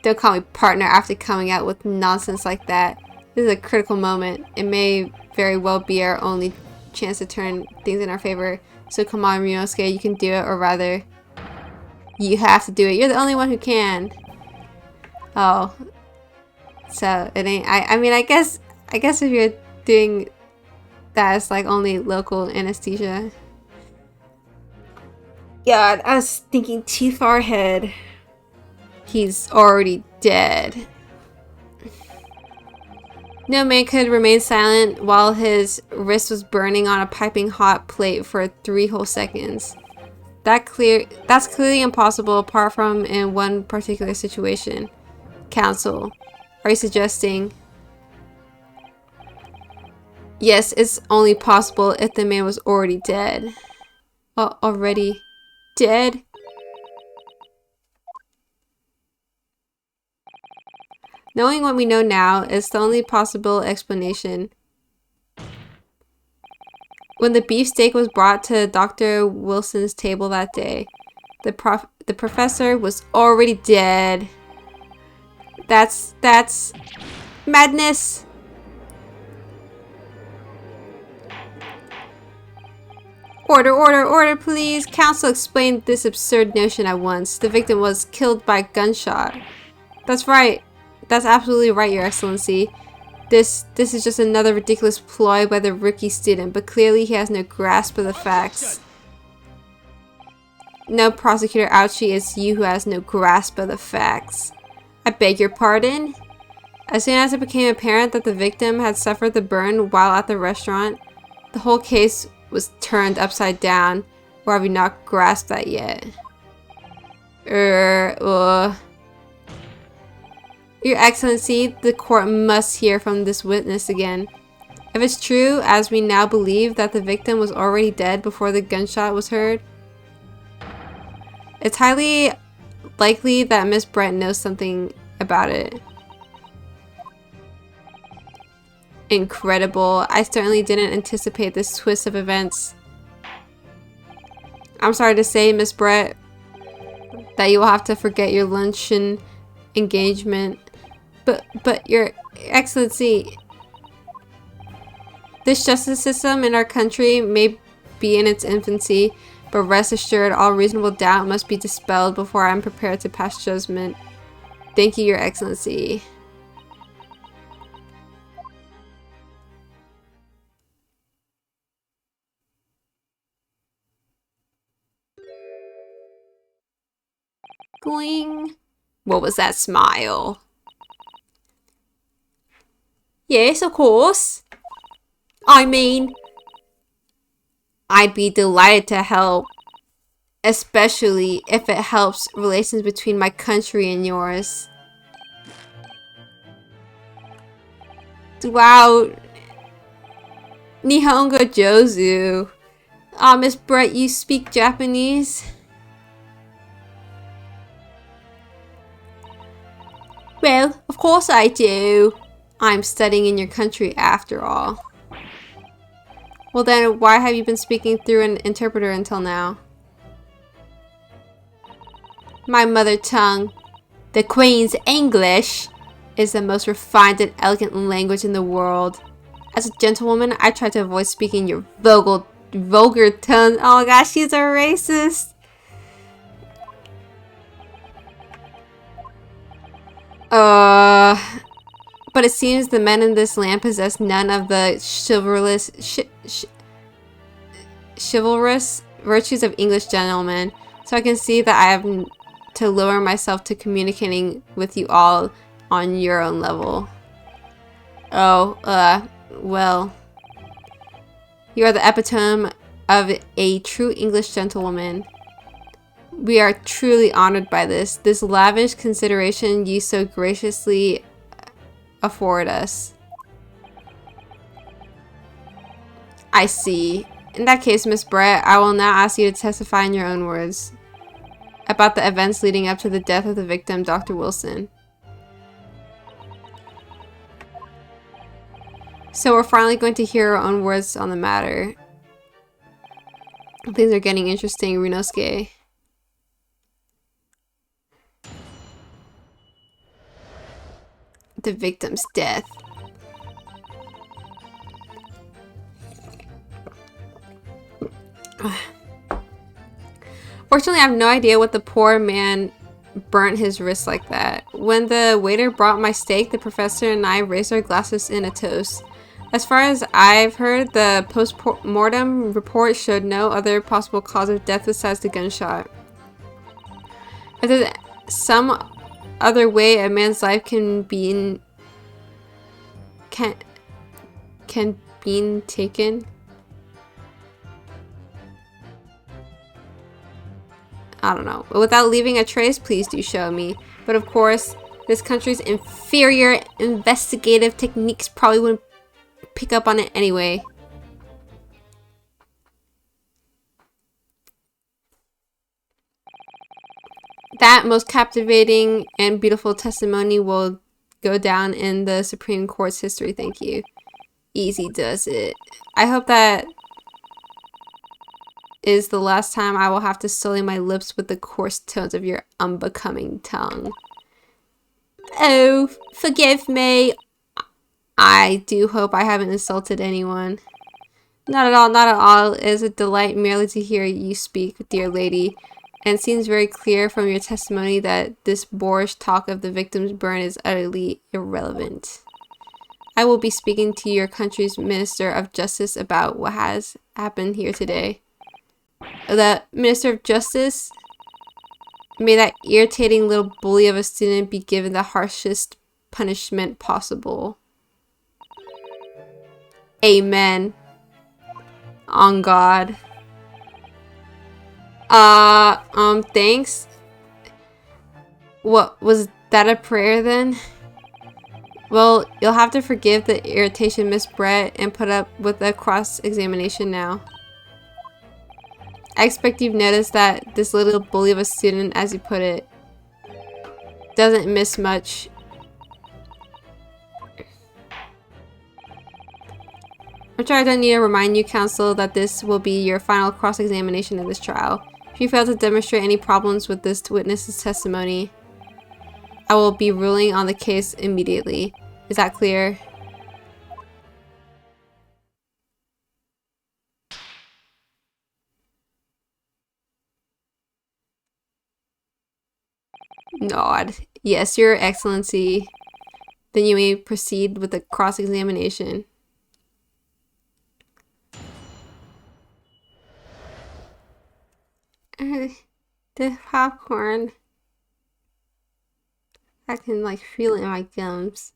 [SPEAKER 1] Don't call me partner after coming out with nonsense like that. This is a critical moment. It may very well be our only chance to turn things in our favor. So come on, Ryunosuke, you can do it, or rather, you have to do it. You're the only one who can. Oh. So, it ain't... I mean, I guess if you're doing that, it's like only local anesthesia. God, I was thinking too far ahead. He's already dead. No man could remain silent while his wrist was burning on a piping hot plate for 3 whole seconds. That's clearly impossible apart from in one particular situation. Counsel, are you suggesting? Yes, it's only possible if the man was already dead. Already dead? Knowing what we know now is the only possible explanation. When the beefsteak was brought to Dr. Wilson's table that day, the professor was already dead. That's madness. Order, order, order, please. Counsel explained this absurd notion at once. The victim was killed by gunshot. That's right. That's absolutely right, Your Excellency. This is just another ridiculous ploy by the rookie student, but clearly he has no grasp of the facts. No, Prosecutor Ouchie, it's you who has no grasp of the facts. I beg your pardon? As soon as it became apparent that the victim had suffered the burn while at the restaurant, the whole case was turned upside down. Or have you not grasped that yet? Your Excellency, the court must hear from this witness again. If it's true, as we now believe, that the victim was already dead before the gunshot was heard, it's highly likely that Miss Brett knows something about it. Incredible. I certainly didn't anticipate this twist of events. I'm sorry to say, Miss Brett, that you will have to forget your luncheon engagement. But Your Excellency, this justice system in our country may be in its infancy, but rest assured all reasonable doubt must be dispelled before I am prepared to pass judgment. Thank you, Your Excellency. Going. What was that smile? Yes, of course. I mean, I'd be delighted to help, especially if it helps relations between my country and yours. Wow. Nihongo Jozu. Ah, Miss Brett, you speak Japanese? Well, of course I do. I'm studying in your country after all. Well then, why have you been speaking through an interpreter until now? My mother tongue, the Queen's English, is the most refined and elegant language in the world. As a gentlewoman, I try to avoid speaking your vulgar tongue. Oh my gosh, she's a racist. But it seems the men in this land possess none of the chivalrous virtues of English gentlemen, so I can see that I have to lower myself to communicating with you all on your own level. Oh, well. You are the epitome of a true English gentlewoman. We are truly honored by this lavish consideration you so graciously afford us. I see. In that case, Miss Brett, I will now ask you to testify in your own words about the events leading up to the death of the victim, Dr. Wilson. So we're finally going to hear our own words on the matter. Things are getting interesting, Rinosuke. The victim's death. Fortunately, I have no idea what the poor man burnt his wrist like that. When the waiter brought my steak, the professor and I raised our glasses in a toast. As far as I've heard, the post-mortem report showed no other possible cause of death besides the gunshot. If there's some other way a man's life can be taken, I don't know. But without leaving a trace, please do show me. But of course, this country's inferior investigative techniques probably wouldn't pick up on it anyway. That most captivating and beautiful testimony will go down in the Supreme Court's history. Thank you. Easy does it. I hope that is the last time I will have to sully my lips with the coarse tones of your unbecoming tongue. Oh, forgive me. I do hope I haven't insulted anyone. Not at all, not at all. It is a delight merely to hear you speak, dear lady. And it seems very clear from your testimony that this boorish talk of the victim's burn is utterly irrelevant. I will be speaking to your country's Minister of Justice about what has happened here today. The Minister of Justice? May that irritating little bully of a student be given the harshest punishment possible. Amen. On God. Thanks. What, was that a prayer then? Well, you'll have to forgive the irritation, Miss Brett, and put up with a cross-examination now. I expect you've noticed that this little bully of a student, as you put it, doesn't miss much. I'm sure I don't need to remind you, counsel, that this will be your final cross-examination of this trial. If you fail to demonstrate any problems with this witness's testimony, I will be ruling on the case immediately. Is that clear? Nod. Yes, Your Excellency. Then you may proceed with the cross-examination. The popcorn. I can like feel it in my gums.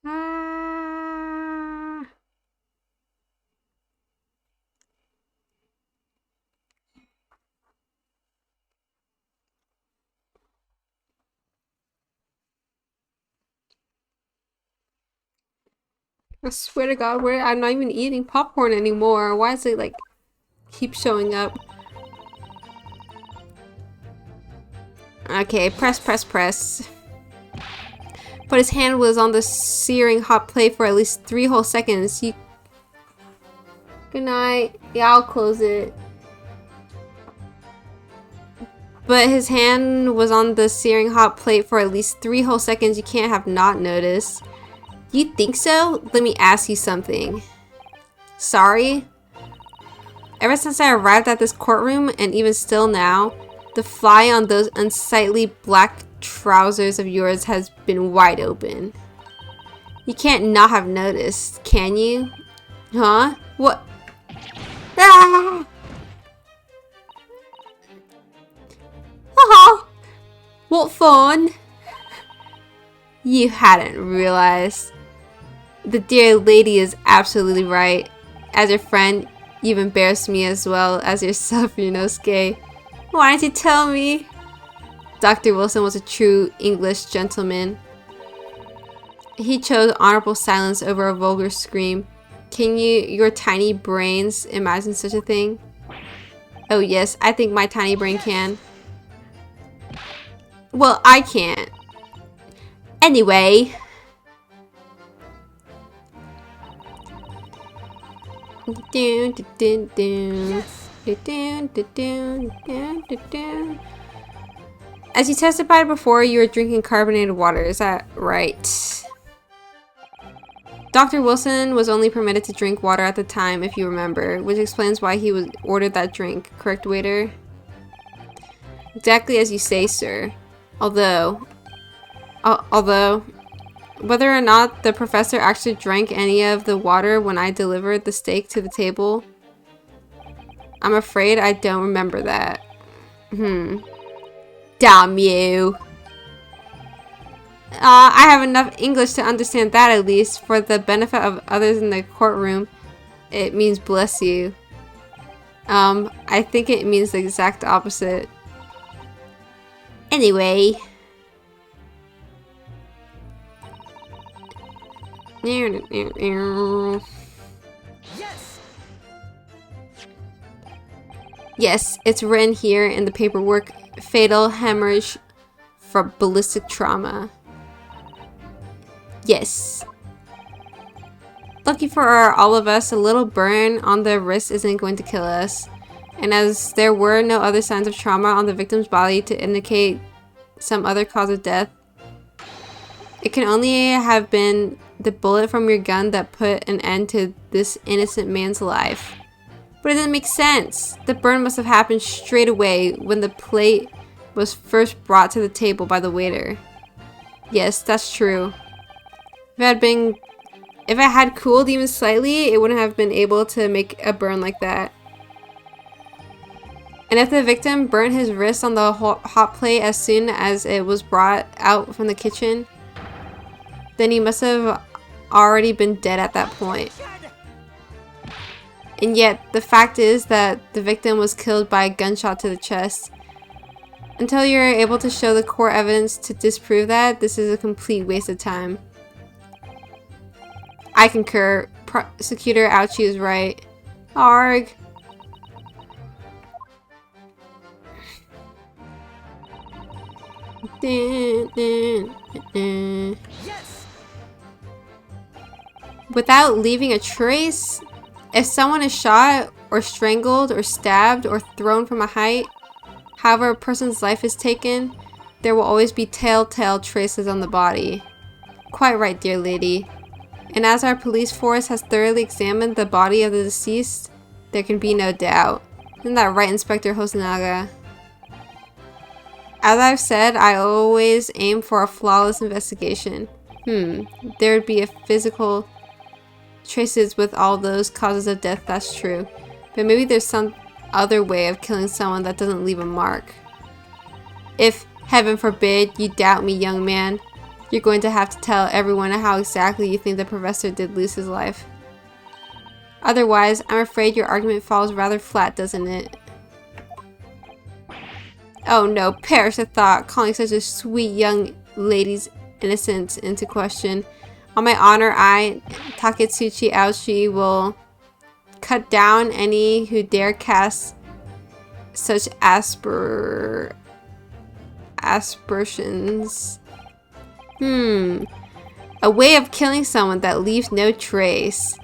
[SPEAKER 1] Ah. I swear to God, I'm not even eating popcorn anymore. Why is it like keep showing up? Okay, press, press, press. But his hand was on the searing hot plate for at least 3 whole seconds. Good night. Yeah, I'll close it. But his hand was on the searing hot plate for at least 3 whole seconds. You can't have not noticed. You think so? Let me ask you something. Sorry? Ever since I arrived at this courtroom, and even still now, the fly on those unsightly black trousers of yours has been wide open. You can't not have noticed, can you? Huh? What? Ah! Haha! What fun! You hadn't realized. The dear lady is absolutely right. As your friend, you've embarrassed me as well as yourself, Yunosuke. Why didn't you tell me? Dr. Wilson was a true English gentleman. He chose honorable silence over a vulgar scream. Can your tiny brains imagine such a thing? Oh yes, I think my tiny brain can. Well, I can't. Anyway. As you testified before, you were drinking carbonated water, is that right? Dr. Wilson was only permitted to drink water at the time, if you remember, which explains why he was ordered that drink, correct, waiter? Exactly as you say, sir. Although, whether or not the professor actually drank any of the water when I delivered the steak to the table, I'm afraid I don't remember that. Damn you. I have enough English to understand that, at least. For the benefit of others in the courtroom, it means bless you. I think it means the exact opposite. Anyway. Yes, it's written here in the paperwork. Fatal hemorrhage for ballistic trauma. Yes. Lucky for all of us, a little burn on the wrist isn't going to kill us. And as there were no other signs of trauma on the victim's body to indicate some other cause of death, it can only have been the bullet from your gun that put an end to this innocent man's life. But it doesn't make sense. The burn must have happened straight away when the plate was first brought to the table by the waiter. Yes, that's true. If I had cooled even slightly, it wouldn't have been able to make a burn like that. And if the victim burned his wrist on the hot plate as soon as it was brought out from the kitchen, then he must have already been dead at that point. And yet, the fact is that the victim was killed by a gunshot to the chest. Until you're able to show the core evidence to disprove that, this is a complete waste of time. I concur. Prosecutor Ouchie is right. Arg. Without leaving a trace, if someone is shot or strangled or stabbed or thrown from a height, however a person's life is taken, there will always be telltale traces on the body. Quite right, dear lady. And as our police force has thoroughly examined the body of the deceased, there can be no doubt. Isn't that right, Inspector Hosonaga? As I've said, I always aim for a flawless investigation. There would be a physical traces with all those causes of death, that's true. But maybe there's some other way of killing someone that doesn't leave a mark. If, heaven forbid, you doubt me, young man, you're going to have to tell everyone how exactly you think the professor did lose his life. Otherwise, I'm afraid your argument falls rather flat, doesn't it? Oh no, perish the thought, calling such a sweet young lady's innocence into question. On my honor, I, Taketsuchi Aoshi, will cut down any who dare cast such aspersions. A way of killing someone that leaves no trace.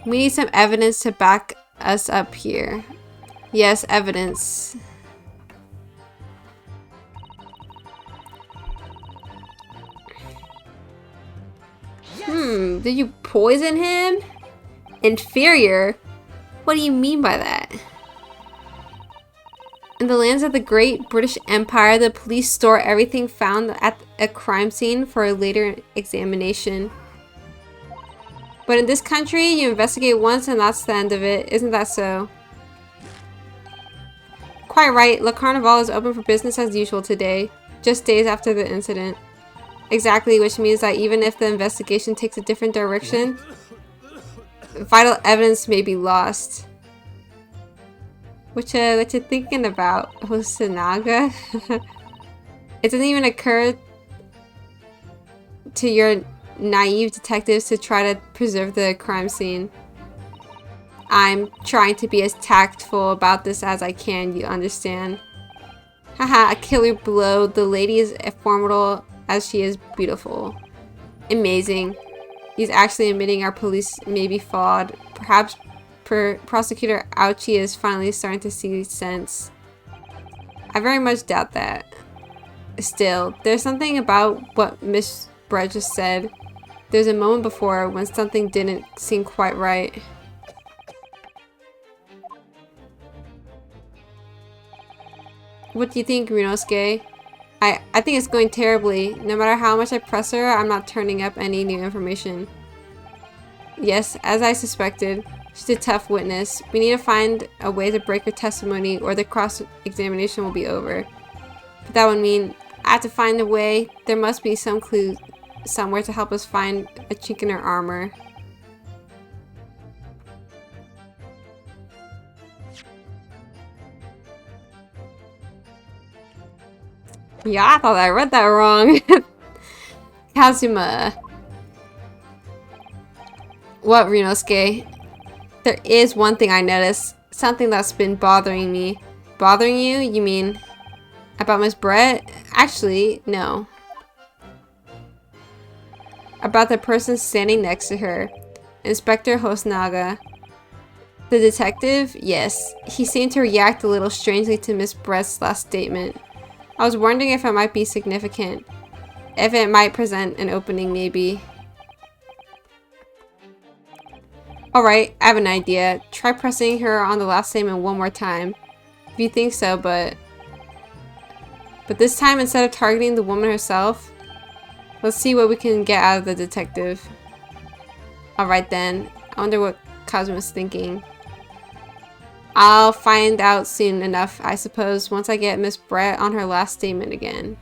[SPEAKER 1] We need some evidence to back us up here. Yes, evidence. Did you poison him? Inferior? What do you mean by that? In the lands of the Great British Empire, the police store everything found at a crime scene for a later examination. But in this country, you investigate once and that's the end of it. Isn't that so? Quite right. Le Carnival is open for business as usual today, just days after the incident. Exactly, which means that even if the investigation takes a different direction, vital evidence may be lost. What you thinking about, Hosonaga? It doesn't even occur to your naive detectives to try to preserve the crime scene. I'm trying to be as tactful about this as I can, you understand? Haha, a killer blow. The lady is as formidable as she is beautiful. Amazing. He's actually admitting our police may be flawed. Perhaps Prosecutor Ouchie is finally starting to see sense. I very much doubt that. Still, there's something about what Miss Brett just said. There's a moment before when something didn't seem quite right. What do you think, Ryunosuke? I think it's going terribly. No matter how much I press her, I'm not turning up any new information. Yes, as I suspected, she's a tough witness. We need to find a way to break her testimony or the cross-examination will be over. But that would mean I have to find a way. There must be some clue somewhere to help us find a chink in her armor. Yeah, I thought I read that wrong. Kazuma. What, Ryunosuke? There is one thing I noticed. Something that's been bothering me. Bothering you? You mean about Miss Brett? Actually, no. About the person standing next to her. Inspector Hosonaga. The detective? Yes. He seemed to react a little strangely to Miss Brett's last statement. I was wondering if it might be significant. If it might present an opening, maybe. Alright, I have an idea. Try pressing her on the last statement one more time. If you think so, but this time, instead of targeting the woman herself, let's see what we can get out of the detective. Alright then. I wonder what Kazuma's thinking. I'll find out soon enough, I suppose, once I get Miss Brett on her last statement again.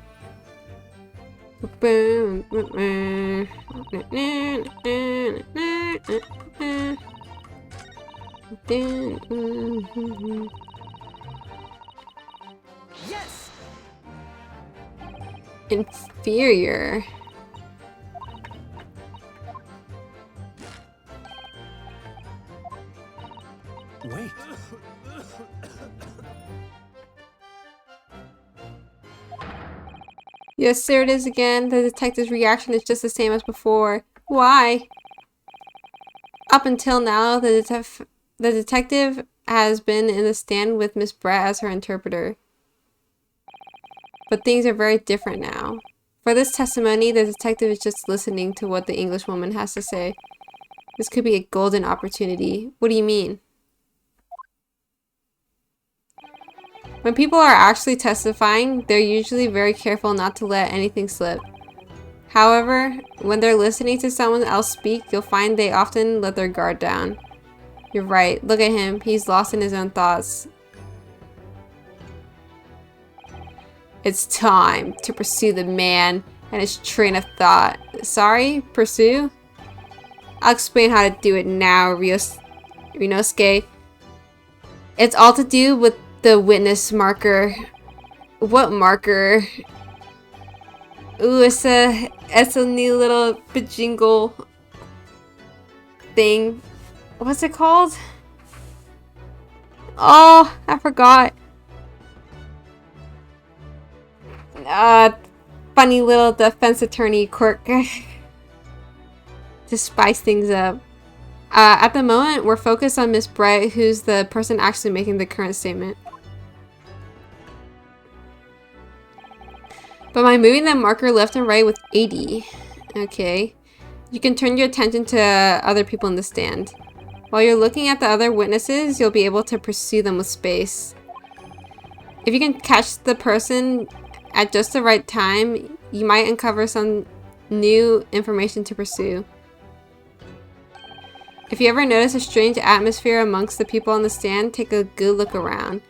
[SPEAKER 2] Yes!
[SPEAKER 1] Inferior.
[SPEAKER 2] Wait.
[SPEAKER 1] Yes, there it is again. The detective's reaction is just the same as before. Why? Up until now, the detective has been in the stand with Miss Brett as her interpreter. But things are very different now. For this testimony, the detective is just listening to what the Englishwoman has to say. This could be a golden opportunity. What do you mean? When people are actually testifying, they're usually very careful not to let anything slip. However, when they're listening to someone else speak, you'll find they often let their guard down. You're right. Look at him. He's lost in his own thoughts. It's time to pursue the man and his train of thought. Sorry? Pursue? I'll explain how to do it now, Rinosuke. It's all to do with the witness marker. What marker? Ooh, it's a new little bejingle thing. What's it called? Oh, I forgot. Funny little defense attorney quirk. To spice things up. At the moment, we're focused on Miss Bright, who's the person actually making the current statement. But by moving the marker left and right with 80, okay, you can turn your attention to other people in the stand. While you're looking at the other witnesses, you'll be able to pursue them with space. If you can catch the person at just the right time, you might uncover some new information to pursue. If you ever notice a strange atmosphere amongst the people on the stand, take a good look around.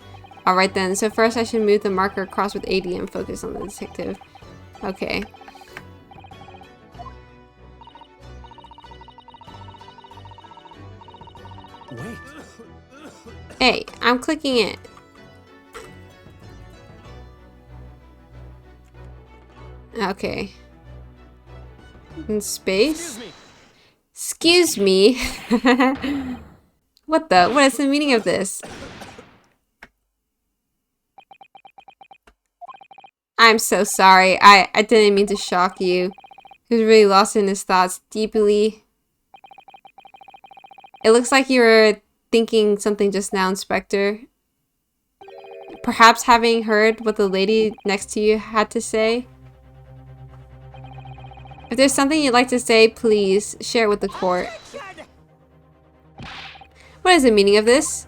[SPEAKER 1] Alright then, so first I should move the marker across with 80 and focus on the detective. Okay.
[SPEAKER 2] Wait.
[SPEAKER 1] Hey, I'm clicking it. Okay. In space? Excuse me. What is the meaning of this? I'm so sorry. I didn't mean to shock you. He was really lost in his thoughts deeply. It looks like you were thinking something just now, Inspector. Perhaps having heard what the lady next to you had to say? If there's something you'd like to say, please share it with the court. What is the meaning of this?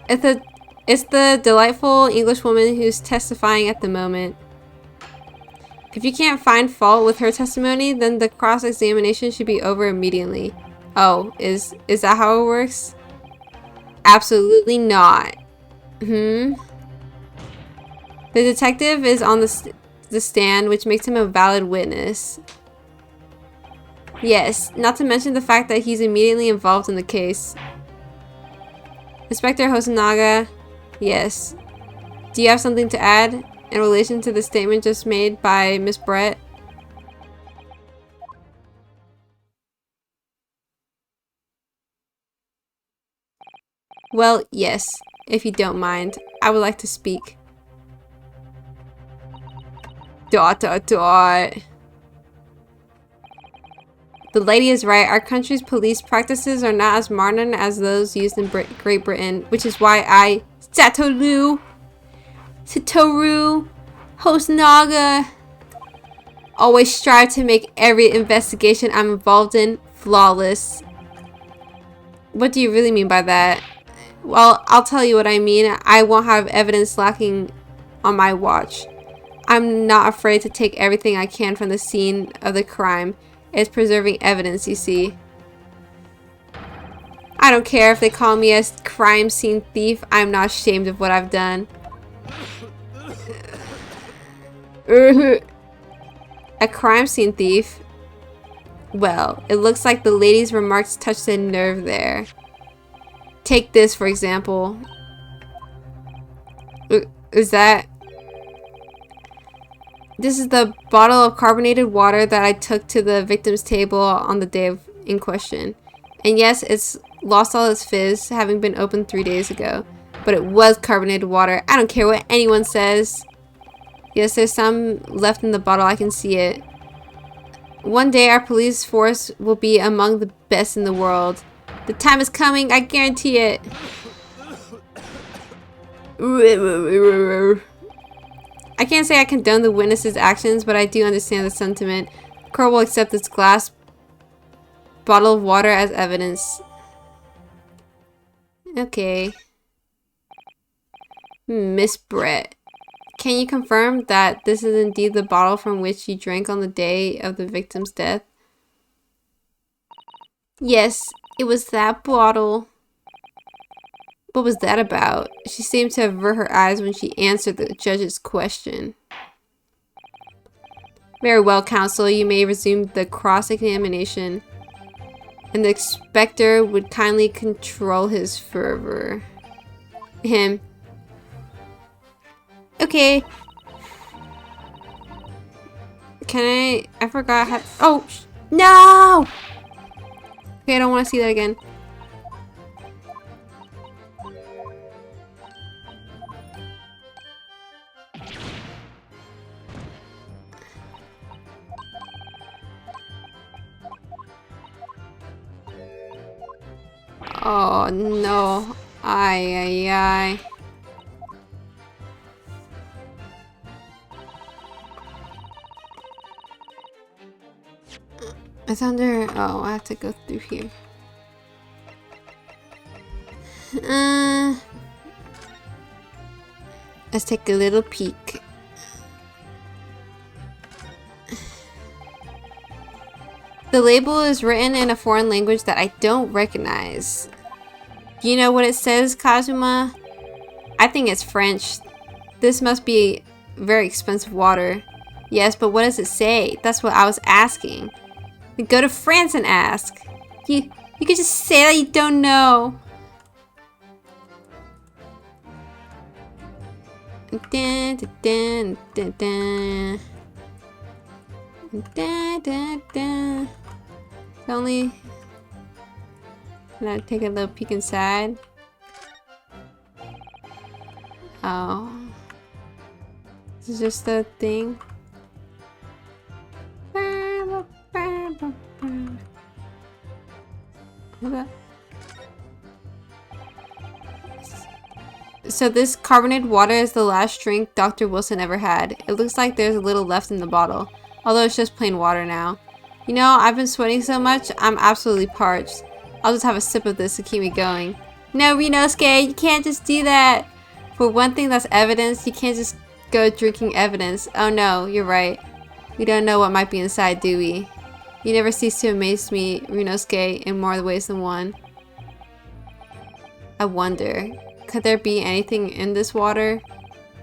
[SPEAKER 1] It's the delightful Englishwoman who's testifying at the moment. If you can't find fault with her testimony, then the cross-examination should be over immediately. Oh, is that how it works? Absolutely not. The detective is on the stand, which makes him a valid witness. Yes, not to mention the fact that he's immediately involved in the case. Inspector Hosonaga, yes. Do you have something to add in relation to the statement just made by Miss Brett? Well, yes, if you don't mind. I would like to speak. ... The lady is right. Our country's police practices are not as modern as those used in Great Britain, which is why Satoru, Hosnaga, always strive to make every investigation I'm involved in flawless. What do you really mean by that? Well, I'll tell you what I mean. I won't have evidence lacking on my watch. I'm not afraid to take everything I can from the scene of the crime. It's preserving evidence, you see. I don't care if they call me a crime scene thief. I'm not ashamed of what I've done. A crime scene thief? Well, it looks like the lady's remarks touched a nerve there. Take this, for example. Is that... This is the bottle of carbonated water that I took to the victim's table on the day in question. And yes, it's lost all its fizz, having been opened 3 days ago. But it was carbonated water. I don't care what anyone says. Yes, there's some left in the bottle. I can see it. One day our police force will be among the best in the world. The time is coming, I guarantee it. I can't say I condone the witness's actions, but I do understand the sentiment. Court will accept this glass bottle of water as evidence. Okay. Miss Brett, can you confirm that this is indeed the bottle from which you drank on the day of the victim's death? Yes, it was that bottle. What was that about? She seemed to avert her eyes when she answered the judge's question. Very well, counsel. You may resume the cross-examination. And the inspector would kindly control his fervor. Okay. Can I forgot how... Oh! No! Okay, I don't want to see that again. Oh no. Ay, ay, ay. It's under... Oh, I have to go through here. Let's take a little peek. The label is written in a foreign language that I don't recognize. Do you know what it says, Kazuma? I think it's French. This must be very expensive water. Yes, but what does it say? That's what I was asking. Then go to France and ask. You could just say that you don't know. Dun, dun, dun, dun, dun, dun, dun. Only... Can I take a little peek inside? Oh. This is just the thing. So this carbonated water is the last drink Dr. Wilson ever had. It looks like there's a little left in the bottle, although it's just plain water now. You know, I've been sweating so much, I'm absolutely parched. I'll just have a sip of this to keep me going. No, Rinosuke, you can't just do that. For one thing that's evidence, you can't just go drinking evidence. Oh no, you're right. We don't know what might be inside, do we? You never cease to amaze me, Rinosuke, in more ways than one. I wonder, could there be anything in this water?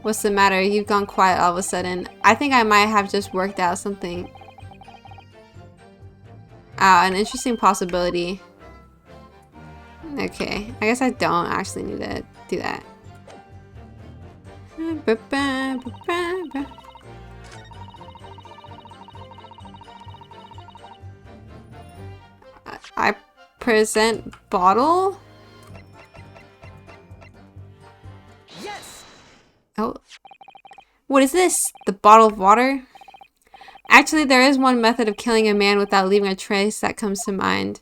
[SPEAKER 1] What's the matter? You've gone quiet all of a sudden. I think I might have just worked out something. An interesting possibility. Okay, I guess I don't actually need to do that. I present bottle? Yes. Oh. What is this? The bottle of water? Actually, there is one method of killing a man without leaving a trace that comes to mind.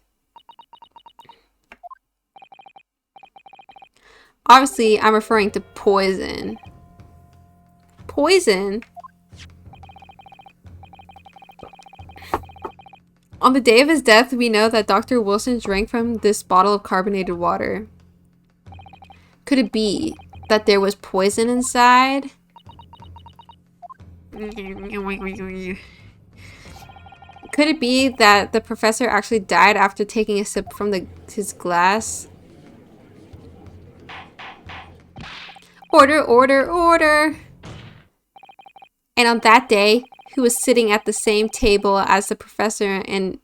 [SPEAKER 1] Obviously, I'm referring to poison. Poison? On the day of his death, we know that Dr. Wilson drank from this bottle of carbonated water. Could it be that there was poison inside? Could it be that the professor actually died after taking a sip from his glass? Order, order, order! And on that day, who was sitting at the same table as the professor and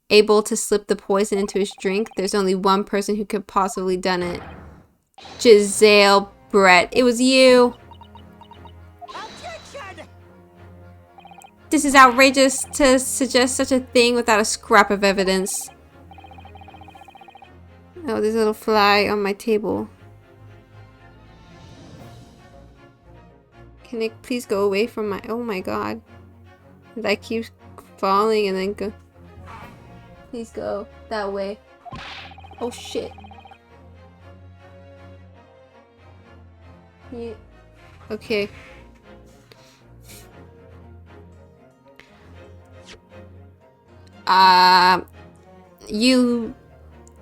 [SPEAKER 1] able to slip the poison into his drink, there's only one person who could possibly done it. Giselle Brett. It was you! This is outrageous to suggest such a thing without a scrap of evidence. Oh, there's a little fly on my table. Can it please go away from my... Oh my god. That keeps falling and then go... Please go that way. Oh shit. Yeah. Okay. You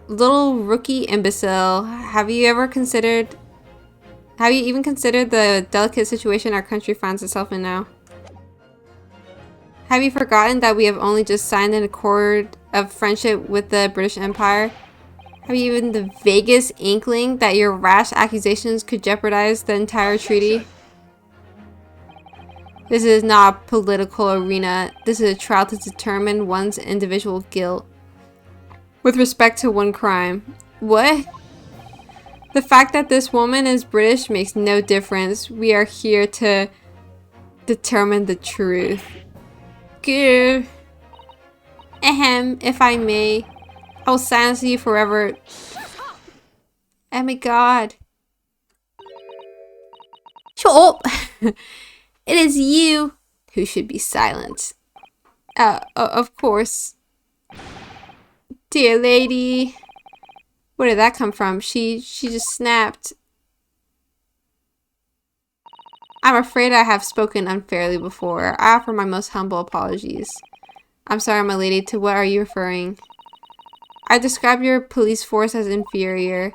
[SPEAKER 1] little rookie imbecile. Have you even considered the delicate situation our country finds itself in now? Have you forgotten that we have only just signed an accord of friendship with the British Empire? Have you even the vaguest inkling that your rash accusations could jeopardize the entire treaty? This is not a political arena. This is a trial to determine one's individual guilt with respect to one crime. What? The fact that this woman is British makes no difference. We are here to determine the truth. Good. Ahem, if I may. I will silence you forever. Oh my god. Shut up! It is you who should be silent. Of course. Dear lady. Where did that come from? She just snapped. I'm afraid I have spoken unfairly before. I offer my most humble apologies. I'm sorry, my lady. To what are you referring? I describe your police force as inferior.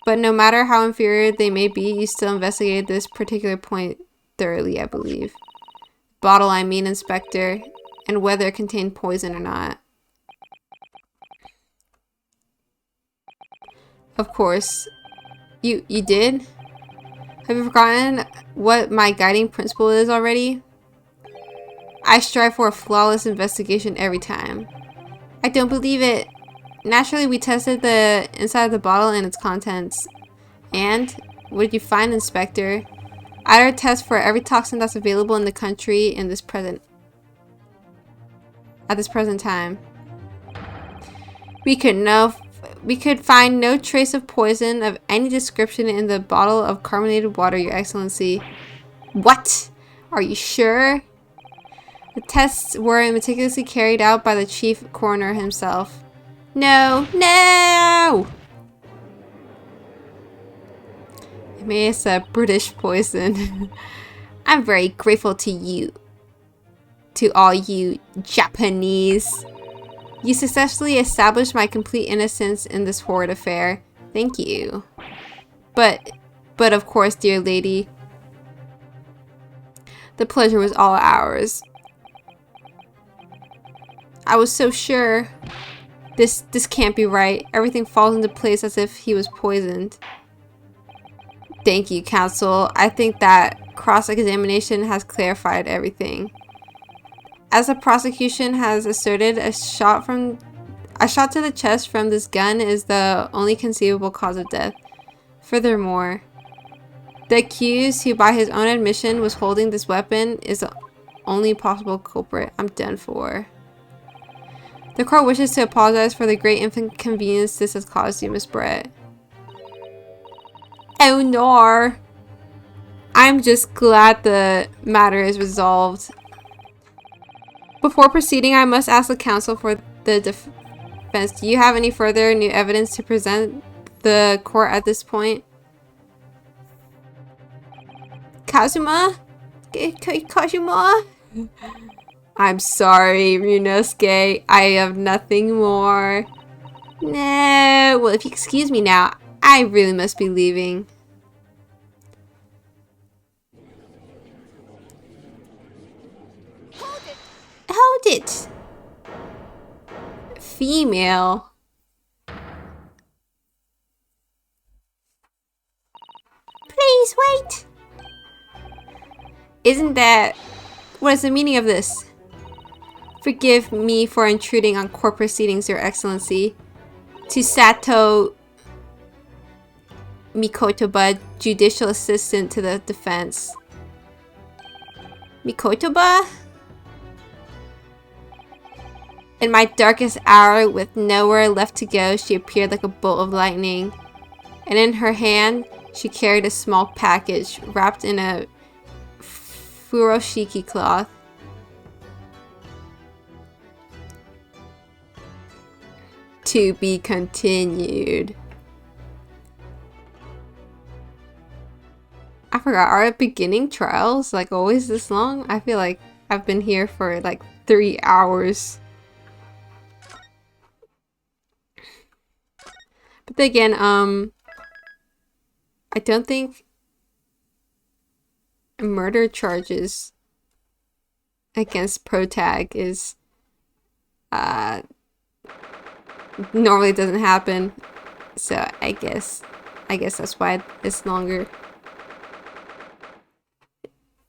[SPEAKER 1] But no matter how inferior they may be, you still investigated this particular point thoroughly, I believe. Bottle, I mean, Inspector. And whether it contained poison or not. Of course. You did? Have you forgotten what my guiding principle is already? I strive for a flawless investigation every time. I don't believe it. Naturally, we tested the inside of the bottle and its contents. And? What did you find, Inspector? I did a test for every toxin that's available in the country at this present time. We could find no trace of poison of any description in the bottle of carbonated water, Your Excellency. What? Are you sure? The tests were meticulously carried out by the chief coroner himself. No! No! I mean, it's a British poison. I'm very grateful to you. To all you Japanese. You successfully established my complete innocence in this horrid affair. Thank you. But of course, dear lady, the pleasure was all ours. I was so sure. This can't be right. Everything falls into place as if he was poisoned. Thank you, counsel. I think that cross-examination has clarified everything. As the prosecution has asserted, a shot to the chest from this gun is the only conceivable cause of death. Furthermore, the accused, who by his own admission was holding this weapon, is the only possible culprit. I'm done for. The court wishes to apologize for the great inconvenience this has caused you, Miss Brett. Oh no! I'm just glad the matter is resolved. Before proceeding, I must ask the counsel for the defense. Do you have any further new evidence to present the court at this point? Kazuma? Kazuma? I'm sorry, Ryunosuke. I have nothing more. No. Well, if you excuse me now, I really must be leaving. Hold it. Female. Please wait. Isn't that... What is the meaning of this? Forgive me for intruding on court proceedings, Your Excellency. To Sato Mikotoba, Judicial Assistant to the Defense. Mikotoba? In my darkest hour, with nowhere left to go, she appeared like a bolt of lightning. And in her hand, she carried a small package wrapped in a furoshiki cloth. To be continued. I forgot, are beginning trials like always this long? I feel like I've been here for like 3 hours. But then again, I don't think murder charges against Protag is normally doesn't happen. So I guess that's why it's longer.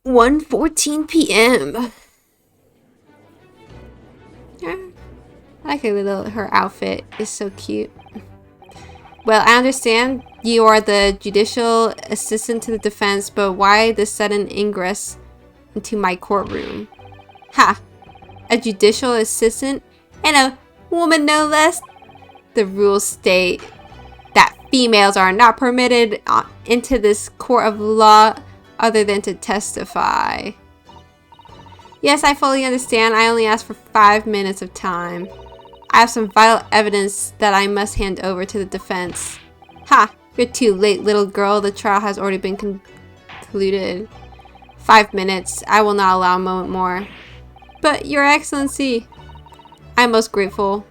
[SPEAKER 1] 1:14 p.m. Yeah, I like her outfit is so cute. Well, I understand you are the judicial assistant to the defense, but why the sudden ingress into my courtroom? Ha! A judicial assistant and a woman no less? The rules state that females are not permitted into this court of law other than to testify. Yes, I fully understand. I only asked for 5 minutes of time. I have some vital evidence that I must hand over to the defense. Ha! You're too late, little girl. The trial has already been concluded. 5 minutes. I will not allow a moment more. But, Your Excellency, I'm most grateful.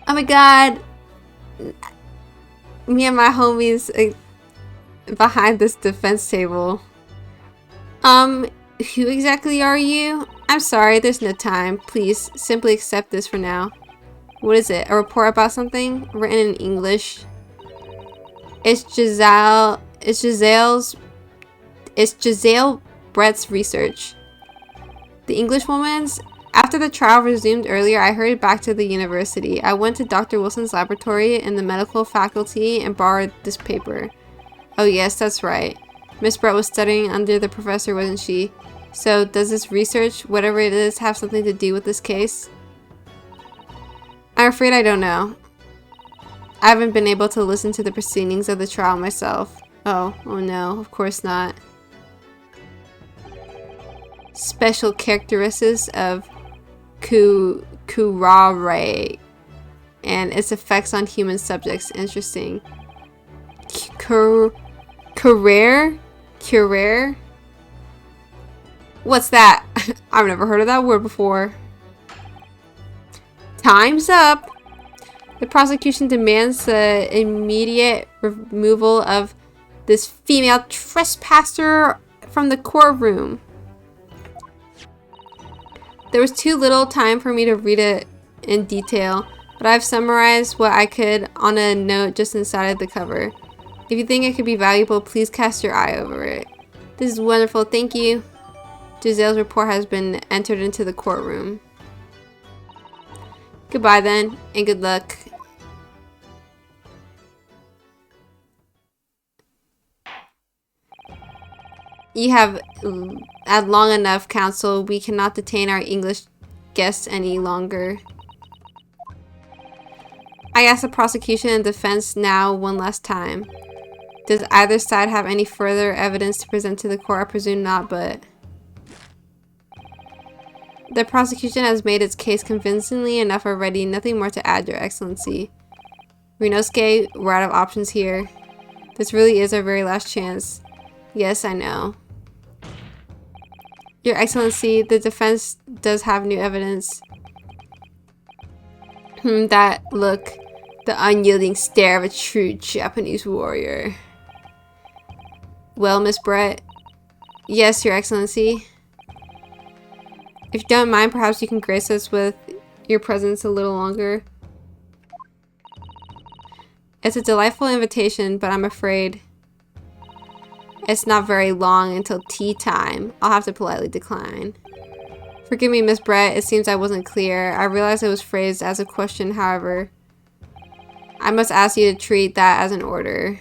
[SPEAKER 1] Oh my god. Me and my homies behind this defense table. Who exactly are you? I'm sorry, there's no time. Please, simply accept this for now. What is it? A report about something? Written in English. It's Giselle Brett's research. The English woman's? After the trial resumed earlier, I hurried back to the university. I went to Dr. Wilson's laboratory in the medical faculty and borrowed this paper. Oh yes, that's right. Miss Brett was studying under the professor, wasn't she? So, does this research, whatever it is, have something to do with this case? I'm afraid I don't know. I haven't been able to listen to the proceedings of the trial myself. Oh no, of course not. Special characteristics of sowwray and its effects on human subjects. Interesting. Career? What's that? I've never heard of that word before. Time's up. The prosecution demands the immediate removal of this female trespasser from the courtroom. There was too little time for me to read it in detail, but I've summarized what I could on a note just inside of the cover. If you think it could be valuable, please cast your eye over it. This is wonderful, thank you. Giselle's report has been entered into the courtroom. Goodbye then, and good luck. You have had long enough, counsel. We cannot detain our English guests any longer. I ask the prosecution and defense now one last time. Does either side have any further evidence to present to the court? I presume not, but... The prosecution has made its case convincingly enough already. Nothing more to add, Your Excellency. Rinosuke, we're out of options here. This really is our very last chance. Yes, I know. Your Excellency, the defense does have new evidence. That look, the unyielding stare of a true Japanese warrior. Well, Miss Brett? Yes, Your Excellency. If you don't mind, perhaps you can grace us with your presence a little longer. It's a delightful invitation, but I'm afraid it's not very long until tea time. I'll have to politely decline. Forgive me, Miss Brett. It seems I wasn't clear. I realize it was phrased as a question, however. I must ask you to treat that as an order.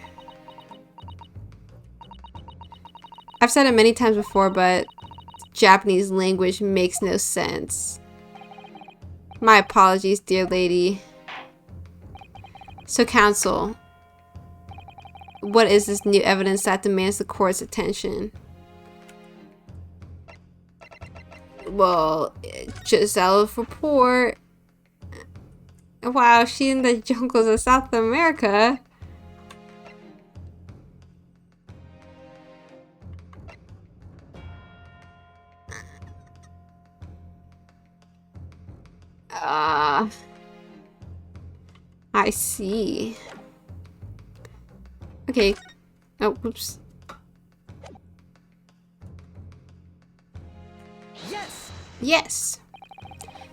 [SPEAKER 1] I've said it many times before, but Japanese language makes no sense. My apologies, dear lady. So, counsel, what is this new evidence that demands the court's attention? Well, Giselle's report. Wow, she in the jungles of South America. I see. Okay. Oh, whoops. Yes!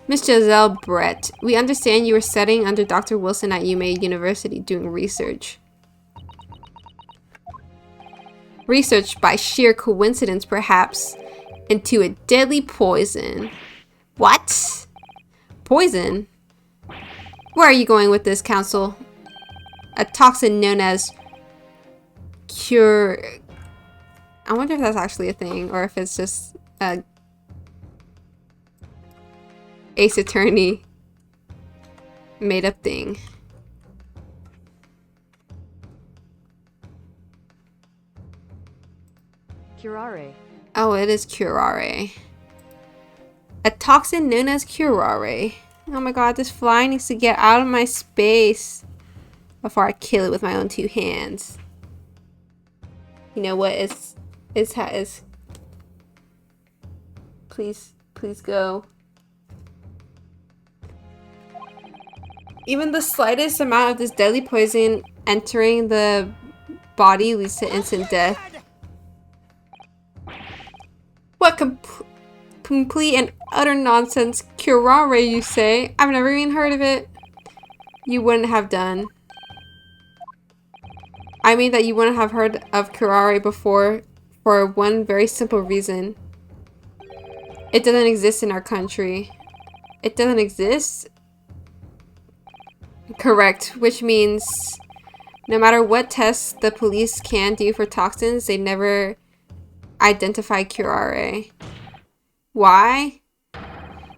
[SPEAKER 1] Miss Giselle Brett, we understand you were studying under Dr. Wilson at UMA University doing research. Research by sheer coincidence, perhaps, into a deadly poison. What? Poison? Where are you going with this, counsel? A toxin known as cure... I wonder if that's actually a thing, or if it's just a Ace Attorney made up thing.
[SPEAKER 4] Curare.
[SPEAKER 1] Oh, it is curare. A toxin known as curare. Oh my god, this fly needs to get out of my space before I kill it with my own two hands. You know what? It's please go. Even the slightest amount of this deadly poison entering the body leads to instant death. What complete and utter nonsense. Curare, you say? I've never even heard of it. You wouldn't have done. I mean that you wouldn't have heard of curare before for one very simple reason. It doesn't exist in our country. It doesn't exist? Correct, which means no matter what tests the police can do for toxins, they never identify curare. Why?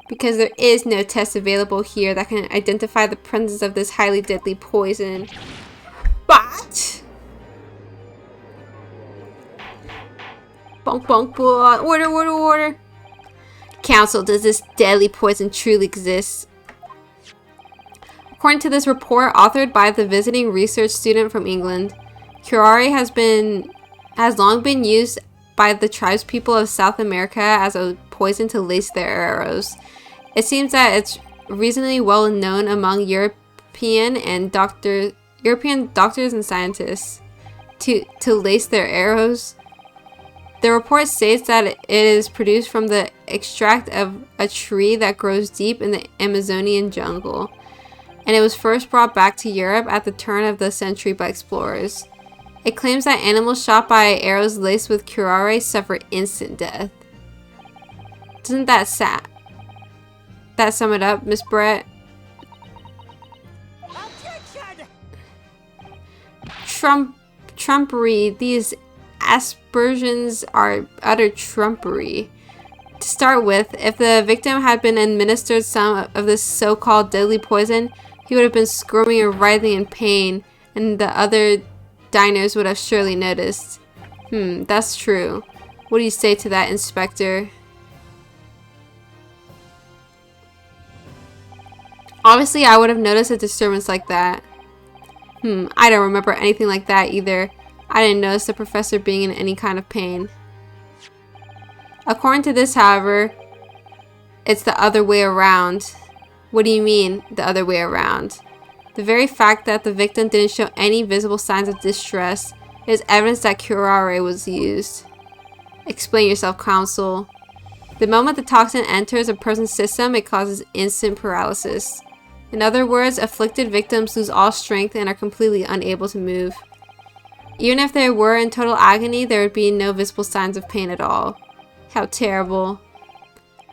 [SPEAKER 1] Because there is no test available here that can identify the presence of this highly deadly poison. But bonk bonk bonk. Order. Counsel, does this deadly poison truly exist? According to this report authored by the visiting research student from England, curare has long been used by the tribespeople of South America as a poison to lace their arrows. It seems that it's reasonably well known among European doctors and scientists to lace their arrows. The report states that it is produced from the extract of a tree that grows deep in the Amazonian jungle, and it was first brought back to Europe at the turn of the century by explorers. It claims that animals shot by arrows laced with curare suffer instant death. Doesn't that sum it up, Miss Brett? Trumpery. These aspersions are utter trumpery. To start with, if the victim had been administered some of this so-called deadly poison, he would have been squirming and writhing in pain, and the other diners would have surely noticed. That's true. What do you say to that, Inspector? Obviously, I would have noticed a disturbance like that. I don't remember anything like that either. I didn't notice the professor being in any kind of pain. According to this, however, it's the other way around. What do you mean, the other way around? The very fact that the victim didn't show any visible signs of distress is evidence that curare was used. Explain yourself, counsel. The moment the toxin enters a person's system, it causes instant paralysis. In other words, afflicted victims lose all strength and are completely unable to move. Even if they were in total agony, there would be no visible signs of pain at all. How terrible.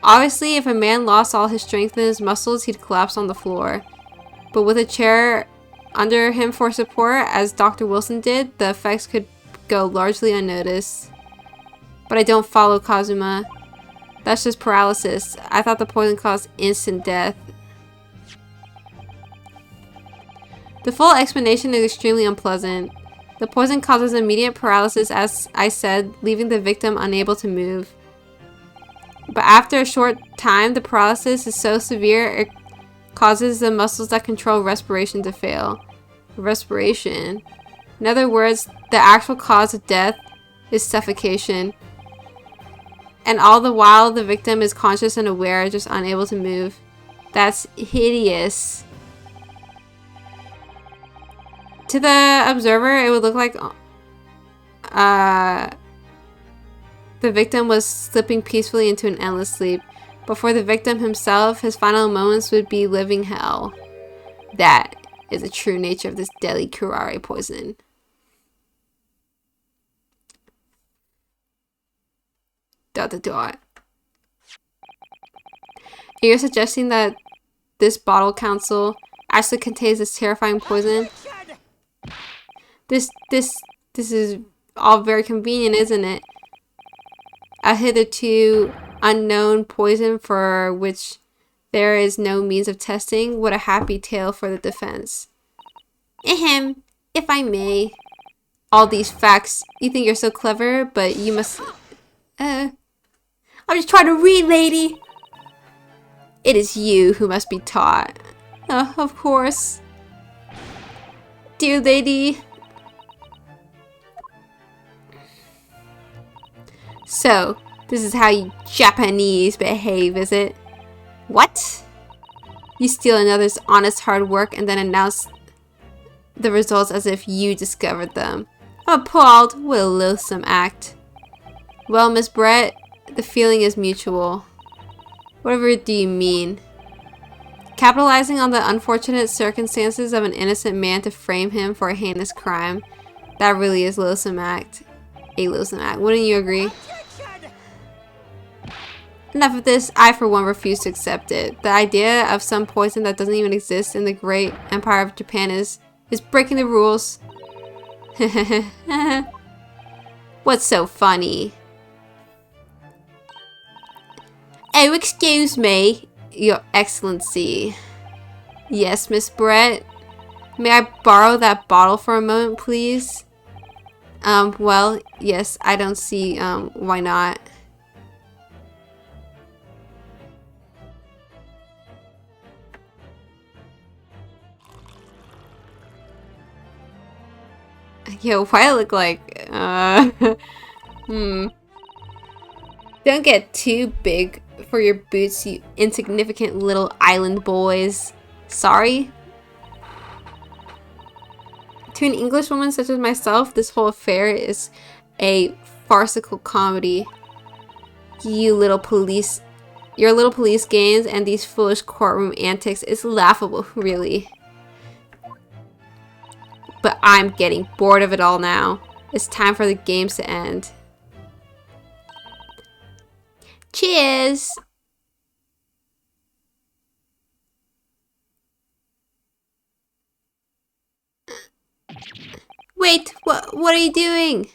[SPEAKER 1] Obviously, if a man lost all his strength in his muscles, he'd collapse on the floor. But with a chair under him for support, as Dr. Wilson did, the effects could go largely unnoticed. But I don't follow, Kazuma. That's just paralysis. I thought the poison caused instant death. The full explanation is extremely unpleasant. The poison causes immediate paralysis, as I said, leaving the victim unable to move. But after a short time, the paralysis is so severe it causes the muscles that control respiration to fail. Respiration. In other words, the actual cause of death is suffocation. And all the while, the victim is conscious and aware, just unable to move. That's hideous. To the observer, it would look like the victim was slipping peacefully into an endless sleep. But for the victim himself, his final moments would be living hell. That is the true nature of this deadly curare poison. Dot dot dot. You're suggesting that this bottle, counsel, actually contains this terrifying poison? This is all very convenient, isn't it? A hitherto unknown poison for which there is no means of testing. What a happy tale for the defense. Ahem, if I may. All these facts. You think you're so clever, but you must... I'm just trying to read, lady. It is you who must be taught. Of course. Dear lady. So, this is how you Japanese behave, is it? What? You steal another's honest hard work and then announce the results as if you discovered them. I'm appalled. What a loathsome act. Well, Miss Brett, the feeling is mutual. Whatever do you mean? Capitalizing on the unfortunate circumstances of an innocent man to frame him for a heinous crime. That really is loathsome act. A loathsome act. Wouldn't you agree? Enough of this. I, for one, refuse to accept it. The idea of some poison that doesn't even exist in the great empire of Japan is breaking the rules. What's so funny? Oh, excuse me, Your Excellency. Yes, Miss Brett? May I borrow that bottle for a moment, please? Well, yes, I don't see, why not. Yo, why I look like, Don't get too big for your boots, you insignificant little island boys. Sorry? To an Englishwoman such as myself, this whole affair is a farcical comedy. Your little police games and these foolish courtroom antics is laughable, really. But I'm getting bored of it all now. It's time for the games to end. Cheers! Wait, what are you doing?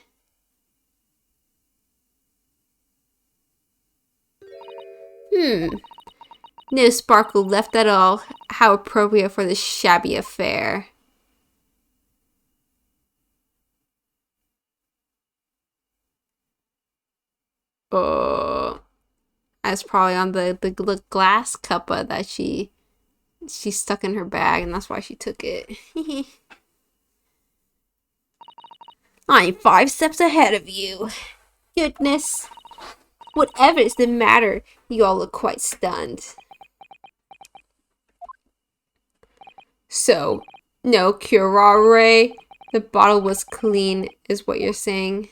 [SPEAKER 1] No sparkle left at all. How appropriate for this shabby affair. Oh, that's probably on the glass cuppa that she stuck in her bag, and that's why she took it. I'm 5 steps ahead of you. Goodness. Whatever is the matter? You all look quite stunned. So, no curare? The bottle was clean, is what you're saying.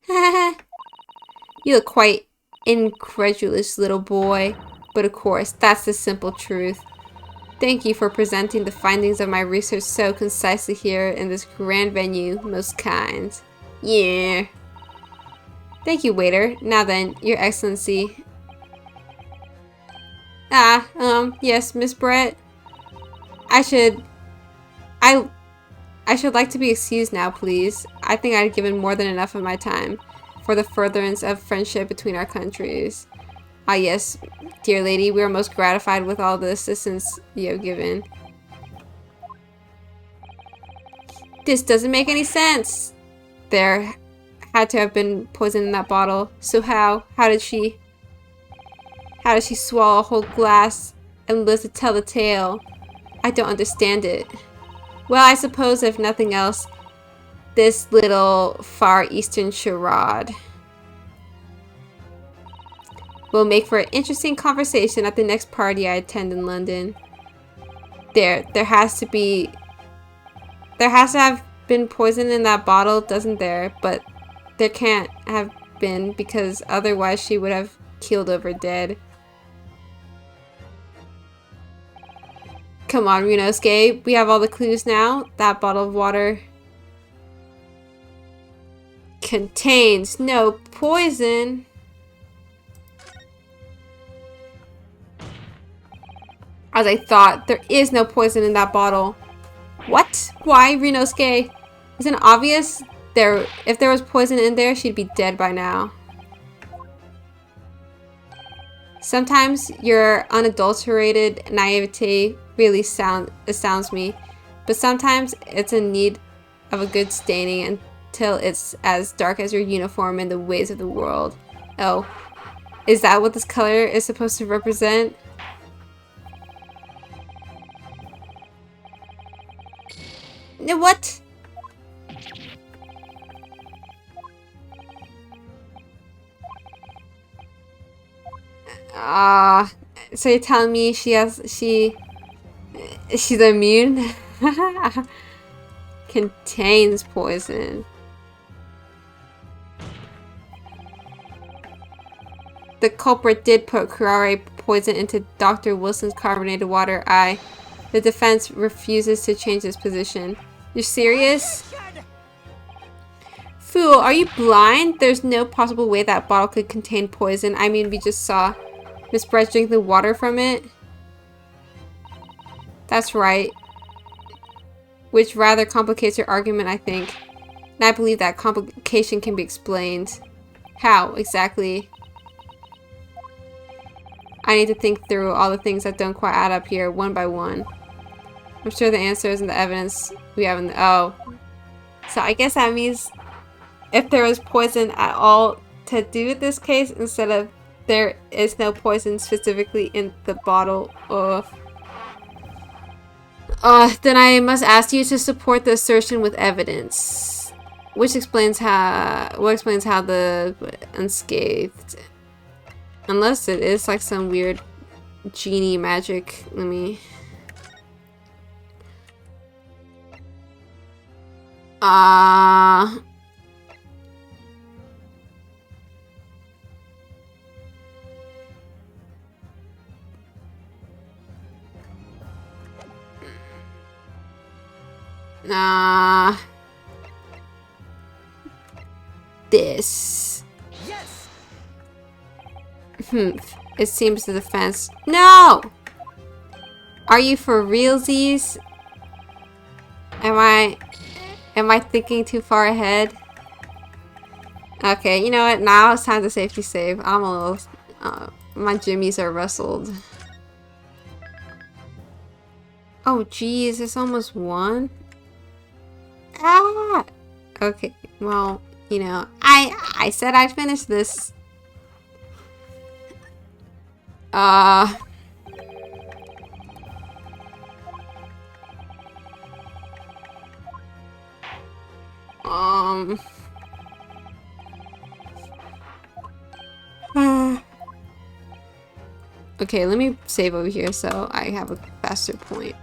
[SPEAKER 1] You look quite incredulous, little boy. But of course, that's the simple truth. Thank you for presenting the findings of my research so concisely here in this grand venue, most kind. Yeah. Thank you, waiter. Now then, Your Excellency. Yes, Miss Brett. I should like to be excused now, please. I think I've given more than enough of my time for the furtherance of friendship between our countries. Ah, yes, dear lady, we are most gratified with all the assistance you have given. This doesn't make any sense. There had to have been poison in that bottle. So how did she swallow a whole glass and live to tell the tale? I don't understand it. Well, I suppose if nothing else, this little Far Eastern charade will make for an interesting conversation at the next party I attend in London. There has to have been poison in that bottle, doesn't there? But there can't have been, because otherwise she would have keeled over dead. Come on, Ryunosuke, we have all the clues now. That bottle of water contains no poison. As I thought, there is no poison in that bottle. What? Why, Ryunosuke? Isn't it obvious? If there was poison in there, she'd be dead by now. Sometimes your unadulterated naivete really astounds me, but sometimes it's in need of a good staining until it's as dark as your uniform and the ways of the world. Oh, is that what this color is supposed to represent? No, what? So you're telling me she's immune? Contains poison. The culprit did put curare poison into Dr. Wilson's carbonated water. The defense refuses to change its position. You're serious? Fool, are you blind? There's no possible way that bottle could contain poison. I mean, we just saw Miss Brett drink the water from it. That's right. Which rather complicates your argument, I think. And I believe that complication can be explained. How, exactly? I need to think through all the things that don't quite add up here, one by one. I'm sure the answer is in the evidence we have in the... Oh. So I guess that means if there was poison at all to do with this case, instead of there is no poison specifically in the bottle, then I must ask you to support the assertion with evidence. Which explains how... What explains how the unscathed... Unless it is like some weird genie magic. Let me... This.
[SPEAKER 2] Yes.
[SPEAKER 1] It seems the defense. No! Are you for realsies? Am I thinking too far ahead? Okay, you know what? Now it's time to safety save. I'm a little... my jimmies are rustled. Oh, geez. It's almost 1? Ah! Okay, well, You know, I said I'd finish this. Okay, let me save over here so I have a faster point.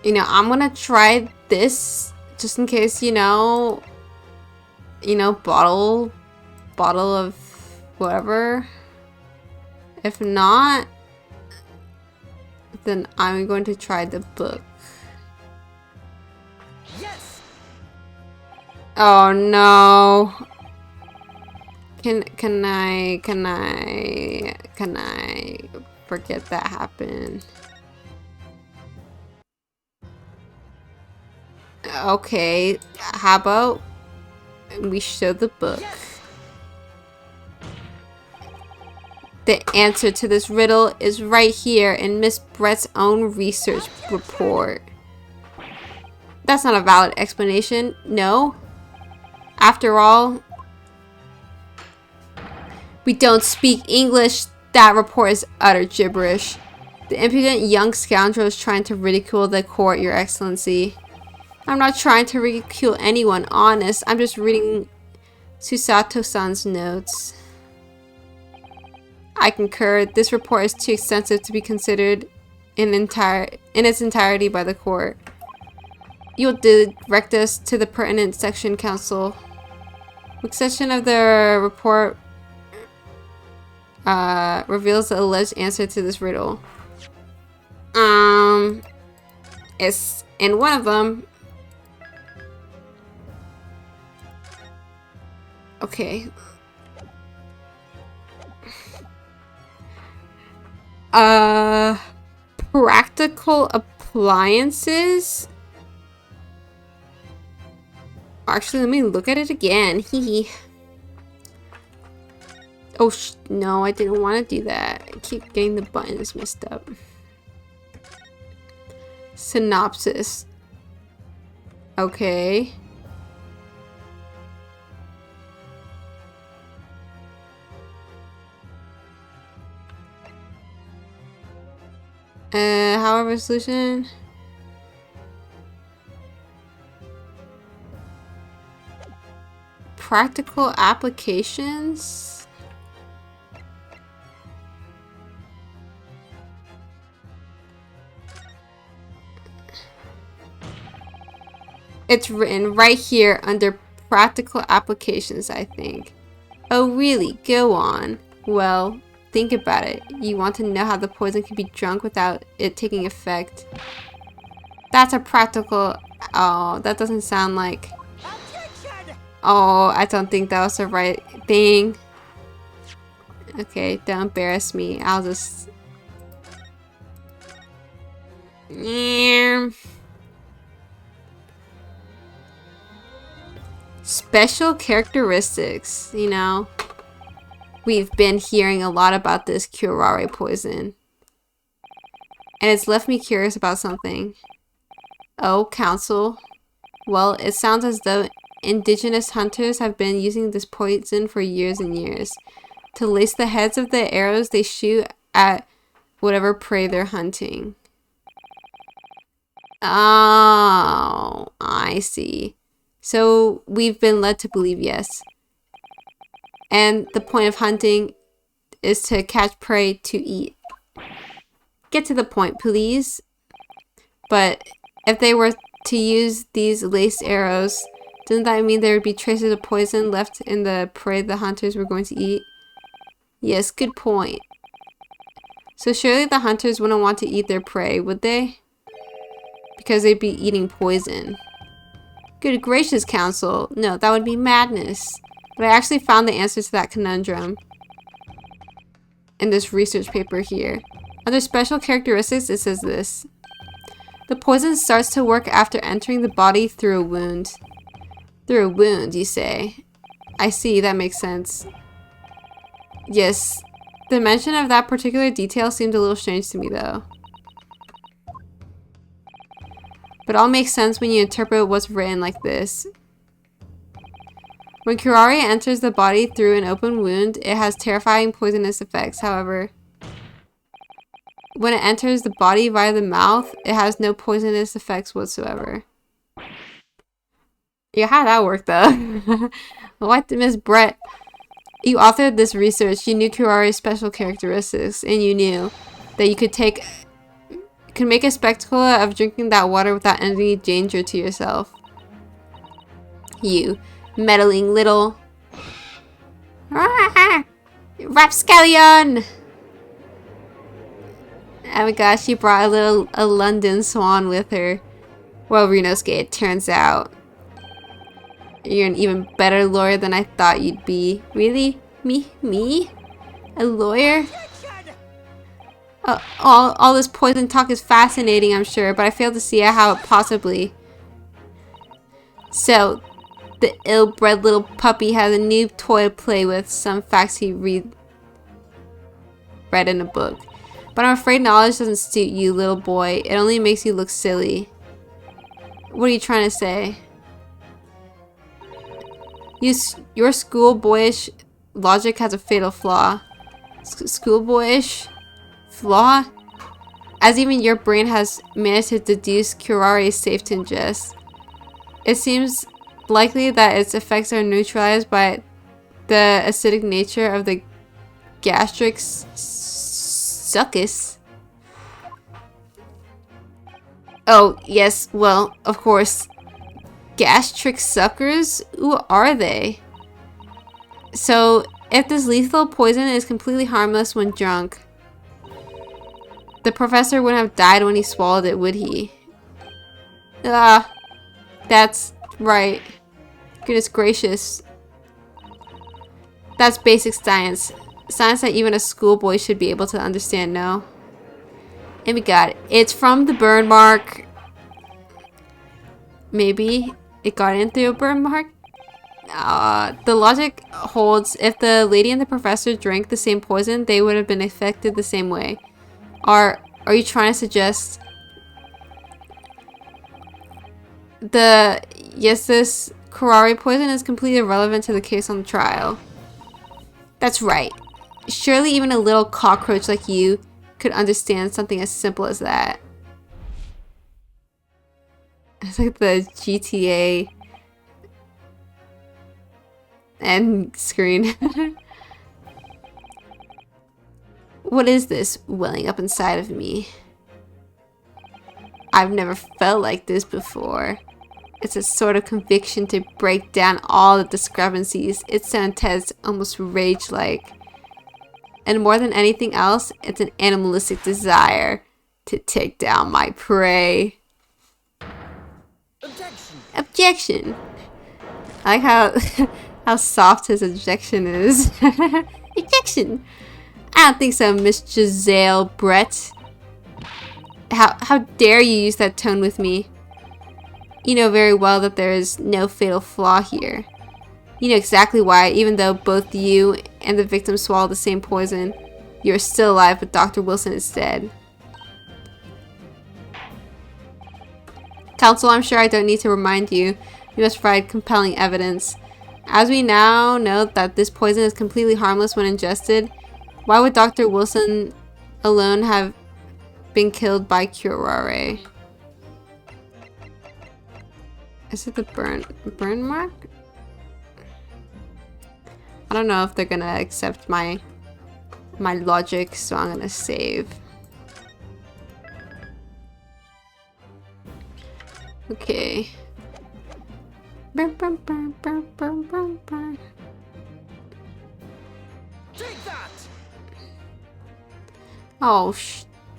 [SPEAKER 1] You know, I'm gonna try this just in case, you know, bottle of whatever. If not, then I'm going to try the book.
[SPEAKER 2] Yes.
[SPEAKER 1] Oh no. Can I forget that happened? Okay, how about we show the book?
[SPEAKER 2] Yes.
[SPEAKER 1] The answer to this riddle is right here in Miss Brett's own research report. That's not a valid explanation, no. After all, we don't speak English. That report is utter gibberish. The impudent young scoundrel is trying to ridicule the court, Your Excellency. I'm not trying to ridicule anyone, honest. I'm just reading Susato-san's notes. I concur. This report is too extensive to be considered in its entirety by the court. You'll direct us to the pertinent section, counsel. Which section of the report reveals the alleged answer to this riddle? It's in one of them. Okay. Practical appliances? Actually, let me look at it again. Hee. Oh, no, I didn't want to do that. I keep getting the buttons messed up. Synopsis. Okay. However, solution. Practical applications. It's written right here under practical applications, I think. Oh, really? Go on. Well, think about it. You want to know how the poison can be drunk without it taking effect. That's a practical... Oh, that doesn't sound like... Oh, I don't think that was the right thing. Okay, don't embarrass me. I'll just... Special characteristics, you know. We've been hearing a lot about this curare poison. And it's left me curious about something. Oh, counsel. Well, it sounds as though indigenous hunters have been using this poison for years and years to lace the heads of the arrows they shoot at whatever prey they're hunting. Oh, I see. So we've been led to believe yes. And the point of hunting is to catch prey to eat. Get to the point, please. But if they were to use these laced arrows, doesn't that mean there would be traces of poison left in the prey the hunters were going to eat? Yes, good point. So surely the hunters wouldn't want to eat their prey, would they? Because they'd be eating poison. Good gracious, counsel. No, that would be madness. But I actually found the answer to that conundrum in this research paper here. Under special characteristics, it says this. The poison starts to work after entering the body through a wound. Through a wound, you say? I see, that makes sense. Yes, the mention of that particular detail seemed a little strange to me though. But all makes sense when you interpret what's written like this. When curare enters the body through an open wound, it has terrifying poisonous effects. However, when it enters the body via the mouth, it has no poisonous effects whatsoever. Yeah, how'd that work though? What, Miss Brett? You authored this research, you knew curare's special characteristics, and you knew that you could make a spectacle of drinking that water without any danger to yourself. You meddling little rapscallion! Oh my gosh, she brought a London swan with her. Well, Renosuke, it turns out you're an even better lawyer than I thought you'd be. Really? Me? A lawyer? All this poison talk is fascinating, I'm sure, but I fail to see how it possibly... So, the ill-bred little puppy has a new toy to play with, some facts he read in a book. But I'm afraid knowledge doesn't suit you, little boy. It only makes you look silly. What are you trying to say? Your schoolboyish logic has a fatal flaw. Schoolboyish flaw? As even your brain has managed to deduce curare is safe to ingest. It seems likely that its effects are neutralized by the acidic nature of the gastric succus. Oh, yes, well, of course. Gastric suckers? Who are they? So, if this lethal poison is completely harmless when drunk, the professor wouldn't have died when he swallowed it, would he? Ah, that's right. Goodness gracious. That's basic science. Science that even a schoolboy should be able to understand, no? And we got it. It's from the burn mark. Maybe it got in through a burn mark? The logic holds. If the lady and the professor drank the same poison, they would have been affected the same way. Are you trying to suggest this curare poison is completely irrelevant to the case on the trial? That's right. Surely even a little cockroach like you could understand something as simple as that. It's like the GTA end screen. What is this welling up inside of me? I've never felt like this before. It's a sort of conviction to break down all the discrepancies. It's so intense, almost rage-like. And more than anything else, it's an animalistic desire to take down my prey. Objection! I like how soft his objection is. Objection! I don't think so, Miss Giselle Brett. How dare you use that tone with me? You know very well that there is no fatal flaw here. You know exactly why, even though both you and the victim swallowed the same poison, you are still alive, but Dr. Wilson is dead. Counsel, I'm sure I don't need to remind you. You must provide compelling evidence. As we now know that this poison is completely harmless when ingested, why would Dr. Wilson alone have been killed by curare? Is it the burn mark? I don't know if they're gonna accept my logic, so I'm gonna save. Okay.
[SPEAKER 2] Take that!
[SPEAKER 1] Oh,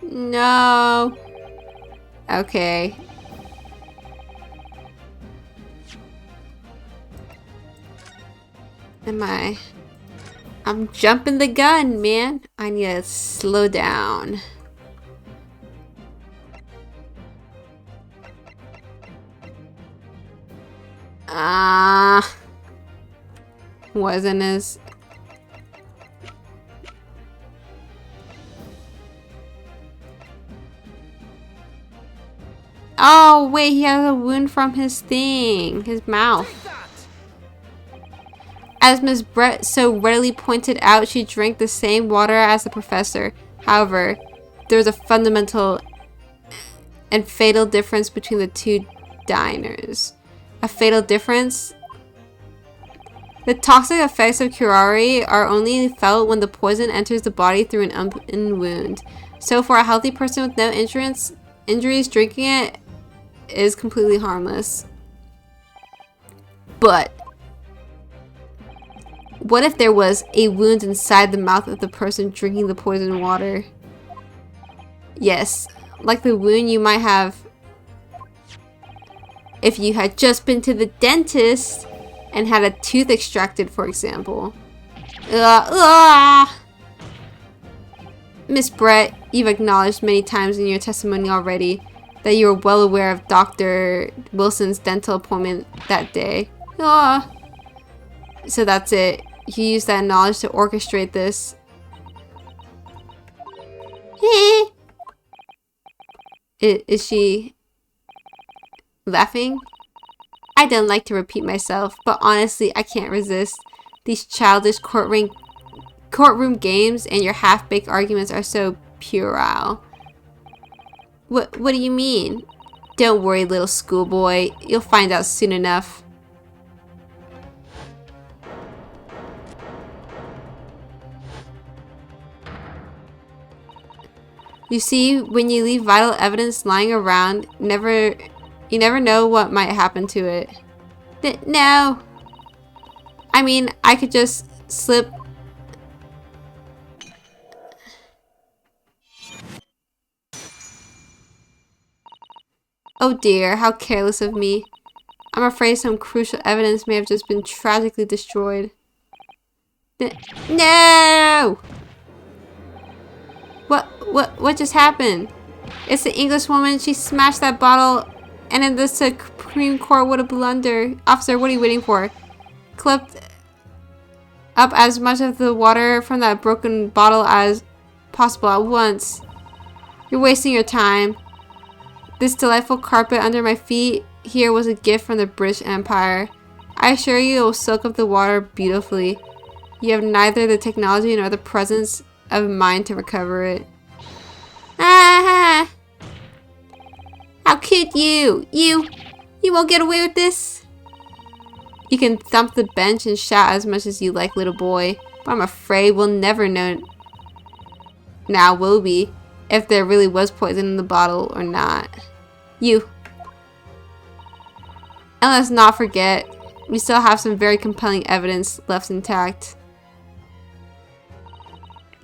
[SPEAKER 1] no. Okay. I'm jumping the gun, man. I need to slow down. Wasn't as... Oh, wait, he has a wound from his thing. His mouth. As Miss Brett so readily pointed out, she drank the same water as the professor. However, there was a fundamental and fatal difference between the two diners. A fatal difference? The toxic effects of curare are only felt when the poison enters the body through an open wound. So for a healthy person with no injuries, drinking it is completely harmless. But what if there was a wound inside the mouth of the person drinking the poison water? Yes, like the wound you might have if you had just been to the dentist and had a tooth extracted, for example. Miss Brett, you've acknowledged many times in your testimony already that you were well aware of Dr. Wilson's dental appointment that day. So that's it. You used that knowledge to orchestrate this. Is she laughing? I don't like to repeat myself, but honestly, I can't resist. These childish courtroom games and your half-baked arguments are so puerile. What do you mean? Don't worry, little schoolboy. You'll find out soon enough. You see, when you leave vital evidence lying around, you never know what might happen to it. No! I mean, I could just slip... Oh dear, how careless of me. I'm afraid some crucial evidence may have just been tragically destroyed. No! What just happened? It's the English woman. She smashed that bottle and in the Supreme Court, what a blunder. Officer, what are you waiting for? Clipped up as much of the water from that broken bottle as possible at once. You're wasting your time. This delightful carpet under my feet here was a gift from the British Empire. I assure you it will soak up the water beautifully. You have neither the technology nor the presence of mind to recover it. Ah! How could you? You won't get away with this? You can thump the bench and shout as much as you like, little boy. But I'm afraid we'll never know. Now will we? If there really was poison in the bottle or not. You. And let's not forget, we still have some very compelling evidence left intact.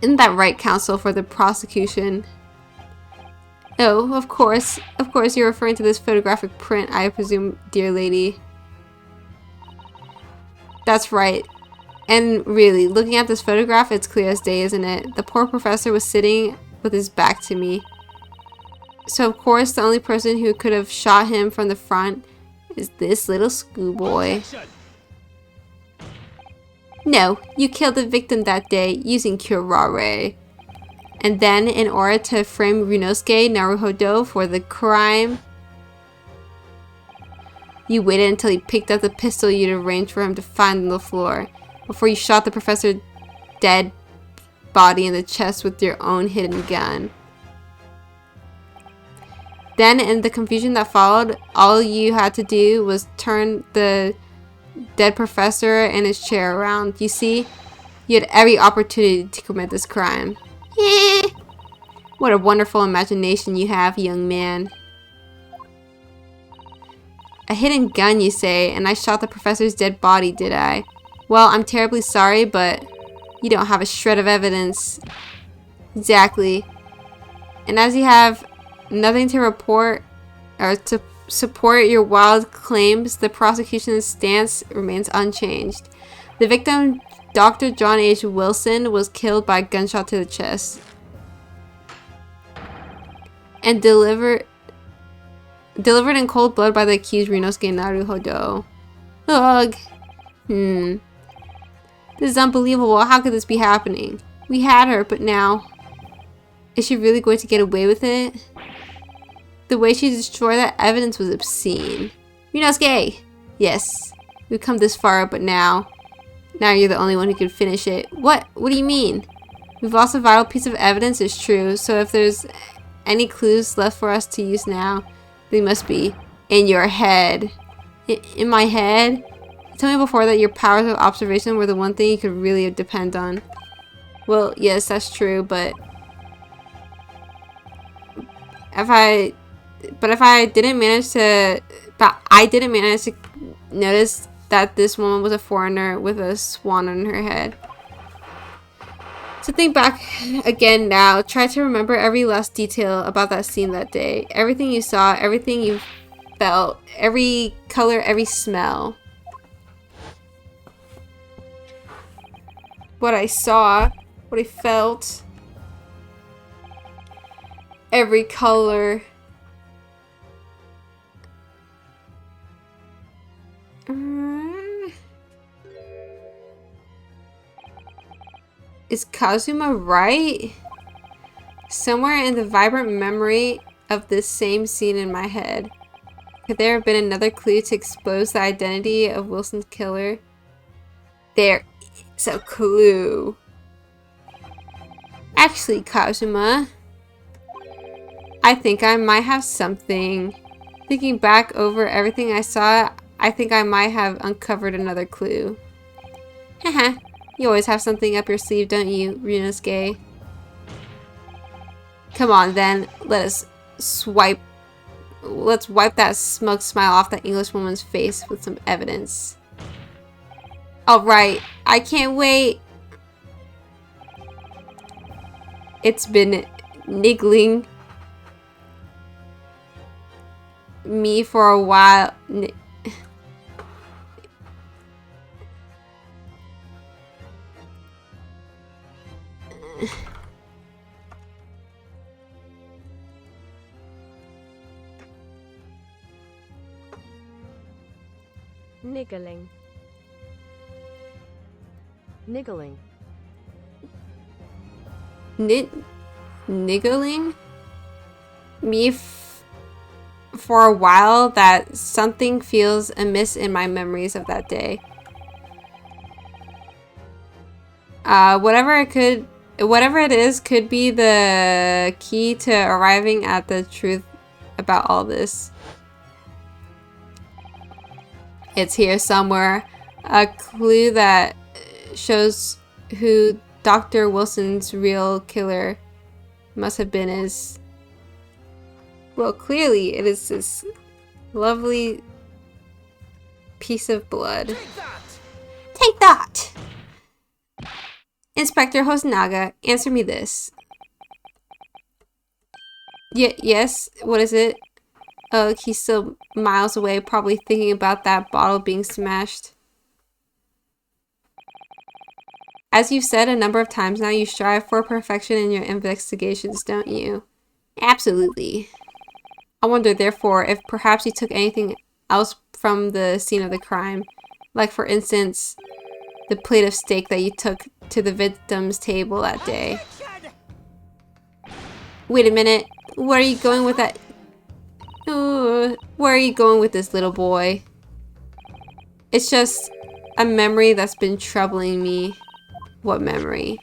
[SPEAKER 1] Isn't that right, counsel for the prosecution? Oh, of course you're referring to this photographic print, I presume, dear lady. That's right. And really, looking at this photograph, it's clear as day, isn't it? The poor professor was sitting with his back to me. So of course, the only person who could have shot him from the front is this little schoolboy. No, you killed the victim that day using curare. And then, in order to frame Ryunosuke Naruhodo for the crime, you waited until he picked up the pistol you'd arranged for him to find on the floor, before you shot the professor's dead body in the chest with your own hidden gun. Then, in the confusion that followed, all you had to do was turn the dead professor and his chair around. You see, you had every opportunity to commit this crime. What a wonderful imagination you have, young man. A hidden gun, you say, and I shot the professor's dead body, did I? Well, I'm terribly sorry, but you don't have a shred of evidence. Exactly. And as you have nothing to report or to support your wild claims, the prosecution's stance remains unchanged. The victim, Dr. John H. Wilson, was killed by a gunshot to the chest and delivered in cold blood by the accused Ryunosuke Naruhodo. Ugh. This is unbelievable. How could this be happening? We had her, but now... Is she really going to get away with it? The way she destroyed that evidence was obscene. Ryunosuke! Yes. We've come this far, but now you're the only one who can finish it. What? What do you mean? We've lost a vital piece of evidence, it's true. So if there's any clues left for us to use now, they must be in your head. In my head? Tell me before that your powers of observation were the one thing you could really depend on. Well, yes, that's true, but I didn't manage to notice that this woman was a foreigner with a swan on her head. So think back again now. Try to remember every last detail about that scene that day. Everything you saw, everything you felt, every color, every smell. What I saw, what I felt, every color. Is Kazuma right? Somewhere in the vibrant memory of this same scene in my head, could there have been another clue to expose the identity of Wilson's killer? There is a clue. Actually, Kazuma, I think I might have something. Thinking back over everything I saw, I think I might have uncovered another clue. Haha. You always have something up your sleeve, don't you, Ryunosuke? Come on, then. Let's wipe that smug smile off that Englishwoman's face with some evidence. Alright, I can't wait. It's been niggling me for a while.
[SPEAKER 4] Niggling. Niggling.
[SPEAKER 1] Niggling me for a while that something feels amiss in my memories of that day. Whatever it is could be the key to arriving at the truth about all this. It's here somewhere. A clue that shows who Dr. Wilson's real killer must have been is... Well, clearly it is this lovely piece of blood. Take that! Inspector Hosonaga, answer me this. Yes? What is it? Oh, he's still miles away, probably thinking about that bottle being smashed. As you've said a number of times now, you strive for perfection in your investigations, don't you? Absolutely. I wonder, therefore, if perhaps you took anything else from the scene of the crime. Like, for instance, the plate of steak that you took to the victim's table that day. Wait a minute. Where are you going with that? Where are you going with this, little boy? It's just a memory that's been troubling me. What memory?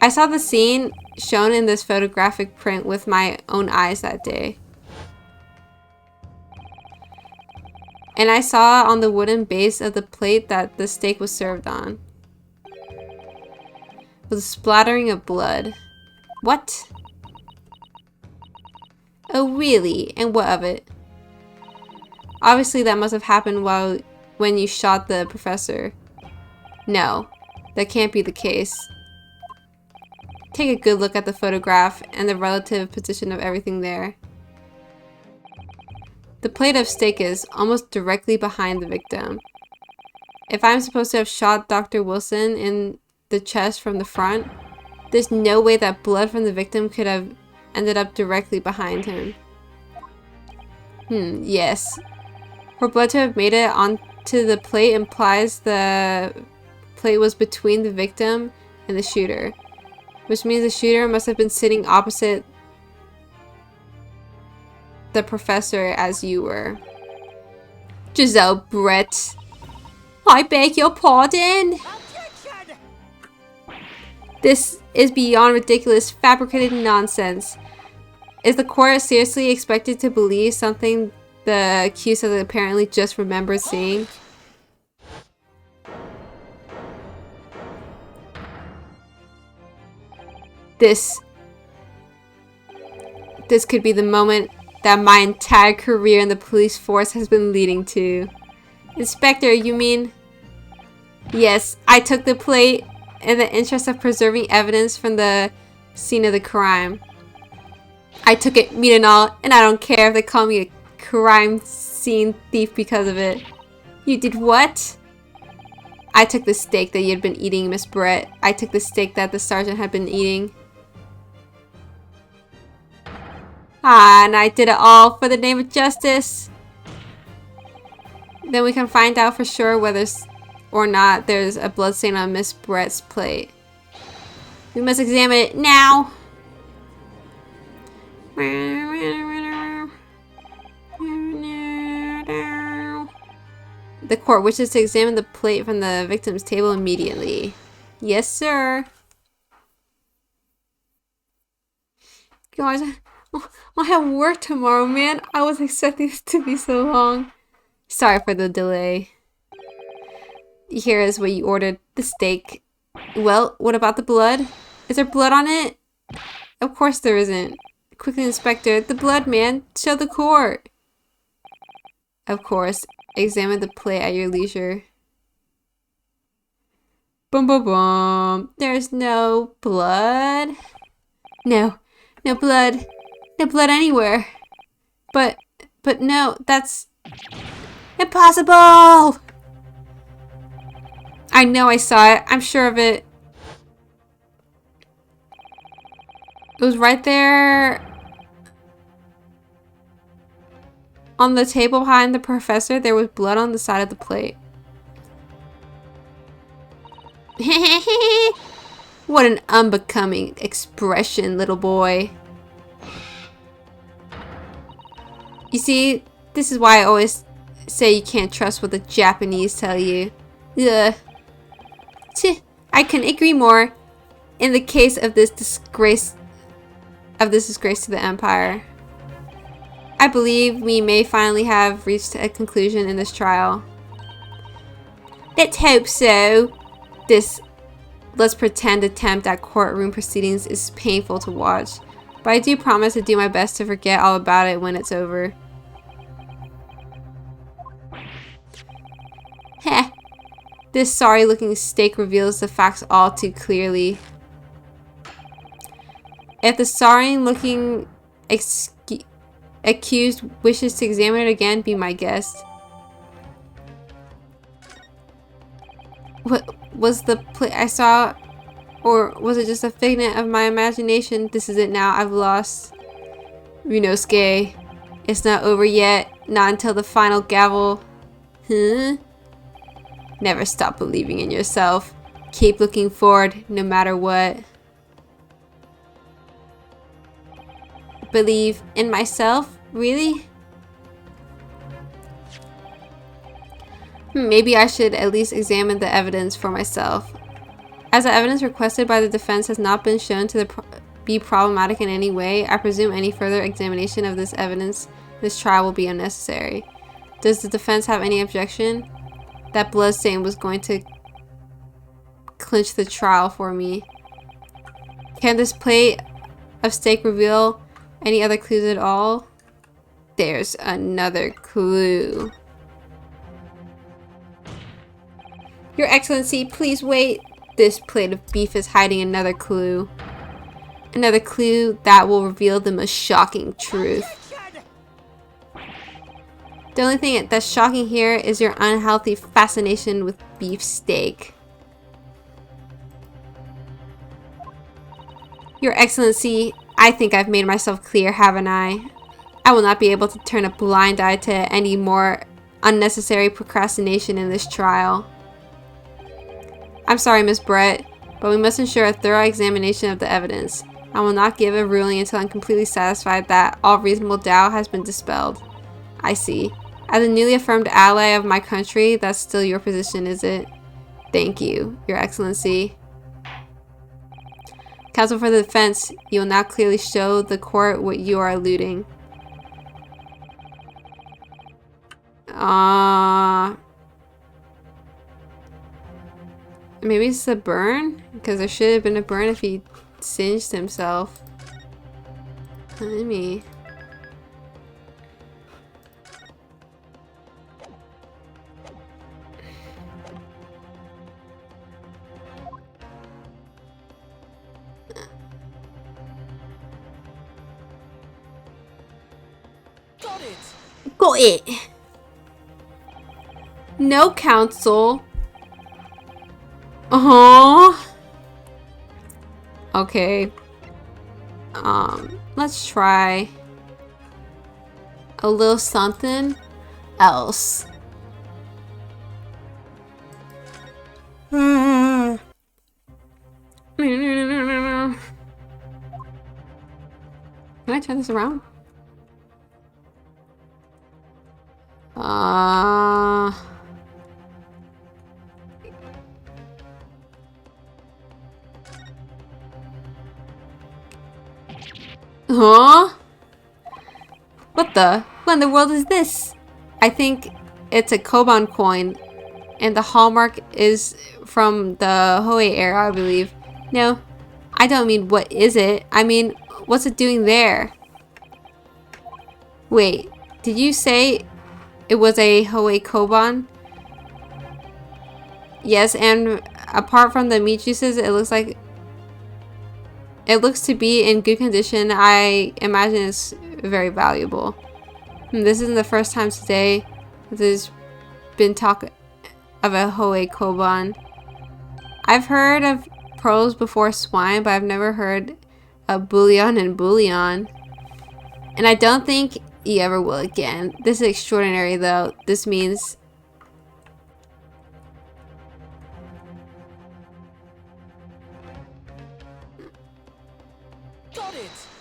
[SPEAKER 1] I saw the scene shown in this photographic print with my own eyes that day. And I saw on the wooden base of the plate that the steak was served on, with a splattering of blood. What? Oh, really? And what of it? Obviously, that must have happened when you shot the professor. No, that can't be the case. Take a good look at the photograph and the relative position of everything there. The plate of steak is almost directly behind the victim. If I'm supposed to have shot Dr. Wilson in the chest from the front, there's no way that blood from the victim could have ended up directly behind him. Yes. For blood to have made it onto the plate implies the plate was between the victim and the shooter, which means the shooter must have been sitting opposite the professor as you were. Giselle Brett, I beg your pardon? This is beyond ridiculous, fabricated nonsense. Is the court seriously expected to believe something the accused has apparently just remembered seeing? This could be the moment that my entire career in the police force has been leading to. Inspector, you mean? Yes, I took the plate in the interest of preserving evidence from the scene of the crime. I took it, meat and all, and I don't care if they call me a crime scene thief because of it. You did what? I took the steak that you had been eating, Miss Brett. I took the steak that the sergeant had been eating. Ah, and I did it all for the name of justice. Then we can find out for sure whether or not there's a bloodstain on Miss Brett's plate. We must examine it now. The court wishes to examine the plate from the victim's table immediately. Yes, sir. Guys, I have work tomorrow, man. I was expecting this to be so long. Sorry for the delay. Here is what you ordered. The steak. Well, what about the blood? Is there blood on it? Of course there isn't. Quickly, Inspector. The blood, man. Show the court. Of course. Examine the plate at your leisure. Boom, boom, boom. There's no blood. No. No blood. No blood anywhere. But no, that's impossible! I know I saw it. I'm sure of it. It was right there on the table behind the professor. There was blood on the side of the plate. What an unbecoming expression, little boy. You see, this is why I always say you can't trust what the Japanese tell you. Ugh. I couldn't agree more. In the case of this disgrace to the empire, I believe we may finally have reached a conclusion in this trial. Let's hope so. This let's pretend attempt at courtroom proceedings is painful to watch, but I do promise to do my best to forget all about it when it's over. Heh. This sorry-looking steak reveals the facts all too clearly. If the sorry-looking accused wishes to examine it again, be my guest. What was the plate I saw? Or was it just a figment of my imagination? This is it now. I've lost. Ryunosuke. It's not over yet. Not until the final gavel. Huh? Never stop believing in yourself. Keep looking forward, no matter what. Believe in myself? Really? Maybe I should at least examine the evidence for myself. As the evidence requested by the defense has not been shown to be problematic in any way, I presume any further examination of this evidence in this trial will be unnecessary. Does the defense have any objection? That bloodstain was going to clinch the trial for me. Can this plate of steak reveal any other clues at all? There's another clue. Your Excellency, please wait. This plate of beef is hiding another clue. Another clue that will reveal the most shocking truth. The only thing that's shocking here is your unhealthy fascination with beefsteak. Your Excellency, I think I've made myself clear, haven't I? I will not be able to turn a blind eye to any more unnecessary procrastination in this trial. I'm sorry, Miss Brett, but we must ensure a thorough examination of the evidence. I will not give a ruling until I'm completely satisfied that all reasonable doubt has been dispelled. I see. As a newly affirmed ally of my country, that's still your position, is it? Thank you, Your Excellency. Counsel for the defense, you will now clearly show the court what you are alluding. Maybe it's a burn? Because there should have been a burn if he singed himself. Let me... Got it! No counsel. Okay. Let's try a little something else. Can I turn this around? Huh? What in the world is this? I think it's a Koban coin, and the hallmark is from the Hoei era, I believe. No, I don't mean what is it. I mean, what's it doing there? Wait, did you say it was a Hoei Koban? Yes, and apart from the meat juices, it looks to be in good condition. I imagine it's very valuable. This isn't the first time today there's been talk of a Hoei Koban. I've heard of pearls before swine, but I've never heard of bullion and bullion. And I don't think you ever will again. This is extraordinary though. This means...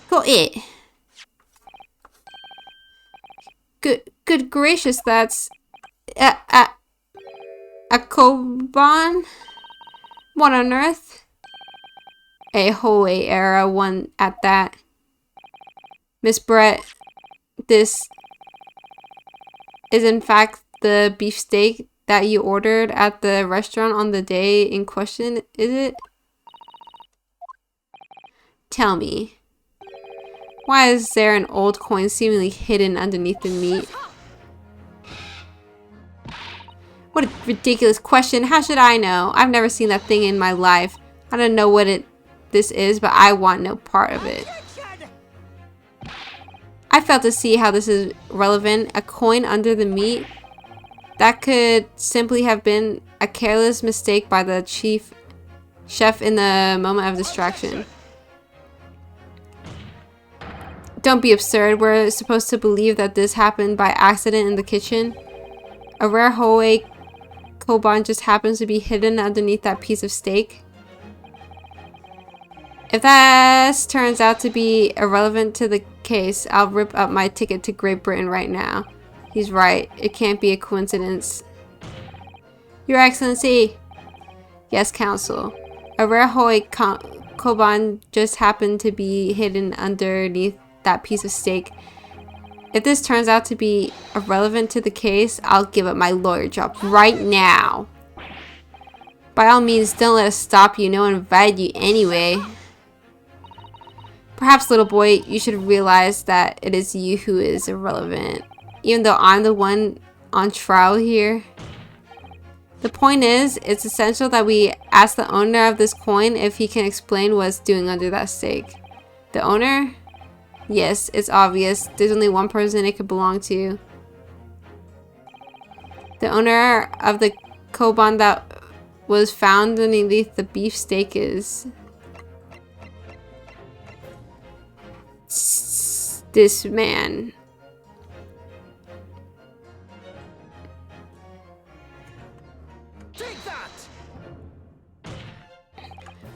[SPEAKER 1] Got it! Good gracious, that's... a Koban? What on earth? A Hoei era one at that. Miss Brett, this is in fact the beefsteak that you ordered at the restaurant on the day in question, is it? Tell me, why is there an old coin seemingly hidden underneath the meat? What a ridiculous question. How should I know? I've never seen that thing in my life. I don't know what this is, but I want no part of it. I fail to see how this is relevant. A coin under the meat? That could simply have been a careless mistake by the chef in the moment of distraction. Don't be absurd. We're supposed to believe that this happened by accident in the kitchen. A rare Hoei Koban just happens to be hidden underneath that piece of steak. If that turns out to be irrelevant to the case, I'll rip up my ticket to Great Britain right now. He's right. It can't be a coincidence. Your Excellency! Yes, Counsel. A rare Hoei Koban just happened to be hidden underneath that piece of steak. If this turns out to be irrelevant to the case, I'll give up my lawyer job right now. By all means, don't let us stop you. No one invited you anyway. Perhaps, little boy, you should realize that it is you who is irrelevant, even though I'm the one on trial here. The point is, it's essential that we ask the owner of this coin if he can explain what it's doing under that steak. The owner? Yes, it's obvious. There's only one person it could belong to. The owner of the koban that was found underneath the beefsteak is this man.
[SPEAKER 2] Take that!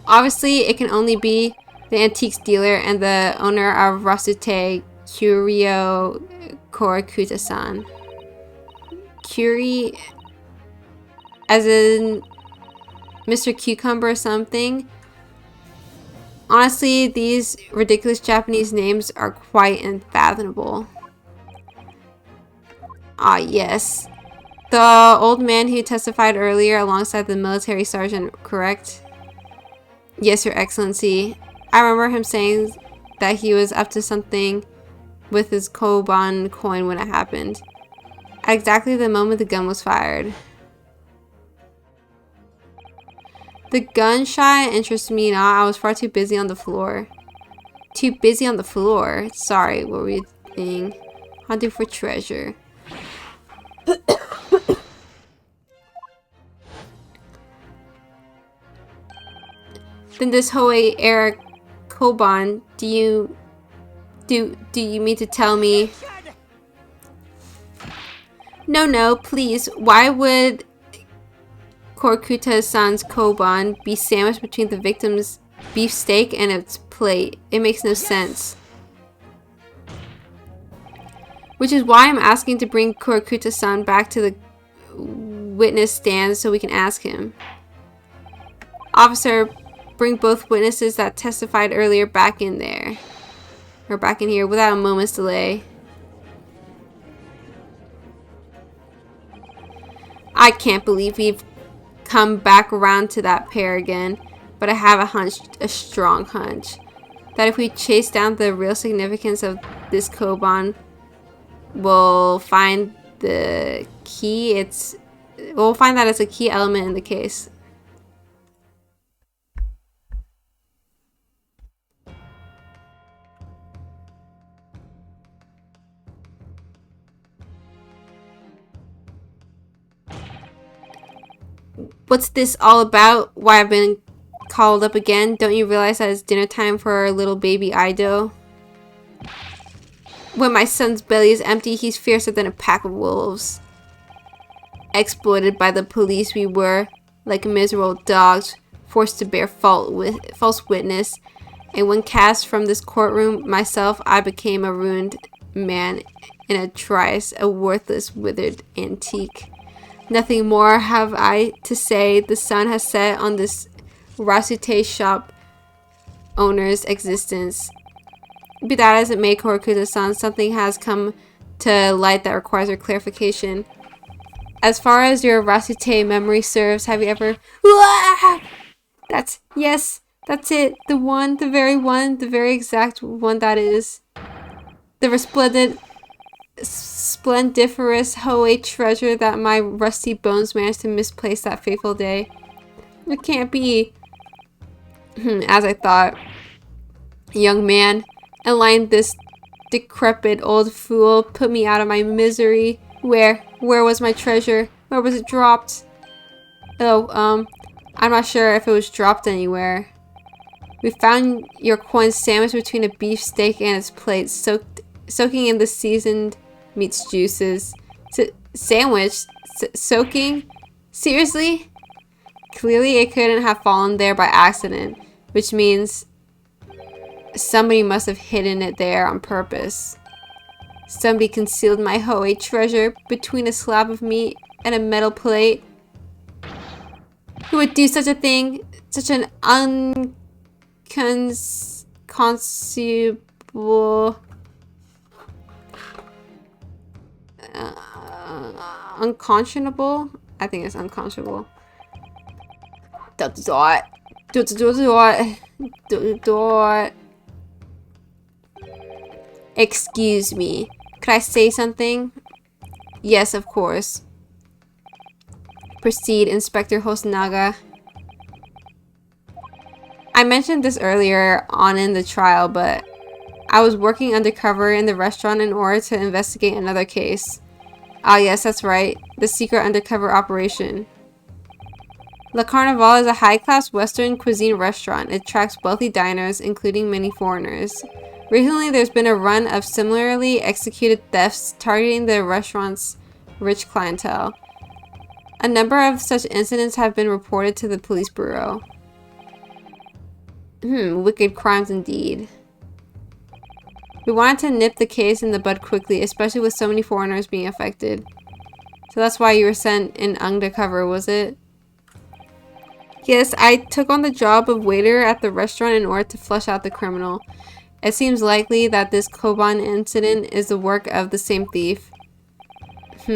[SPEAKER 1] Obviously, it can only be the antiques dealer and the owner of Rasute Curio Korakuta-san. Curie, as in Mr. Cucumber or something. Honestly, these ridiculous Japanese names are quite unfathomable. Ah, yes. The old man who testified earlier alongside the military sergeant, correct? Yes, Your Excellency. I remember him saying that he was up to something with his koban coin when it happened. At exactly the moment the gun was fired. The gunshot interests me not. I was far too busy on the floor. Too busy on the floor? Sorry, what were you thinking? Hunting for treasure. Then this Hoei era koban, do you mean to tell me? No, please. Why would Korakuta-san's koban be sandwiched between the victim's beefsteak and its plate? It makes no sense. Which is why I'm asking to bring Korakuta-san back to the witness stand so we can ask him. Officer, bring both witnesses that testified earlier back in there. Or back in here without a moment's delay. I can't believe we've come back around to that pair again, but I have a strong hunch, that if we chase down the real significance of this koban, we'll find the key. We'll find that it's a key element in the case. What's this all about? Why I've been called up again? Don't you realize that it's dinner time for our little baby Ido? When my son's belly is empty, he's fiercer than a pack of wolves. Exploited by the police, we were, like miserable dogs, forced to bear false witness. And when cast from this courtroom, myself, I became a ruined man in a trice, a worthless, withered antique. Nothing more have I to say. The sun has set on this Rasute shop owner's existence. Be that as it may, Korakuta-san, something has come to light that requires our clarification. As far as your Rasute memory serves, have you ever... Yes, that's it. The one, the very exact one that is. The resplendent... splendiferous Hoei treasure that my rusty bones managed to misplace that fateful day. It can't be. As I thought. Young man, enlightened this decrepit old fool, put me out of my misery. Where was my treasure? Where was it dropped? Oh, I'm not sure if it was dropped anywhere. We found your coin sandwiched between a beefsteak and its plate, soaking in the seasoned meat's juices. Sandwich? Soaking? Seriously? Clearly it couldn't have fallen there by accident, which means somebody must have hidden it there on purpose. Somebody concealed my Hoei treasure between a slab of meat and a metal plate. Who would do such a thing? Such an unconceivable... unconscionable? I think it's unconscionable. Excuse me. Could I say something? Yes, of course. Proceed, Inspector Hosonaga. I mentioned this earlier on in the trial, but I was working undercover in the restaurant in order to investigate another case. Ah, yes, that's right. The secret undercover operation. Le Carnival is a high-class Western cuisine restaurant. It attracts wealthy diners, including many foreigners. Recently, there's been a run of similarly executed thefts targeting the restaurant's rich clientele. A number of such incidents have been reported to the police bureau. Wicked crimes indeed. We wanted to nip the case in the bud quickly, especially with so many foreigners being affected. So that's why you were sent in undercover, was it? Yes, I took on the job of waiter at the restaurant in order to flush out the criminal. It seems likely that this Koban incident is the work of the same thief.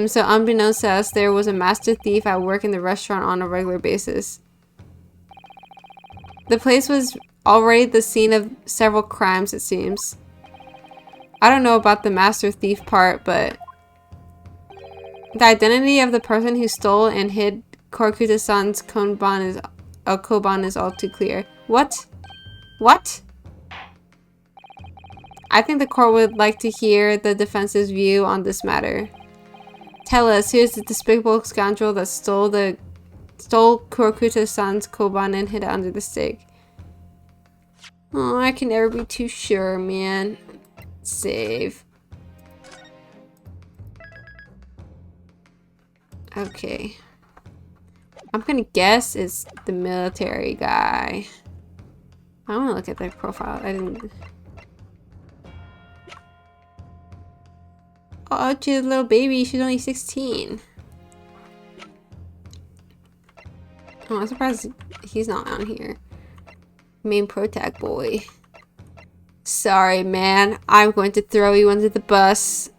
[SPEAKER 1] So unbeknownst to us, there was a master thief at work in the restaurant on a regular basis. The place was already the scene of several crimes, it seems. I don't know about the master thief part, but the identity of the person who stole and hid Kokuta-san's Koban is all too clear. What? What? I think the court would like to hear the defense's view on this matter. Tell us, who is the despicable scoundrel that stole Kokuta-san's Koban and hid it under the stake? Oh, I can never be too sure, man. Save. Okay. I'm gonna guess it's the military guy. I wanna look at their profile. I didn't. Oh, she's a little baby. She's only 16. Oh, I'm surprised he's not on here. Main protag boy. Sorry, man. I'm going to throw you under the bus.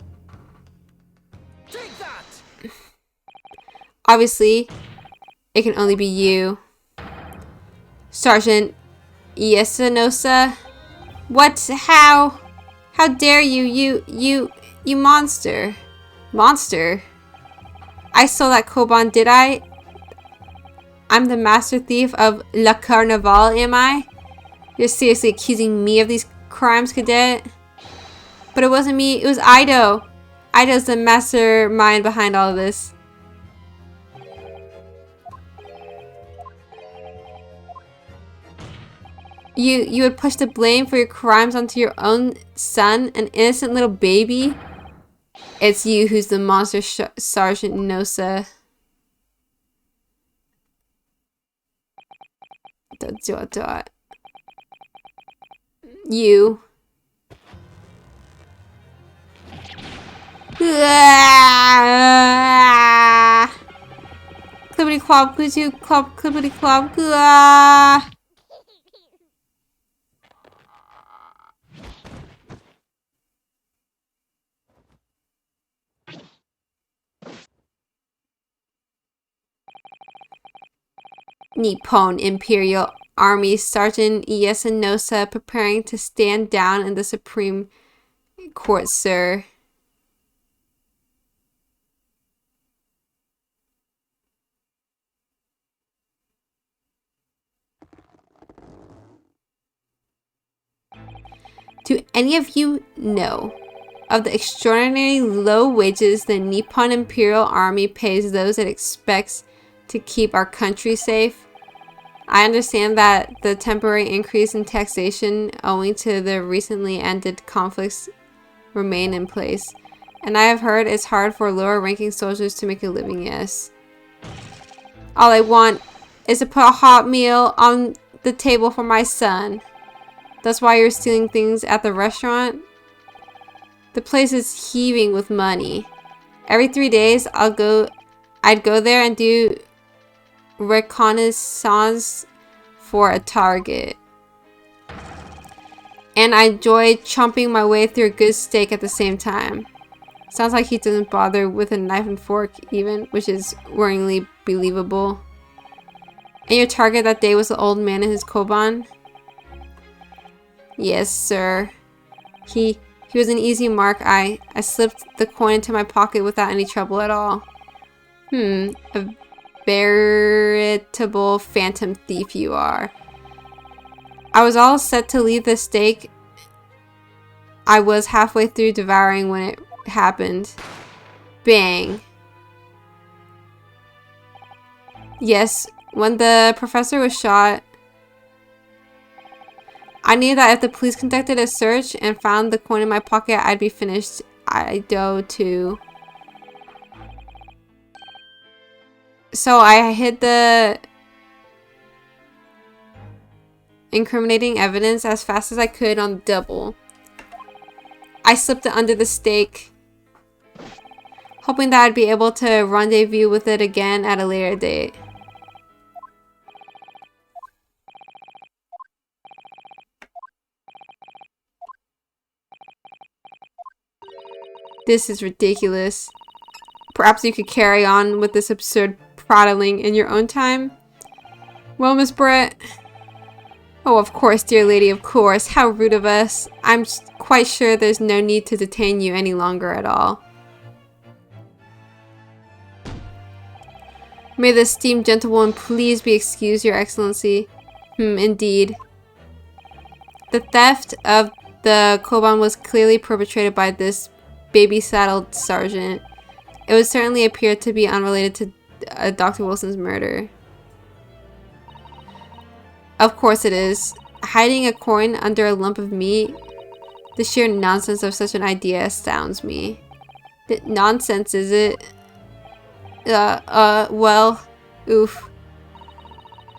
[SPEAKER 2] Take that!
[SPEAKER 1] Obviously, it can only be you. Sergeant Iesanosa. What? How? How dare you? You monster. Monster? I stole that Koban, did I? I'm the master thief of La Carnival, am I? You're seriously accusing me of these crimes, cadet? But it wasn't me, it was Ido. Ido's the mastermind behind all of this. You would push the blame for your crimes onto your own son, an innocent little baby? It's you who's the monster, Sergeant Nosa. Dot. You. Clippity clop, clippity clop. Nippon Imperial Army Sergeant Iesanosa preparing to stand down in the Supreme Court, sir. Do any of you know of the extraordinarily low wages the Nippon Imperial Army pays those it expects to keep our country safe? I understand that the temporary increase in taxation owing to the recently ended conflicts remain in place. And I have heard it's hard for lower ranking soldiers to make a living, yes. All I want is to put a hot meal on the table for my son. That's why you're stealing things at the restaurant? The place is heaving with money. Every 3 days I'd go there and do reconnaissance for a target. And I enjoy chomping my way through a good steak at the same time. Sounds like he doesn't bother with a knife and fork even, which is worryingly believable. And your target that day was the old man in his Koban? Yes, sir. He was an easy mark. I slipped the coin into my pocket without any trouble at all. A veritable phantom thief you are. I was all set to leave the steak. I was halfway through devouring when it happened. Bang. Yes, when the professor was shot, I knew that if the police conducted a search and found the coin in my pocket, I'd be finished. I do too. So I hid the incriminating evidence as fast as I could on double. I slipped it under the stake, hoping that I'd be able to rendezvous with it again at a later date. This is ridiculous. Perhaps you could carry on with this absurd prattling in your own time? Well, Miss Brett. Oh, of course, dear lady, of course. How rude of us. I'm quite sure there's no need to detain you any longer at all. May the esteemed gentlewoman please be excused, Your Excellency. Indeed. The theft of the koban was clearly perpetrated by this baby-saddled sergeant. It would certainly appear to be unrelated to Dr. Wilson's murder. Of course it is. Hiding a coin under a lump of meat? The sheer nonsense of such an idea astounds me. Nonsense, is it? Well, oof.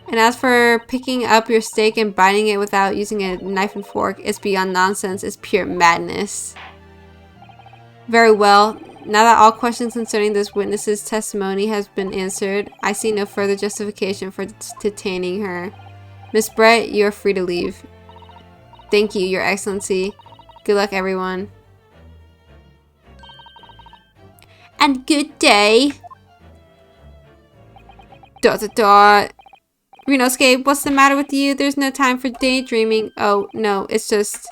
[SPEAKER 1] And as for picking up your steak and biting it without using a knife and fork, it's beyond nonsense. It's pure madness. Very well. Now that all questions concerning this witness's testimony has been answered, I see no further justification for detaining her. Miss Brett, you are free to leave. Thank you, Your Excellency. Good luck, everyone. And good day. ... Ryunosuke, what's the matter with you? There's no time for daydreaming. Oh, no, it's just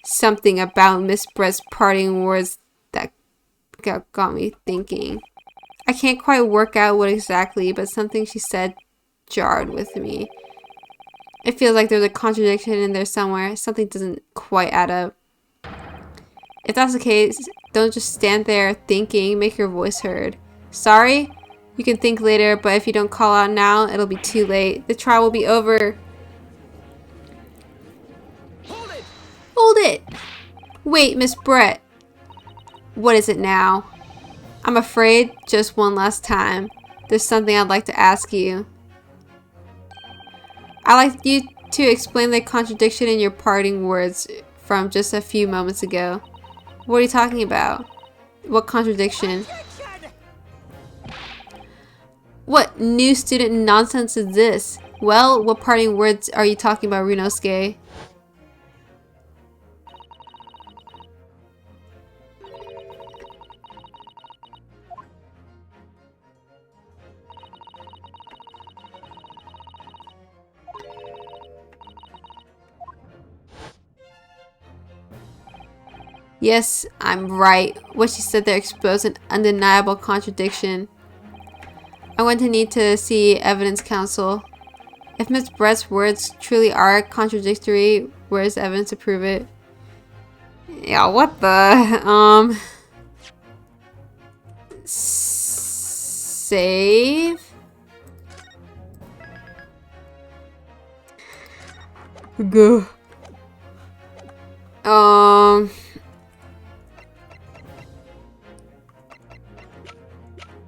[SPEAKER 1] something about Miss Brett's parting words that got me thinking. I can't quite work out what exactly, but something she said jarred with me. It feels like there's a contradiction in there somewhere. Something doesn't quite add up. If that's the case, don't just stand there thinking. Make your voice heard. Sorry? You can think later, but if you don't call out now, it'll be too late. The trial will be over.
[SPEAKER 2] Hold it!
[SPEAKER 1] Hold it! Wait, Miss Brett. What is it now? I'm afraid, just one last time, there's something I'd like to ask you. I'd like you to explain the contradiction in your parting words from just a few moments ago. What are you talking about? What contradiction? What new student nonsense is this? Well, what parting words are you talking about, Ryunosuke? Yes, I'm right. What she said there exposed an undeniable contradiction. I'm going to need to see evidence counsel. If Miss Brett's words truly are contradictory, where's the evidence to prove it? Yeah, what the? Save? Go.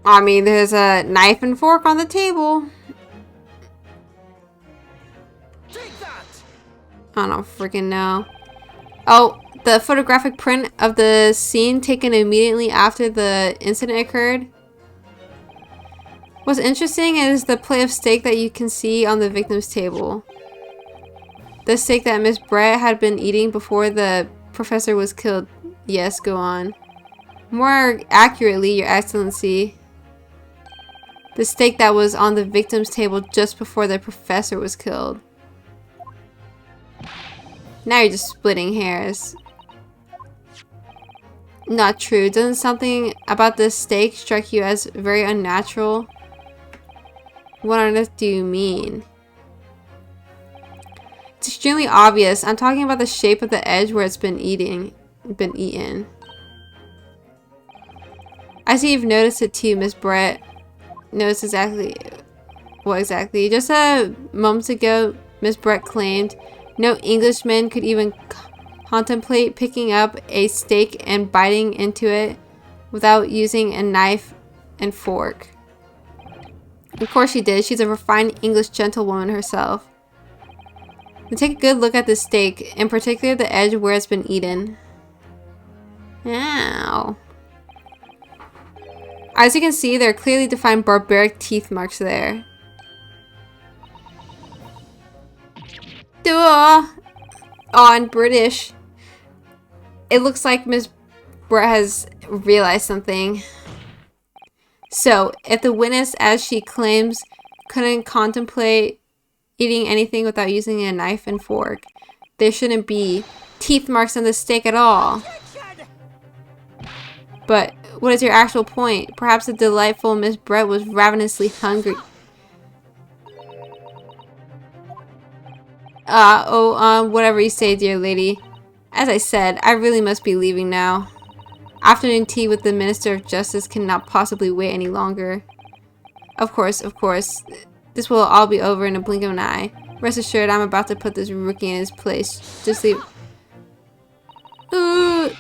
[SPEAKER 1] I mean, there's a knife and fork on the table.
[SPEAKER 2] Take that!
[SPEAKER 1] I don't freaking know. Oh, the photographic print of the scene taken immediately after the incident occurred. What's interesting is the plate of steak that you can see on the victim's table. The steak that Miss Brett had been eating before the professor was killed. Yes, go on. More accurately, Your Excellency, the steak that was on the victim's table just before the professor was killed. Now you're just splitting hairs. Not true. Doesn't something about this steak strike you as very unnatural? What on earth do you mean? It's extremely obvious. I'm talking about the shape of the edge where it's been eaten. I see you've noticed it too, Miss Brett. Noticed exactly. What exactly? Just a moment ago, Miss Brett claimed no Englishman could even contemplate picking up a steak and biting into it without using a knife and fork. Of course she did. She's a refined English gentlewoman herself. And take a good look at this steak, in particular the edge where it's been eaten. Ow. As you can see, there are clearly defined barbaric teeth marks there. Duh! On British. It looks like Miss Brett has realized something. So, if the witness, as she claims, couldn't contemplate eating anything without using a knife and fork, there shouldn't be teeth marks on the steak at all. But what is your actual point? Perhaps the delightful Miss Brett was ravenously hungry. Whatever you say, dear lady. As I said, I really must be leaving now. Afternoon tea with the Minister of Justice cannot possibly wait any longer. Of course. This will all be over in a blink of an eye. Rest assured, I'm about to put this rookie in his place. Just leave. Ooh,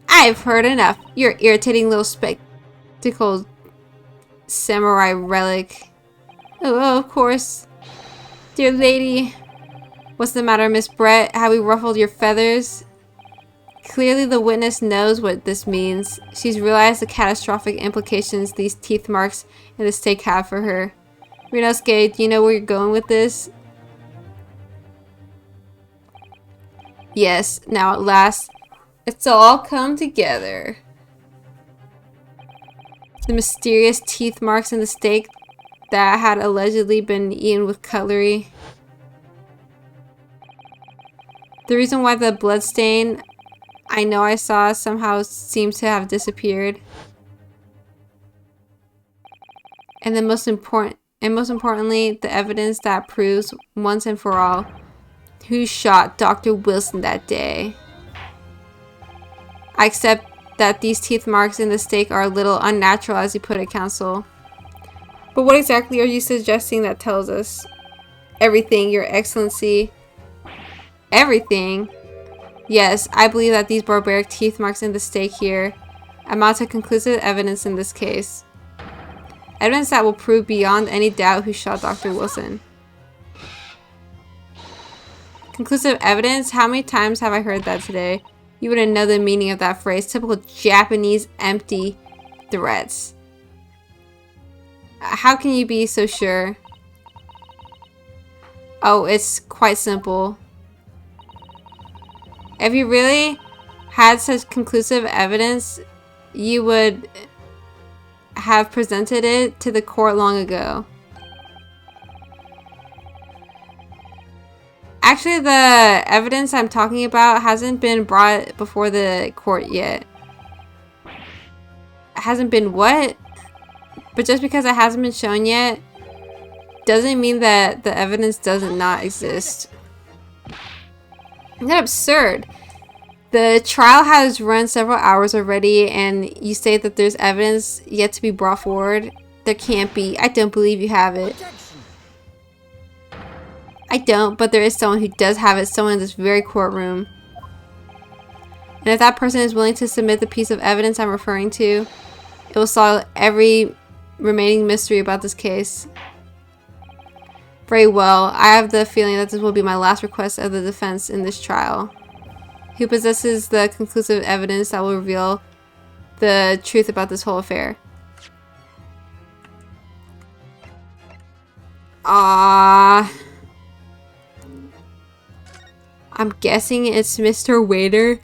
[SPEAKER 1] I've heard enough. You're irritating little spectacled samurai relic. Oh, of course. Dear lady. What's the matter, Miss Brett? Have we ruffled your feathers? Clearly the witness knows what this means. She's realized the catastrophic implications these teeth marks in the steak have for her. Rinosuke, do you know where you're going with this? Yes, now at last, it's all come together. The mysterious teeth marks in the steak that had allegedly been eaten with cutlery. The reason why the bloodstain I know I saw somehow seems to have disappeared. And the most importantly, the evidence that proves once and for all who shot Dr. Wilson that day. I accept that these teeth marks in the steak are a little unnatural, as you put it, counsel. But what exactly are you suggesting that tells us? Everything, Your Excellency. Everything? Yes, I believe that these barbaric teeth marks in the steak here amount to conclusive evidence in this case. Evidence that will prove beyond any doubt who shot Dr. Wilson. Conclusive evidence? How many times have I heard that today? You wouldn't know the meaning of that phrase. Typical Japanese empty threats. How can you be so sure? Oh, it's quite simple. If you really had such conclusive evidence, you would have presented it to the court long ago. Actually, the evidence I'm talking about hasn't been brought before the court yet. Hasn't been what? But just because it hasn't been shown yet, doesn't mean that the evidence does not exist. Isn't that absurd? The trial has run several hours already, and you say that there's evidence yet to be brought forward? There can't be. I don't believe you have it. I don't, but there is someone who does have it, someone in this very courtroom. And if that person is willing to submit the piece of evidence I'm referring to, it will solve every remaining mystery about this case. Very well. I have the feeling that this will be my last request of the defense in this trial. Who possesses the conclusive evidence that will reveal the truth about this whole affair? I'm guessing it's Mr. Waiter.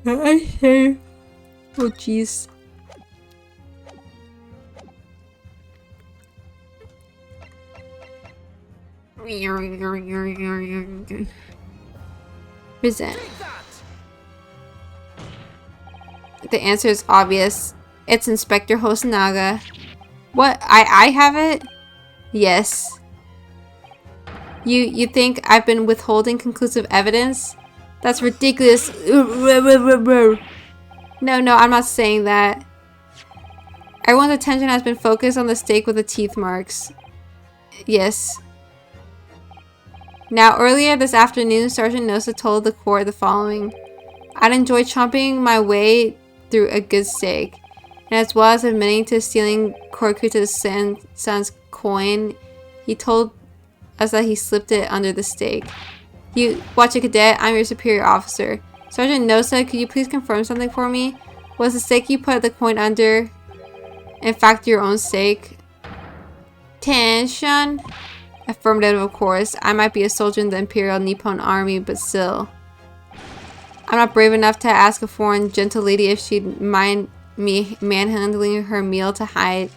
[SPEAKER 1] Okay. Oh jeez. Present. The answer is obvious. It's Inspector Hosonaga. What? I have it? Yes. You think I've been withholding conclusive evidence? That's ridiculous. No, I'm not saying that. Everyone's attention has been focused on the steak with the teeth marks. Yes. Now, earlier this afternoon, Sergeant Nosa told the court the following. I'd enjoy chomping my way through a good steak. And as well as admitting to stealing Korkuta's son's coin, he told us that he slipped it under the steak. You watch it, cadet. I'm your superior officer. Sergeant Nosa, could you please confirm something for me? Was the steak you put the coin under, in fact, your own steak? Tension? Affirmative, of course. I might be a soldier in the Imperial Nippon Army, but still. I'm not brave enough to ask a foreign gentle lady if she'd mind me manhandling her meal to hide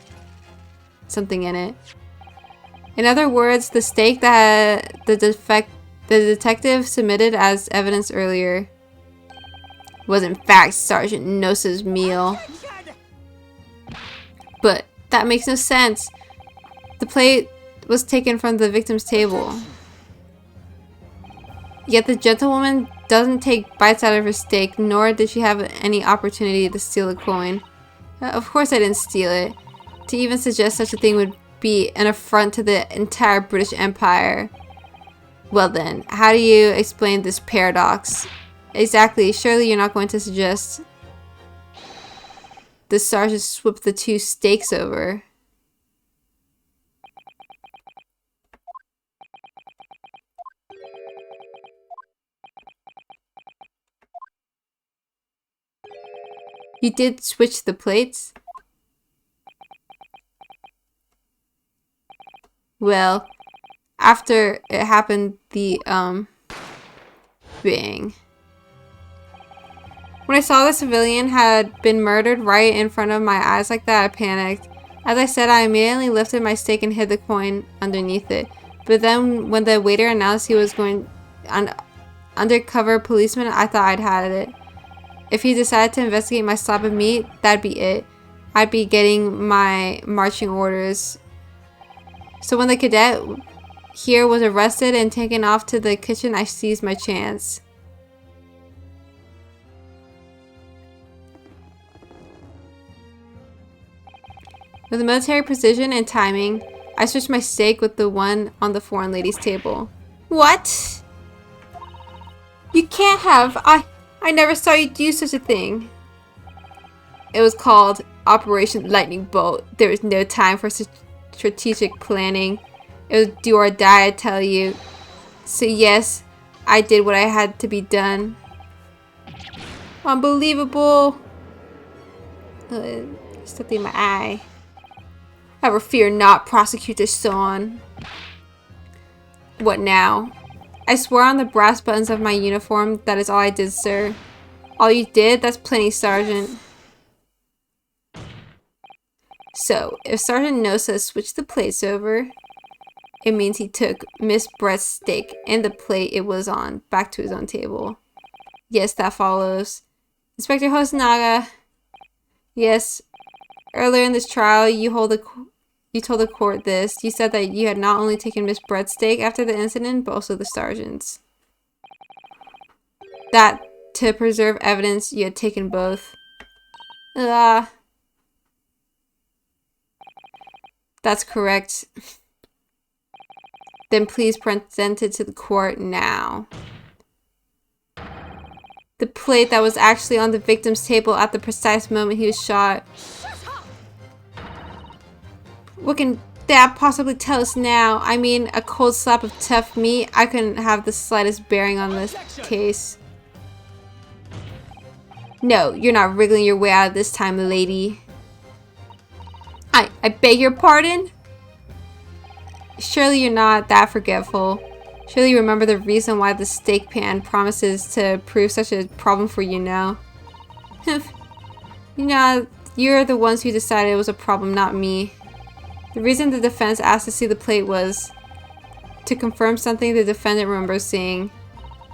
[SPEAKER 1] something in it. In other words, the steak that the detective submitted as evidence earlier was in fact Sergeant Nosa's meal. But that makes no sense. The plate was taken from the victim's table. Yet the gentlewoman doesn't take bites out of her steak, nor did she have any opportunity to steal the coin. Of course I didn't steal it. To even suggest such a thing would be an affront to the entire British Empire. Well then, how do you explain this paradox? Exactly, surely you're not going to suggest the sergeant swooped the two steaks over. You did switch the plates? Well, after it happened, the, bang. When I saw the civilian had been murdered right in front of my eyes like that, I panicked. As I said, I immediately lifted my steak and hid the coin underneath it. But then when the waiter announced he was going undercover policeman, I thought I'd had it. If he decided to investigate my slab of meat, that'd be it. I'd be getting my marching orders. So when the cadet here was arrested and taken off to the kitchen, I seized my chance. With military precision and timing, I switched my steak with the one on the foreign lady's table. What? You can't have. I never saw you do such a thing. It was called Operation Lightning Bolt. There was no time for strategic planning. It was do or die, I tell you. So yes, I did what I had to be done. Unbelievable. Something in my eye. Ever fear not, Prosecutor Son. What now? I swear on the brass buttons of my uniform, that is all I did, sir. All you did? That's plenty, Sergeant. So, if Sergeant Nosa switched the plates over, it means he took Miss Brett's steak and the plate it was on back to his own table. Yes, that follows. Inspector Hosonaga. Yes. Earlier in this trial, you told the court this. You said that you had not only taken Miss Brett's steak after the incident, but also the sergeant's. That, to preserve evidence, you had taken both. That's correct. Then please present it to the court now. The plate that was actually on the victim's table at the precise moment he was shot. What can that possibly tell us now? I mean, a cold slap of tough meat, I couldn't have the slightest bearing on this case. No, you're not wriggling your way out of this time, lady. I beg your pardon? Surely you're not that forgetful. Surely you remember the reason why the steak pan promises to prove such a problem for you now. You know, you're the ones who decided it was a problem, not me. The reason the defense asked to see the plate was to confirm something the defendant remembers seeing.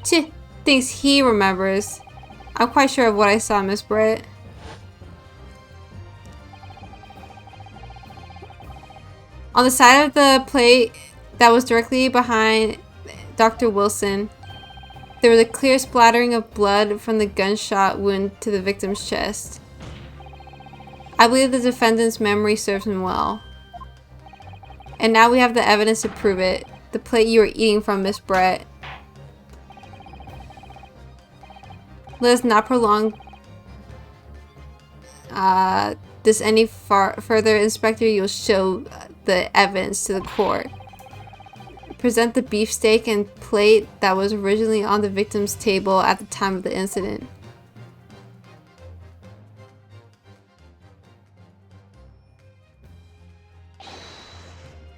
[SPEAKER 1] Things he remembers. I'm quite sure of what I saw, Miss Brett. On the side of the plate that was directly behind Dr. Wilson, There was a clear splattering of blood from the gunshot wound to the victim's chest. I believe the defendant's memory serves him well. And now we have the evidence to prove it. The plate you were eating from, Miss Brett. Let us not prolong this any further. Inspector, you'll show the evidence to the court. Present the beefsteak and plate that was originally on the victim's table at the time of the incident.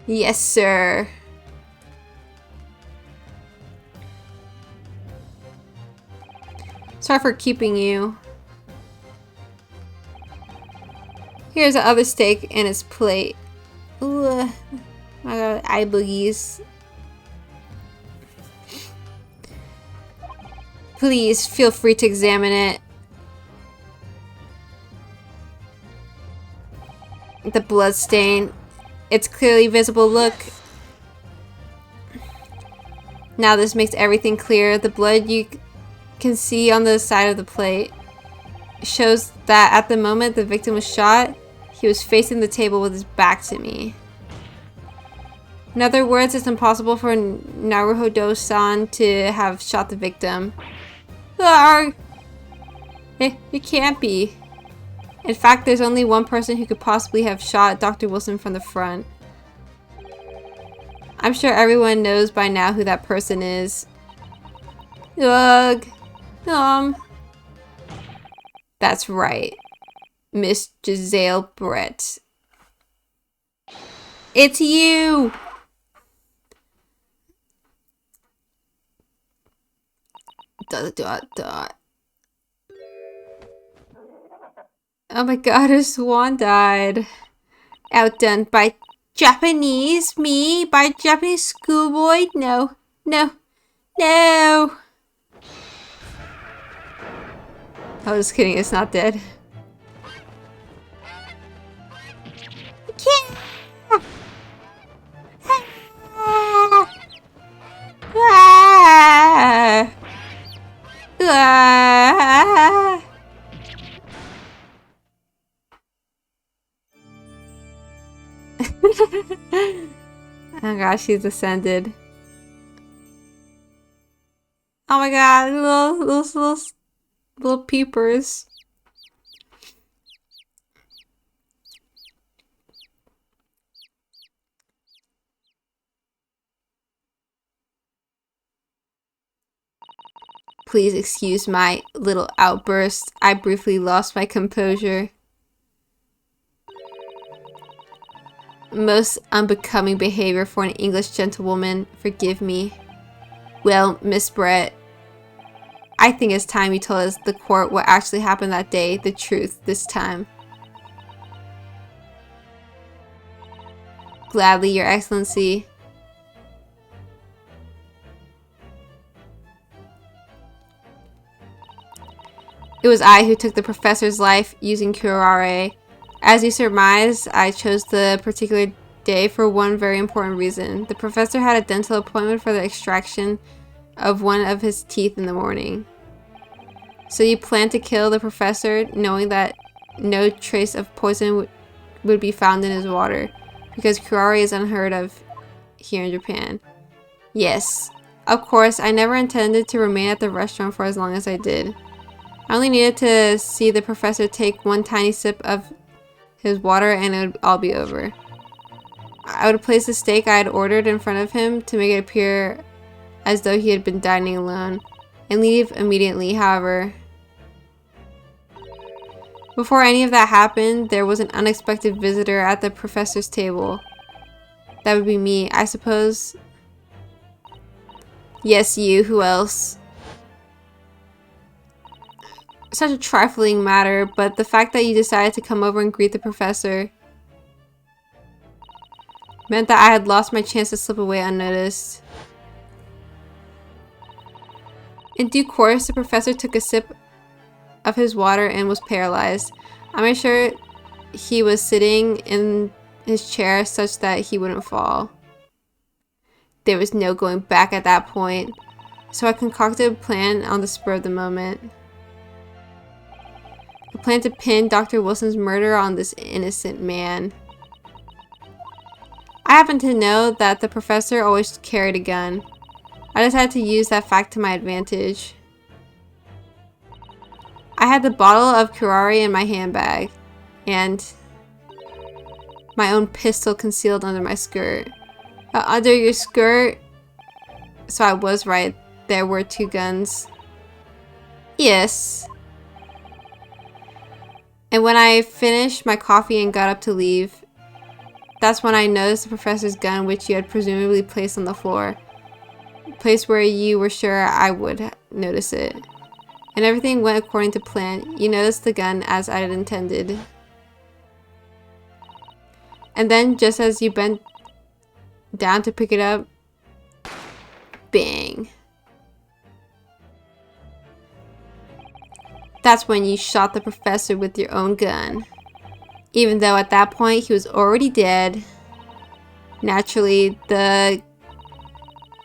[SPEAKER 1] Yes, sir. Sorry for keeping you. Here's the other steak in its plate. Ooh, my god, eye boogies. Please feel free to examine it. The blood stain. It's clearly visible. Look. Now this makes everything clear. The blood you can see on the side of the plate shows that at the moment the victim was shot, he was facing the table with his back to me. In other words, it's impossible for Naruhodo-san to have shot the victim. It can't be. In fact, there's only one person who could possibly have shot Dr. Wilson from the front. I'm sure everyone knows by now who that person is. Ugh. That's right. Miss Giselle Brett. It's you! Oh my god, her swan died. Outdone by Japanese? Me? By Japanese schoolboy? No. No. No! Oh, just kidding, it's not dead. I can't! Ah! Ah! Oh gosh, she's descended. Oh my god, little peepers. Please excuse my little outburst. I briefly lost my composure. Most unbecoming behavior for an English gentlewoman. Forgive me. Well, Miss Brett, I think it's time you told us the court what actually happened that day. The truth, this time. Gladly, Your Excellency. It was I who took the professor's life using curare. As you surmise, I chose the particular day for one very important reason. The professor had a dental appointment for the extraction of one of his teeth in the morning. So you planned to kill the professor knowing that no trace of poison would be found in his water, because curare is unheard of here in Japan. Yes, of course, I never intended to remain at the restaurant for as long as I did. I only needed to see the professor take one tiny sip of his water and it would all be over. I would place the steak I had ordered in front of him to make it appear as though he had been dining alone, and leave immediately. However, before any of that happened, there was an unexpected visitor at the professor's table. That would be me, I suppose. Yes, you. Who else? Such a trifling matter, but the fact that you decided to come over and greet the professor meant that I had lost my chance to slip away unnoticed. In due course, the professor took a sip of his water and was paralyzed. I made sure he was sitting in his chair such that he wouldn't fall. There was no going back at that point. So I concocted a plan on the spur of the moment. I planned to pin Dr. Wilson's murder on this innocent man. I happen to know that the professor always carried a gun. I decided to use that fact to my advantage. I had the bottle of curare in my handbag, and my own pistol concealed under my skirt. Under your skirt? So I was right, there were 2 guns. Yes. And when I finished my coffee and got up to leave, that's when I noticed the professor's gun, which you had presumably placed on the floor. A place where you were sure I would notice it. And everything went according to plan. You noticed the gun as I had intended. And then, just as you bent down to pick it up, bang. That's when you shot the professor with your own gun. Even though at that point he was already dead. Naturally, the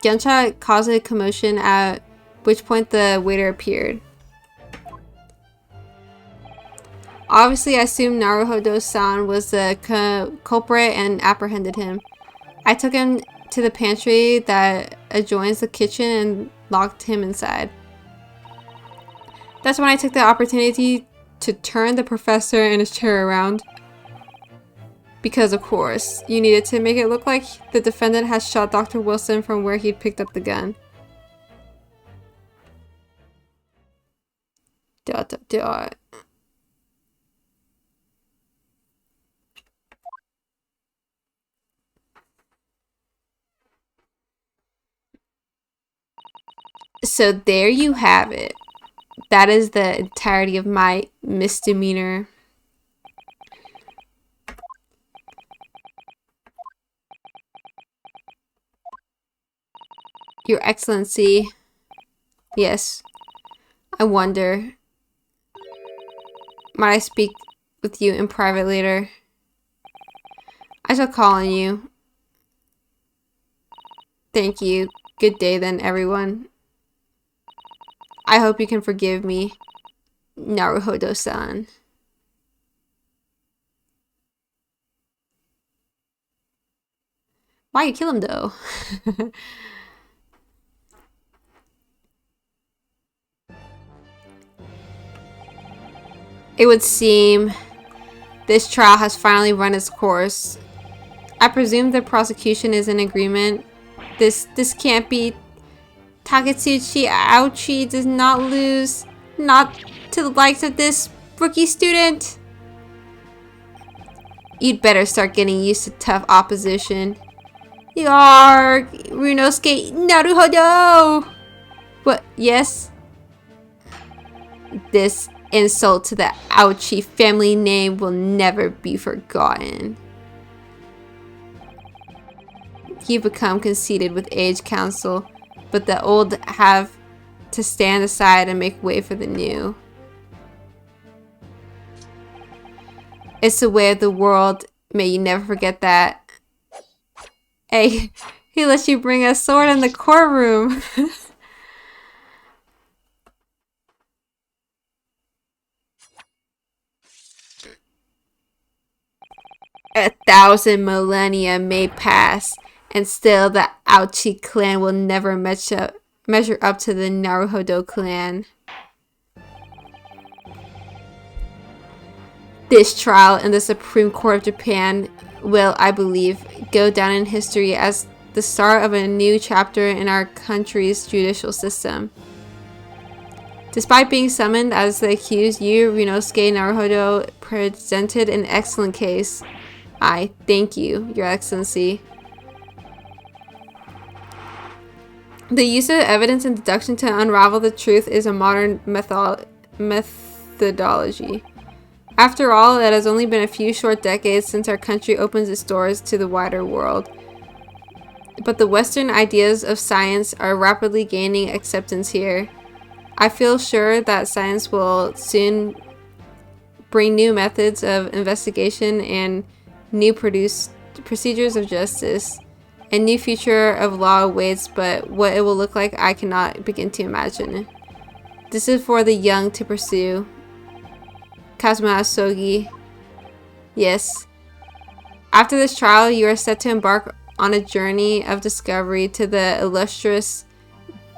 [SPEAKER 1] gunshot caused a commotion, at which point the waiter appeared. Obviously, I assumed Naruhodo-san was the culprit and apprehended him. I took him to the pantry that adjoins the kitchen and locked him inside. That's when I took the opportunity to turn the professor and his chair around. Because of course, you needed to make it look like the defendant had shot Dr. Wilson from where he'd picked up the gun. Dot dot dot. So there you have it. That is the entirety of my misdemeanor. Your Excellency. Yes. I wonder. Might I speak with you in private later? I shall call on you. Thank you. Good day then, everyone. I hope you can forgive me, Naruhodo-san. Why you kill him though? It would seem this trial has finally run its course. I presume the prosecution is in agreement. This can't be. Taketsuchi Aochi does not lose. Not to the likes of this rookie student. You'd better start getting used to tough opposition. Yarr! Runosuke Naruhodo! What? Yes? This insult to the Aochi family name will never be forgotten. You've become conceited with age, counsel, but the old have to stand aside and make way for the new. It's the way of the world. May you never forget that. Hey, he let you bring a sword in the courtroom. 1,000 millennia may pass, and still the Aochi clan will never measure up to the Naruhodo clan. This trial in the Supreme Court of Japan will, I believe, go down in history as the start of a new chapter in our country's judicial system. Despite being summoned as the accused, you, Runosuke Naruhodo, presented an excellent case. I thank you, Your Excellency. The use of evidence and deduction to unravel the truth is a modern methodology. After all, it has only been a few short decades since our country opens its doors to the wider world. But the Western ideas of science are rapidly gaining acceptance here. I feel sure that science will soon bring new methods of investigation and new procedures of justice. A new future of law awaits, but what it will look like, I cannot begin to imagine. This is for the young to pursue. Kazuma Asogi. Yes. After this trial, you are set to embark on a journey of discovery to the illustrious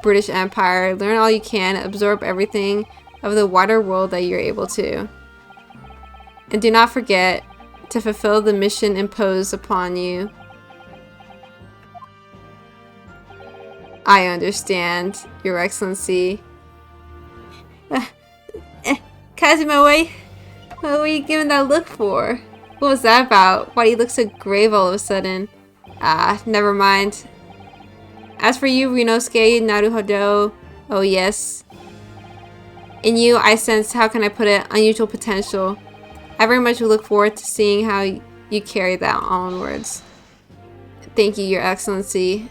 [SPEAKER 1] British Empire. Learn all you can, absorb everything of the wider world that you're able to. And do not forget to fulfill the mission imposed upon you. I understand, Your Excellency. Kazuma, what were you giving that look for? What was that about? Why do you look so grave all of a sudden? Never mind. As for you, Rinosuke, Naruhodo, oh yes. In you, I sense, how can I put it, unusual potential. I very much look forward to seeing how you carry that onwards. Thank you, Your Excellency.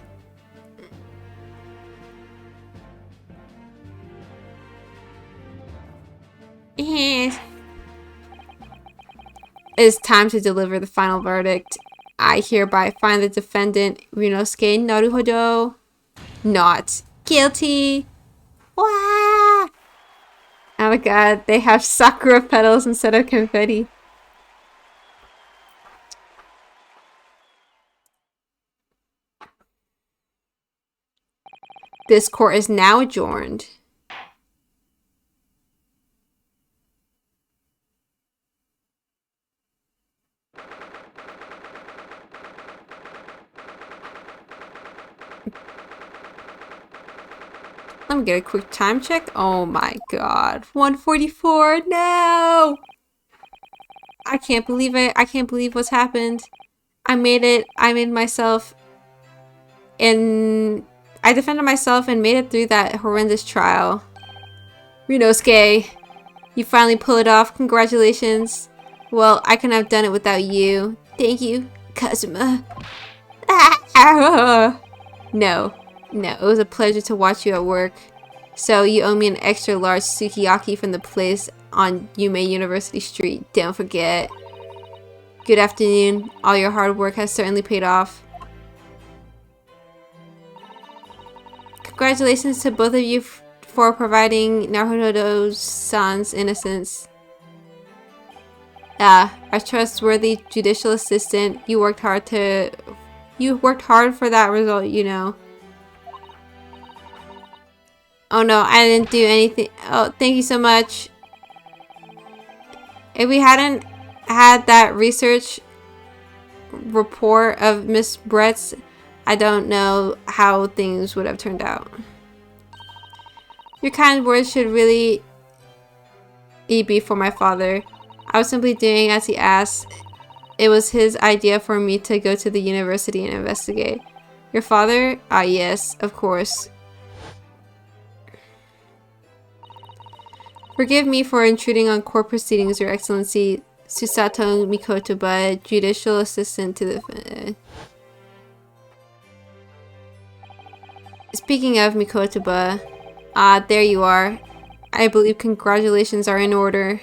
[SPEAKER 1] It is time to deliver the final verdict. I hereby find the defendant, Rinosuke Naruhodo, not guilty. Wah! Oh my god, they have sakura petals instead of confetti. This court is now adjourned. Let me get a quick time check. Oh my god. 1:44. No! I can't believe it. I can't believe what's happened. I made it. I made myself. And I defended myself and made it through that horrendous trial. Rinosuke, you finally pulled it off. Congratulations. Well, I couldn't have done it without you. Thank you, Kazuma. No. No, it was a pleasure to watch you at work. So you owe me an extra large sukiyaki from the place on Yume University Street. Don't forget. Good afternoon. All your hard work has certainly paid off. Congratulations to both of you for providing Naruhodo's son's innocence. Our trustworthy judicial assistant. You worked hard for that result, you know. Oh no, I didn't do anything. Oh, thank you so much. If we hadn't had that research report of Miss Brett's, I don't know how things would have turned out. Your kind words should really be for my father. I was simply doing as he asked. It was his idea for me to go to the university and investigate. Your father? Ah, yes, of course. Forgive me for intruding on court proceedings, Your Excellency. Susato Mikotoba, Judicial Assistant to the... Speaking of Mikotoba, there you are. I believe congratulations are in order.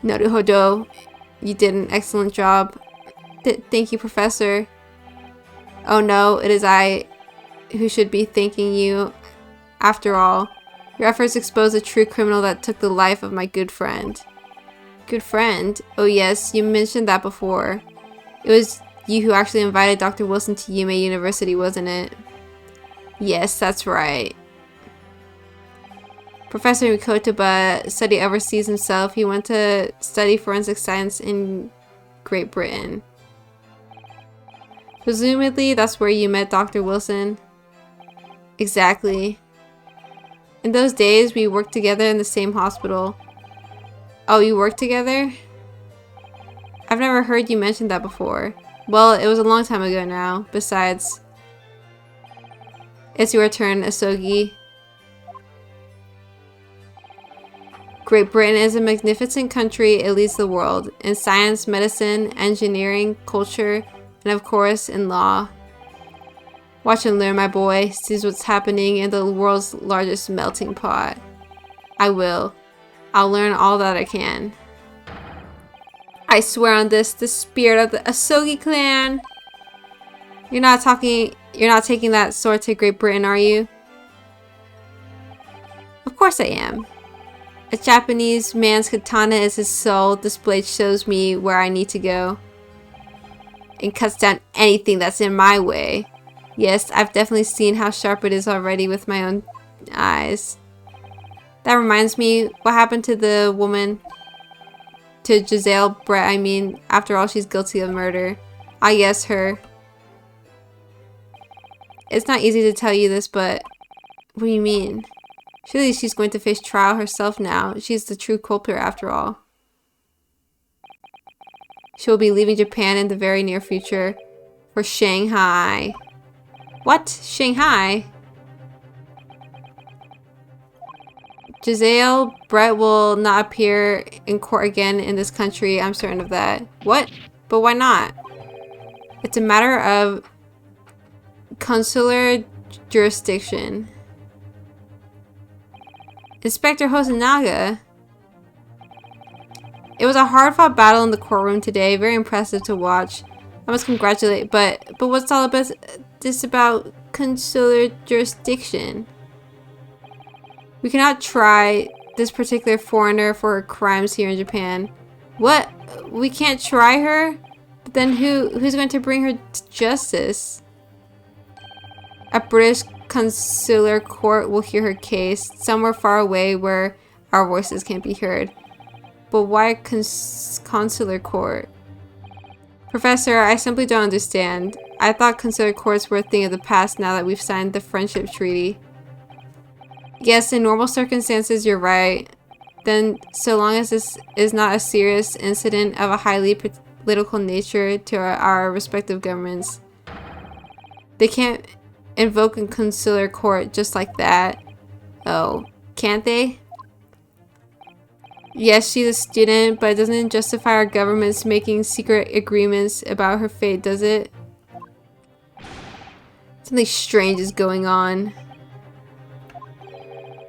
[SPEAKER 1] Naruhodo, you did an excellent job. Thank you, Professor. Oh no, it is I who should be thanking you. After all, your efforts exposed a true criminal that took the life of my good friend. Good friend? Oh yes, you mentioned that before. It was you who actually invited Dr. Wilson to Yume University, wasn't it? Yes, that's right. Professor Mikotoba said he overseas himself. He went to study forensic science in Great Britain. Presumably, that's where you met Dr. Wilson. Exactly. In those days, we worked together in the same hospital. Oh, you worked together? I've never heard you mention that before. Well, it was a long time ago now. Besides, it's your turn, Asogi. Great Britain is a magnificent country. It leads the world in science, medicine, engineering, culture, and of course, in law. Watch and learn, my boy. See what's happening in the world's largest melting pot. I will. I'll learn all that I can. I swear on this, the spirit of the Asogi clan. You're not taking that sword to Great Britain, are you? Of course I am. A Japanese man's katana is his soul. This blade shows me where I need to go. And cuts down anything that's in my way. Yes, I've definitely seen how sharp it is already with my own eyes. That reminds me, what happened to the woman? To Giselle Brett, I mean. After all, she's guilty of murder. Ah, yes, her. It's not easy to tell you this, but... What do you mean? Surely she's going to face trial herself now. She's the true culprit after all. She will be leaving Japan in the very near future. For Shanghai. What? Shanghai? Giselle Brett will not appear in court again in this country. I'm certain of that. What? But why not? It's a matter of consular jurisdiction. Inspector Hosonaga. It was a hard-fought battle in the courtroom today. Very impressive to watch. I must congratulate, but what's all about this about consular jurisdiction? We cannot try this particular foreigner for her crimes here in Japan. What? We can't try her? But then who's going to bring her to justice? A British consular court will hear her case somewhere far away where our voices can't be heard. But why consular court? Professor, I simply don't understand. I thought consular courts were a thing of the past now that we've signed the friendship treaty. Yes, in normal circumstances, you're right. Then, so long as this is not a serious incident of a highly political nature to our respective governments, they can't invoke a consular court just like that. Oh, can't they? Yes, she's a student, but it doesn't justify our governments making secret agreements about her fate, does it? Something strange is going on.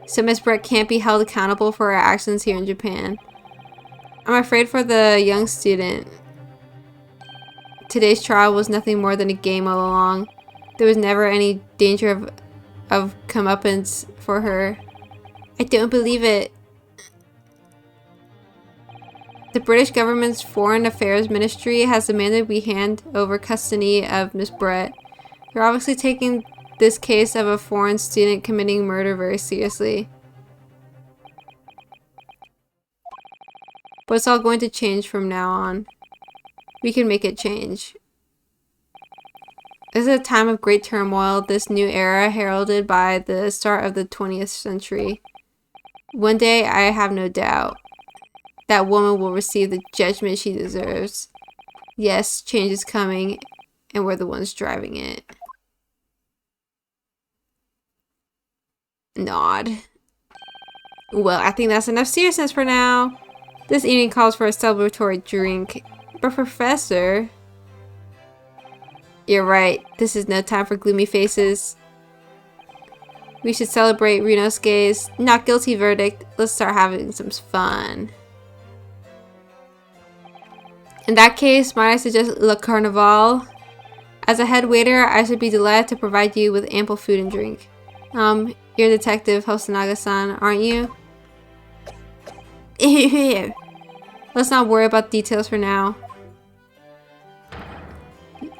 [SPEAKER 1] So Miss Brett can't be held accountable for her actions here in Japan. I'm afraid for the young student. Today's trial was nothing more than a game all along. There was never any danger of comeuppance for her. I don't believe it. The British government's Foreign Affairs Ministry has demanded we hand over custody of Miss Brett. They're obviously taking this case of a foreign student committing murder very seriously. But it's all going to change from now on. We can make it change. This is a time of great turmoil, this new era heralded by the start of the 20th century. One day, I have no doubt, that woman will receive the judgment she deserves. Yes, change is coming, and we're the ones driving it. Nod. Well, I think that's enough seriousness for now. This evening calls for a celebratory drink. But Professor... You're right, this is no time for gloomy faces. We should celebrate Ryunosuke's not guilty verdict. Let's start having some fun. In that case, might I suggest Le Carnival? As a head waiter, I should be delighted to provide you with ample food and drink. You're Detective Hosonaga-san, aren't you? Let's not worry about details for now.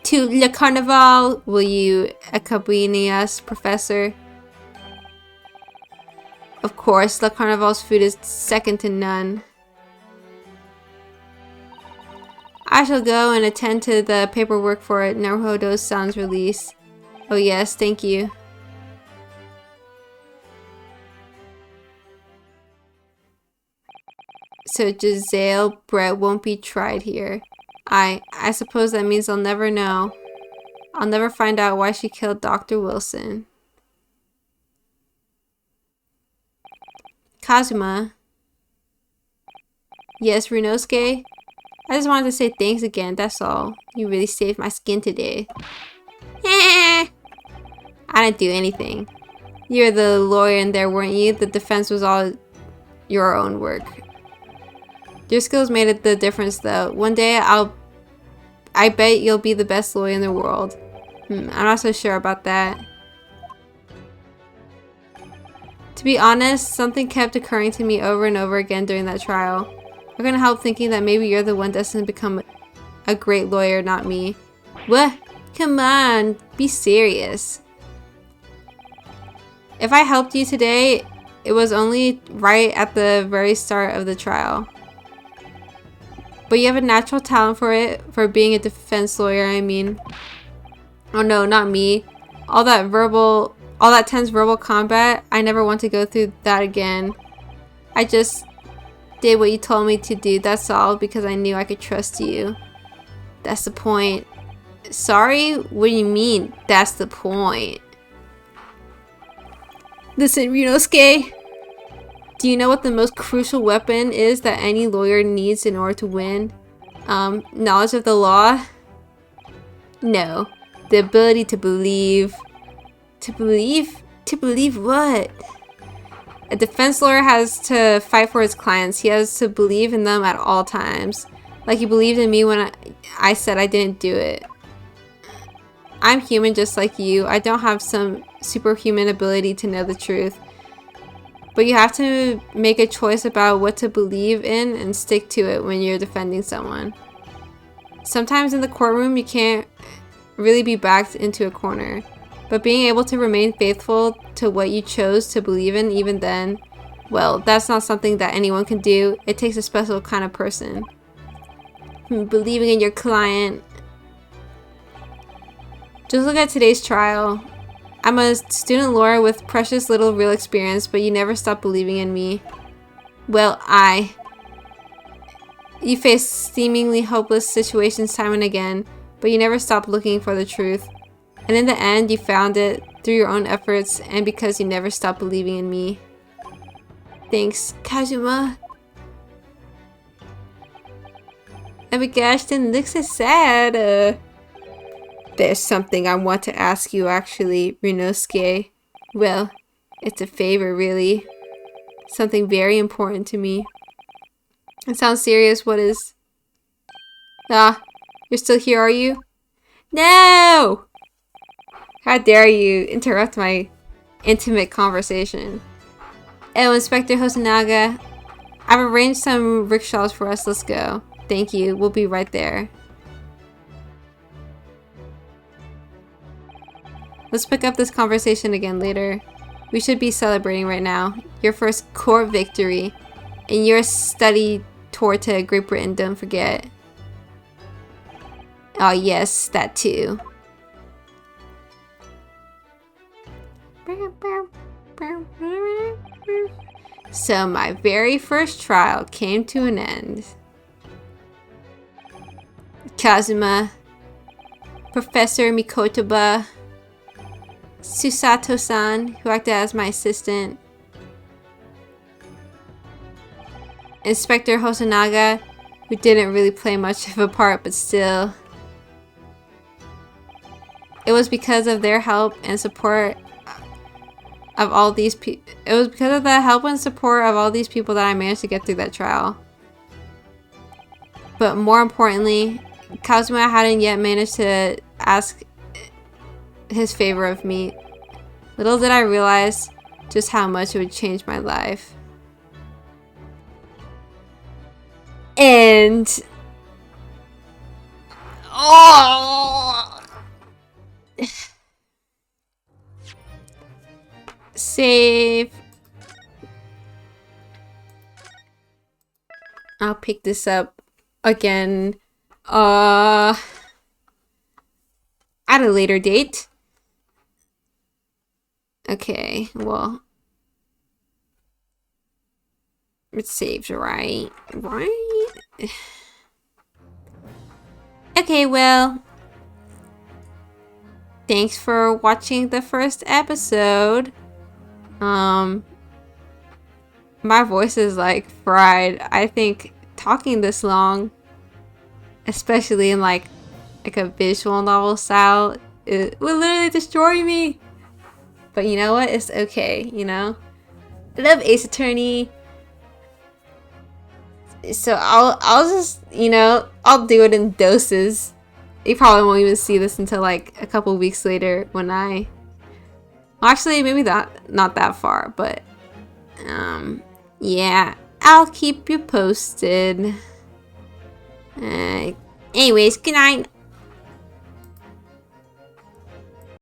[SPEAKER 1] To Le Carnival, will you accompany us, Professor? Of course, Le Carnival's food is second to none. I shall go and attend to the paperwork for Naruhodo-san's release. Oh yes, thank you. So Giselle Brett won't be tried here. I suppose that means I'll never know. I'll never find out why she killed Dr. Wilson. Kazuma. Yes, Ryunosuke? I just wanted to say thanks again, that's all. You really saved my skin today. I didn't do anything. You were the lawyer in there, weren't you? The defense was all your own work. Your skills made the difference though. One day I bet you'll be the best lawyer in the world. I'm not so sure about that. To be honest, something kept occurring to me over and over again during that trial. I couldn't help thinking that maybe you're the one destined to become a great lawyer, not me. What? Come on, be serious. If I helped you today, it was only right at the very start of the trial. But you have a natural talent for it, for being a defense lawyer, I mean. Oh no, not me. All that tense verbal combat, I never want to go through that again. I just did what you told me to do, that's all, because I knew I could trust you. That's the point. Sorry? What do you mean, that's the point? Listen, Ryunosuke. Do you know what the most crucial weapon is that any lawyer needs in order to win? Knowledge of the law? No. The ability to believe. To believe? To believe what? A defense lawyer has to fight for his clients. He has to believe in them at all times. Like he believed in me when I said I didn't do it. I'm human just like you. I don't have some superhuman ability to know the truth. But you have to make a choice about what to believe in and stick to it when you're defending someone. Sometimes in the courtroom you can't really be backed into a corner. But being able to remain faithful to what you chose to believe in even then, well, that's not something that anyone can do. It takes a special kind of person. Believing in your client. Just look at today's trial. I'm a student lawyer with precious little real experience, but you never stop believing in me. Well, you face seemingly hopeless situations time and again, but you never stop looking for the truth. And in the end, you found it through your own efforts and because you never stopped believing in me. Thanks, Kazuma. Oh my gosh, didn't look so sad. There's something I want to ask you actually, Ryunosuke. Well, it's a favor really. Something very important to me. It sounds serious, what is? Ah, you're still here, are you? No! How dare you interrupt my intimate conversation. Oh, Inspector Hosonaga, I've arranged some rickshaws for us, let's go. Thank you, we'll be right there. Let's pick up this conversation again later. We should be celebrating right now. Your first court victory. And your study tour to Great Britain, don't forget. Oh yes, that too. So my very first trial came to an end. Kazuma, Professor Mikotoba, Susato-san, who acted as my assistant, Inspector Hosonaga, who didn't really play much of a part, but still. It was because of their help and support of all these people. It was because of the help and support of all these people that I managed to get through that trial. But more importantly, Kazuma hadn't yet managed to ask his favor of me. Little did I realize just how much it would change my life. And save. I'll pick this up again at a later date. Okay, well, it saves, right? Okay, well, thanks for watching the first episode. My voice is like fried. I think talking this long, especially in like a visual novel style, it will literally destroy me. But you know what? It's okay, you know? I love Ace Attorney. So I'll just, you know, I'll do it in doses. you probably won't even see this until like a couple weeks later when I... Well, actually, maybe not that far, but yeah, I'll keep you posted. Anyways, good night.